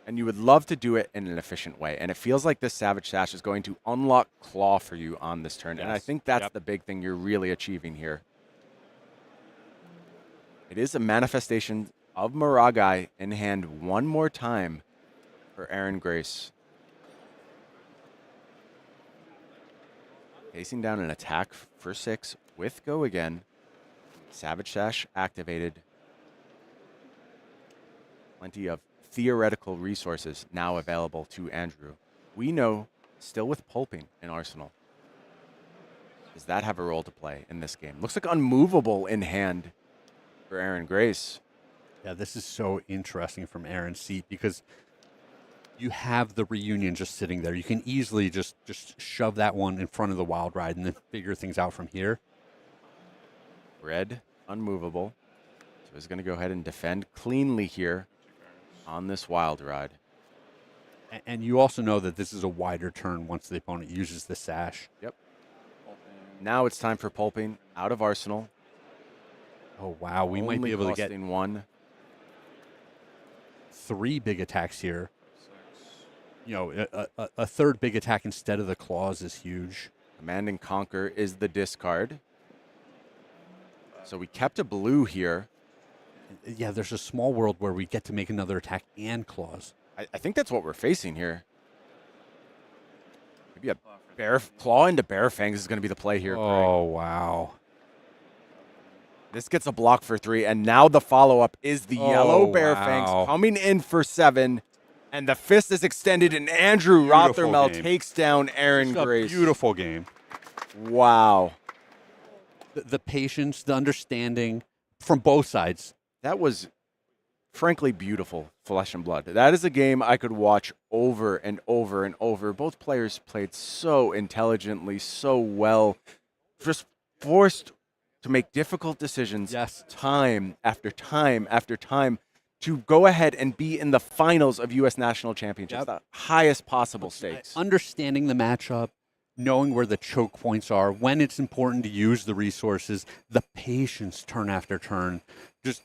And you would love to do it in an efficient way. And it feels like this Savage Sash is going to unlock Claw for you on this turn. Yes. And I think that's the big thing you're really achieving here. It is a manifestation of Maragai in hand one more time for Aaron Grace. Facing down an attack for 6 with Go again. Savage Sash activated. Plenty of theoretical resources now available to Andrew. We know, still with Pulping in Arsenal. Does that have a role to play in this game? Looks like Unmovable in hand for Aaron Grace. Yeah, this is so interesting from Aaron's seat because you have the reunion just sitting there. You can easily just shove that one in front of the Wild Ride and then figure things out from here. Red, Unmovable. So he's going to go ahead and defend cleanly here on this Wild Ride. And you also know that this is a wider turn once the opponent uses the Sash. Yep. Now it's time for Pulping out of Arsenal. Oh, wow. We might be able to get one. 3 big attacks here. You know, a third big attack instead of the claws is huge. Command and Conquer is the discard. So we kept a blue here. Yeah, there's a small world where we get to make another attack and claws. I think that's what we're facing here. Maybe a bear claw into Bear Fangs is going to be the play here. Oh, wow. This gets a block for 3, and now the follow-up is the yellow Bear Fangs coming in for 7. And the fist is extended, and Andrew Rothermel takes down Aaron Grace. Beautiful game. Wow. The patience, the understanding from both sides. That was, frankly, beautiful Flesh and Blood. That is a game I could watch over and over and over. Both players played so intelligently, so well. Just forced to make difficult decisions time after time after time to go ahead and be in the finals of U.S. National Championships, the highest possible stakes. Understanding the matchup, knowing where the choke points are, when it's important to use the resources, the patience turn after turn. Just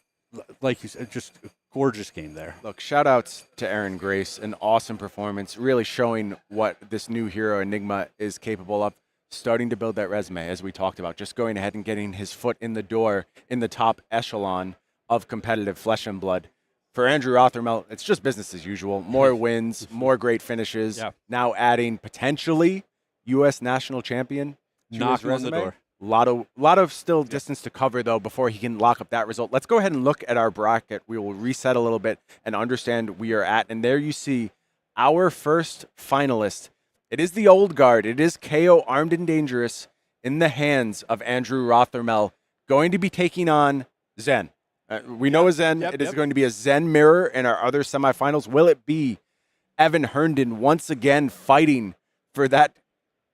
like you said, just a gorgeous game there. Look, shout outs to Aaron Grace, an awesome performance, really showing what this new hero Enigma is capable of. Starting to build that resume, as we talked about, just going ahead and getting his foot in the door in the top echelon of competitive Flesh and Blood. For Andrew Rothermel, it's just business as usual. More wins, more great finishes. Yeah. Now adding potentially U.S. national champion to his resume. On the door. Lot of still distance to cover, though, before he can lock up that result. Let's go ahead and look at our bracket. We will reset a little bit and understand we are at. And there you see our first finalist. It is the old guard. It is Kayo, Armed and Dangerous, in the hands of Andrew Rothermel, going to be taking on Zen. We know a Zen. It is going to be a Zen mirror in our other semifinals. Will it be Evan Herndon once again fighting for that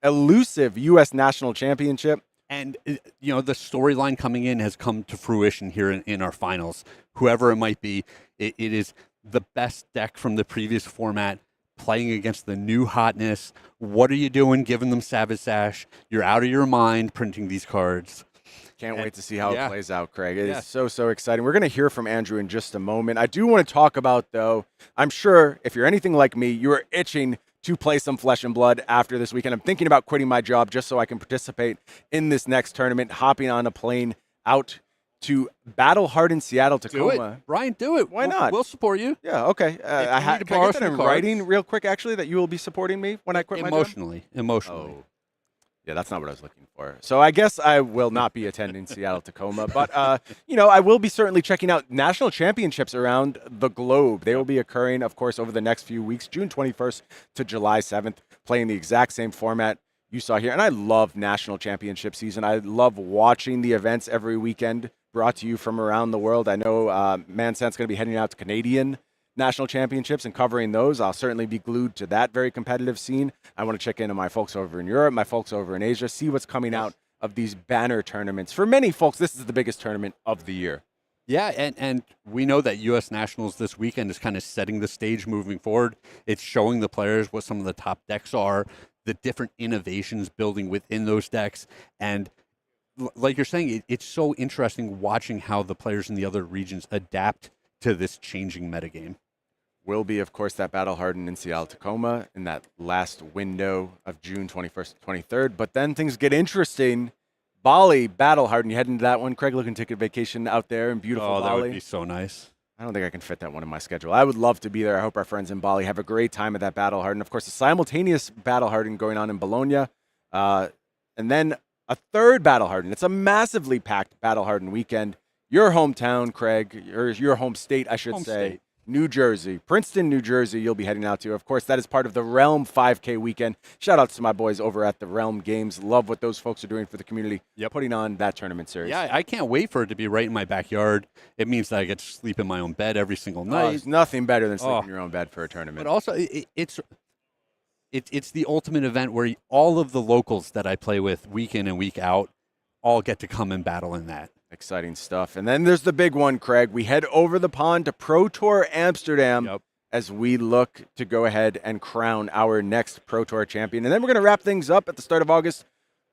elusive U.S. National Championship? And the storyline coming in has come to fruition here in our finals. Whoever it might be, it is the best deck from the previous format playing against the new hotness. What are you doing giving them Savage Sash? You're out of your mind printing these cards. Can't wait to see how it plays out, Craig. It is so exciting. We're going to hear from Andrew in just a moment. I do want to talk about, though, I'm sure if you're anything like me, you are itching to play some Flesh and Blood after this weekend. I'm thinking about quitting my job just so I can participate in this next tournament, hopping on a plane out to battle-hardened Seattle, Tacoma. Do it. Brian, do it. Why not? We'll support you. Yeah, okay. Can I get that in writing real quick, actually, that you will be supporting me when I quit my job? Emotionally. Oh. Yeah, that's not what I was looking for. So I guess I will not be attending Seattle, Tacoma. But, I will be certainly checking out national championships around the globe. They will be occurring, of course, over the next few weeks, June 21st to July 7th, playing the exact same format you saw here. And I love national championship season. I love watching the events every weekend brought to you from around the world. I know Mansant's going to be heading out to Canadian national championships and covering those. I'll certainly be glued to that very competitive scene. I want to check in on my folks over in Europe, my folks over in Asia, see what's coming out of these banner tournaments. For many folks, this is the biggest tournament of the year. Yeah, and we know that U.S. Nationals this weekend is kind of setting the stage moving forward. It's showing the players what some of the top decks are, the different innovations building within those decks. And like you're saying, it's so interesting watching how the players in the other regions adapt to this changing metagame. Will be, of course, that battle hardened in Seattle, Tacoma in that last window of June 21st to 23rd. But then things get interesting. Bali, battle hardened. You head into that one. Craig looking to take a vacation out there in beautiful Bali. Oh, that would be so nice. I don't think I can fit that one in my schedule. I would love to be there. I hope our friends in Bali have a great time at that battle hardened. Of course, a simultaneous battle hardened going on in Bologna. And then a third battle hardened. It's a massively packed battle hardened weekend. Your hometown, Craig, or your home state, I should say. New Jersey, Princeton, New Jersey, you'll be heading out to. Of course, that is part of the Realm 5K weekend. Shout out to my boys over at the Realm Games. Love what those folks are doing for the community, putting on that tournament series. Yeah, I can't wait for it to be right in my backyard. It means that I get to sleep in my own bed every single night. There's nothing better than sleeping in your own bed for a tournament. But also, it's the ultimate event where all of the locals that I play with week in and week out all get to come and battle in that. Exciting stuff. And then there's the big one, Craig. We head over the pond to Pro Tour Amsterdam as we look to go ahead and crown our next Pro Tour champion. And then we're going to wrap things up at the start of August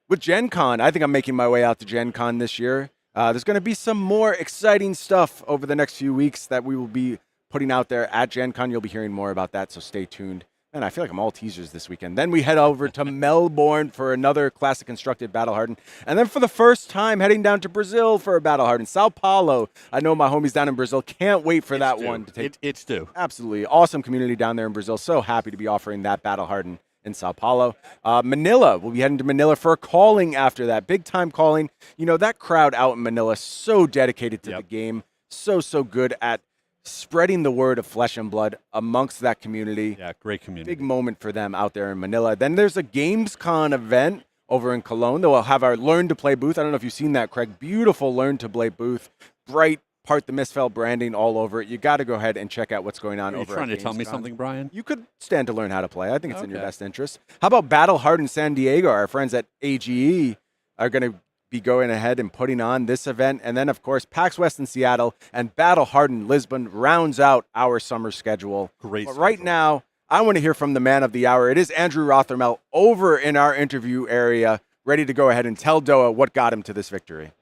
with Gen Con. I think I'm making my way out to Gen Con this year. There's going to be some more exciting stuff over the next few weeks that we will be putting out there at Gen Con. You'll be hearing more about that, so stay tuned. Man, I feel like I'm all teasers this weekend. Then we head over to Melbourne for another Classic Constructed Battle Hardened. And then for the first time, heading down to Brazil for a Battle Hardened. Sao Paulo. I know my homies down in Brazil. Can't wait for that one to take. It's due. Absolutely. Awesome community down there in Brazil. So happy to be offering that Battle Hardened in Sao Paulo. Manila. We'll be heading to Manila for a calling after that. Big time calling. You know, that crowd out in Manila, so dedicated to the game. So good at spreading the word of Flesh and Blood amongst that community. Yeah, great community. Big moment for them out there in Manila. Then there's a GamesCon event over in Cologne. They'll have our Learn to Play booth. I don't know if you've seen that, Craig. Beautiful Learn to Play booth. Bright, part the Mistveil branding all over it. You got to go ahead and check out what's going on over at GamesCon. Are you trying to tell me something, Brian? You could stand to learn how to play. I think it's in your best interest. How about Battle Hardened San Diego? Our friends at AGE are going to be going ahead and putting on this event. And then, of course, PAX West in Seattle and Battle Hardened Lisbon rounds out our summer schedule. Great. But right now, I want to hear from the man of the hour. It is Andrew Rothermel over in our interview area, ready to go ahead and tell Doa what got him to this victory.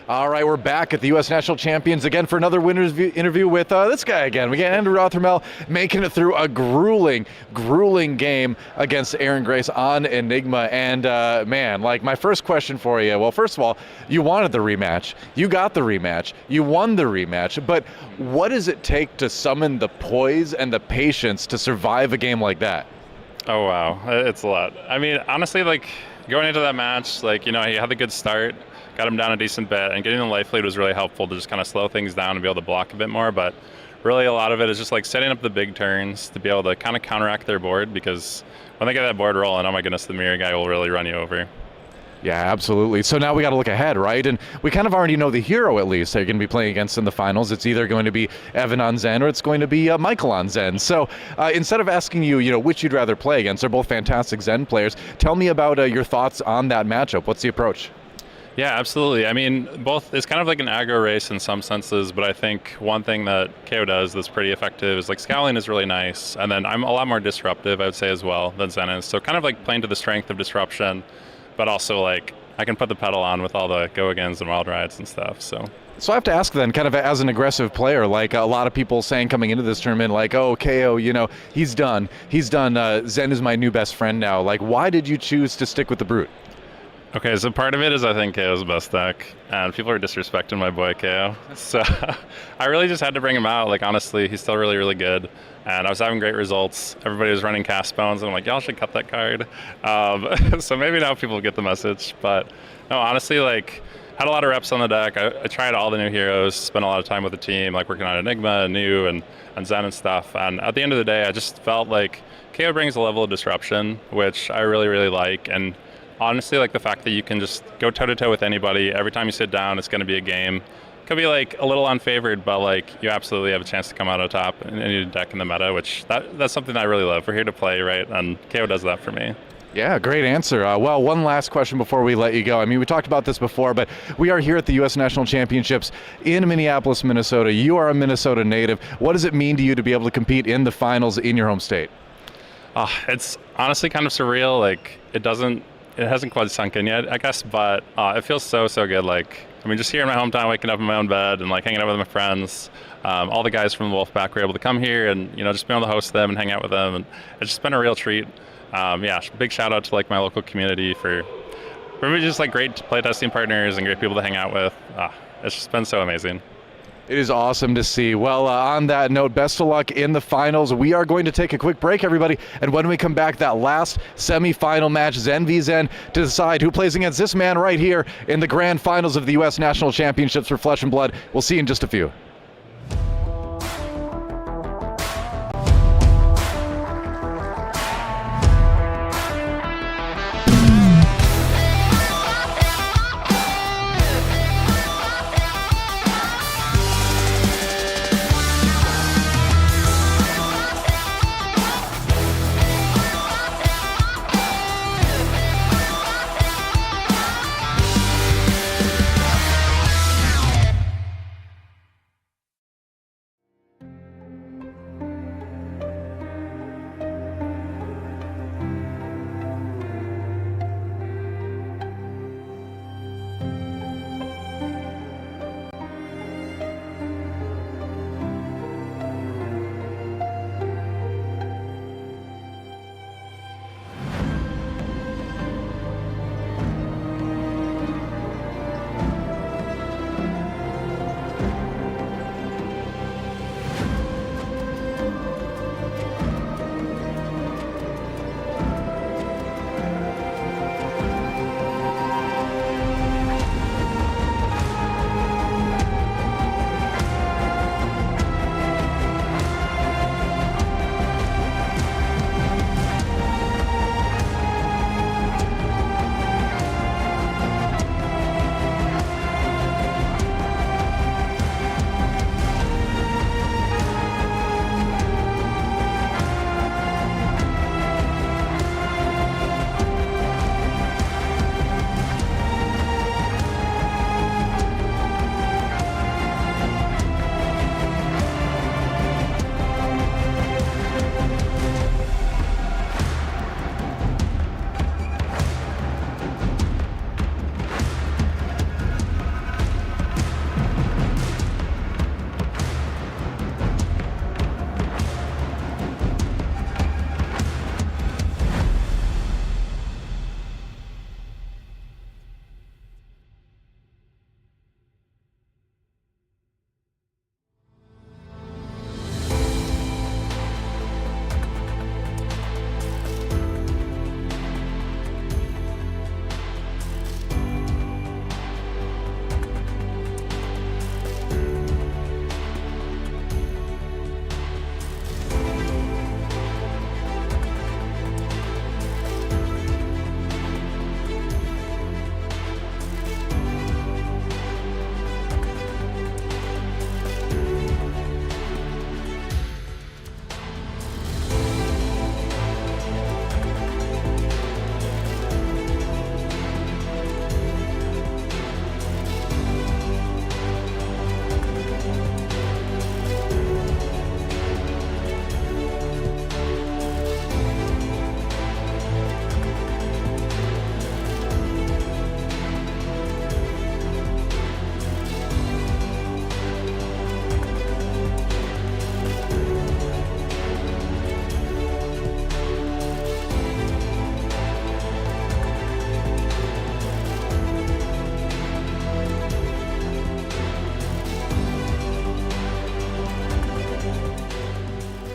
All right, we're back at the U.S. National Champions again for another winner's interview with this guy again. We got Andrew Rothermel making it through a grueling game against Aaron Grace on Enigma. And, man, like, my first question for you, well, first of all, you wanted the rematch. You got the rematch. You won the rematch. But what does it take to summon the poise and the patience to survive a game like that? Oh, wow. It's a lot. I mean, honestly, like, going into that match, like, you know, he had a good start. Got him down a decent bit, and getting the life lead was really helpful to just kind of slow things down and be able to block a bit more. But really, a lot of it is just like setting up the big turns to be able to kind of counteract their board, because when they get that board rolling, oh my goodness, the mirror guy will really run you over. Yeah, absolutely. So now we got to look ahead, right? And we kind of already know the hero, at least, that you're going to be playing against in the finals. It's either going to be Evan on Zen or it's going to be Michael on Zen. So instead of asking you, which you'd rather play against, they're both fantastic Zen players. Tell me about your thoughts on that matchup. What's the approach? Yeah, absolutely. I mean, it's kind of like an aggro race in some senses, but I think one thing that Kayo does that's pretty effective is like scowling is really nice, and then I'm a lot more disruptive, I would say, as well, than Zen is. So kind of like playing to the strength of disruption, but also like I can put the pedal on with all the go-agains and wild rides and stuff. So I have to ask then, kind of as an aggressive player, like a lot of people saying coming into this tournament, like, oh, Kayo, he's done. Zen is my new best friend now. Like, why did you choose to stick with the Brute? Okay, so part of it is I think Kayo's the best deck, and people are disrespecting my boy Kayo. So I really just had to bring him out. Like, honestly, he's still really, really good, and I was having great results. Everybody was running cast bones, and I'm like, y'all should cut that card. So maybe now people get the message. But no, honestly, like, had a lot of reps on the deck. I tried all the new heroes, spent a lot of time with the team, like working on Enigma and New and Zen and stuff. And at the end of the day, I just felt like Kayo brings a level of disruption, which I really, really like. And honestly, like the fact that you can just go toe-to-toe with anybody. Every time you sit down, it's going to be a game. Could be like a little unfavored, but like you absolutely have a chance to come out on top in any deck in the meta, which that's something I really love. We're here to play, right? And Kayo does that for me. Yeah, great answer. Well, one last question before we let you go. I mean, we talked about this before, but we are here at the U.S. National Championships in Minneapolis, Minnesota. You are a Minnesota native. What does it mean to you to be able to compete in the finals in your home state? It's honestly kind of surreal. Like, it hasn't quite sunk in yet, I guess, but it feels so good. Like, I mean, just here in my hometown, waking up in my own bed and like hanging out with my friends. All the guys from the Wolfpack were able to come here and, just be able to host them and hang out with them. And it's just been a real treat. Big shout out to like my local community for just like great playtesting partners and great people to hang out with. It's just been so amazing. It is awesome to see. Well, on that note, best of luck in the finals. We are going to take a quick break, everybody. And when we come back, that last semifinal match, Zen v Zen, to decide who plays against this man right here in the grand finals of the U.S. National Championships for Flesh and Blood. We'll see you in just a few.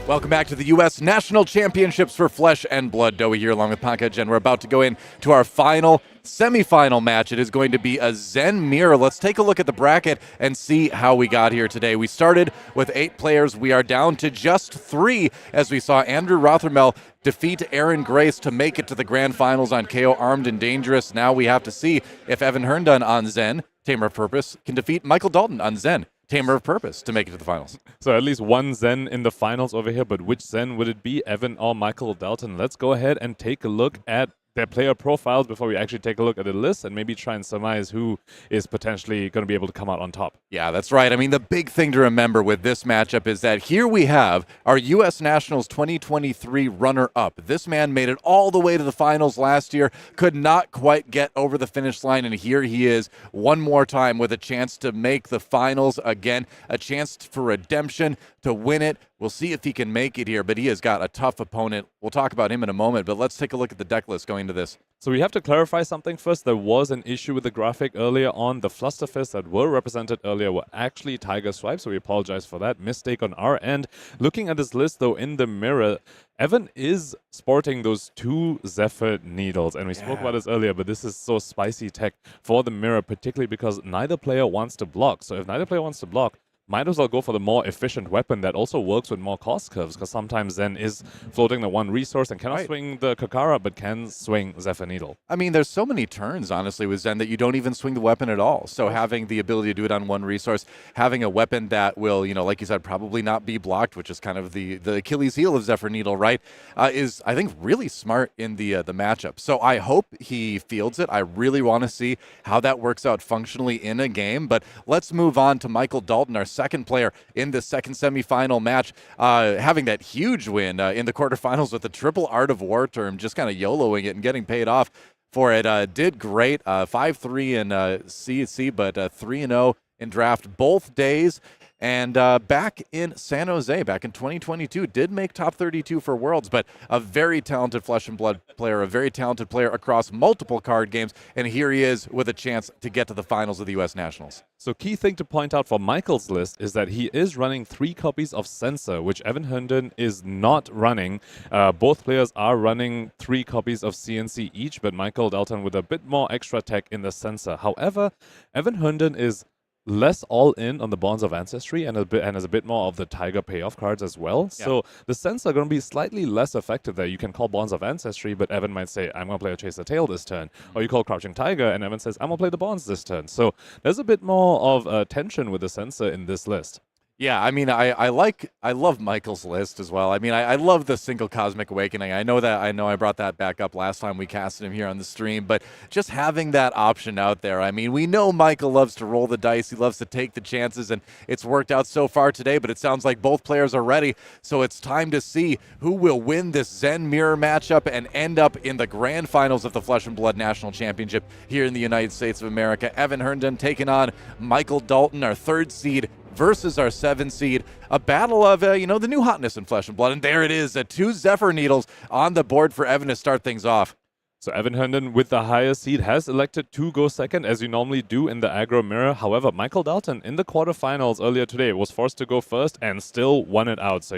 Welcome back to the U.S. National Championships for Flesh and Blood. Dowie here along with Pankaj, and we're about to go into our final semifinal match. It is going to be a Zen mirror. Let's take a look at the bracket and see how we got here today. We started with 8 players. We are down to just 3 as we saw Andrew Rothermel defeat Aaron Grace to make it to the grand finals on Kayo Armed and Dangerous. Now we have to see if Evan Herndon on Zen, Tamer of Purpose, can defeat Michael Dalton on Zen, Tamer of Purpose, to make it to the finals. So at least one Zen in the finals over here, but which Zen would it be, Evan or Michael Dalton? Let's go ahead and take a look at their player profiles before we actually take a look at the list and maybe try and surmise who is potentially going to be able to come out on top. Yeah, that's right. I mean, the big thing to remember with this matchup is that here we have our U.S. Nationals 2023 runner-up. This man made it all the way to the finals last year, could not quite get over the finish line, and here he is one more time with a chance to make the finals again, a chance for redemption, to win it. We'll see if he can make it here, but he has got a tough opponent. We'll talk about him in a moment, but let's take a look at the deck list going to this. So we have to clarify something first. There was an issue with the graphic earlier on. The Flusterfists that were represented earlier were actually Tiger Swipes, so we apologize for that. Mistake on our end. Looking at this list, though, in the mirror, Evan is sporting those 2 Zephyr Needles, and we spoke about this earlier, but this is so spicy tech for the mirror, particularly because neither player wants to block. So if neither player wants to block, might as well go for the more efficient weapon that also works with more cost curves, because sometimes Zen is floating the one resource and cannot swing the Kakara, but can swing Zephyr Needle. I mean, there's so many turns, honestly, with Zen that you don't even swing the weapon at all. So having the ability to do it on one resource, having a weapon that will, you know, like you said, probably not be blocked, which is kind of the Achilles heel of Zephyr Needle, right, is, I think, really smart in the matchup. So I hope he fields it. I really want to see how that works out functionally in a game. But let's move on to Michael Dalton, our second player in the second semifinal match, having that huge win in the quarterfinals with the triple Art of War term, just kind of YOLOing it and getting paid off for it. Did great, 5-3 in CC, but 3-0 in draft both days. And back in San Jose, back in 2022, did make top 32 for Worlds, but a very talented Flesh and Blood player, a very talented player across multiple card games, and here he is with a chance to get to the finals of the U.S. Nationals. So key thing to point out for Michael's list is that he is running 3 copies of Sensor, which Evan Herndon is not running. Both players are running 3 copies of CNC each, but Michael Dalton with a bit more extra tech in the Sensor. However, Evan Herndon is less all in on the Bonds of Ancestry and has a bit more of the Tiger payoff cards as well. Yeah. So the Sense are going to be slightly less effective there. You can call Bonds of Ancestry, but Evan might say, I'm going to play a Chase the Tail this turn. Or you call Crouching Tiger, and Evan says, I'm going to play the Bonds this turn. So there's a bit more of tension with the Sensor in this list. Yeah, I mean, I love Michael's list as well. I mean, I love the single Cosmic Awakening. I know I brought that back up last time we casted him here on the stream, but just having that option out there. I mean, we know Michael loves to roll the dice. He loves to take the chances, and it's worked out so far today, but it sounds like both players are ready. So it's time to see who will win this Zen Mirror matchup and end up in the grand finals of the Flesh and Blood National Championship here in the United States of America. Evan Herndon taking on Michael Dalton, our 3rd seed, versus our 7th seed, a battle of, the new hotness in Flesh and Blood. And there it is, 2 Zephyr Needles on the board for Evan to start things off. So Evan Herndon with the higher seed has elected to go second, as you normally do in the aggro mirror. However, Michael Dalton in the quarterfinals earlier today was forced to go first and still won it out. So,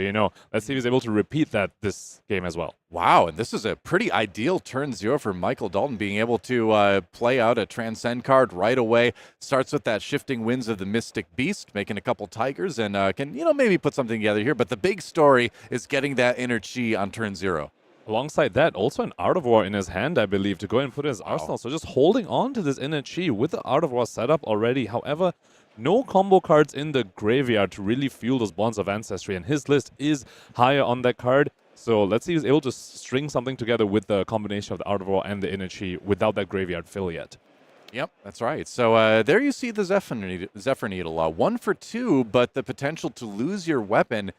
let's see if he's able to repeat that this game as well. Wow, and this is a pretty ideal turn 0 for Michael Dalton, being able to play out a Transcend card right away. Starts with that Shifting Winds of the Mystic Beast, making a couple Tigers, and can, maybe put something together here. But the big story is getting that Inner Chi on turn 0. Alongside that, also an Art of War in his hand, I believe, to go and put in his arsenal. So just holding on to this Inner Chi with the Art of War setup already. However, no combo cards in the graveyard to really fuel those Bonds of Ancestry, and his list is higher on that card. So let's see if he's able to string something together with the combination of the Art of War and the Inner Chi without that graveyard fill yet. Yep, that's right. So there you see the Zephyr Needle. 1 for 2, but the potential to lose your weapon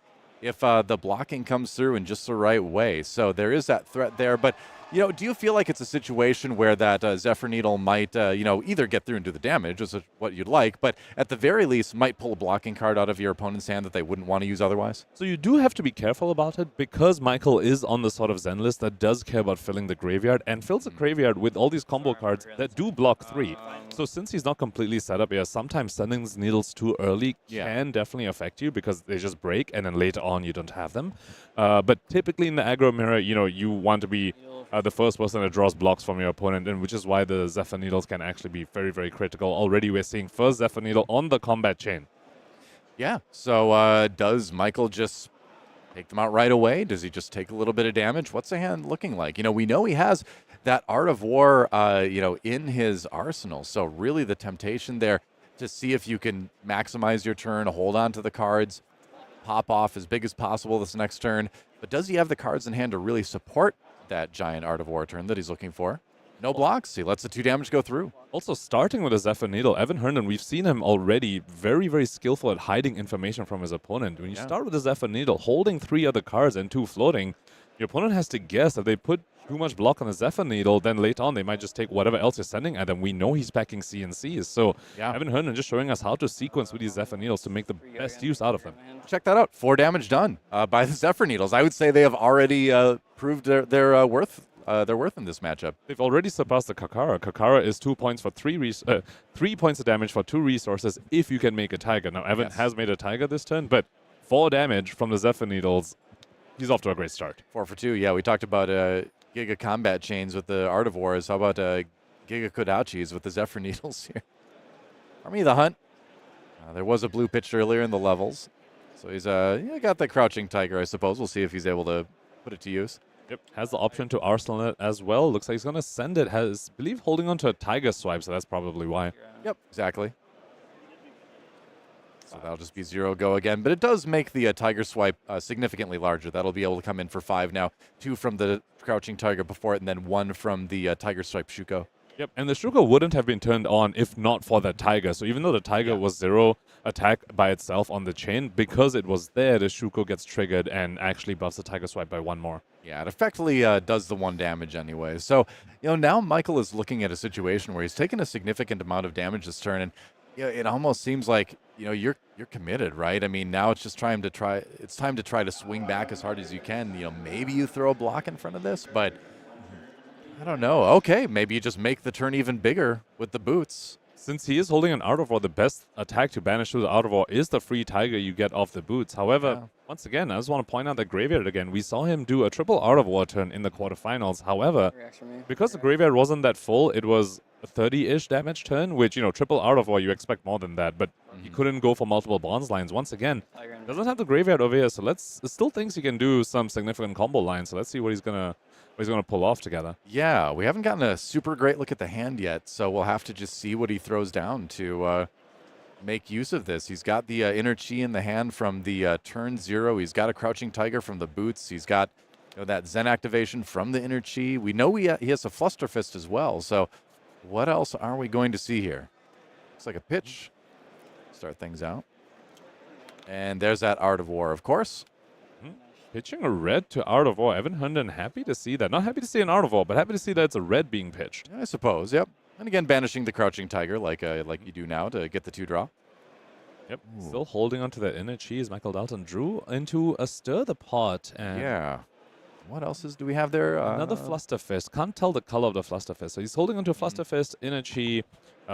if the blocking comes through in just the right way. So there is that threat there. But Do you feel like it's a situation where that Zephyr Needle might, either get through and do the damage, which is what you'd like, but at the very least might pull a blocking card out of your opponent's hand that they wouldn't want to use otherwise? So you do have to be careful about it because Michael is on the sort of Zen list that does care about filling the graveyard and fills the graveyard with all these combo cards that do block 3. So since he's not completely set up here, sometimes sending these needles too early can definitely affect you because they just break and then later on you don't have them. But typically in the aggro mirror, you want to be the first person that draws blocks from your opponent, and which is why the Zephyr Needles can actually be very, very critical. Already we're seeing first Zephyr Needle on the combat chain. Yeah, so does Michael just take them out right away? Does he just take a little bit of damage? What's the hand looking like? We know he has that Art of War, in his arsenal, so really the temptation there to see if you can maximize your turn, hold on to the cards, pop off as big as possible this next turn. But does he have the cards in hand to really support that giant Art of War turn that he's looking for? No blocks. He lets the 2 damage go through. Also, starting with a Zephyr Needle, Evan Herndon, we've seen him already very, very skillful at hiding information from his opponent. When you start with a Zephyr Needle, holding 3 other cards and 2 floating, your opponent has to guess that they put too much block on the Zephyr Needle, then later on they might just take whatever else you're sending at them. We know he's packing CNCs, so Evan Herndon just showing us how to sequence with these Zephyr Needles to make the best use out of them. Check that out. 4 damage done by the Zephyr Needles. I would say they have already proved their worth. Their worth in this matchup. They've already surpassed the Kakara. Kakara is 2 points for 3 points of damage for 2 resources if you can make a Tiger. Now, Evan has made a Tiger this turn, but 4 damage from the Zephyr Needles, he's off to a great start. 4 for 2. Yeah, we talked about Giga Combat Chains with the Art of Wars. How about Giga Kodachis with the Zephyr Needles here? Army of the Hunt. There was a blue pitched earlier in the levels. So he's got the Crouching Tiger, I suppose. We'll see if he's able to put it to use. Yep, has the option to arsenal it as well. Looks like he's going to send it. I believe holding on to a Tiger Swipe, so that's probably why. Yep, exactly. So that'll just be 0 go again. But it does make the Tiger Swipe significantly larger. That'll be able to come in for 5 now. 2 from the Crouching Tiger before it, and then 1 from the Tiger Swipe Shuko. Yep, and the Shuko wouldn't have been turned on if not for the Tiger. So even though the Tiger was 0 attack by itself on the chain, because it was there, the Shuko gets triggered and actually buffs the Tiger Swipe by 1 more. Yeah, it effectively does the 1 damage anyway. So, now Michael is looking at a situation where he's taken a significant amount of damage this turn, and it almost seems like, you're committed, right? I mean, now it's just time to try to swing back as hard as you can. Maybe you throw a block in front of this, but I don't know. Okay, maybe you just make the turn even bigger with the boots. Since he is holding an Art of War, the best attack to banish through the Art of War is the free Tiger you get off the boots. However, once again, I just want to point out the Graveyard again. We saw him do a triple Art of War turn in the quarterfinals. However, because the Graveyard wasn't that full, it was a 30-ish damage turn, which, triple Art of War, you expect more than that. But he couldn't go for multiple bronze lines. Once again, doesn't have the Graveyard over here, so still thinks he can do some significant combo lines. So let's see what he's going to pull off together. Yeah, we haven't gotten a super great look at the hand yet, so we'll have to just see what he throws down to make use of this. He's got the Inner Chi in the hand from the turn 0. He's got a Crouching Tiger from the boots. He's got that Zen activation from the Inner Chi. We know he has a Fluster Fist as well, so what else are we going to see here? Looks like a pitch. Start things out. And there's that Art of War, of course. Pitching a red to Art of War. Evan Herndon happy to see that. Not happy to see an Art of War, but happy to see that it's a red being pitched. I suppose, yep. And again, banishing the Crouching Tiger like you do now to get the 2 draw. Yep. Ooh. Still holding onto that Inner Chi as Michael Dalton drew into a Stir the Pot. And what else do we have there? Another Fluster Fist. Can't tell the color of the Fluster Fist. So he's holding onto a Fluster Fist, Inner Chi,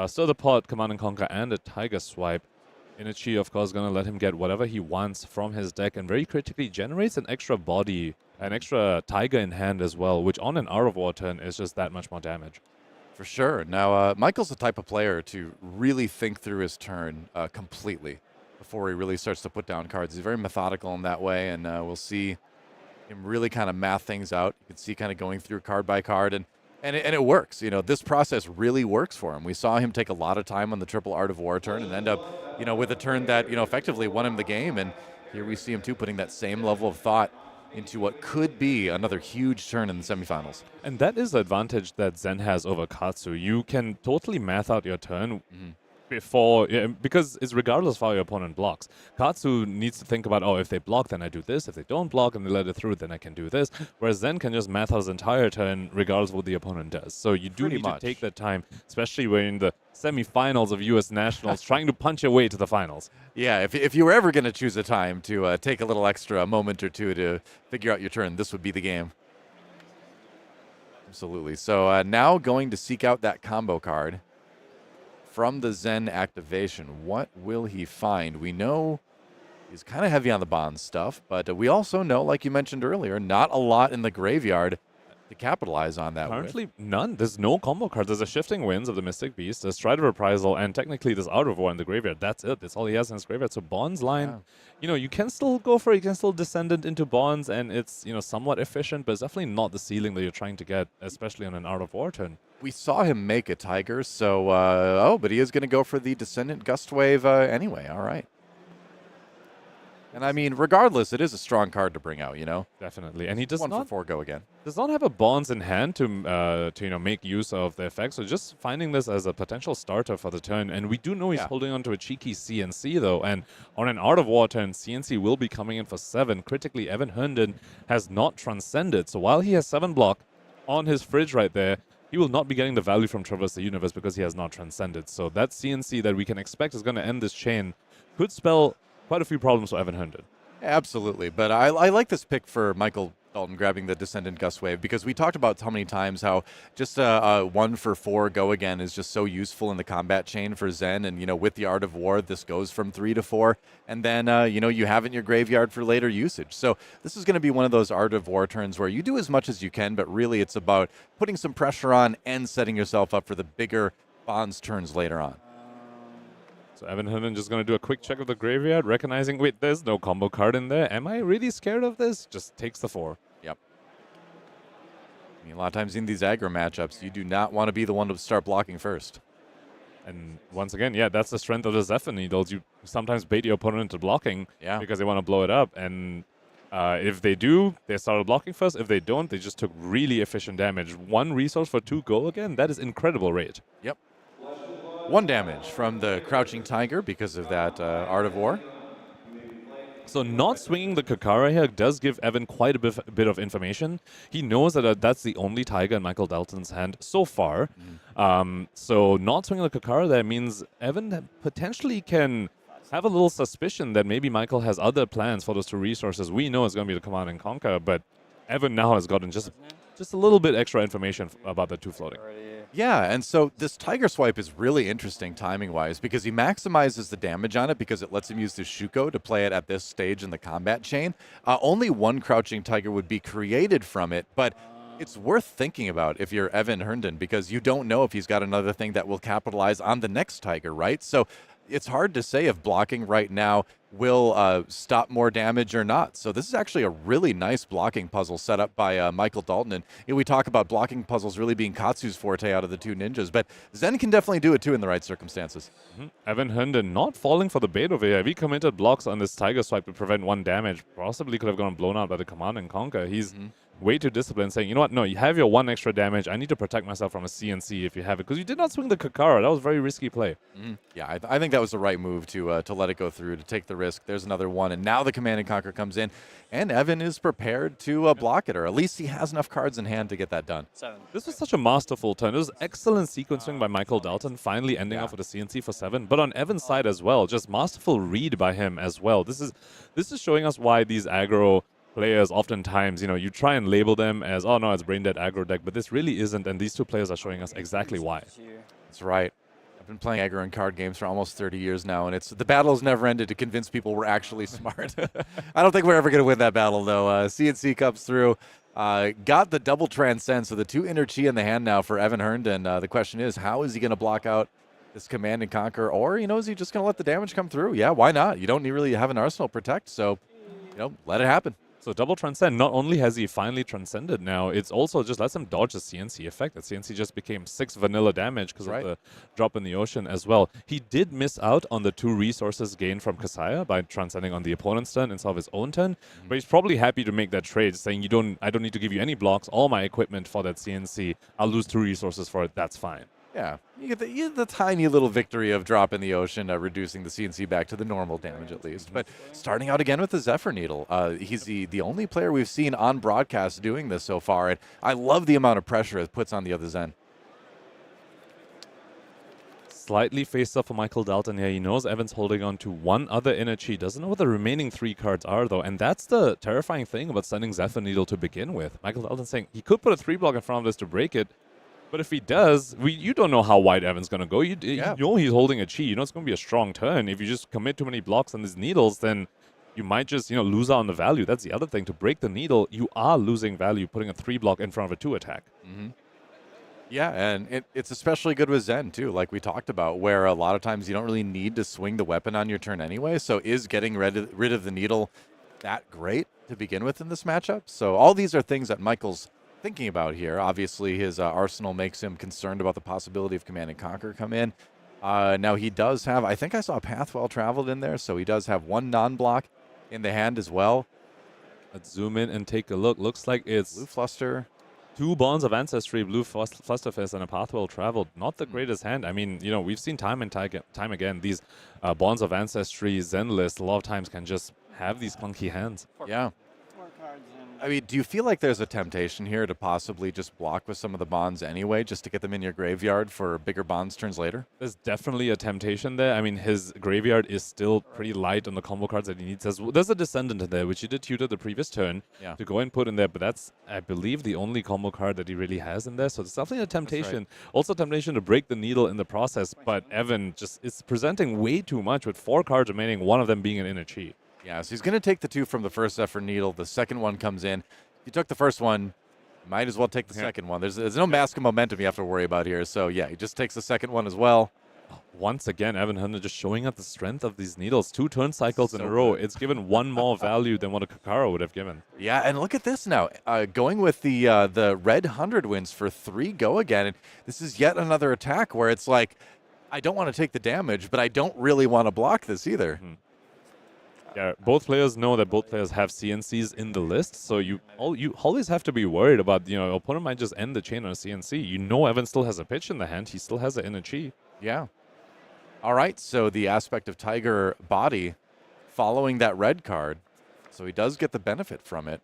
Stir the Pot, Command and Conquer, and a Tiger Swipe. Inner Chi, of course, going to let him get whatever he wants from his deck, and very critically generates an extra body, an extra Tiger in hand as well, which on an Art of War turn is just that much more damage. For sure. Now, Michael's the type of player to really think through his turn completely before he really starts to put down cards. He's very methodical in that way, and we'll see him really kind of math things out. You can see kind of going through card by card, and it works. This process really works for him. We saw him take a lot of time on the triple Art of War turn and end up, with a turn that, effectively won him the game. And here we see him, too, putting that same level of thought into what could be another huge turn in the semifinals. And that is the advantage that Zen has over Katsu. You can totally math out your turn. before, yeah, because it's regardless of how your opponent blocks. Katsu needs to think about, oh, if they block, then I do this. If they don't block and they let it through, then I can do this. Whereas Zen can just math out his entire turn regardless of what the opponent does. So you do need to take that time, especially when in the semifinals of U.S. Nationals, trying to punch your way to the finals. Yeah, if you were ever going to choose a time to take a little extra, a moment or two to figure out your turn, this would be the game. Absolutely. So now going to seek out that combo card from the Zen activation. What will he find? We know he's kind of heavy on the bond stuff, but we also know, like you mentioned earlier, not a lot in the graveyard to capitalize on that. Currently, none. There's no combo card. There's a Shifting Winds of the Mystic Beast, a Stride of Reprisal, and technically this Out of War in the graveyard. That's it. That's all he has in his graveyard. So Bonds line, you know, you can still go for it. You can still Descendant into Bonds, and it's, you know, somewhat efficient, but it's definitely not the ceiling that you're trying to get, especially on an Out of War turn. We saw him make a Tiger, so, but he is going to go for the Descendant Gust Wave anyway. All right. And I mean, regardless, it is a strong card to bring out, you know? Definitely. And he does 1 not for 4 go again. Does not have a Bonds in hand to you know, make use of the effect. So just finding this as a potential starter for the turn. And we do know he's holding on to a cheeky CNC, though. And on an Art of War turn, CNC will be coming in for 7. Critically, Evan Herndon has not transcended. So while he has 7 block on his fridge right there, he will not be getting the value from Traverse the Universe because he has not transcended. So that CNC that we can expect is going to end this chain could spell quite a few problems for Evan Herndon. Absolutely, but I like this pick for Michael Dalton grabbing the Descendant Gust Wave because we talked about how many times how just a 1 for 4 go again is just so useful in the combat chain for Zen, and you know, with the Art of War, this goes from 3 to 4, and then you know, you have it in your graveyard for later usage. So this is going to be one of those Art of War turns where you do as much as you can, but really it's about putting some pressure on and setting yourself up for the bigger Bonds turns later on. So Evan Herndon just going to do a quick check of the graveyard, recognizing, wait, there's no combo card in there. Am I really scared of this? Just takes the 4. Yep. I mean, a lot of times in these aggro matchups, you do not want to be the one to start blocking first. And once again, yeah, that's the strength of the Zephyr Needles. You sometimes bait your opponent into blocking because they want to blow it up. And if they do, they started blocking first. If they don't, they just took really efficient damage. 1 resource for 2 go again. That is incredible rate. Yep. 1 damage from the Crouching Tiger because of that Art of War. So not swinging the Kakara here does give Evan quite a bit of information. He knows that that's the only Tiger in Michael Dalton's hand so far. So not swinging the Kakara there means Evan potentially can have a little suspicion that maybe Michael has other plans for those 2 resources. We know it's going to be the Command and Conquer, but Evan now has gotten just a little bit extra information about the 2 floating. Yeah, and so this Tiger Swipe is really interesting timing-wise because he maximizes the damage on it because it lets him use the Shuko to play it at this stage in the combat chain. Only 1 Crouching Tiger would be created from it, but it's worth thinking about if you're Evan Herndon because you don't know if he's got another thing that will capitalize on the next Tiger, right? So it's hard to say if blocking right now will stop more damage or not. So this is actually a really nice blocking puzzle set up by Michael Dalton. And you know, we talk about blocking puzzles really being Katsu's forte out of the 2 ninjas, but Zen can definitely do it too in the right circumstances. Evan Herndon not falling for the bait over here. If he committed blocks on this Tiger Swipe to prevent 1 damage, possibly could have gone blown out by the Command and Conquer. He's way too disciplined, saying, you know what, no, you have your 1 extra damage. I need to protect myself from a CNC if you have it, because you did not swing the Kakara. That was a very risky play. Yeah, I think that was the right move to let it go through, to take the risk. There's another 1, and now the Command and Conquer comes in, and Evan is prepared to block it, or at least he has enough cards in hand to get that done. 7. This was such a masterful turn. It was excellent sequencing by Michael Dalton, finally ending up with a CNC for 7, but on Evan's side as well, just masterful read by him as well. This is showing us why these aggro players oftentimes, you know, you try and label them as, oh no, it's brain dead aggro deck, but this really isn't, and these 2 players are showing us exactly why. That's right. I've been playing aggro and card games for almost 30 years now, and the battle's never ended to convince people we're actually smart. I don't think we're ever going to win that battle, though. CNC comes through. Got the double transcend, so the 2 inner chi in the hand now for Evan Herndon. The question is, how is he going to block out this Command and Conquer, or, you know, is he just going to let the damage come through? Yeah, why not? You don't really have an arsenal protect, so, you know, let it happen. So double transcend, not only has he finally transcended now, it's also just lets him dodge the CNC effect. That CNC just became 6 vanilla damage because of the drop in the ocean as well. He did miss out on the 2 resources gained from Kasaya by transcending on the opponent's turn instead of his own turn, but he's probably happy to make that trade, saying I don't need to give you any blocks, all my equipment for that CNC. I'll lose 2 resources for it, that's fine. Yeah, you get the tiny little victory of drop in the ocean, reducing the CNC back to the normal damage at least. But starting out again with the Zephyr Needle. He's the only player we've seen on broadcast doing this so far, and I love the amount of pressure it puts on the other Zen. Slightly faced up for Michael Dalton here. He knows Evan's holding on to one other inner chi. Doesn't know what the remaining 3 cards are, though. And that's the terrifying thing about sending Zephyr Needle to begin with. Michael Dalton saying he could put a 3-block in front of this to break it. But if he does, you don't know how wide Evan's going to go. You know he's holding a chi. You know it's going to be a strong turn. If you just commit too many blocks on these needles, then you might just lose out on the value. That's the other thing. To break the needle, you are losing value putting a 3-block in front of a 2 attack. Mm-hmm. Yeah, and it's especially good with Zen, too, like we talked about, where a lot of times you don't really need to swing the weapon on your turn anyway. So is getting rid of the needle that great to begin with in this matchup? So all these are things that Michael's thinking about here. Obviously, his arsenal makes him concerned about the possibility of Command and Conquer come in. Now, he does have, I think I saw Path Well Traveled in there, so he does have 1 non-block in the hand as well. Let's zoom in and take a look. Looks like it's Blue Fluster, 2 Bonds of Ancestry, Blue Flusterfist, and a Path Well Traveled. Not the greatest hand. I mean, we've seen time and time again, these Bonds of Ancestry Zen lists a lot of times can just have these clunky hands. Yeah. I mean, do you feel like there's a temptation here to possibly just block with some of the bonds anyway, just to get them in your graveyard for bigger bonds turns later? There's definitely a temptation there. I mean, his graveyard is still pretty light on the combo cards that he needs. There's a Descendant in there, which he did tutor the previous turn to go and put in there, but that's, I believe, the only combo card that he really has in there. So it's definitely a temptation. Right. Also a temptation to break the needle in the process, but Evan just is presenting way too much with 4 cards remaining, one of them being an inner chi. Yeah, so he's going to take the 2 from the first Zephyr Needle. The second one comes in. If you took the first one, you might as well take the second one. There's no mask of momentum you have to worry about here. So, yeah, he just takes the second one as well. Once again, Evan Herndon just showing up the strength of these needles. 2 turn cycles in a row. It's given 1 more value than what a Kakara would have given. Yeah, and look at this now. Going with the red 100 wins for 3 go again. And this is yet another attack where it's like, I don't want to take the damage, but I don't really want to block this either. Mm-hmm. Yeah, both players know that both players have CNCs in the list, so you always have to be worried about, opponent might just end the chain on a CNC. You know Evan still has a pitch in the hand. He still has an inner chi. Yeah. All right, so the aspect of Tiger Body following that red card, so he does get the benefit from it.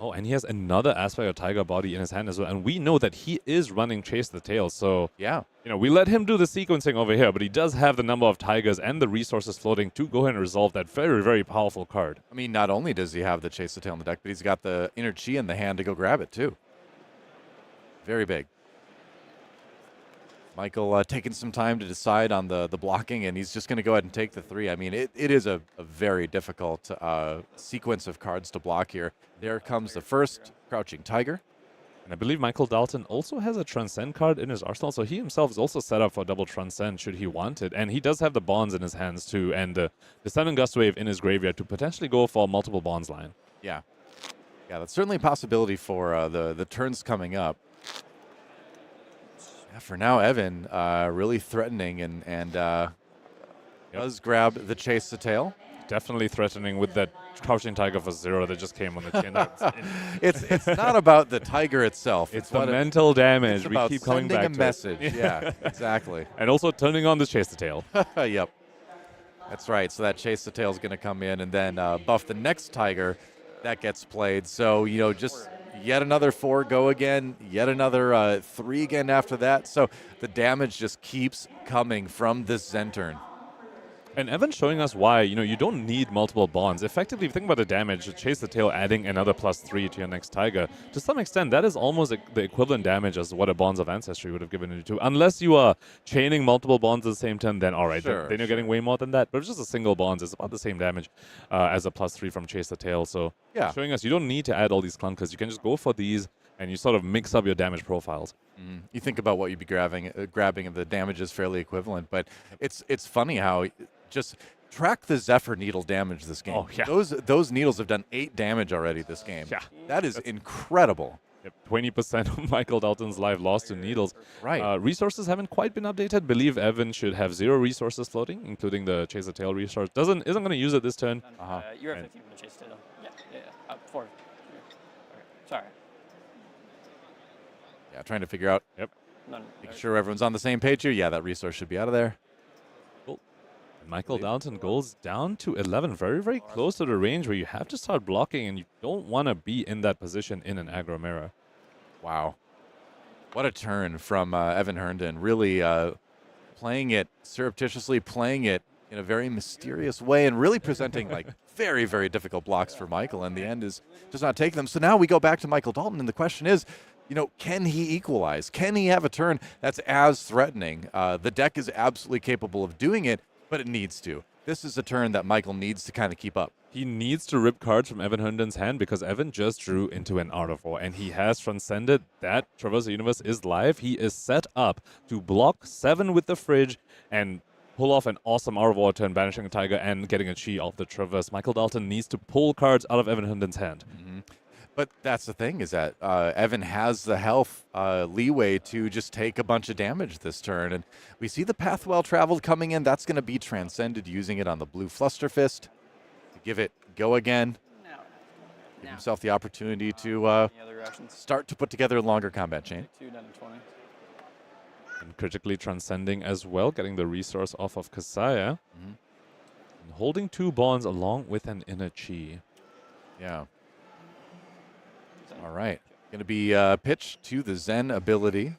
Oh, and he has another aspect of Tiger Body in his hand as well. And we know that he is running Chase the Tail. So, yeah, we let him do the sequencing over here, but he does have the number of Tigers and the resources floating to go ahead and resolve that very, very powerful card. I mean, not only does he have the Chase the Tail in the deck, but he's got the inner chi in the hand to go grab it, too. Very big. Michael taking some time to decide on the blocking, and he's just going to go ahead and take the 3. I mean, it is a very difficult sequence of cards to block here. There comes the first Crouching Tiger. And I believe Michael Dalton also has a Transcend card in his arsenal, so he himself is also set up for double Transcend should he want it. And he does have the Bonds in his hands, too, and the Descendant Gustwave in his graveyard to potentially go for a multiple Bonds line. Yeah. Yeah, that's certainly a possibility for the turns coming up. Yeah, for now, Evan really threatening and does grab the Chase the Tail. Definitely threatening with that Crouching Tiger for 0 that just came on the chin. It's not about the tiger itself. It's the mental damage. It's about we keep coming back sending a message. It. Yeah, exactly. And also turning on the Chase the Tail. Yep. That's right. So that Chase the Tail is going to come in and then buff the next tiger that gets played. So, just yet another 4 go again, yet another 3 again after that. So the damage just keeps coming from this Zen turn. And Evan's showing us why, you don't need multiple bonds. Effectively, if you think about the damage, Chase the Tail adding another +3 to your next Tiger, to some extent, that is almost the equivalent damage as what a Bonds of Ancestry would have given you to. Unless you are chaining multiple bonds at the same turn, then all right, then you're getting way more than that. But if it's just a single bonds, it's about the same damage as a +3 from Chase the Tail. So showing us you don't need to add all these clunkers. You can just go for these, and you sort of mix up your damage profiles. You think about what you'd be grabbing, and the damage is fairly equivalent. But it's funny how just track the Zephyr Needle damage this game. Oh, yeah. Those needles have done 8 damage already this game. Yeah. That's incredible. Yep, 20% of Michael Dalton's life lost to needles. Right. Resources haven't quite been updated. Believe Evan should have 0 resources floating, including the Chase the Tail resource. Isn't going to use it this turn. You're at 15 from the Chase the Tail. Yeah. 4. Okay. Sorry. Yeah, trying to figure out None. Making sure everyone's on the same page here. Yeah, that resource should be out of there. Michael Dalton goes down to 11, very, very close to the range where you have to start blocking, and you don't want to be in that position in an aggro mirror. Wow. What a turn from Evan Herndon. Really playing it surreptitiously, playing it in a very mysterious way, and really presenting like very, very difficult blocks for Michael. And the end is does not take them. So now we go back to Michael Dalton, and the question is, can he equalize? Can he have a turn that's as threatening? The deck is absolutely capable of doing it, but it needs to. This is a turn that Michael needs to kind of keep up. He needs to rip cards from Evan Herndon's hand because Evan just drew into an Art of War, and he has transcended that. Traverse the Universe is live. He is set up to block 7 with the Fridge and pull off an awesome Art of War turn, banishing a Tiger and getting a Chi off the Traverse. Michael Dalton needs to pull cards out of Evan Herndon's hand. Mm-hmm. But that's the thing, is that Evan has the health leeway to just take a bunch of damage this turn. And we see the path well traveled coming in. That's going to be transcended, using it on the blue Fluster Fist to give it go again. Give himself the opportunity to start to put together a longer combat chain. 2 down to 20. And critically transcending as well, getting the resource off of Kasaya. Mm-hmm. And holding 2 bonds along with an inner Chi. Yeah. All right. Going to be pitched to the Zen ability,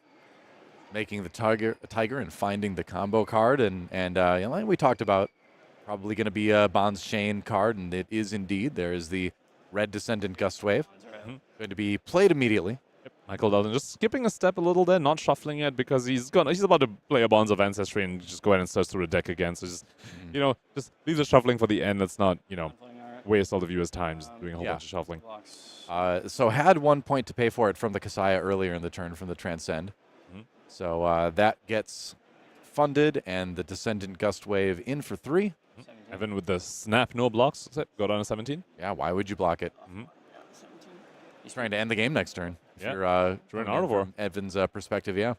making the tiger and finding the combo card. And like we talked about, probably going to be a Bond's Chain card, and it is indeed. There is the red Descendant Gust Wave. Mm-hmm. Going to be played immediately. Yep. Michael Dalton just skipping a step a little there, not shuffling it because he's about to play a Bonds of Ancestry and just go ahead and search through the deck again. So just, just leave the shuffling for the end. Let's not, waste all the viewers' time just doing a whole bunch of shuffling. So had 1 point to pay for it from the Kasaya earlier in the turn from the Transcend. Mm-hmm. So that gets funded, and the Descendant Gust Wave in for 3. Mm-hmm. Evan with the snap, no blocks. Go down to 17. Yeah, why would you block it? Mm-hmm. He's trying to end the game next turn. If Yeah. you're Drawing Art of War. from Evan's perspective, yeah.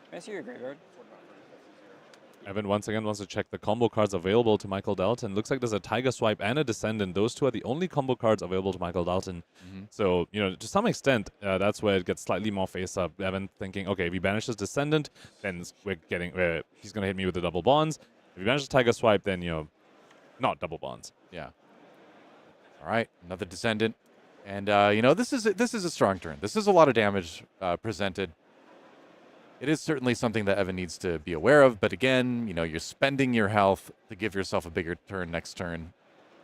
Can I see your graveyard? Evan once again wants to check the combo cards available to Michael Dalton. Looks like there's a Tiger Swipe and a Descendant. Those 2 are the only combo cards available to Michael Dalton. Mm-hmm. So, to some extent, that's where it gets slightly more face-up. Evan thinking, okay, if he banishes Descendant, then he's going to hit me with the double bonds. If he banishes Tiger Swipe, then, not double bonds. Yeah. All right, another Descendant. And, this is a strong turn. This is a lot of damage presented. It is certainly something that Evan needs to be aware of, but again, you're spending your health to give yourself a bigger turn next turn.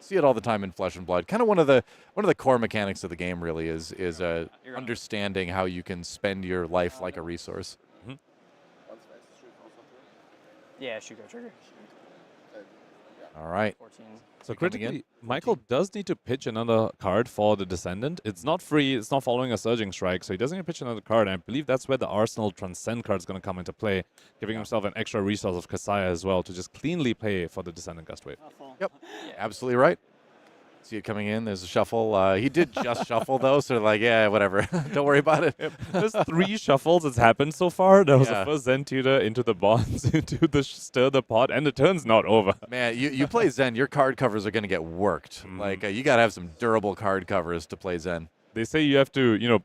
See it all the time in Flesh and Blood. Kind of one of the core mechanics of the game really is understanding how you can spend your life like a resource. Mm-hmm. Yeah, shoot, go trigger. All right. 14. So critically, Michael does need to pitch another card for the Descendant. It's not free. It's not following a Surging Strike, so he doesn't need to pitch another card. And I believe that's where the Arsenal Transcend card is going to come into play, giving himself an extra resource of Kasaya as well to just cleanly play for the Descendant Gust Wave. Yep, absolutely right. See it coming in. There's a shuffle. He did just shuffle, though, so yeah, whatever. Don't worry about it. Yep. There's 3 shuffles that's happened so far. There was the first Zen Tutor into the Bonds, into the Stir the Pot, and the turn's not over. Man, you play Zen, your card covers are going to get worked. You got to have some durable card covers to play Zen. They say you have to,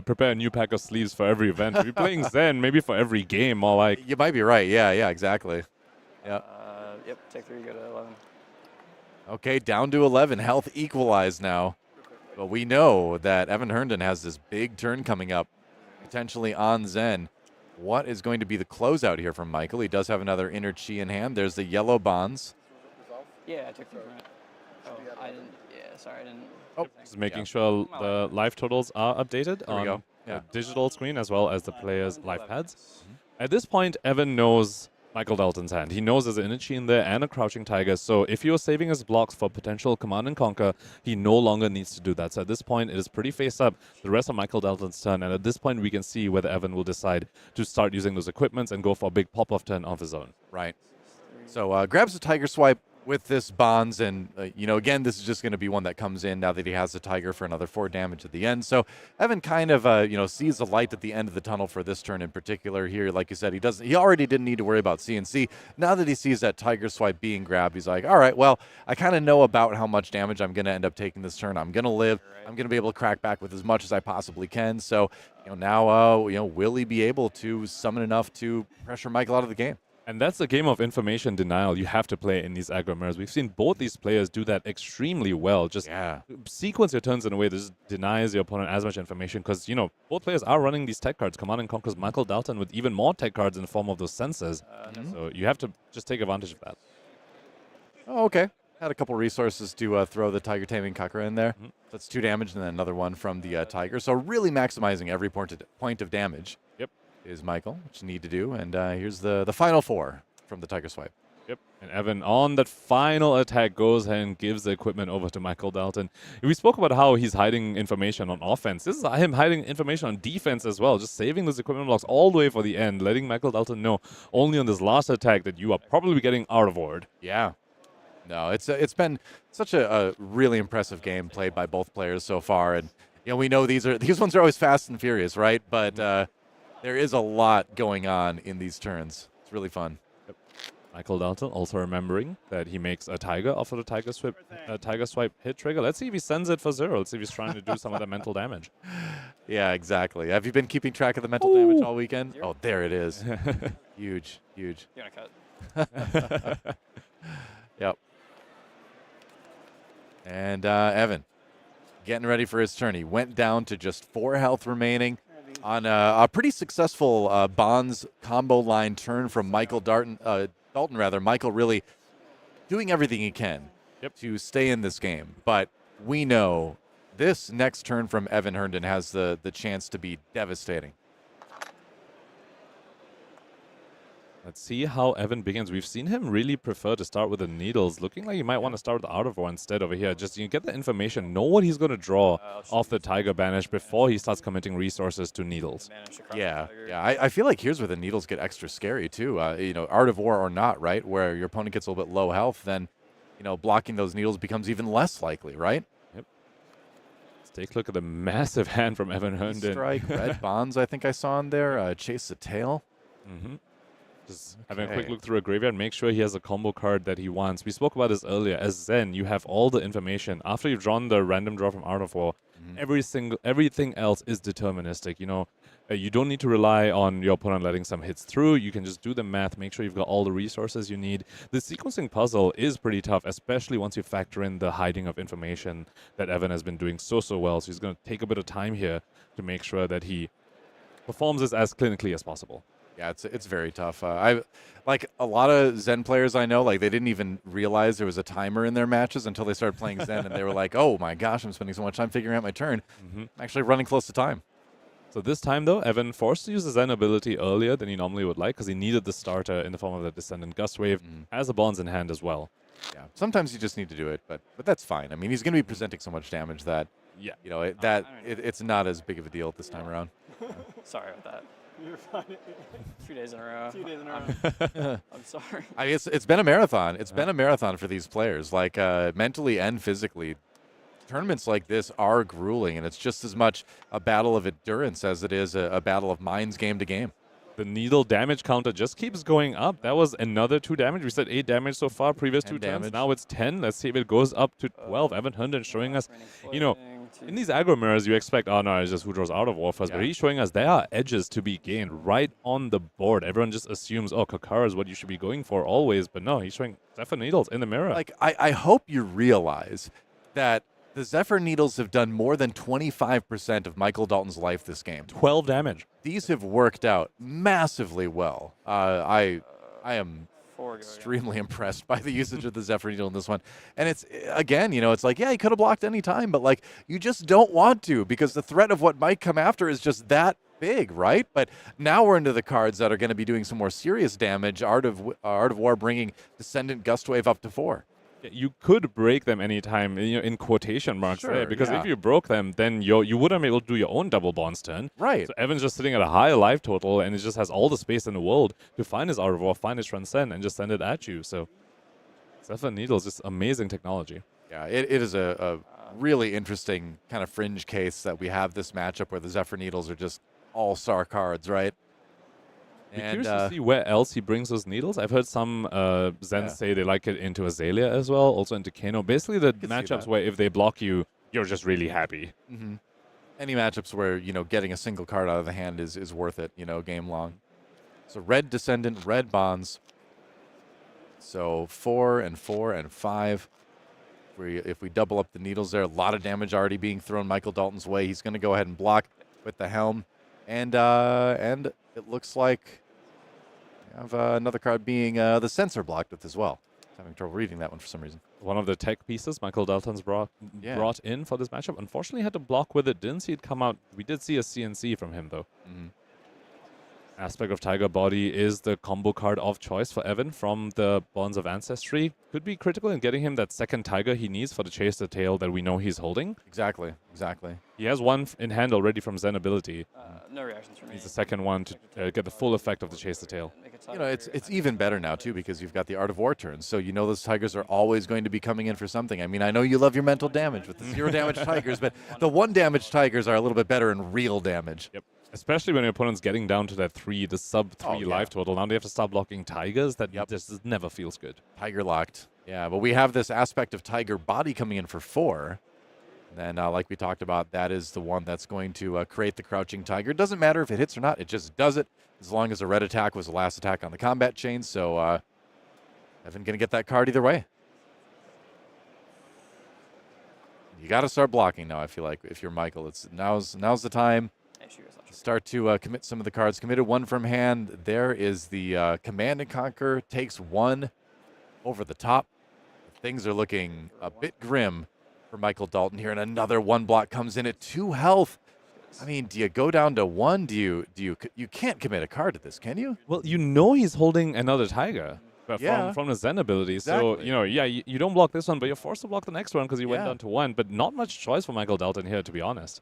prepare a new pack of sleeves for every event. If you're playing Zen, maybe for every game, more like... You might be right. Yeah, exactly. Yep. Yep, take 3, go to 11. Okay, down to 11. Health equalized now. But we know that Evan Herndon has this big turn coming up, potentially on Zen. What is going to be the closeout here from Michael? He does have another inner Chi in hand. There's the yellow bonds. Yeah, I took 3 from it. Oh, I didn't. Yeah, sorry, I didn't. Oh, just making sure the life totals are updated on the digital screen as well as the players' life pads. Mm-hmm. At this point, Evan knows Michael Dalton's hand. He knows there's an Inner Chi in there and a Crouching Tiger, so if you're saving his blocks for potential Command and Conquer, he no longer needs to do that. So at this point, it is pretty face up the rest of Michael Dalton's turn, and at this point, we can see whether Evan will decide to start using those equipments and go for a big pop-off turn of his own. Right. So grabs the Tiger Swipe with this Bonds, and again, this is just going to be one that comes in now that he has the Tiger for another 4 damage at the end. So Evan kind of sees the light at the end of the tunnel for this turn in particular. Here, like you said, he already didn't need to worry about CNC. Now that he sees that Tiger swipe being grabbed, he's like, all right, well, I kind of know about how much damage I'm going to end up taking this turn. I'm going to live. I'm going to be able to crack back with as much as I possibly can. So now will he be able to summon enough to pressure Michael out of the game? And that's a game of information denial you have to play in these aggro mirrors. We've seen both these players do that extremely well. Just sequence your turns in a way that just denies your opponent as much information because, both players are running these tech cards. Command and Conquer's Michael Dalton with even more tech cards in the form of those sensors. So you have to just take advantage of that. Oh, okay. Had a couple resources to throw the Tiger Taming Kakra in there. That's 2 damage and then another one from the Tiger. So really maximizing every point of damage. Yep. Is Michael, which you need to do. And here's the final 4 from the Tiger Swipe. Yep. And Evan, on that final attack, goes ahead and gives the equipment over to Michael Dalton. We spoke about how he's hiding information on offense. This is him hiding information on defense as well, just saving those equipment blocks all the way for the end, letting Michael Dalton know only on this last attack that you are probably getting out of ward. Yeah. No, it's been such a really impressive game played by both players so far. And, we know these ones are always fast and furious, right? But there is a lot going on in these turns. It's really fun. Yep. Michael Dalton also remembering that he makes a Tiger off of the Tiger Swipe hit trigger. Let's see if he sends it for 0. Let's see if he's trying to do some of that mental damage. Yeah, exactly. Have you been keeping track of the mental damage all weekend? Oh, there it is. Huge. You want to cut? Yep. And Evan, getting ready for his turn. He went down to just 4 health remaining on a pretty successful Bonds combo line turn from Michael Dalton. Michael really doing everything he can to stay in this game. But we know this next turn from Evan Herndon has the chance to be devastating. Let's see how Evan begins. We've seen him really prefer to start with the needles. Looking like he might want to start with the Out of War instead over here. Just get the information, know what he's going to draw off the Tiger Banish before he starts committing resources to needles. Yeah. I feel like here's where the needles get extra scary too. Art of War or not, right? Where your opponent gets a little bit low health, then blocking those needles becomes even less likely, right? Yep. Let's take a look at the massive hand from Evan Herndon. Strike, red bonds, I think I saw in there. Chase the tail. Just having a quick look through a graveyard, make sure he has a combo card that he wants. We spoke about this earlier. As Zen, you have all the information. After you've drawn the random draw from Art of War, everything else is deterministic. You don't need to rely on your opponent letting some hits through. You can just do the math, make sure you've got all the resources you need. The sequencing puzzle is pretty tough, especially once you factor in the hiding of information that Evan has been doing so well. So he's going to take a bit of time here to make sure that he performs this as clinically as possible. Yeah, it's very tough. I like a lot of Zen players I know, like they didn't even realize there was a timer in their matches until they started playing Zen, and they were like, "Oh my gosh, I'm spending so much time figuring out my turn. I'm actually running close to time." So this time, though, Evan forced to use the Zen ability earlier than he normally would like because he needed the starter in the form of the Descendant Gust Wave, has the Bonds in hand as well. Yeah, sometimes you just need to do it, but that's fine. I mean, he's going to be presenting so much damage that it's not as big of a deal this time around. Sorry about that. You're fine. 2 days in a row. 2 days in a row. I'm sorry. It's been a marathon. It's been a marathon for these players, like mentally and physically. Tournaments like this are grueling, and it's just as much a battle of endurance as it is a battle of minds game to game. The needle damage counter just keeps going up. That was another 2 damage. We said 8 damage so far, previous 2 turns. Now it's 10. Let's see if it goes up to 12. Evan Herndon showing us, in these aggro mirrors, you expect, oh no, it's just who draws Out of War first. But he's showing us there are edges to be gained right on the board. Everyone just assumes, oh, Kakara is what you should be going for always. But no, he's showing Zephyr Needles in the mirror. Like, I hope you realize that the Zephyr Needles have done more than 25% of Michael Dalton's life this game. 12 damage. These have worked out massively well. I am extremely impressed by the usage of the Zephyr Needle in this one. And it's, again, it's like, yeah, he could have blocked any time, but like, you just don't want to because the threat of what might come after is just that big, right? But now we're into the cards that are going to be doing some more serious damage. Art of War bringing Descendant Gust Wave up to 4. You could break them anytime, in quotation marks there, because if you broke them, then you wouldn't be able to do your own double bonds turn. Right. So Evan's just sitting at a high life total, and it just has all the space in the world to find his Art of War, find his Transcend, and just send it at you. So Zephyr Needles, just amazing technology. Yeah, it is a really interesting kind of fringe case that we have this matchup where the Zephyr Needles are just all-star cards, right? Be curious to see where else he brings those needles. I've heard some Zens say they like it into Azalea as well, also into Kano. Basically, the matchups where if they block you, you're just really happy. Mm-hmm. Any matchups where, getting a single card out of the hand is worth it, game long. So red Descendant, red Bonds. So 4 and 4 and 5. If we double up the needles there, a lot of damage already being thrown Michael Dalton's way. He's going to go ahead and block with the helm. And it looks like we have another card being the sensor blocked with as well. I'm having trouble reading that one for some reason. One of the tech pieces Michael Dalton's brought in for this matchup. Unfortunately, had to block with it. Didn't see it come out. We did see a CNC from him, though. Mm-hmm. Aspect of Tiger Body is the combo card of choice for Evan from the Bonds of Ancestry. Could be critical in getting him that second Tiger he needs for the Chase the Tail that we know he's holding. Exactly. He has one in hand already from Zen ability. No reactions from me. He's the second one to get the full effect of the Chase the Tail. It's even better now, too, because you've got the Art of War turns. So those Tigers are always going to be coming in for something. I mean, I know you love your mental damage with the 0 damage Tigers, but the 1 damage Tigers are a little bit better in real damage. Yep. Especially when your opponent's getting down to that 3, the sub 3 life total. Now they have to start blocking Tigers. That just never feels good. Tiger locked. Yeah, but we have this aspect of Tiger Body coming in for 4. Then, like we talked about, that is the one that's going to create the Crouching Tiger. It doesn't matter if it hits or not. It just does it as long as the red attack was the last attack on the combat chain. So, Evan going to get that card either way. You got to start blocking now, I feel like, if you're Michael. Now's the time. Start to commit some of the cards. Committed 1 from hand. There is the Command and Conquer. Takes 1 over the top. Things are looking a bit grim for Michael Dalton here. And another 1 block comes in at 2 health. I mean, do you go down to 1? You can't commit a card to this, can you? Well, he's holding another Tiger. From the Zen ability. Exactly. So, you don't block this one, but you're forced to block the next one because you went down to 1. But not much choice for Michael Dalton here, to be honest.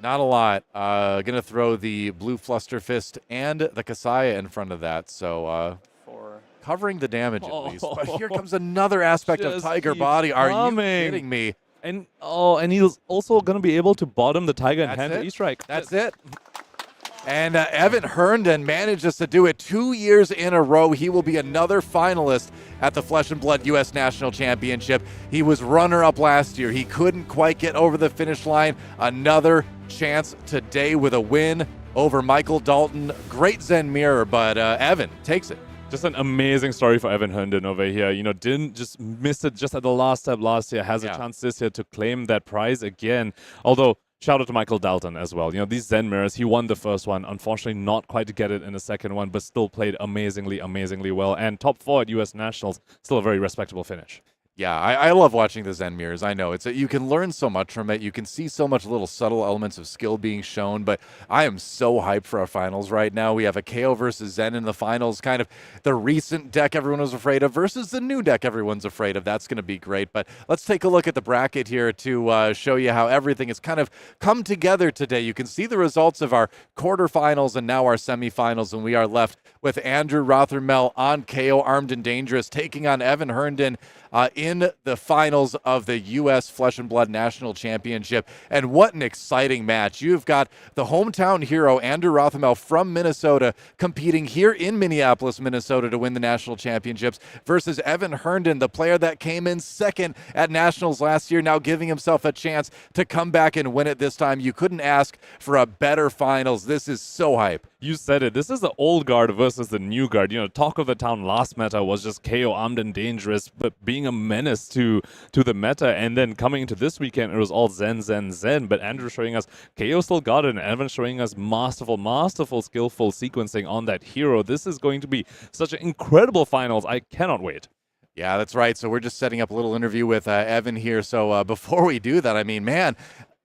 Not a lot. Going to throw the blue Fluster Fist and the Kasaya in front of that. So covering the damage at least. But here comes another aspect of Tiger Body. Are you kidding me? And he's also going to be able to bottom the Tiger and hand the E-Strike. That's it. And Evan Herndon manages to do it 2 years in a row. He will be another finalist at the Flesh and Blood U.S. National Championship. He was runner-up last year. He couldn't quite get over the finish line. Another chance today with a win over Michael Dalton. Great Zen mirror, but Evan takes it. Just an amazing story for Evan Herndon over here. Didn't just miss it just at the last step last year. Has a chance this year to claim that prize again. Although, shout out to Michael Dalton as well. These Zen mirrors, he won the first one. Unfortunately, not quite to get it in the second one, but still played amazingly well. And top 4 at U.S. Nationals, still a very respectable finish. Yeah, I love watching the Zen mirrors. I know you can learn so much from it. You can see so much little subtle elements of skill being shown, but I am so hyped for our finals right now. We have a Kayo versus Zen in the finals, kind of the recent deck everyone was afraid of versus the new deck everyone's afraid of. That's going to be great. But let's take a look at the bracket here to show you how everything has kind of come together today. You can see the results of our quarterfinals and now our semifinals, and we are left with Andrew Rothermel on Kayo, Armed and Dangerous, taking on Evan Herndon in the finals of the U.S. Flesh and Blood National Championship. And what an exciting match. You've got the hometown hero, Andrew Rothermel from Minnesota, competing here in Minneapolis, Minnesota to win the national championships versus Evan Herndon, the player that came in second at nationals last year, now giving himself a chance to come back and win it this time. You couldn't ask for a better finals. This is so hype. You said it. This is the old guard versus the new guard. Talk of the town last meta was just Kayo, Armed and Dangerous, but being a menace to the meta. And then coming into this weekend, it was all Zen. But Andrew showing us Kayo still got it, and Evan showing us masterful, skillful sequencing on that hero. This is going to be such an incredible finals. I cannot wait. Yeah, that's right. So we're just setting up a little interview with Evan here. So before we do that, I mean, man,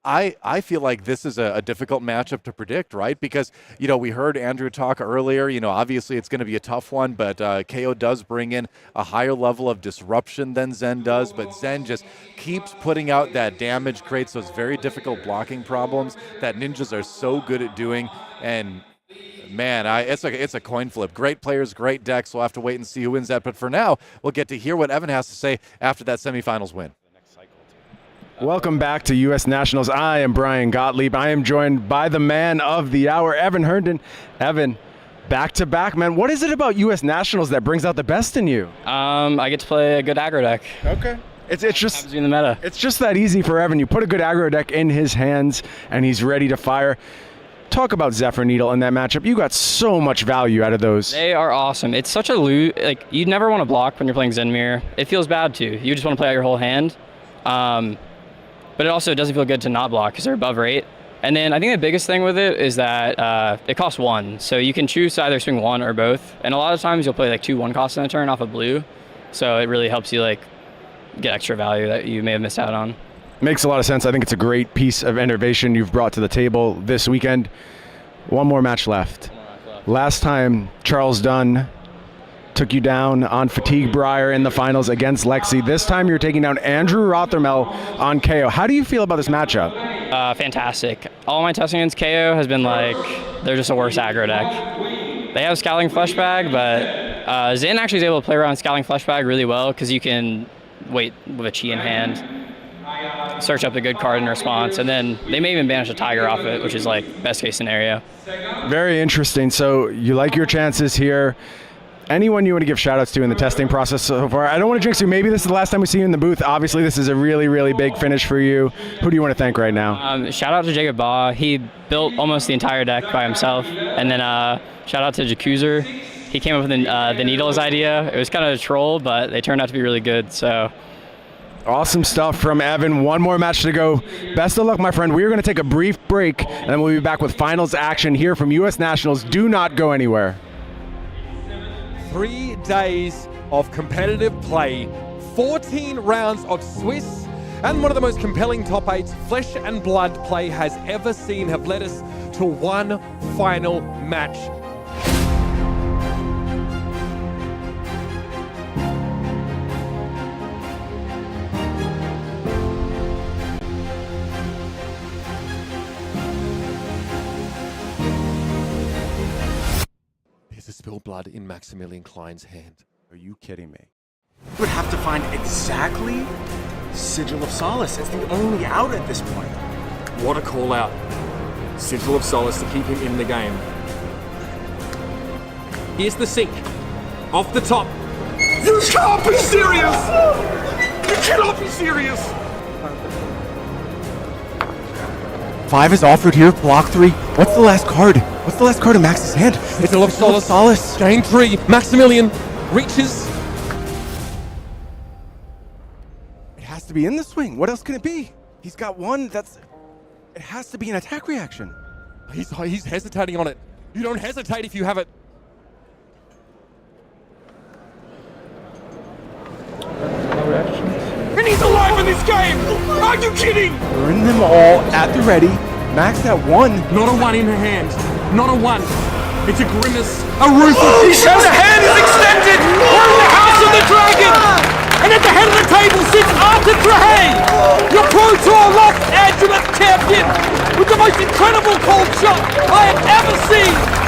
I feel like this is a difficult matchup to predict, right? Because, we heard Andrew talk earlier, obviously it's going to be a tough one, but Kayo does bring in a higher level of disruption than Zen does, but Zen just keeps putting out that damage, creates those very difficult blocking problems that ninjas are so good at doing, and man, it's a coin flip. Great players, great decks. We'll have to wait and see who wins that. But for now, we'll get to hear what Evan has to say after that semifinals win. Welcome back to U.S. Nationals. I am Brian Gottlieb. I am joined by the man of the hour, Evan Herndon. Evan, back-to-back, man. What is it about U.S. Nationals that brings out the best in you? I get to play a good aggro deck. Okay. It's just Happens to be in the meta. It's just that easy for Evan. You put a good aggro deck in his hands, and he's ready to fire. Talk about Zephyr Needle in that matchup. You got so much value out of those. They are awesome. It's such a like you never want to block when you're playing Zenmir. It feels bad too. You just want to play out your whole hand. But it also doesn't feel good to not block because they're above rate. And then I think the biggest thing with it is that it costs 1. So you can choose to either swing 1 or both. And a lot of times you'll play like 2 1 costs in a turn off of blue. So it really helps you like get extra value that you may have missed out on. Makes a lot of sense. I think it's a great piece of innovation you've brought to the table this weekend. One more match left. Last time, Charles Dunn took you down on Fatigue Briar in the finals against Lexi. This time you're taking down Andrew Rothermel on Kayo. How do you feel about this matchup? Fantastic. All my testing against Kayo has been like, they're just a worse aggro deck. They have Scowling Fleshbag, but Zin actually is able to play around Scowling Fleshbag really well because you can wait with a Chi in hand, search up a good card in response, and then they may even banish a Tiger off it, which is like best case scenario. Very interesting. So you like your chances here. Anyone you want to give shout-outs to in the testing process so far? I don't want to jinx you. Maybe this is the last time we see you in the booth. Obviously, this is a really, really big finish for you. Who do you want to thank right now? Shout out to Jacob Baugh. He built almost the entire deck by himself. And then shout out to Jacuzer. He came up with the Needles idea. It was kind of a troll, but they turned out to be really good. So awesome stuff from Evan. One more match to go. Best of luck, my friend. We're going to take a brief break, and then we'll be back with finals action here from U.S. Nationals. Do not go anywhere. 3 days of competitive play, 14 rounds of Swiss, and one of the most compelling top 8s flesh and blood play has ever seen have led us to one final match. Spilled blood in Maximilian Klein's hand. Are you kidding me? You would have to find exactly Sigil of Solace. It's the only out at this point. What a call out. Sigil of Solace to keep him in the game. Here's the sink. Off the top. You can't be serious! You cannot be serious! 5 is offered here, block 3. What's the last card? What's the last card in Max's hand? It's Sigil of Solace. Game 3. Maximilian reaches. It has to be in the swing. What else can it be? He's got one. It has to be an attack reaction. He's hesitating on it. You don't hesitate if you have it. And he's alive in this game! Are you kidding? Burn them all at the ready. Max at 1. Not a 1 in her hand. Not a 1. It's a grimace. A ruthless. The hand is extended! We're in the House of the Dragon! And at the head of the table sits Arthur Trahay, your Pro Tour Lost Angeles champion, with the most incredible cold shot I have ever seen!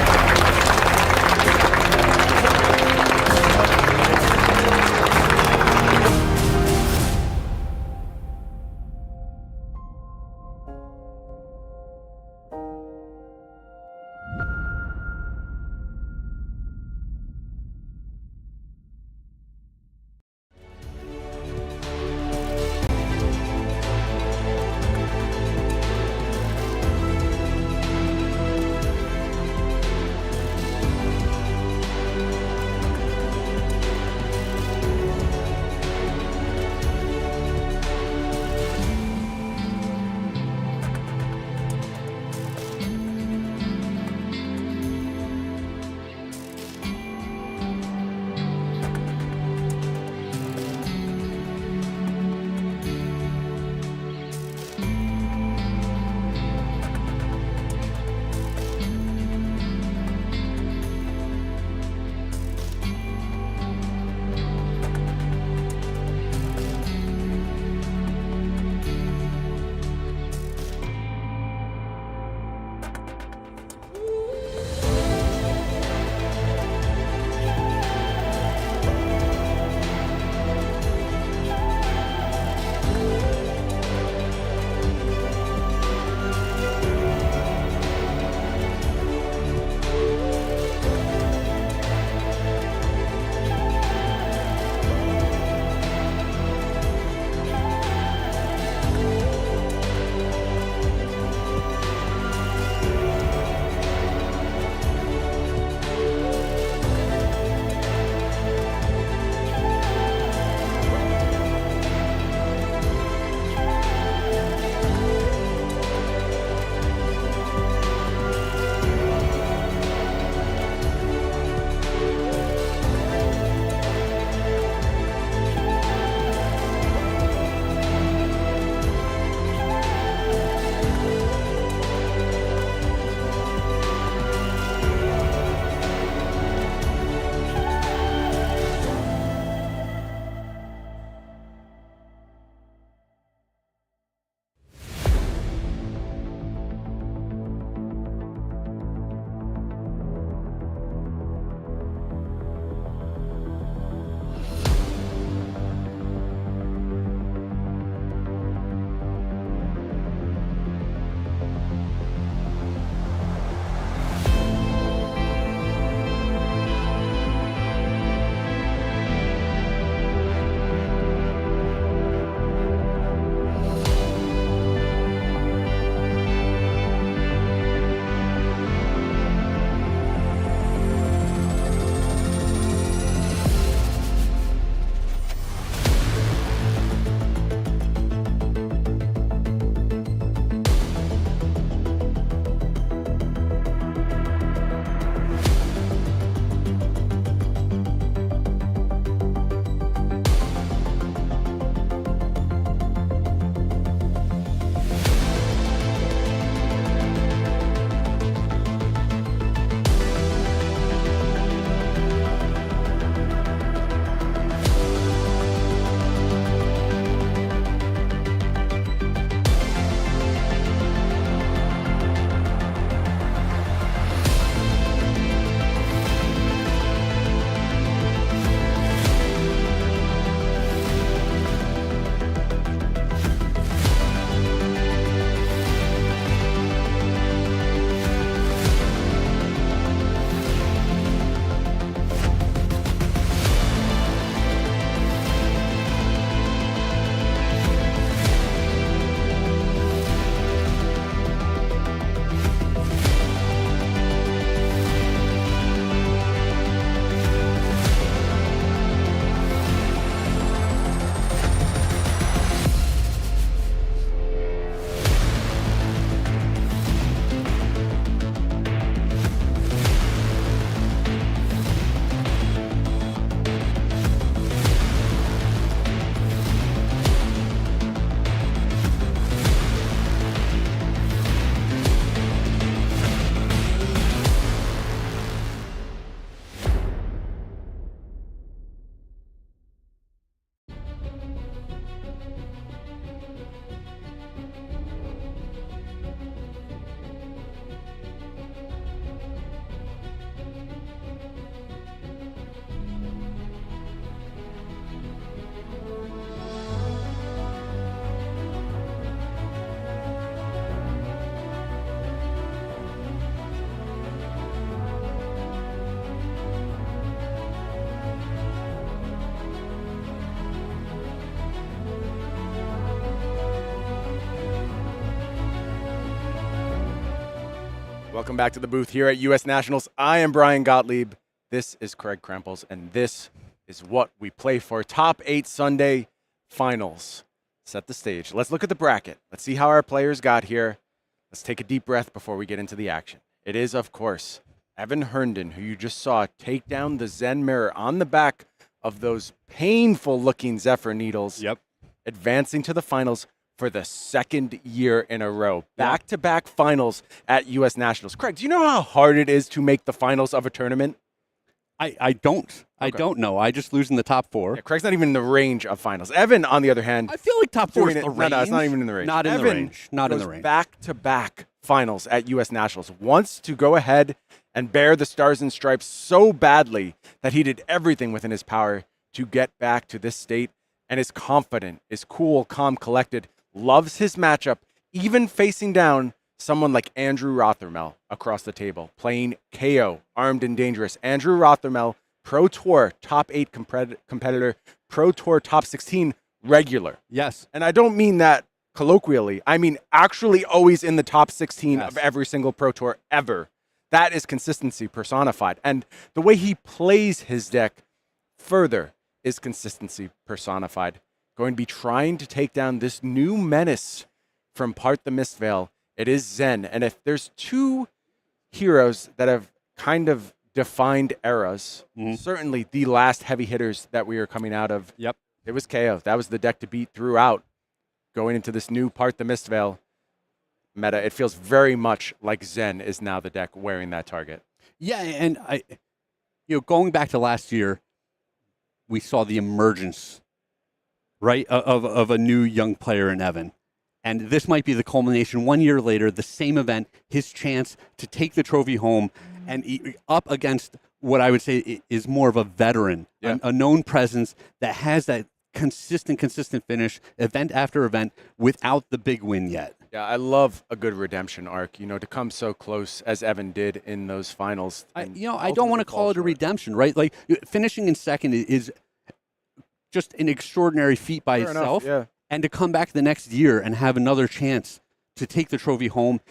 Welcome back to the booth here at U.S. Nationals. I am Brian Gottlieb. This is Craig Krempels, and this is what we play for. Top 8 Sunday finals. Set the stage. Let's look at the bracket. Let's see how our players got here. Let's take a deep breath before we get into the action. It is, of course, Evan Herndon, who you just saw take down the Zen Mirror on the back of those painful-looking Zephyr Needles. Yep. Advancing to the finals for the second year in a row. Back-to-back finals at U.S. Nationals. Craig, do you know how hard it is to make the finals of a tournament? I don't. I don't know. I just lose in the top 4. Yeah, Craig's not even in the range of finals. Evan, on the other hand, I feel like top 4 is the range. No, it's not even in the range. Not in Evan the range. Not in the range. Back-to-back finals at U.S. Nationals. Wants to go ahead and bear the stars and stripes so badly that he did everything within his power to get back to this state, and is confident, is cool, calm, collected, loves his matchup, even facing down someone like Andrew Rothermel across the table, playing Kayo, armed and dangerous. Andrew Rothermel, Pro Tour top 8 competitor, Pro Tour top 16 regular. Yes. And I don't mean that colloquially. I mean actually always in the top 16 of every single Pro Tour ever. That is consistency personified. And the way he plays his deck further is consistency personified. Going to be trying to take down this new menace from part the Mistveil. It is Zen. And if there's 2 heroes that have kind of defined eras, certainly the last heavy hitters that we are coming out of, it was Kayo. That was the deck to beat throughout. Going into this new part the Mistveil meta, it feels very much like Zen is now the deck wearing that target. Yeah, and going back to last year, we saw the emergence, right, of a new young player in Evan. And this might be the culmination 1 year later, the same event, his chance to take the trophy home and up against what I would say is more of a veteran, a known presence that has that consistent finish, event after event, without the big win yet. Yeah, I love a good redemption arc, to come so close as Evan did in those finals. I don't want to call it a redemption, right? Like, finishing in second is just an extraordinary feat by itself. Enough, yeah. And to come back the next year and have another chance to take the trophy home,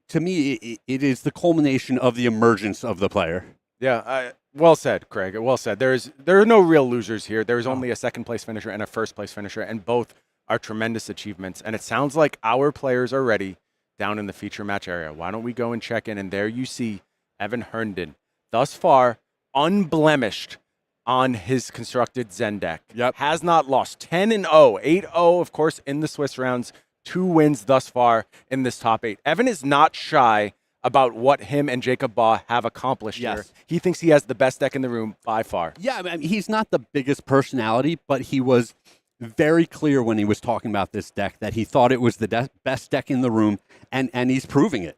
to me, it is the culmination of the emergence of the player. Yeah, well said, Craig. Well said. There are no real losers here. There is only a second-place finisher and a first-place finisher, and both are tremendous achievements. And it sounds like our players are ready down in the feature match area. Why don't we go and check in? And there you see Evan Herndon, thus far unblemished on his constructed Zen deck. Has not lost. 10-0, 8-0, of course, in the Swiss rounds. 2 wins thus far in this top 8. Evan is not shy about what him and Jacob Baugh have accomplished here. He thinks he has the best deck in the room by far. Yeah, I mean, he's not the biggest personality, but he was very clear when he was talking about this deck that he thought it was the best deck in the room, and he's proving it.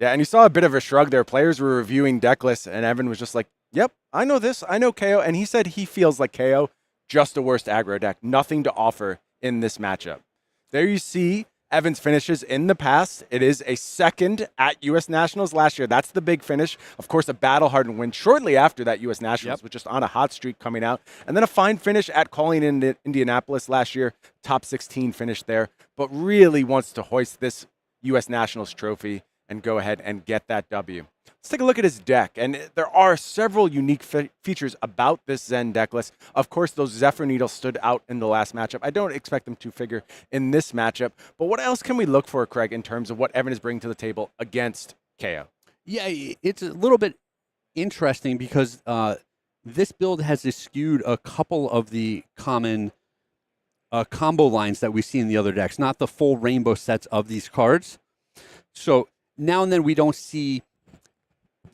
Yeah, and you saw a bit of a shrug there. Players were reviewing deck lists, and Evan was just like, yep, I know this. I know KO. And he said he feels like KO, just a worst aggro deck. Nothing to offer in this matchup. There you see Evan's finishes in the past. It is a second at U.S. Nationals last year. That's the big finish. Of course, a battle-hardened win shortly after that U.S. Nationals, was just on a hot streak coming out. And then a fine finish at Calling in Indianapolis last year. Top 16 finish there. But really wants to hoist this U.S. Nationals trophy and go ahead and get that W. Let's take a look at his deck, and there are several unique features about this Zen deck list. Of course, those Zephyr Needles stood out in the last matchup. I don't expect them to figure in this matchup, but what else can we look for, Craig, in terms of what Evan is bringing to the table against KO? Yeah, it's a little bit interesting because this build has eschewed a couple of the common combo lines that we see in the other decks, not the full rainbow sets of these cards. So now and then we don't see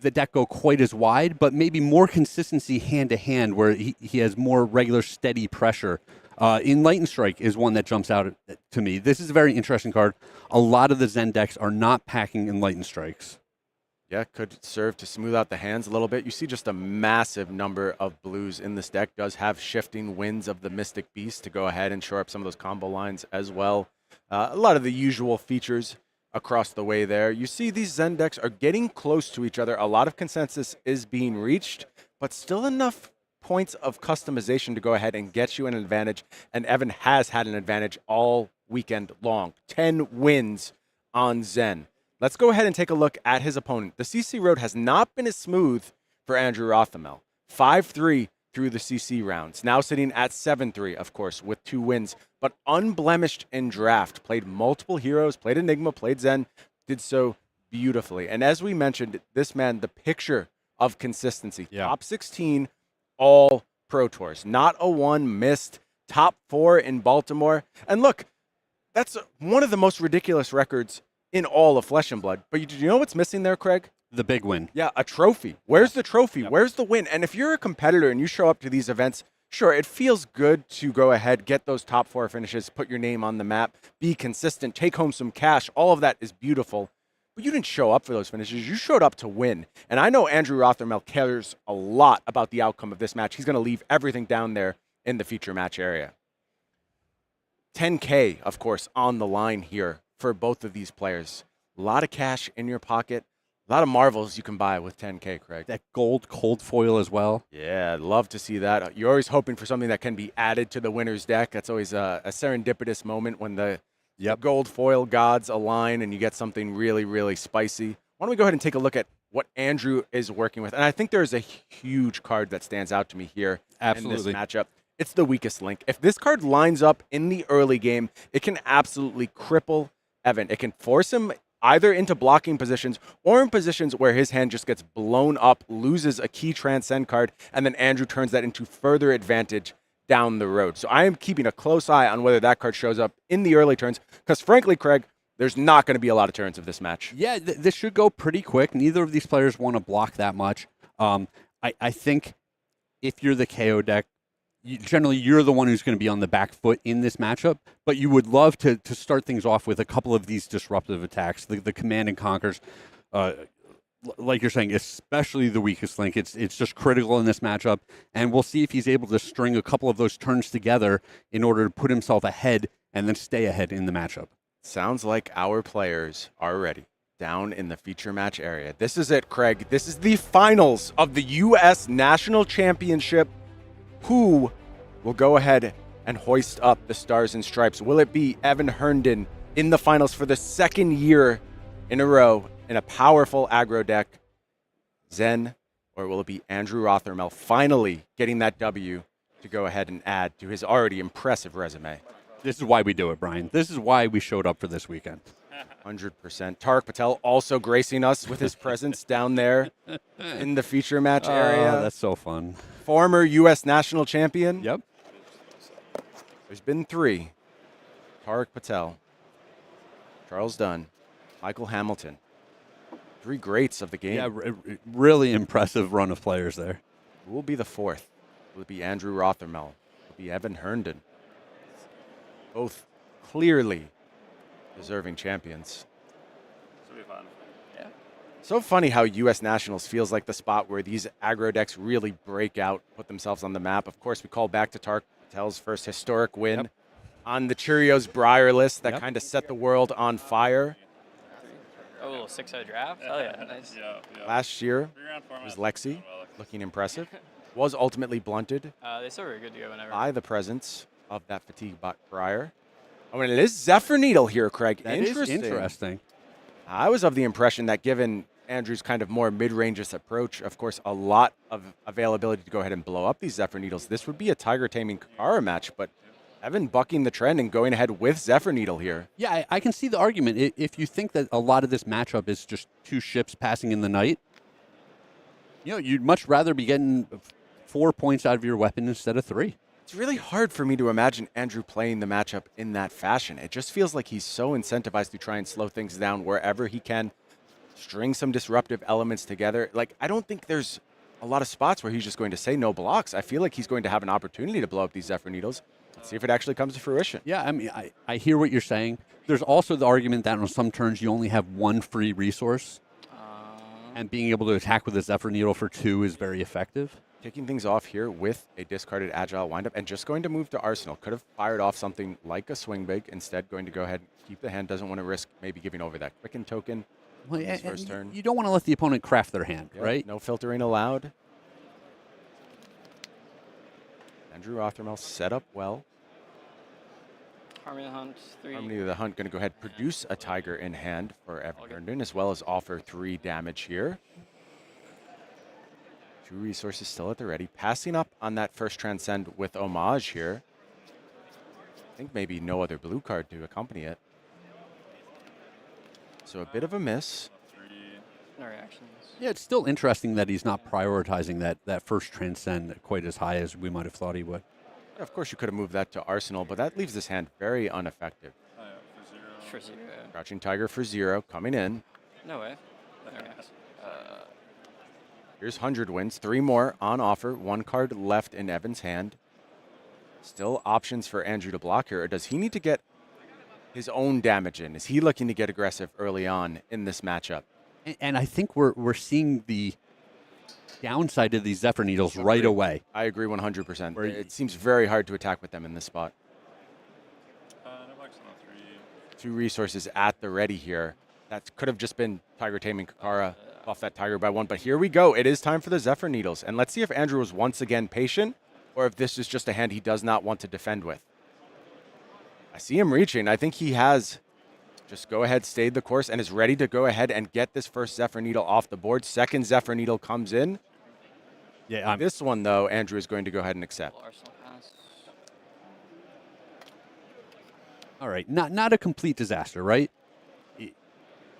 the deck go quite as wide, but maybe more consistency hand-to-hand where he has more regular, steady pressure. Enlightened Strike is one that jumps out to me. This is a very interesting card. A lot of the Zen decks are not packing Enlightened Strikes. Yeah, could serve to smooth out the hands a little bit. You see just a massive number of blues in this deck. Does have shifting winds of the Mystic Beast to go ahead and shore up some of those combo lines as well. A lot of the usual features across the way there. You see these Zen decks are getting close to each other. A lot of consensus is being reached, but still enough points of customization to go ahead and get you an advantage. And Evan has had an advantage all weekend long. 10 wins on Zen. let's go ahead and take a look at his opponent. The CC road has not been as smooth for Andrew Rothermel. 5-3 through the CC rounds. Now sitting at 7-3, of course, with 2 wins, but unblemished in draft. Played multiple heroes, played Enigma, played Zen, did so beautifully. And as we mentioned, this man, the picture of consistency. Top 16, all Pro Tours. Not a one missed. Top 4 in Baltimore. And look, that's one of the most ridiculous records in all of Flesh and Blood. But do you know what's missing there, Craig? The big win. Yeah, a trophy. Where's the trophy? Where's the win? And if you're a competitor and you show up to these events, sure, it feels good to go ahead, get those top 4 finishes, put your name on the map, be consistent, take home some cash. All of that is beautiful. But you didn't show up for those finishes. You showed up to win. And I know Andrew Rothermel cares a lot about the outcome of this match. He's going to leave everything down there in the feature match area. 10K, of course, on the line here for both of these players. A lot of cash in your pocket. A lot of marvels you can buy with 10K, Craig. That gold cold foil as well. Yeah, I'd love to see that. You're always hoping for something that can be added to the winner's deck. That's always a serendipitous moment when the gold foil gods align and you get something really, really spicy. Why don't we go ahead and take a look at what Andrew is working with? And I think there's a huge card that stands out to me here in this matchup. It's the weakest link. If this card lines up in the early game, it can absolutely cripple Evan. It can force him either into blocking positions or in positions where his hand just gets blown up, loses a key transcend card, and then Andrew turns that into further advantage down the road. So I am keeping a close eye on whether that card shows up in the early turns, because frankly, Craig, there's not going to be a lot of turns of this match. Yeah, this should go pretty quick. Neither of these players want to block that much. I think if you're the Kayo deck, generally you're the one who's going to be on the back foot in this matchup, but you would love to start things off with a couple of these disruptive attacks, the command and conquers, like you're saying, especially the weakest link. It's just critical in this matchup, and we'll see if he's able to string a couple of those turns together in order to put himself ahead and then stay ahead in the matchup. Sounds like our players are ready down in the feature match area. This is it, Craig. This is the finals of the U.S. National Championship. Who will go ahead and hoist up the stars and stripes? Will it be Evan Herndon in the finals for the 2nd year in a row in a powerful aggro deck, Zen, or will it be Andrew Rothermel finally getting that W to go ahead and add to his already impressive resume? This is why we do it, Brian. This is why we showed up for this weekend. 100%. Tarek Patel also gracing us with his presence down there in the feature match area. That's so fun. Former U.S. national champion. Yep. There's been 3. Tarek Patel, Charles Dunn, Michael Hamilton. 3 greats of the game. Yeah, really impressive run of players there. Who will be the 4th? Will it be Andrew Rothermel? Will it be Evan Herndon? Both clearly deserving champions. This will be fun. Yeah. So funny how U.S. Nationals feels like the spot where these aggro decks really break out, put themselves on the map. Of course, we call back to Tarek Patel's first historic win on the Cheerios Briar list that kind of set the world on fire. Oh, a little 6-0 draft? Oh, yeah. Nice. Last year was Lexi, looking impressive. Was ultimately blunted They still were good to go whenever. by the presence of that fatigue Briar. Oh, and it is Zephyr Needle here, Craig. That is interesting. I was of the impression that given Andrew's kind of more mid-rangeous approach, of course, a lot of availability to go ahead and blow up these Zephyr Needles, this would be a Tiger Taming Kakara match, but Evan bucking the trend and going ahead with Zephyr Needle here. Yeah, I can see the argument. If you think that a lot of this matchup is just 2 ships passing in the night, you'd much rather be getting 4 points out of your weapon instead of 3. It's really hard for me to imagine Andrew playing the matchup in that fashion. It just feels like he's so incentivized to try and slow things down wherever he can, string some disruptive elements together. Like, I don't think there's a lot of spots where he's just going to say no blocks. I feel like he's going to have an opportunity to blow up these Zephyr Needles. Let's see if it actually comes to fruition. Yeah, I mean, I hear what you're saying. There's also the argument that on some turns you only have 1 free resource, and being able to attack with a Zephyr Needle for 2 is very effective. Kicking things off here with a discarded Agile windup and just going to move to Arsenal. Could have fired off something like a Swing Big. Instead, going to go ahead and keep the hand. Doesn't want to risk maybe giving over that Quicken token Well, his first turn. You don't want to let the opponent craft their hand, right? No filtering allowed. Andrew Rothermel set up well. Harmony of the Hunt, 3. Harmony of the Hunt going to go ahead and produce a tiger in hand for Evan Herndon, as well as offer 3 damage here. 2 resources still at the ready. Passing up on that first Transcend with Homage here. I think maybe no other blue card to accompany it. So a bit of a miss. No reactions. Yeah, it's still interesting that he's not prioritizing that first Transcend quite as high as we might have thought he would. Of course, you could have moved that to Arsenal, but that leaves this hand very ineffective. For 0. Crouching Tiger for 0, coming in. No way. No reactions. Here's 100 wins, 3 more on offer, 1 card left in Evan's hand. Still options for Andrew to block here, or does he need to get his own damage in? Is he looking to get aggressive early on in this matchup? And I think we're seeing the downside of these Zephyr Needles right away. I agree 100%. It seems very hard to attack with them in this spot. 2 resources at the ready here. That could have just been Tiger taming Kakara, buff that Tiger by 1, but here we go. It is time for the Zephyr Needles, and let's see if Andrew was once again patient, or if this is just a hand he does not want to defend with. I see him reaching. I think he has just go ahead, stayed the course, and is ready to go ahead and get this first Zephyr Needle off the board. Second Zephyr Needle comes in. Yeah, this one, though, Andrew is going to go ahead and accept. All right, not a complete disaster, right?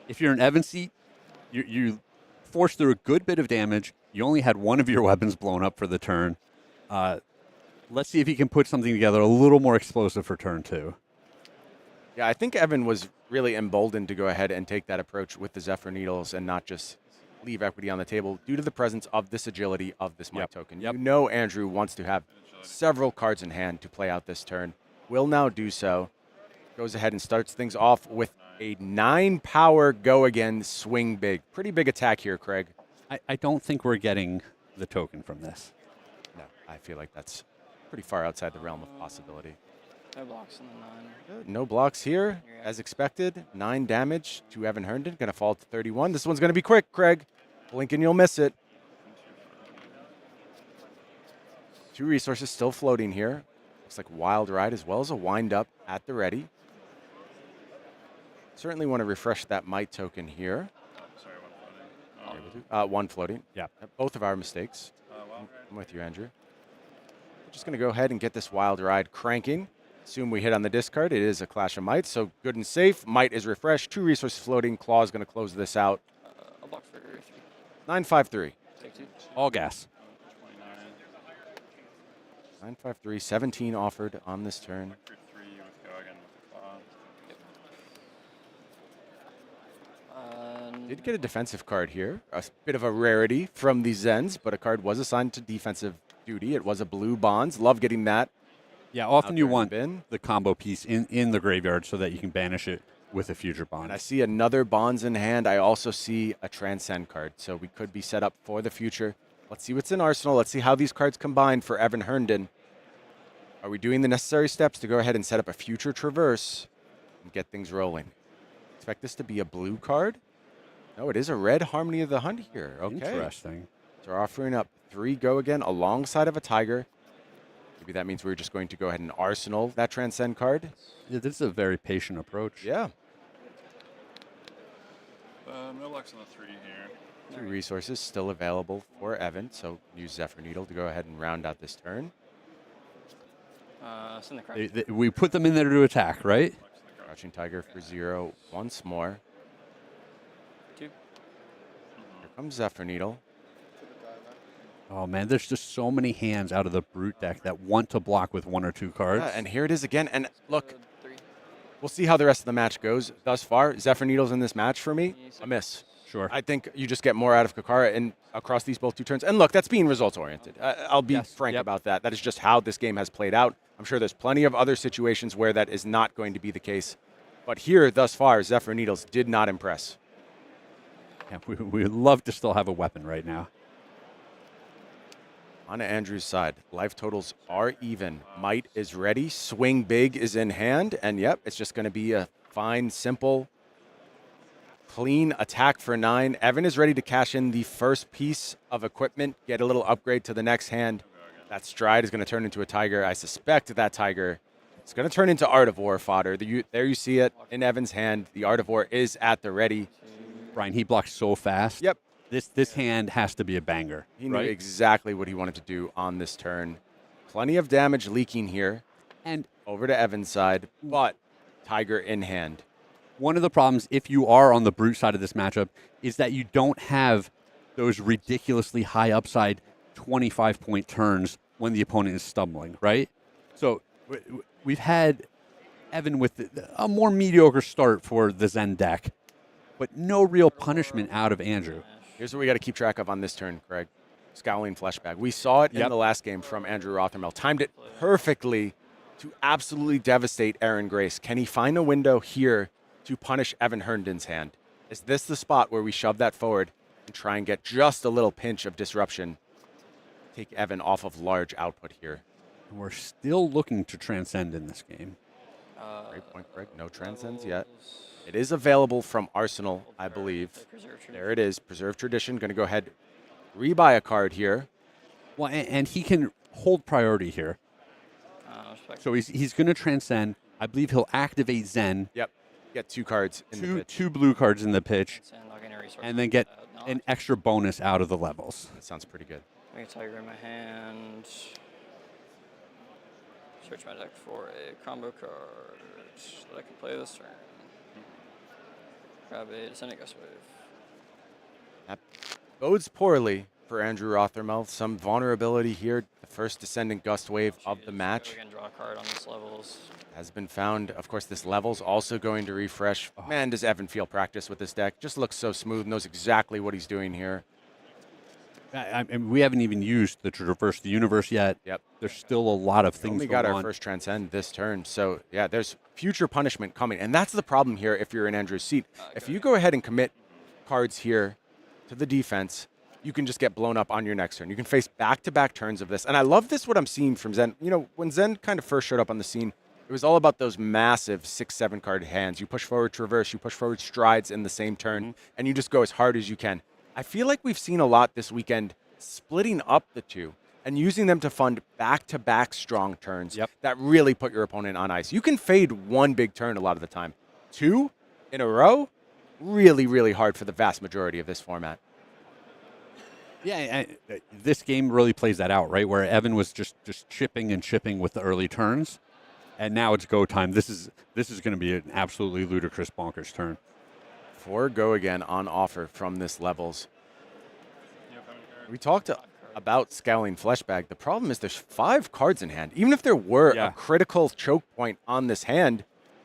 If you're in Evan's seat, you forced through a good bit of damage. You only had one of your weapons blown up for the turn. Let's see if he can put something together a little more explosive for turn 2. Yeah, I think Evan was really emboldened to go ahead and take that approach with the Zephyr Needles and not just leave equity on the table due to the presence of this agility of this Might token. You know Andrew wants to have several cards in hand to play out this turn. Will now do so. Goes ahead and starts things off with a 9 power go again, swing big. Pretty big attack here, Craig. I don't think we're getting the token from this. No, I feel like that's pretty far outside the realm of possibility. No blocks in the 9. No blocks here, as expected. 9 damage to Evan Herndon. Going to fall to 31. This one's going to be quick, Craig. Blink and you'll miss it. 2 resources still floating here. Looks like Wild Ride as well as a Wind Up at the ready. Certainly want to refresh that Might token here. Sorry, 1 floating. 1 floating. Yeah. Both of our mistakes. I'm with you, Andrew. We're just going to go ahead and get this Wild Ride cranking. Assume we hit on the discard. It is a Clash of Might, so good and safe. Might is refreshed. 2 resources floating. Claw is going to close this out. I'll block for 3. 953. Take 2. All gas. 953. 17 offered on this turn. Did get a defensive card here. A bit of a rarity from the Zens, but a card was assigned to defensive duty. It was a blue Bonds. Love getting that. Yeah, often you want the combo piece in the graveyard so that you can banish it with a future Bond. And I see another Bonds in hand. I also see a Transcend card, so we could be set up for the future. Let's see what's in Arsenal. Let's see how these cards combine for Evan Herndon. Are we doing the necessary steps to go ahead and set up a future Traverse and get things rolling? Expect this to be a blue card. No, it is a red Harmony of the Hunt here. Okay. Interesting. So we're offering up 3 go again alongside of a Tiger. Maybe that means we're just going to go ahead and Arsenal that Transcend card. Yeah, this is a very patient approach. Yeah. No blocks on the 3 here. 2 resources still available for Evan, so use Zephyr Needle to go ahead and round out this turn. Send the card. We put them in there to attack, right? Crouching Tiger for 0 once more. 2. Here comes Zephyr Needle. Oh, man, there's just so many hands out of the Brute deck that want to block with 1 or 2 cards. Yeah, and here it is again. And look, we'll see how the rest of the match goes. Thus far, Zephyr Needle's in this match for me, a miss. Sure. I think you just get more out of Kakara and across these both 2 turns. And look, that's being results-oriented. I'll be frank about that. That is just how this game has played out. I'm sure there's plenty of other situations where that is not going to be the case. But here, thus far, Zephyr Needles did not impress. Yeah, we would love to still have a weapon right now. On to Andrew's side, life totals are even. Might is ready. Swing big is in hand. And yep, it's just going to be a fine, simple, clean attack for 9. Evan is ready to cash in the first piece of equipment, get a little upgrade to the next hand. That Stride is going to turn into a Tiger. I suspect that Tiger It's going to turn into Art of War fodder. There you see it in Evan's hand. The Art of War is at the ready. Brian, he blocked so fast. Yep. This hand has to be a banger. He knew right? exactly what he wanted to do on this turn. Plenty of damage leaking here. And over to Evan's side, but Tiger in hand. One of the problems, if you are on the brute side of this matchup, is that you don't have those ridiculously high upside 25-point turns when the opponent is stumbling, right? So we've had Evan with a more mediocre start for the Zen deck, but no real punishment out of Andrew. Here's what we got to keep track of on this turn, Craig. Scowling Fleshbag. We saw it in the last game from Andrew Rothermel. Timed it perfectly to absolutely devastate Aaron Grace. Can he find a window here to punish Evan Herndon's hand? Is this the spot where we shove that forward and try and get just a little pinch of disruption? Take Evan off of large output here. We're still looking to transcend in this game. Great point, Greg. No transcends yet. It is available from Arsenal, I believe. There it is. Preserve Tradition. Going to go ahead, rebuy a card here. Well, and he can hold priority here. So he's going to transcend. I believe he'll activate Zen. Yep. Get 2 cards in the pitch. 2 blue cards in the pitch. And then get an extra bonus out of the levels. That sounds pretty good. I can Tiger in my hand. Search my deck for a combo card that I can play this turn. Grab a Descending Gust Wave. That bodes poorly for Andrew Rothermel. Some vulnerability here. The first Descending Gust Wave of the match. Again, draw a card on this levels. Has been found. Of course, this level's also going to refresh. Man, does Evan feel practice with this deck. Just looks so smooth. Knows exactly what he's doing here. We haven't even used the Traverse the Universe yet. Yep. There's still a lot of things Only going got our on. first Transcend this turn. So, yeah, there's future punishment coming. And that's the problem here if you're in Andrew's seat. If you go ahead and commit cards here to the defense, you can just get blown up on your next turn. You can face back-to-back turns of this. And I love this, what I'm seeing from Zen. You know, when Zen kind of first showed up on the scene, it was all about those massive 6-7 card hands. You push forward Traverse, you push forward Strides in the same turn, and you just go as hard as you can. I feel like we've seen a lot this weekend splitting up the two and using them to fund back-to-back strong turns that really put your opponent on ice. You can fade one big turn a lot of the time. 2 in a row, really, really hard for the vast majority of this format. Yeah, this game really plays that out, right? Where Evan was just chipping and chipping with the early turns, and now it's go time. This is going to be an absolutely ludicrous bonkers turn. 4 go again on offer from this levels. We talked about Scowling Fleshbag. The problem is there's 5 cards in hand. Even if there were a critical choke point on this hand,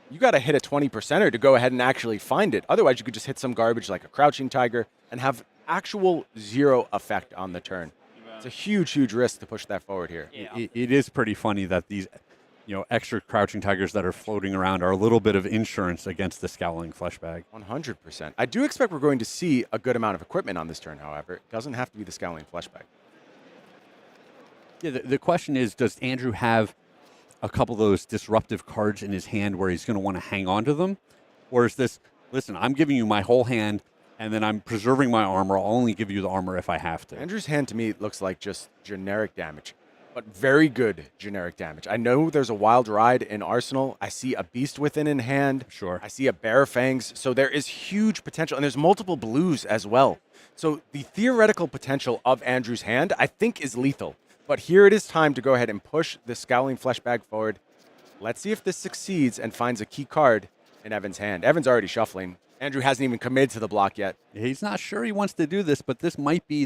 you got to hit a 20%er to go ahead and actually find it. Otherwise, you could just hit some garbage like a Crouching Tiger and have actual 0 effect on the turn. It's a huge, huge risk to push that forward here. It is pretty funny that these extra Crouching Tigers that are floating around are a little bit of insurance against the Scowling Fleshbag. 100%. I do expect we're going to see a good amount of equipment on this turn, however. It doesn't have to be the Scowling Fleshbag. Yeah, the question is, does Andrew have a couple of those disruptive cards in his hand where he's going to want to hang on to them? Or is this, listen, I'm giving you my whole hand, and then I'm preserving my armor. I'll only give you the armor if I have to. Andrew's hand, to me, looks like just generic damage, but very good generic damage. I know there's a Wild Ride in Arsenal. I see a Beast Within in hand. Sure. I see a Bare Fangs. So there is huge potential, and there's multiple blues as well. So the theoretical potential of Andrew's hand, I think, is lethal. But here it is time to go ahead and push the Scowling Fleshbag forward. Let's see if this succeeds and finds a key card in Evan's hand. Evan's already shuffling. Andrew hasn't even committed to the block yet. He's not sure he wants to do this, but this might be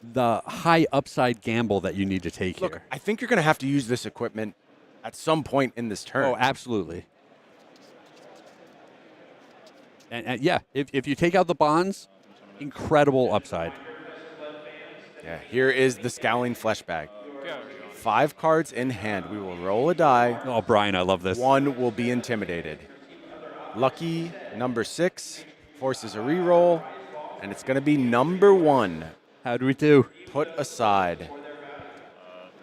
the high upside gamble that you need to take Look, here. I think you're going to have to use this equipment at some point in this turn. Oh, absolutely. And yeah, if you take out the bonds, incredible upside. Yeah, here is the Scowling Fleshbag. 5 cards in hand. We will roll a die. Oh, Brian, I love this. 1 will be intimidated. Lucky number 6 forces a reroll, and it's going to be number 1. How do we do? Put aside.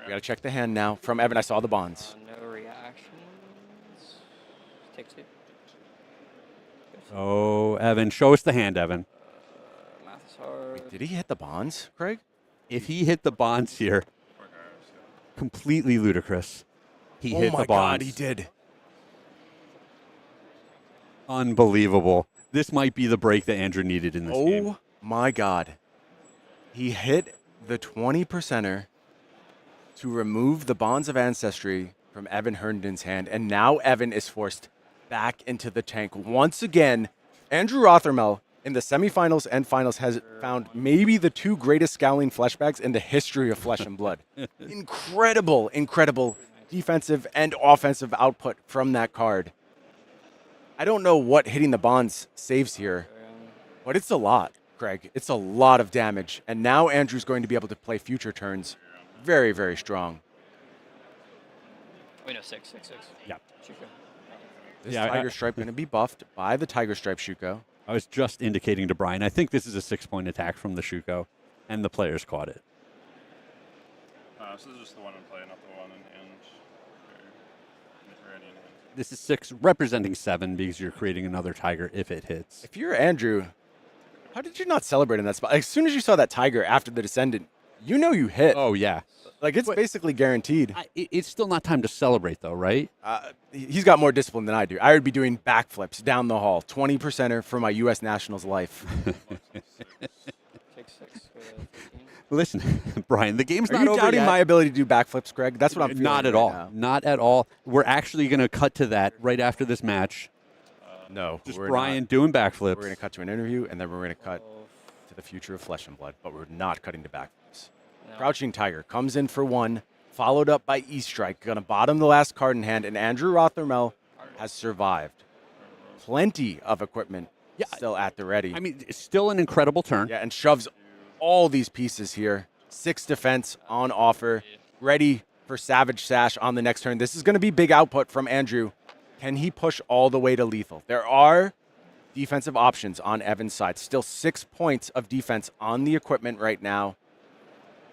We got to check the hand now. From Evan, I saw the bonds. No reactions. Take 2. Oh, Evan, show us the hand, Evan. Math is hard. Wait, did he hit the bonds, Craig? If he hit the bonds here, completely ludicrous. He hit the bonds. Oh my God, he did. Unbelievable. This might be the break that Andrew needed in this game. Oh my God. He hit the 20%er to remove the Bonds of Ancestry from Evan Herndon's hand, and now Evan is forced back into the tank. Once again, Andrew Rothermel in the semifinals and finals has found maybe the 2 greatest Scowling flashbacks in the history of Flesh and Blood. Incredible defensive and offensive output from that card. I don't know what hitting the Bonds saves here, but it's a lot, Craig. It's a lot of damage, and now Andrew's going to be able to play future turns very, very strong. Wait, no, 6. Yeah. This Tiger Stripe going to be buffed by the Tiger Stripe Shuko. I was just indicating to Brian, I think this is a 6-point attack from the Shuko, and the players caught it. So this is just the one in play, not the one in hand. This is 6, representing 7, because you're creating another Tiger if it hits. If you're Andrew, how did you not celebrate in that spot? As soon as you saw that Tiger after the Descendant, you know you hit. Oh, yeah. Like, it's basically guaranteed. It's still not time to celebrate, though, right? He's got more discipline than I do. I would be doing backflips down the hall, 20%er for my U.S. Nationals life. Listen, Brian, the game's not over. Are you doubting yet. my ability to do backflips, Greg? That's what I'm feeling. Not at right all. now. Not at all. We're actually going to cut to that right after this match. No. Just Brian doing backflips. We're going to cut to an interview, and then we're going to cut to the future of Flesh and Blood, but we're not cutting to backflips. No. Crouching Tiger comes in for 1, followed up by E-Strike. Going to bottom the last card in hand, and Andrew Rothermel has survived. Plenty of equipment still at the ready. I mean, it's still an incredible turn. Yeah, and shoves all these pieces here. 6 defense on offer, ready for Savage Sash on the next turn. This is going to be big output from Andrew. Can he push all the way to lethal? There are defensive options on Evan's side. Still 6 points of defense on the equipment right now.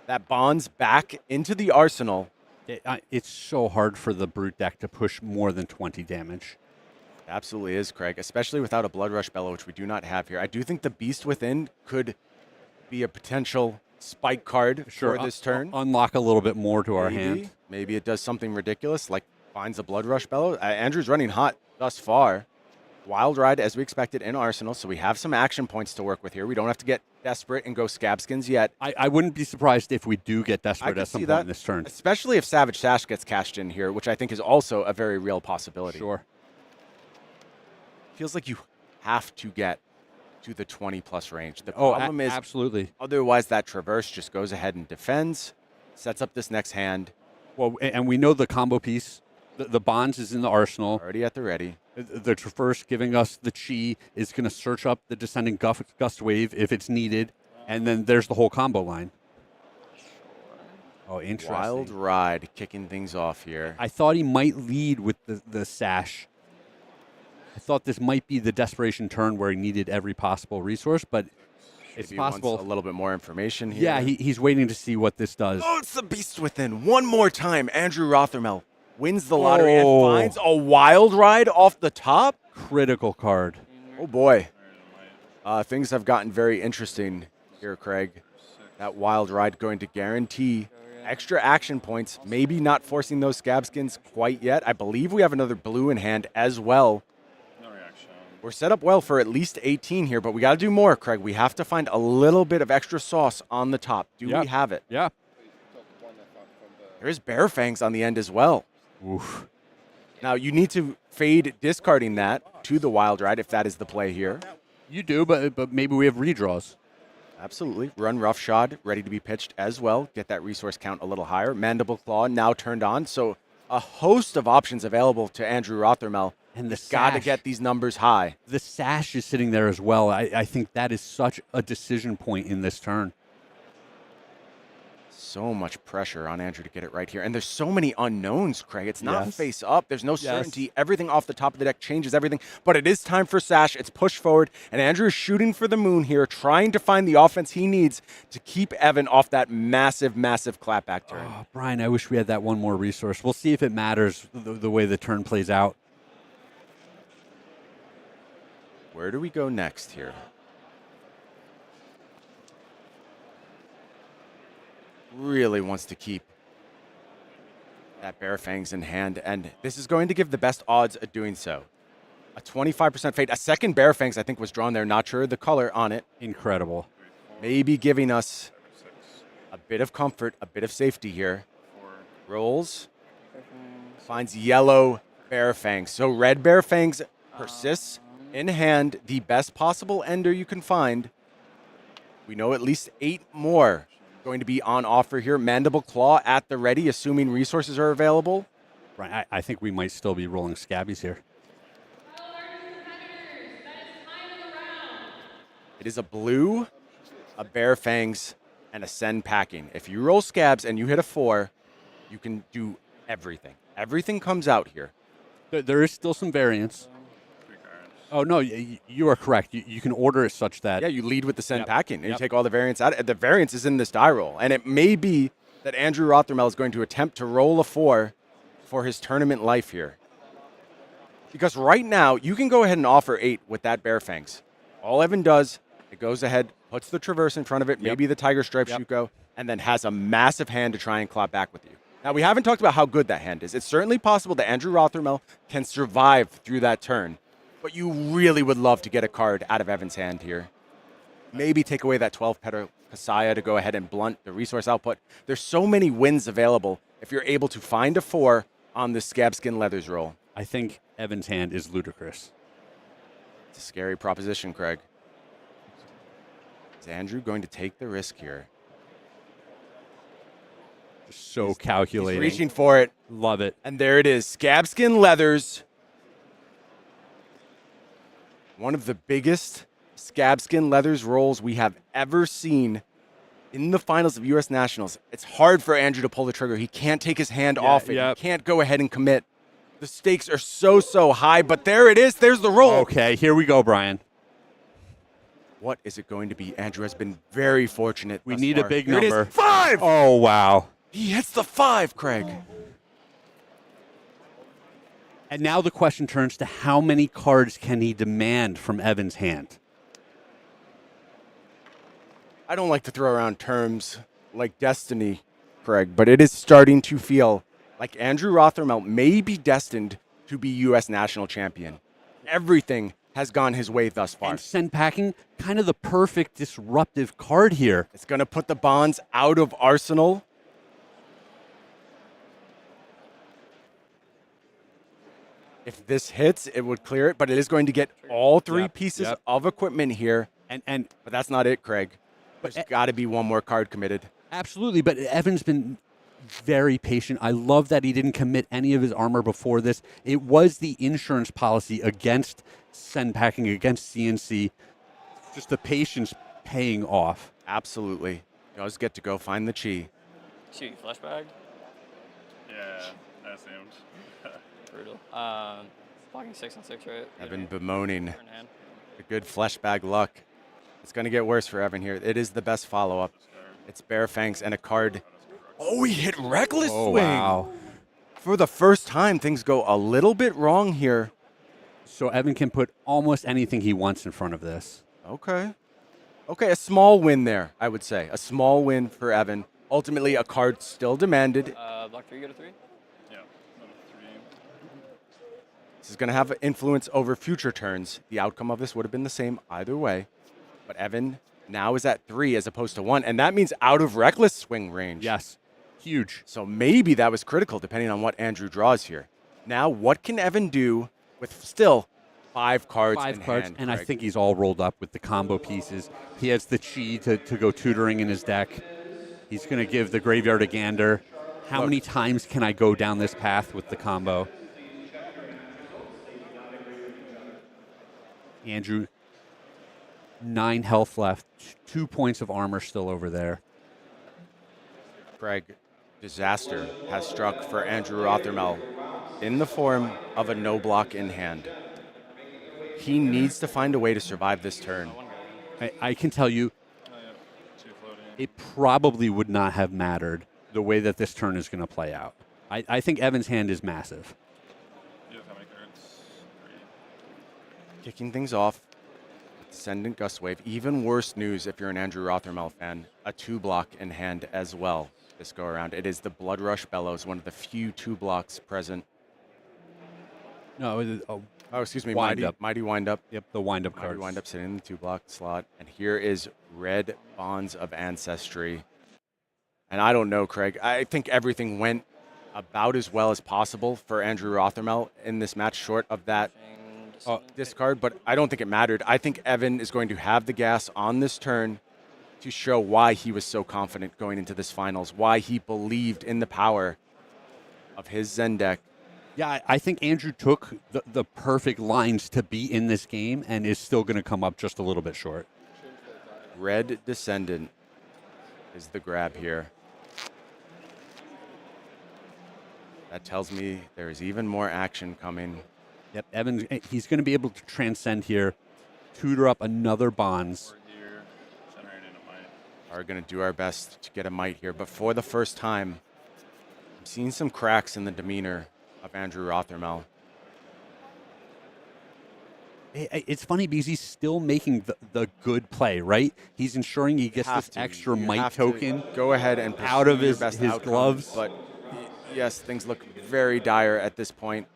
That bonds back into the arsenal. It's so hard for the Brute deck to push more than 20 damage. Absolutely is, Craig, especially without a Blood Rush Bellow, which we do not have here. I do think the Beast Within could be a potential spike card for this turn. Unlock a little bit more to our hand. Maybe it does something ridiculous, like finds a Blood Rush Bellow. Andrew's running hot thus far. Wild Ride, as we expected, in Arsenal, so we have some action points to work with here. We don't have to get desperate and go Scabskins yet. I wouldn't be surprised if we do get desperate at some point in this turn. Especially if Savage Sash gets cashed in here, which I think is also a very real possibility. Sure. Feels like you have to get to the 20-plus range. The problem is, absolutely. Otherwise, that Traverse just goes ahead and defends, sets up this next hand. Well, and we know the combo piece, the Bonds is in the arsenal. Already at the ready. The Traverse giving us the Chi is going to search up the Descending Gust Wave if it's needed, and then there's the whole combo line. Oh, interesting. Wild Ride kicking things off here. I thought he might lead with the Sash. I thought this might be the desperation turn where he needed every possible resource, but it's possible. A little bit more information here. Yeah, he's waiting to see what this does. Oh, it's the Beast Within. One more time, Andrew Rothermel wins the lottery and finds a Wild Ride off the top. Critical card. Oh, boy. Things have gotten very interesting here, Craig. That Wild Ride going to guarantee extra action points, maybe not forcing those Scabskins quite yet. I believe we have another blue in hand as well. We're set up well for at least 18 here, but we got to do more, Craig. We have to find a little bit of extra sauce on the top. Do we have it? Yeah. There's Bear Fangs on the end as well. Oof. Now, you need to fade discarding that to the Wild Ride if that is the play here. You do, but maybe we have redraws. Absolutely. Run Roughshod, ready to be pitched as well. Get that resource count a little higher. Mandible Claw now turned on. So a host of options available to Andrew Rothermel. And the got to get these numbers high. The Sash is sitting there as well. I think that is such a decision point in this turn. So much pressure on Andrew to get it right here. And there's so many unknowns, Craig. It's not face up. There's no certainty. Everything off the top of the deck changes everything. But it is time for Sash. It's pushed forward. And Andrew is shooting for the moon here, trying to find the offense he needs to keep Evan off that massive, massive clapback turn. Oh, Brian, I wish we had that one more resource. We'll see if it matters the way the turn plays out. Where do we go next here? Really wants to keep that Bear Fangs in hand, and this is going to give the best odds at doing so. A 25% fade. A second Bear Fangs, I think, was drawn there. Not sure the color on it. Incredible. Maybe giving us a bit of comfort, a bit of safety here. Rolls. Finds yellow Bear Fangs. So red Bear Fangs persists in hand. The best possible ender you can find. We know at least 8 more going to be on offer here. Mandible Claw at the ready, assuming resources are available. Right. I think we might still be rolling Scabbies here. It is a blue, a Bear Fangs, and a Send Packing. If you roll Scabs and you hit a 4, you can do everything. Everything comes out here. There is still some variance. Oh, no, you are correct. You can order it such that... Yeah, you lead with the Send Packing, and you take all the variance out. The variance is in this die roll, and it may be that Andrew Rothermel is going to attempt to roll a 4 for his tournament life here. Because right now, you can go ahead and offer 8 with that Bear Fangs. All Evan does, it goes ahead, puts the Traverse in front of it, maybe the Tiger Stripe Shuko, and then has a massive hand to try and claw back with you. Now, we haven't talked about how good that hand is. It's certainly possible that Andrew Rothermel can survive through that turn, but you really would love to get a card out of Evan's hand here. Maybe take away that 12-petal Kasaya to go ahead and blunt the resource output. There's so many wins available if you're able to find a 4 on the Scabskin Leathers roll. I think Evan's hand is ludicrous. It's a scary proposition, Craig. Is Andrew going to take the risk here? So calculating. He's reaching for it. Love it. And there it is. Scabskin Leathers. One of the biggest Scabskin Leathers rolls we have ever seen in the finals of U.S. Nationals. It's hard for Andrew to pull the trigger. He can't take his hand off it. He can't go ahead and commit. The stakes are so high, but there it is. There's the roll. Okay, here we go, Brian. What is it going to be? Andrew has been very fortunate. We need a big Here number. It is. 5! Oh, wow. He hits the 5, Craig. And now the question turns to how many cards can he demand from Evan's hand? I don't like to throw around terms like destiny, Craig, but it is starting to feel like Andrew Rothermel may be destined to be U.S. national champion. Everything has gone his way thus far. And Send Packing, kind of the perfect disruptive card here. It's going to put the Bonds out of Arsenal. If this hits, it would clear it, but it is going to get all 3 pieces of equipment here. But that's not it, Craig. There's got to be one more card committed. Absolutely, but Evan's been very patient. I love that he didn't commit any of his armor before this. It was the insurance policy against Send Packing, against CNC. Just the patience paying off. Absolutely. Does get to go find the chi. Shoot, flesh bag? Yeah, that seemed brutal. Blocking 6 on 6, right? I've been bemoaning the good flesh bag luck. It's going to get worse for Evan here. It is the best follow-up. It's Bear Fangs and a card. Oh, he hit Reckless Swing. Wow. For the first time, things go a little bit wrong here. So Evan can put almost anything he wants in front of this. Okay. Okay, a small win there, I would say. A small win for Evan. Ultimately, a card still demanded. Block 3, go to 3? Yeah, 3. This is going to have an influence over future turns. The outcome of this would have been the same either way. But Evan now is at 3 as opposed to 1, and that means out of Reckless Swing range. Yes, huge. So maybe that was critical depending on what Andrew draws here. Now, what can Evan do with still 5 cards in hand? And I Craig? think he's all rolled up with the combo pieces. He has the chi to go tutoring in his deck. He's going to give the Graveyard a gander. How many times can I go down this path with the combo? Andrew, 9 health left, 2 points of armor still over there. Craig, disaster has struck for Andrew Rothermel in the form of a no block in hand. He needs to find a way to survive this turn. I can tell you, it probably would not have mattered the way that this turn is going to play out. I think Evan's hand is massive. Kicking things off, Descendant Gust Wave. Even worse news if you're an Andrew Rothermel fan. A 2-block in hand as well this go around. It is the Blood Rush Bellows, one of the few 2 blocks present. No, Oh, excuse me, Wind Mighty, up. Mighty Wind Up. Yep, the wind up Mighty cards. Wind Up sitting in the 2-block slot. And here is Red Bonds of Ancestry. And I don't know, Craig. I think everything went about as well as possible for Andrew Rothermel in this match, short of that discard, but I don't think it mattered. I think Evan is going to have the gas on this turn to show why he was so confident going into this finals, why he believed in the power of his Zen deck. Yeah, I think Andrew took the perfect lines to be in this game and is still going to come up just a little bit short. Red Descendant is the grab here. That tells me there is even more action coming. Yep, Evan, he's going to be able to transcend here, tutor up another Bonds. Are going to do our best to get a Might here, but for the first time, I'm seeing some cracks in the demeanor of Andrew Rothermel. It's funny because he's still making the good play, right? He's ensuring he gets this extra Might token. Go ahead and out of pursue your his best outcome, gloves. But yes, things look very dire at this point.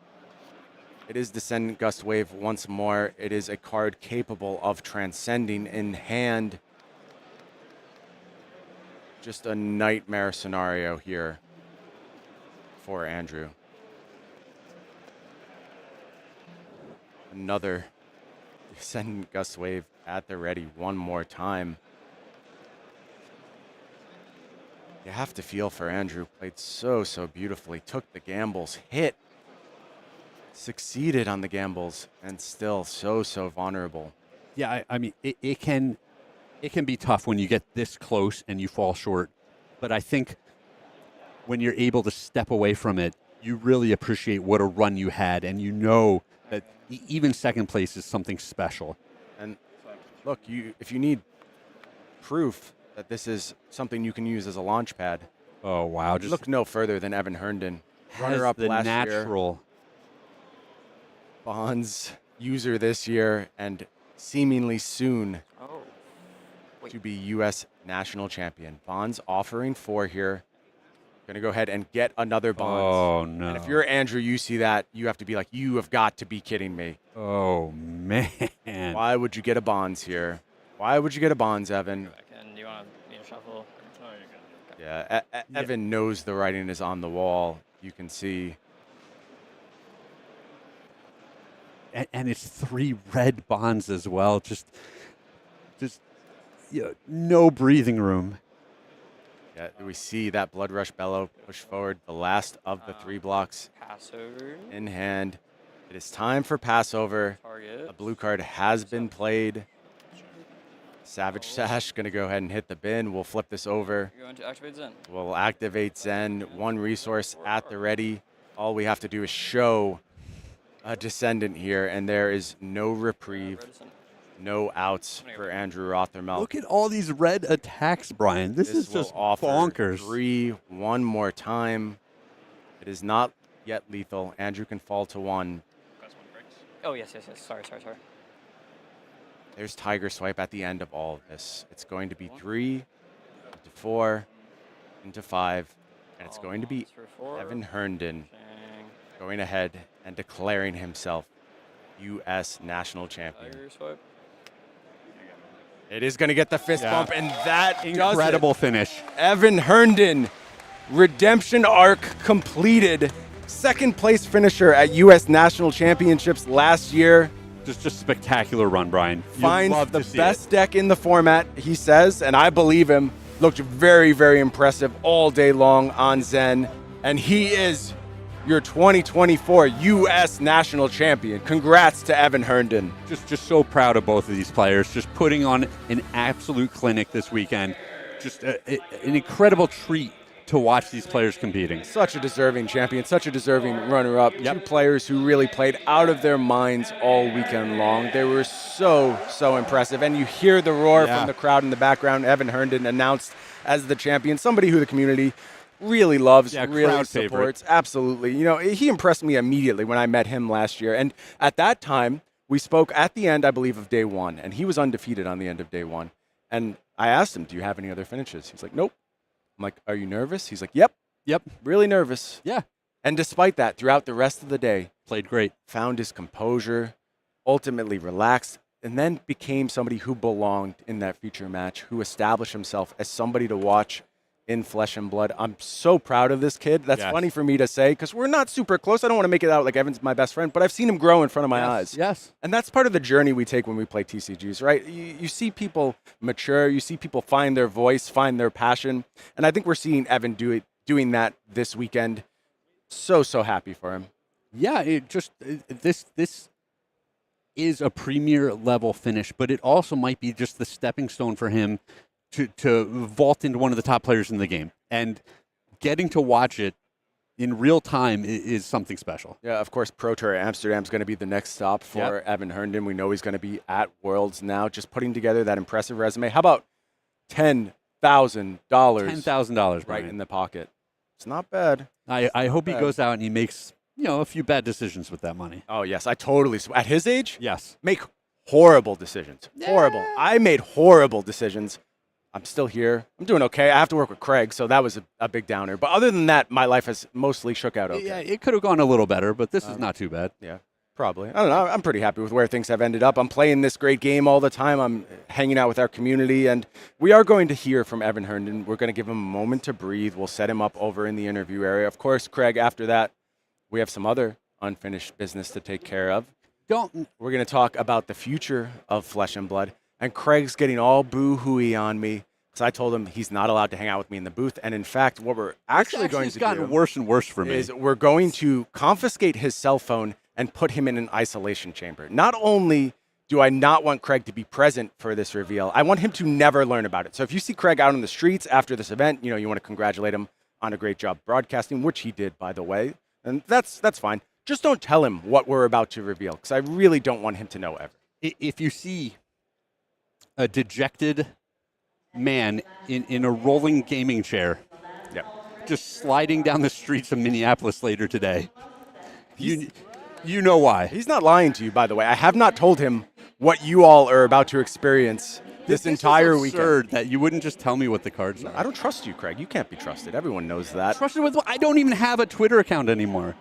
It is Descendant Gust Wave once more. It is a card capable of transcending in hand. Just a nightmare scenario here for Andrew. Another Descendant Gust Wave at the ready one more time. You have to feel for Andrew. Played so beautifully. Took the gambles, hit, succeeded on the gambles, and still so vulnerable. Yeah, I mean, it can be tough when you get this close and you fall short. But I think when you're able to step away from it, you really appreciate what a run you had, and you know that even second place is something special. And look, if you need proof that this is something you can use as a launch pad. Oh, wow. Just look no further than Evan Herndon. Has Runner-up the last natural year. Bonds user this year, and seemingly soon to be U.S. national champion. Bonds offering 4 here. Going to go ahead and get another Bonds. Oh, no. And if you're Andrew, you see that, you have to be like, you have got to be kidding me. Oh, man. Why would you get a Bonds here? Why would you get a Bonds, Evan? Do you want to shuffle? Oh, you're good. Yeah, Evan knows the writing is on the wall. You can see. And it's 3 red Bonds as well. Just no breathing room. Yeah, we see that Blood Rush Bellow push forward the last of the 3 blocks Passover in hand. It is time for Passover. Target. A blue card has been played. Savage Sash going to go ahead and hit the bin. We'll flip this over. You're going to activate Zen. We'll activate Zen. 1 resource at the ready. All we have to do is show a Descendant here, and there is no reprieve, no outs for Andrew Rothermel. Look at all these red attacks, Brian. This is will just offer bonkers. 3 one more time. It is not yet lethal. Andrew can fall to 1. Oh, yes. Sorry. There's Tiger Swipe at the end of all of this. It's going to be 3 into 4 into 5, and it's going to be Evan Herndon going ahead and declaring himself U.S. national champion. Tiger Swipe. It is going to get the fist bump, and that incredible finish. Evan Herndon, redemption arc completed. Second place finisher at U.S. National Championships last year. Just spectacular run, Brian. Finds the best deck in the format, he says, and I believe him. Looked very impressive all day long on Zen, and he is your 2024 U.S. National Champion. Congrats to Evan Herndon. Just so proud of both of these players. Just putting on an absolute clinic this weekend. Just an incredible treat to watch these players competing. Such a deserving champion, such a deserving runner-up. Yep. 2 players who really played out of their minds all weekend long. They were so impressive. And you hear the roar from the crowd in the background. Evan Herndon announced as the champion, somebody who the community really loves, really supports. Favorite. Absolutely. You know, he impressed me immediately when I met him last year. And at that time, we spoke at the end, I believe, of day 1. And he was undefeated on the end of day 1. And I asked him, do you have any other finishes? He's like, nope. I'm like, are you nervous? He's like, yep. Yep. Really nervous. Yeah. And despite that, throughout the rest of the day, played great, found his composure, ultimately relaxed, and then became somebody who belonged in that feature match, who established himself as somebody to watch in Flesh and Blood. I'm so proud of this kid. That's funny for me to say because we're not super close. I don't want to make it out like Evan's my best friend, but I've seen him grow in front of my eyes. Yes. And that's part of the journey we take when we play TCGs, right? You see people mature. You see people find their voice, find their passion. And I think we're seeing Evan doing that this weekend. So happy for him. Yeah, this is a premier level finish, but it also might be just the stepping stone for him to vault into one of the top players in the game. And getting to watch it in real time is something special. Yeah, of course, Pro Tour Amsterdam is going to be the next stop for Evan Herndon. We know he's going to be at Worlds now, just putting together that impressive resume. How about $10,000? $10,000 right in the pocket. It's not bad. I hope he goes out and he makes a few bad decisions with that money. Oh, yes. I totally. At his age? Yes. Make horrible decisions. Horrible. I made horrible decisions. I'm still here. I'm doing okay. I have to work with Craig, so that was a big downer. But other than that, my life has mostly shook out okay. Yeah, it could have gone a little better, but this is not too bad. Yeah, probably. I don't know. I'm pretty happy with where things have ended up. I'm playing this great game all the time. I'm hanging out with our community, and we are going to hear from Evan Herndon. We're going to give him a moment to breathe. We'll set him up over in the interview area. Of course, Craig, after that, we have some other unfinished business to take care of. Dalton. We're going to talk about the future of Flesh and Blood, and Craig's getting all boo-hooey on me. So I told him he's not allowed to hang out with me in the booth. And in fact, what we're actually going to do gotten worse and worse for me. Is we're going to confiscate his cell phone and put him in an isolation chamber. Not only do I not want Craig to be present for this reveal, I want him to never learn about it. So if you see Craig out on the streets after this event, you want to congratulate him on a great job broadcasting, which he did, by the way. And that's fine. Just don't tell him what we're about to reveal, because I really don't want him to know ever. If you see a dejected man in a rolling gaming chair, just sliding down the streets of Minneapolis later today, you know why. He's not lying to you, by the way. I have not told him what you all are about to experience this entire is absurd weekend. That you wouldn't just tell me what the cards are. I don't trust you, Craig. You can't be trusted. Everyone knows that. Trusted with what? I don't even have a Twitter account anymore.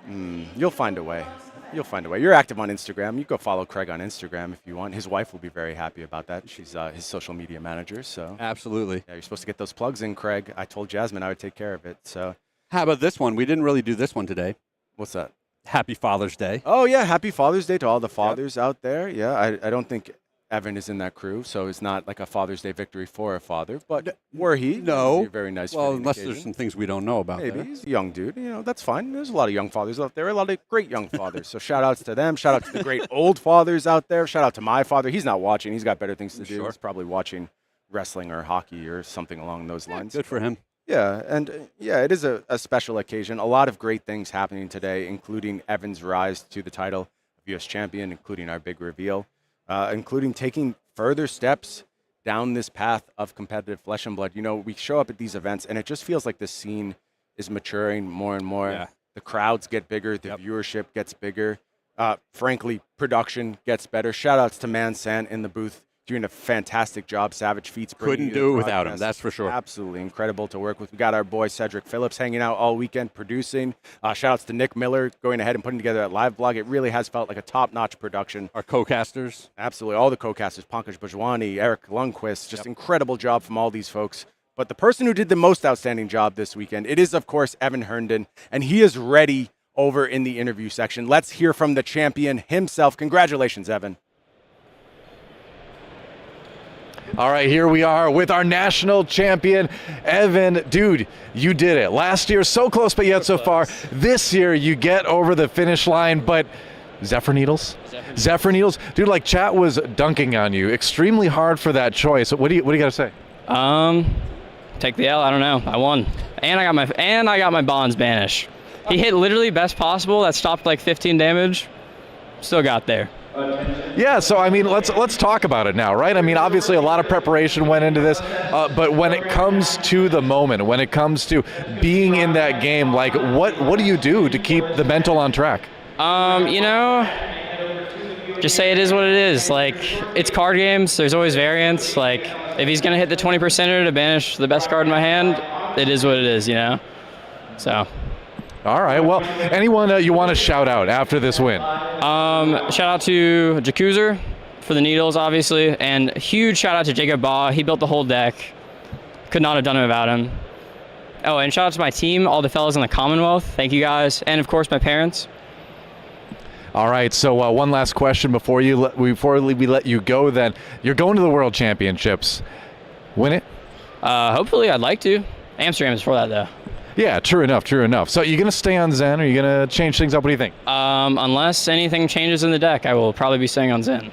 You'll find a way. You'll find a way. You're active on Instagram. You go follow Craig on Instagram if you want. His wife will be very happy about that. She's his social media manager. So absolutely. Yeah, you're supposed to get those plugs in, Craig. I told Jasmine I would take care of it. So how about this one? We didn't really do this one today. What's that? Happy Father's Day. Oh yeah, happy Father's Day to all the fathers out there. Yeah, I don't think Evan is in that crew, so it's not like a Father's Day victory for a father. But were he? No. It'd be a very nice. Well, unless there's some things we don't know about. Maybe there. he's a young dude. That's fine. There's a lot of young fathers out there. A lot of great young fathers. So shout outs to them. Shout out to the great old fathers out there. Shout out to my father. He's not watching. He's got better things to do. Sure. He's probably watching wrestling or hockey or something along those lines. Good for him. Yeah, and it is a special occasion. A lot of great things happening today, including Evan's rise to the title of U.S. champion, including our big reveal, including taking further steps down this path of competitive Flesh and Blood. We show up at these events, and it just feels like this scene is maturing more and more. Yeah. The crowds get bigger. The viewership gets bigger. Frankly, production gets better. Shout-outs to Man-San in the booth, doing a fantastic job. Savage Feats. Couldn't do it without him, that's for sure. Absolutely incredible to work with. We got our boy Cedric Phillips hanging out all weekend producing. Shout-outs to Nick Miller going ahead and putting together that live blog. It really has felt like a top-notch production. Our co-casters. Absolutely. All the co-casters, Pankaj Bhajwani, Eric Lundquist, just incredible job from all these folks. But the person who did the most outstanding job this weekend, it is, of course, Evan Herndon, and he is ready over in the interview section. Let's hear from the champion himself. Congratulations, Evan. All right, here we are with our national champion, Evan. Dude, you did it. Last year, so close, but yet so far. This year, you get over the finish line, but Zephyr Needles? Zephyr Needles? Dude, like chat was dunking on you. Extremely hard for that choice. What do you got to say? Take the L. I don't know. I won. And I got my bonds banished. He hit literally best possible. That stopped like 15 damage. Still got there. Yeah, so I mean, let's talk about it now, right? I mean, obviously a lot of preparation went into this, but when it comes to the moment, when it comes to being in that game, like what do you do to keep the mental on track? Just say it is what it is. Like, it's card games. There's always variance. Like, if he's gonna hit the 20%er to banish the best card in my hand, it is what it is, So. All right. Well, anyone you want to shout out after this win? Shout out to Jacuzzer for the needles, obviously, and huge shout out to Jacob Baugh. He built the whole deck. Could not have done it without him. Oh, and shout out to my team, all the fellas in the Commonwealth. Thank you guys, and of course my parents. All right. So one last question before we let you go. Then you're going to the World Championships. Win it? Hopefully, I'd like to. Amsterdam is for that though. Yeah, true enough. So you're gonna stay on Zen, or are you gonna change things up? What do you think? Unless anything changes in the deck, I will probably be staying on Zen.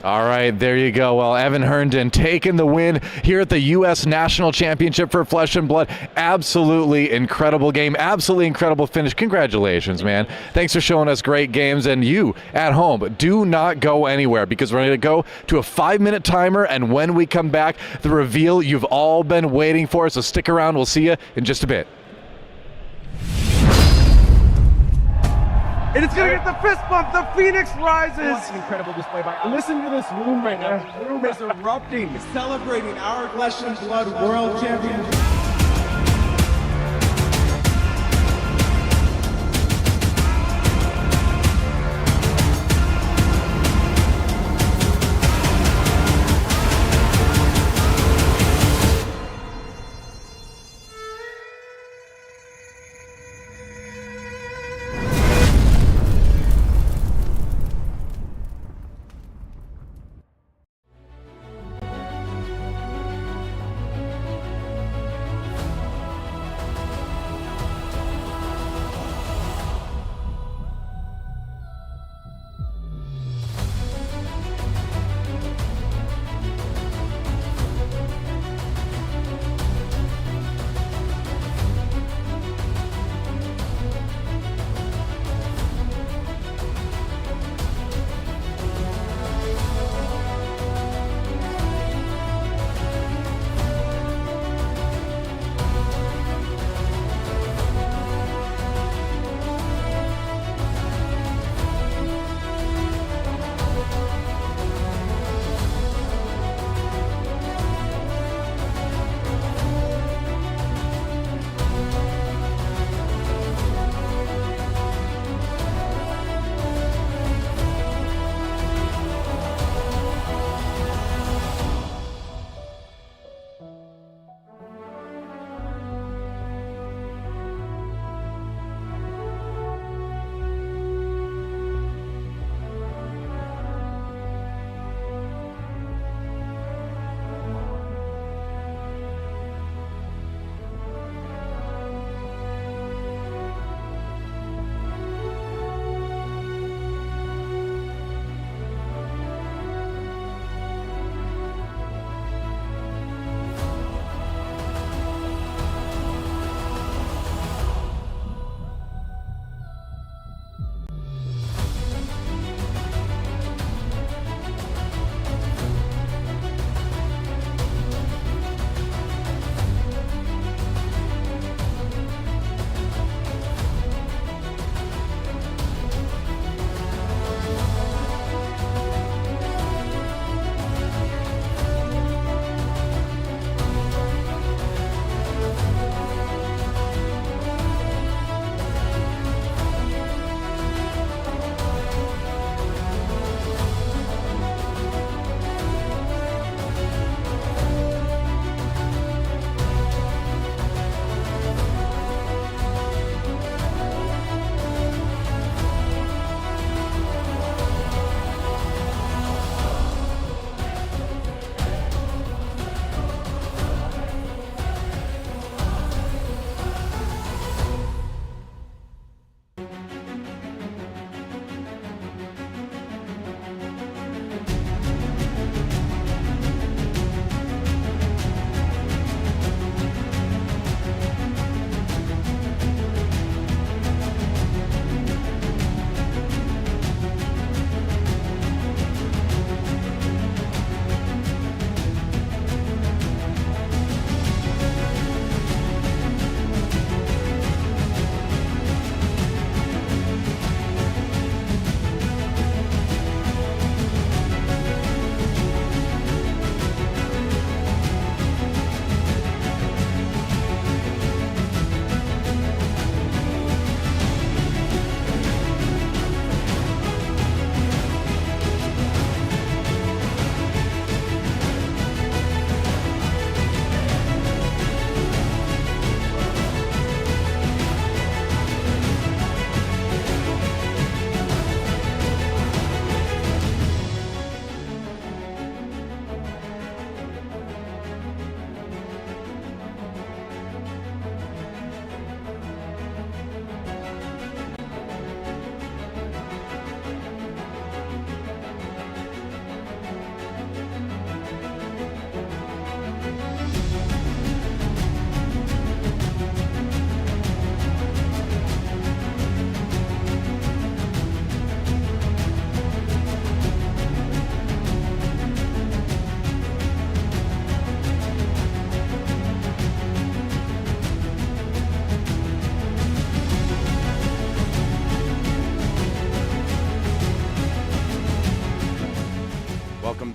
All right, there you go. Well, Evan Herndon taking the win here at the U.S. National Championship for Flesh and Blood. Absolutely incredible game. Absolutely incredible finish. Congratulations, man. Thanks for showing us great games. And you at home, do not go anywhere because we're going to go to a 5-minute timer. And when we come back, the reveal you've all been waiting for. So stick around. We'll see you in just a bit. And it's gonna get the fist bump. The Phoenix rises. What an incredible display by. Listen to this room right now. This room is erupting, celebrating our Flesh and Blood World Championship.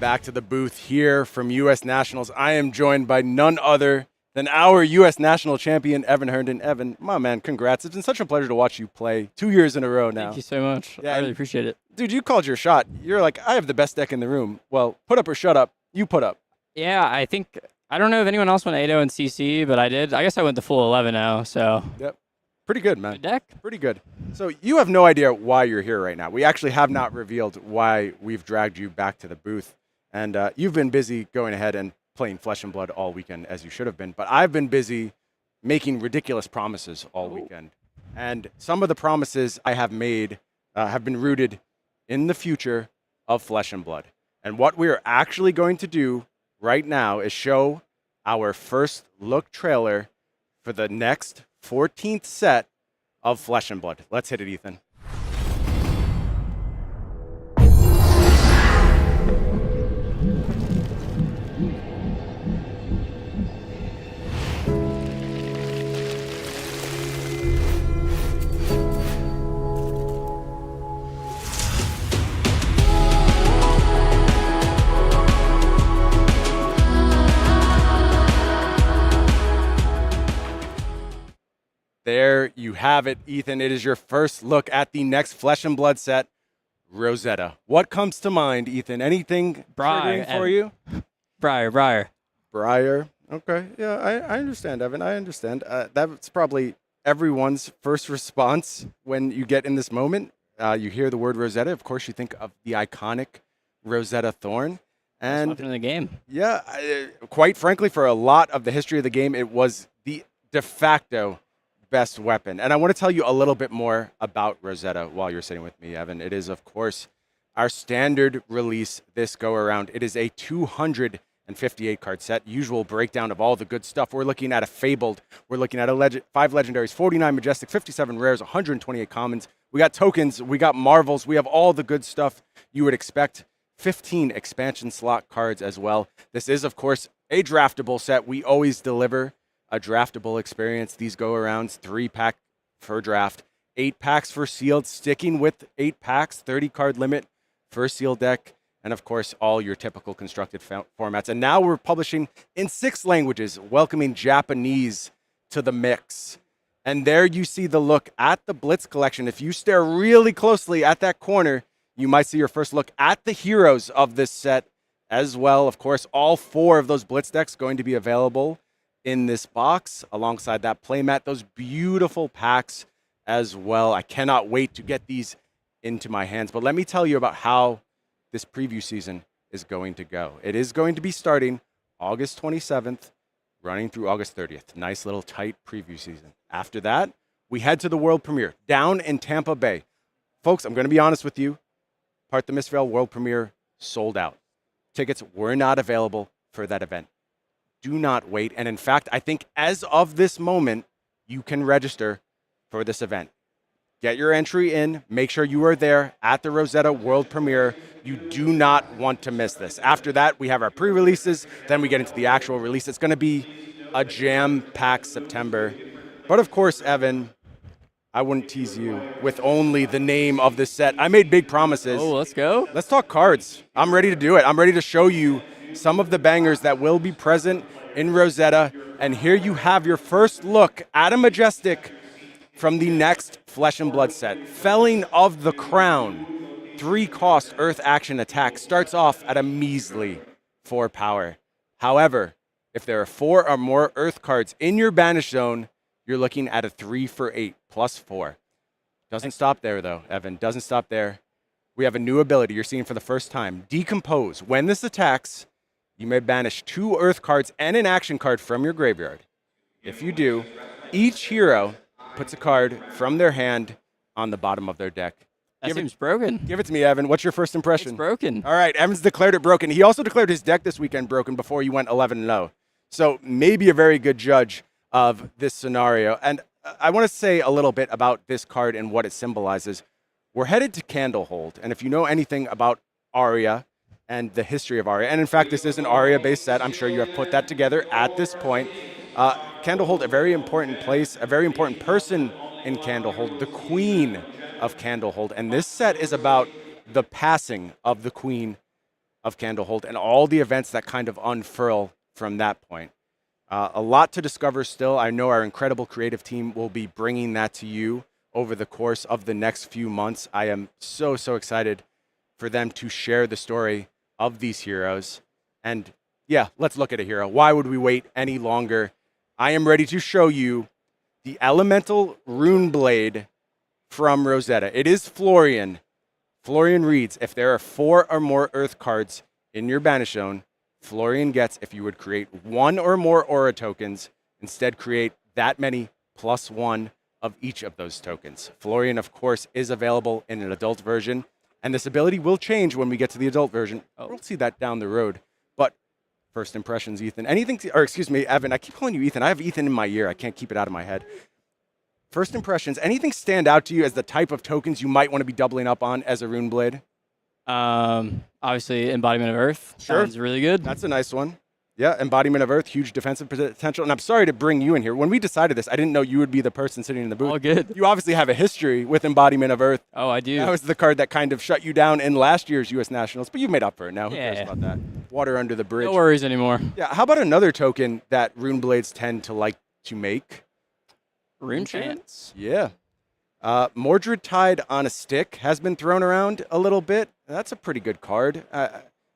back to the booth here from U.S. Nationals. I am joined by none other than our U.S. National Champion, Evan Herndon. Evan, my man, congrats. It's been such a pleasure to watch you play 2 years in a row now. Thank you so much. Yeah, I really appreciate it. Dude, you called your shot. You're like, I have the best deck in the room. Well, put up or shut up. You put up. Yeah, I don't know if anyone else went 8-0 in CC, but I did. I guess I went the full 11-0, so. Yep. Pretty good, man. Good deck. Pretty good. So you have no idea why you're here right now. We actually have not revealed why we've dragged you back to the booth. And you've been busy going ahead and playing Flesh and Blood all weekend, as you should have been. But I've been busy making ridiculous promises all weekend. And some of the promises I have made have been rooted in the future of Flesh and Blood. And what we are actually going to do right now is show our first look trailer for the next 14th set of Flesh and Blood. Let's hit it, Ethan. There you have it, Ethan. It is your first look at the next Flesh and Blood set, Rosetta. What comes to mind, Ethan? Anything triggering for you? Briar. Briar. Okay. Yeah, I understand, Evan. I understand. That's probably everyone's first response when you get in this moment. You hear the word Rosetta. Of course, you think of the iconic Rosetta Thorn. And in the game. Yeah, quite frankly, for a lot of the history of the game, it was the de facto best weapon. And I want to tell you a little bit more about Rosetta while you're sitting with me, Evan. It is, of course, our standard release this go around. It is a 258 card set, usual breakdown of all the good stuff. We're looking at a Fabled. We're looking at a 5 legendaries, 49 majestic, 57 rares, 128 commons. We got tokens, we got marvels, we have all the good stuff you would expect. 15 expansion slot cards as well. This is, of course, a draftable set. We always deliver a draftable experience. These go-arounds, 3-pack for draft, 8 packs for sealed, sticking with 8 packs, 30-card limit for sealed deck, and of course, all your typical constructed formats. And now we're publishing in 6 languages, welcoming Japanese to the mix. And there you see the look at the Blitz collection. If you stare really closely at that corner, you might see your first look at the heroes of this set as well. Of course, all 4 of those Blitz decks going to be available in this box alongside that playmat, those beautiful packs as well. I cannot wait to get these into my hands. But let me tell you about how this preview season is going to go. It is going to be starting August 27th, running through August 30th. Nice little tight preview season. After that, we head to the world premiere down in Tampa Bay. Folks, I'm going to be honest with you. Part the Mistveil world premiere sold out. Tickets were not available for that event. Do not wait. And in fact, I think as of this moment, you can register for this event. Get your entry in. Make sure you are there at the Rosetta world premiere. You do not want to miss this. After that, we have our pre-releases. Then we get into the actual release. It's going to be a jam-packed September. But of course, Evan, I wouldn't tease you with only the name of the set. I made big promises. Oh, let's go. Let's talk cards. I'm ready to do it. I'm ready to show you some of the bangers that will be present in Rosetta. And here you have your first look at a Majestic from the next Flesh and Blood set. Felling of the Crown. 3-cost Earth action attack starts off at a measly 4 power. However, if there are 4 or more Earth cards in your banish zone, you're looking at a 3 for 8 plus 4. Doesn't stop there though, Evan. Doesn't stop there. We have a new ability you're seeing for the first time. Decompose. When this attacks, you may banish 2 Earth cards and an action card from your graveyard. If you do, each hero puts a card from their hand on the bottom of their deck. That seems broken. Give it to me, Evan. What's your first impression? It's broken. All right, Evan's declared it broken. He also declared his deck this weekend broken before you went 11-0. So maybe a very good judge of this scenario. And I want to say a little bit about this card and what it symbolizes. We're headed to Candlehold. And if you know anything about Aria and the history of Aria, and in fact, this is an Aria-based set. I'm sure you have put that together at this point. Candlehold, a very important place, a very important person in Candlehold, the Queen of Candlehold. And this set is about the passing of the Queen of Candlehold and all the events that kind of unfurl from that point. A lot to discover still. I know our incredible creative team will be bringing that to you over the course of the next few months. I am so excited for them to share the story of these heroes. And yeah, let's look at a hero. Why would we wait any longer? I am ready to show you the Elemental Rune Blade from Rosetta. It is Florian. Florian reads, if there are 4 or more Earth cards in your Banish Zone, Florian gets if you would create 1 or more Aura tokens, instead create that many +1 of each of those tokens. Florian, of course, is available in an adult version, and this ability will change when we get to the adult version. We'll see that down the road. But first impressions, Ethan. Evan. I keep calling you Ethan. I have Ethan in my ear. I can't keep it out of my head. First impressions, anything stand out to you as the type of tokens you might want to be doubling up on as a Rune Blade? Obviously, Embodiment of Earth. Sure. Sounds really good. That's a nice one. Yeah, Embodiment of Earth, huge defensive potential. And I'm sorry to bring you in here. When we decided this, I didn't know you would be the person sitting in the booth. All good. You obviously have a history with Embodiment of Earth. Oh, I do. That was the card that kind of shut you down in last year's U.S. Nationals, but you've made up for it now. Who cares about that? Water under the bridge. No worries anymore. Yeah, how about another token that Rune Blades tend to like to make? Rune Chance? Yeah. Mordred Tide on a Stick has been thrown around a little bit. That's a pretty good card.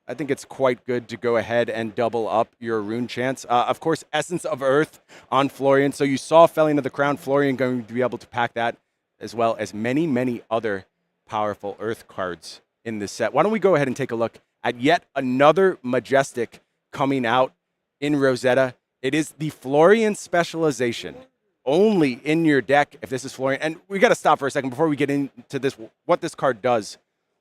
I think it's quite good to go ahead and double up your Rune Chance. Of course, Essence of Earth on Florian. So you saw Felling of the Crown. Florian going to be able to pack that, as well as many other powerful Earth cards in this set. Why don't we go ahead and take a look at yet another Majestic coming out in Rosetta. It is the Florian Specialization. Only in your deck if this is Florian. And we got to stop for a second before we get into this, what this card does.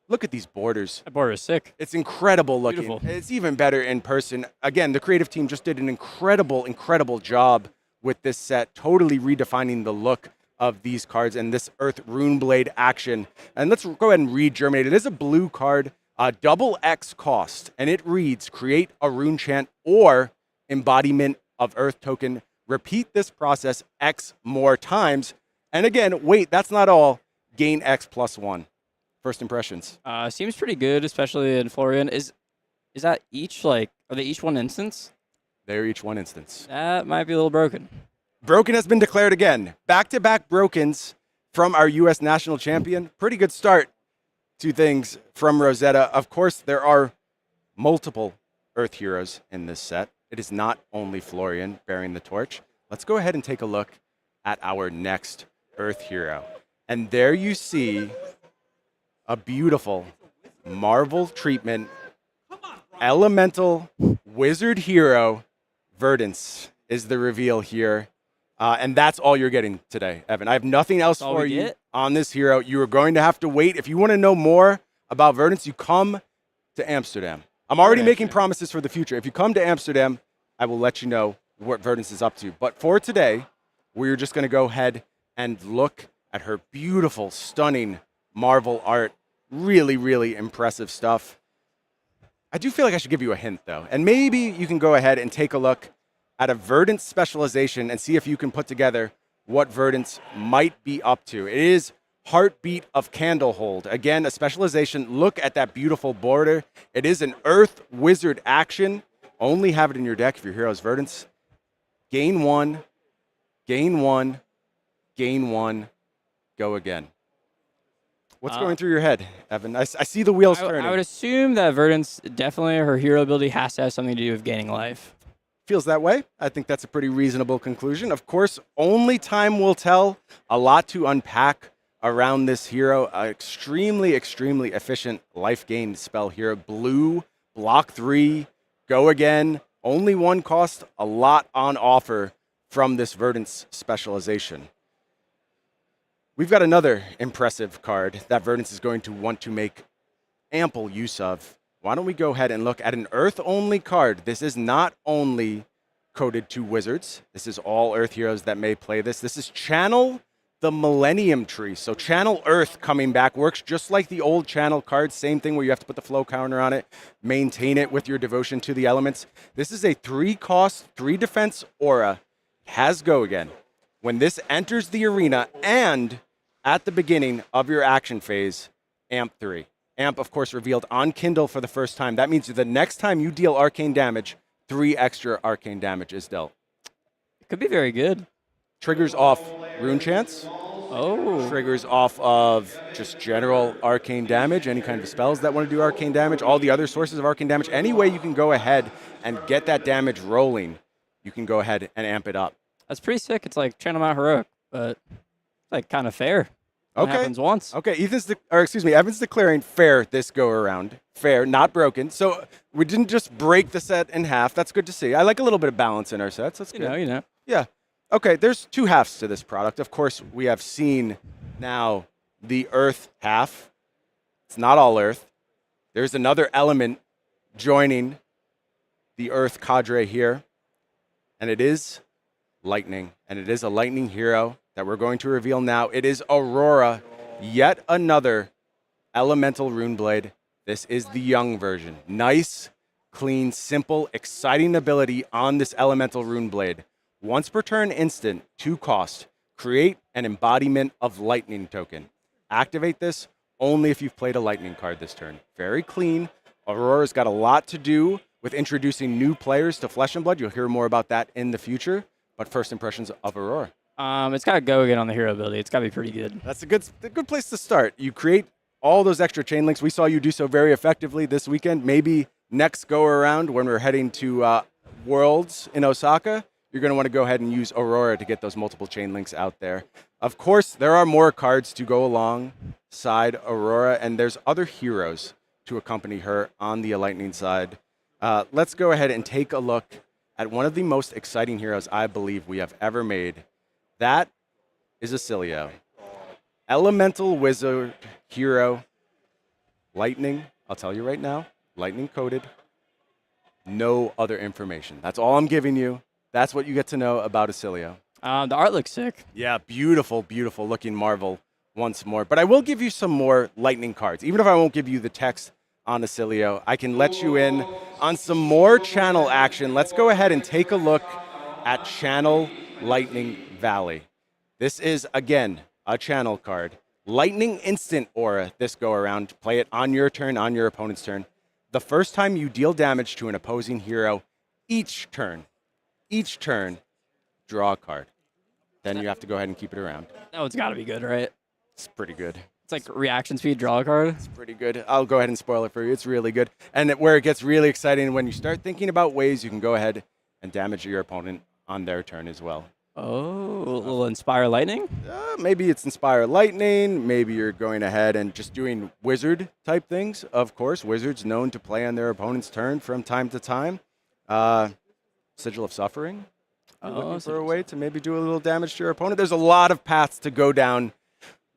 Look at these borders. That border is sick. It's incredible looking. Beautiful. It's even better in person. Again, the creative team just did an incredible job with this set, totally redefining the look of these cards and this Earth Rune Blade action. And let's go ahead and read Germinate. It is a blue card, double X cost, and it reads, create a Rune Chant or Embodiment of Earth token. Repeat this process X more times. And again, wait, that's not all. Gain X +1. First impressions. Seems pretty good, especially in Florian. Is that each, are they each one instance? They're each one instance. That might be a little broken. Broken has been declared again. Back-to-back brokens from our U.S. national champion. Pretty good start to things from Rosetta. Of course, there are multiple Earth heroes in this set. It is not only Florian bearing the torch. Let's go ahead and take a look at our next Earth hero. And there you see a beautiful Marvel treatment Elemental Wizard hero. Verdance is the reveal here. And that's all you're getting today, Evan. I have nothing else for you on this hero. You are going to have to wait. If you want to know more about Verdance, you come to Amsterdam. I'm already making promises for the future. If you come to Amsterdam, I will let you know what Verdance is up to. But for today, we're just going to go ahead and look at her beautiful, stunning Marvel art. Really impressive stuff. I do feel like I should give you a hint, though. And maybe you can go ahead and take a look at a Verdance specialization and see if you can put together what Verdance might be up to. It is Heartbeat of Candlehold. Again, a specialization. Look at that beautiful border. It is an Earth Wizard action. Only have it in your deck if your hero is Verdance. Gain 1, gain 1, gain 1, go again. What's going through your head, Evan? I see the wheels turning. I would assume that Verdance, definitely her hero ability has to have something to do with gaining life. Feels that way. I think that's a pretty reasonable conclusion. Of course, only time will tell. A lot to unpack around this hero. Extremely efficient life gain spell here. Blue, block 3, go again. Only 1 cost. A lot on offer from this Verdance specialization. We've got another impressive card that Verdance is going to want to make ample use of. Why don't we go ahead and look at an Earth-only card. This is not only coded to Wizards. This is all Earth heroes that may play this. This is Channel the Millennium Tree. So Channel Earth coming back works just like the old Channel cards. Same thing where you have to put the flow counter on it. Maintain it with your devotion to the elements. This is a 3-cost, 3-defense aura. Has go again. When this enters the arena and at the beginning of your action phase, amp 3. Amp, of course, revealed on Kindle for the first time. That means the next time you deal arcane damage, 3 extra arcane damage is dealt. It could be very good. Triggers off Rune Chance. Oh. Triggers off of just general arcane damage, any kind of spells that want to do arcane damage, all the other sources of arcane damage. Any way you can go ahead and get that damage rolling, you can go ahead and amp it up. That's pretty sick. It's like Channel Mount Heroic, but it's like kind of fair. Okay. It happens once. Okay, Evan's declaring fair this go around. Fair, not broken. So we didn't just break the set in half. That's good to see. I like a little bit of balance in our sets. That's good. You know. Yeah. Okay, there's 2 halves to this product. Of course, we have seen now the Earth half. It's not all Earth. There's another element joining the Earth cadre here, and it is lightning. And it is a lightning hero that we're going to reveal now. It is Aurora, yet another elemental rune blade. This is the young version. Nice, clean, simple, exciting ability on this elemental rune blade. Once per turn instant, 2 cost. Create an embodiment of lightning token. Activate this only if you've played a lightning card this turn. Very clean. Aurora's got a lot to do with introducing new players to Flesh and Blood. You'll hear more about that in the future. But first impressions of Aurora. It's got to go again on the hero ability. It's got to be pretty good. That's a good place to start. You create all those extra chain links. We saw you do so very effectively this weekend. Maybe next go around when we're heading to Worlds in Osaka, you're going to want to go ahead and use Aurora to get those multiple chain links out there. Of course, there are more cards to go alongside Aurora, and there's other heroes to accompany her on the lightning side. Let's go ahead and take a look at one of the most exciting heroes I believe we have ever made. That is Azalea. Elemental Wizard hero. Lightning, I'll tell you right now, lightning coded. No other information. That's all I'm giving you. That's what you get to know about Azalea. The art looks sick. Yeah, beautiful, beautiful looking marvel once more. But I will give you some more lightning cards. Even if I won't give you the text on Azalea, I can let you in on some more channel action. Let's go ahead and take a look at Channel Lightning Valley. This is, again, a channel card. Lightning instant aura this go around. Play it on your turn, on your opponent's turn. The first time you deal damage to an opposing hero, each turn, draw a card. Then you have to go ahead and keep it around. Oh, it's got to be good, right? It's pretty good. It's like reaction speed, draw a card. It's pretty good. I'll go ahead and spoil it for you. It's really good. And where it gets really exciting, when you start thinking about ways you can go ahead and damage your opponent on their turn as well. Oh, a little Inspire Lightning? Maybe it's Inspire Lightning. Maybe you're going ahead and just doing wizard type things. Of course, wizards known to play on their opponent's turn from time to time. Sigil of Suffering. Looking for a way to maybe do a little damage to your opponent. There's a lot of paths to go down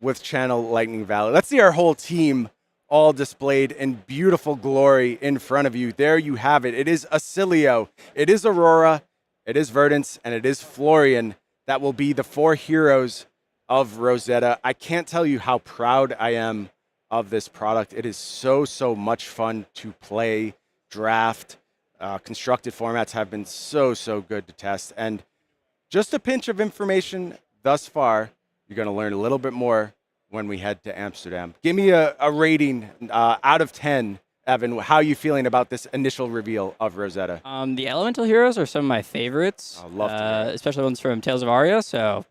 with Channel Lightning Valley. Let's see our whole team all displayed in beautiful glory in front of you. There you have it. It is Azalea, it is Aurora, it is Verdance, and it is Florian. That will be the 4 heroes of Rosetta. I can't tell you how proud I am of this product. It is so much fun to play, draft. Constructed formats have been so good to test. And just a pinch of information thus far. You're going to learn a little bit more when we head to Amsterdam. Give me a rating out of 10, Evan. How are you feeling about this initial reveal of Rosetta? The elemental heroes are some of my favorites. I love to especially ones from Tales of Aria, so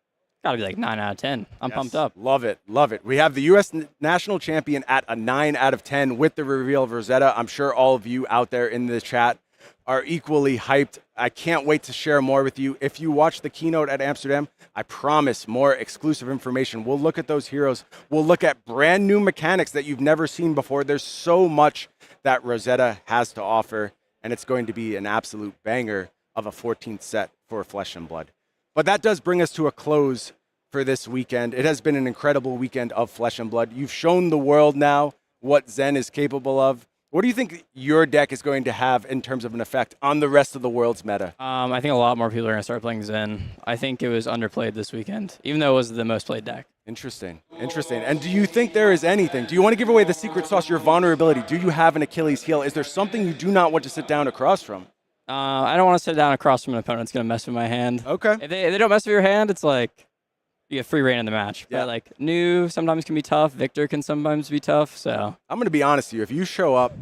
got to be like 9 out of 10. I'm pumped up. Love it. We have the U.S. national champion at a 9 out of 10 with the reveal of Rosetta. I'm sure all of you out there in the chat are equally hyped. I can't wait to share more with you. If you watch the keynote at Amsterdam, I promise more exclusive information. We'll look at those heroes. We'll look at brand new mechanics that you've never seen before. There's so much that Rosetta has to offer, and it's going to be an absolute banger of a 14th set for Flesh and Blood. But that does bring us to a close for this weekend. It has been an incredible weekend of Flesh and Blood. You've shown the world now what Zen is capable of. What do you think your deck is going to have in terms of an effect on the rest of the world's meta? I think a lot more people are going to start playing Zen. I think it was underplayed this weekend, even though it was the most played deck. Interesting. And do you think there is anything? Do you want to give away the secret sauce, your vulnerability? Do you have an Achilles heel? Is there something you do not want to sit down across from? I don't want to sit down across from an opponent that's going to mess with my hand. Okay. If they don't mess with your hand, it's like, You get free reign in the match. Yeah. But like new sometimes can be tough. Victor can sometimes be tough. So I'm going to be honest with you. If you show up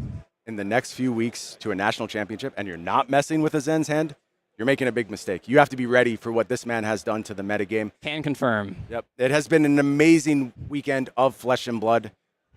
in the next few weeks to a national championship and you're not messing with a Zen's hand, you're making a big mistake. You have to be ready for what this man has done to the metagame. can confirm. Yep. It has been an amazing weekend of Flesh and Blood.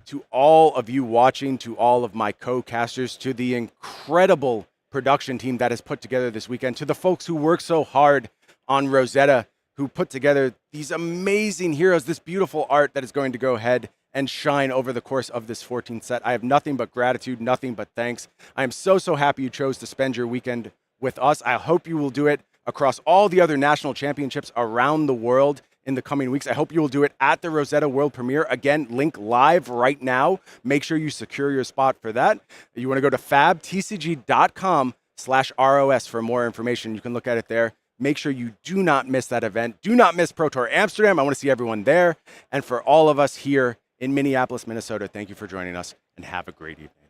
To all of you watching, to all of my co-casters, to the incredible production team that has put together this weekend, to the folks who work so hard on Rosetta, who put together these amazing heroes, this beautiful art that is going to go ahead and shine over the course of this 14th set. I have nothing but gratitude, nothing but thanks. I am so happy you chose to spend your weekend with us. I hope you will do it across all the other national championships around the world in the coming weeks. I hope you will do it at the Rosetta World Premiere. Again, link live right now. Make sure you secure your spot for that. You want to go to fabtcg.com/ROS for more information. You can look at it there. Make sure you do not miss that event. Do not miss Pro Tour Amsterdam. I want to see everyone there. And for all of us here in Minneapolis, Minnesota, thank you for joining us and have a great evening.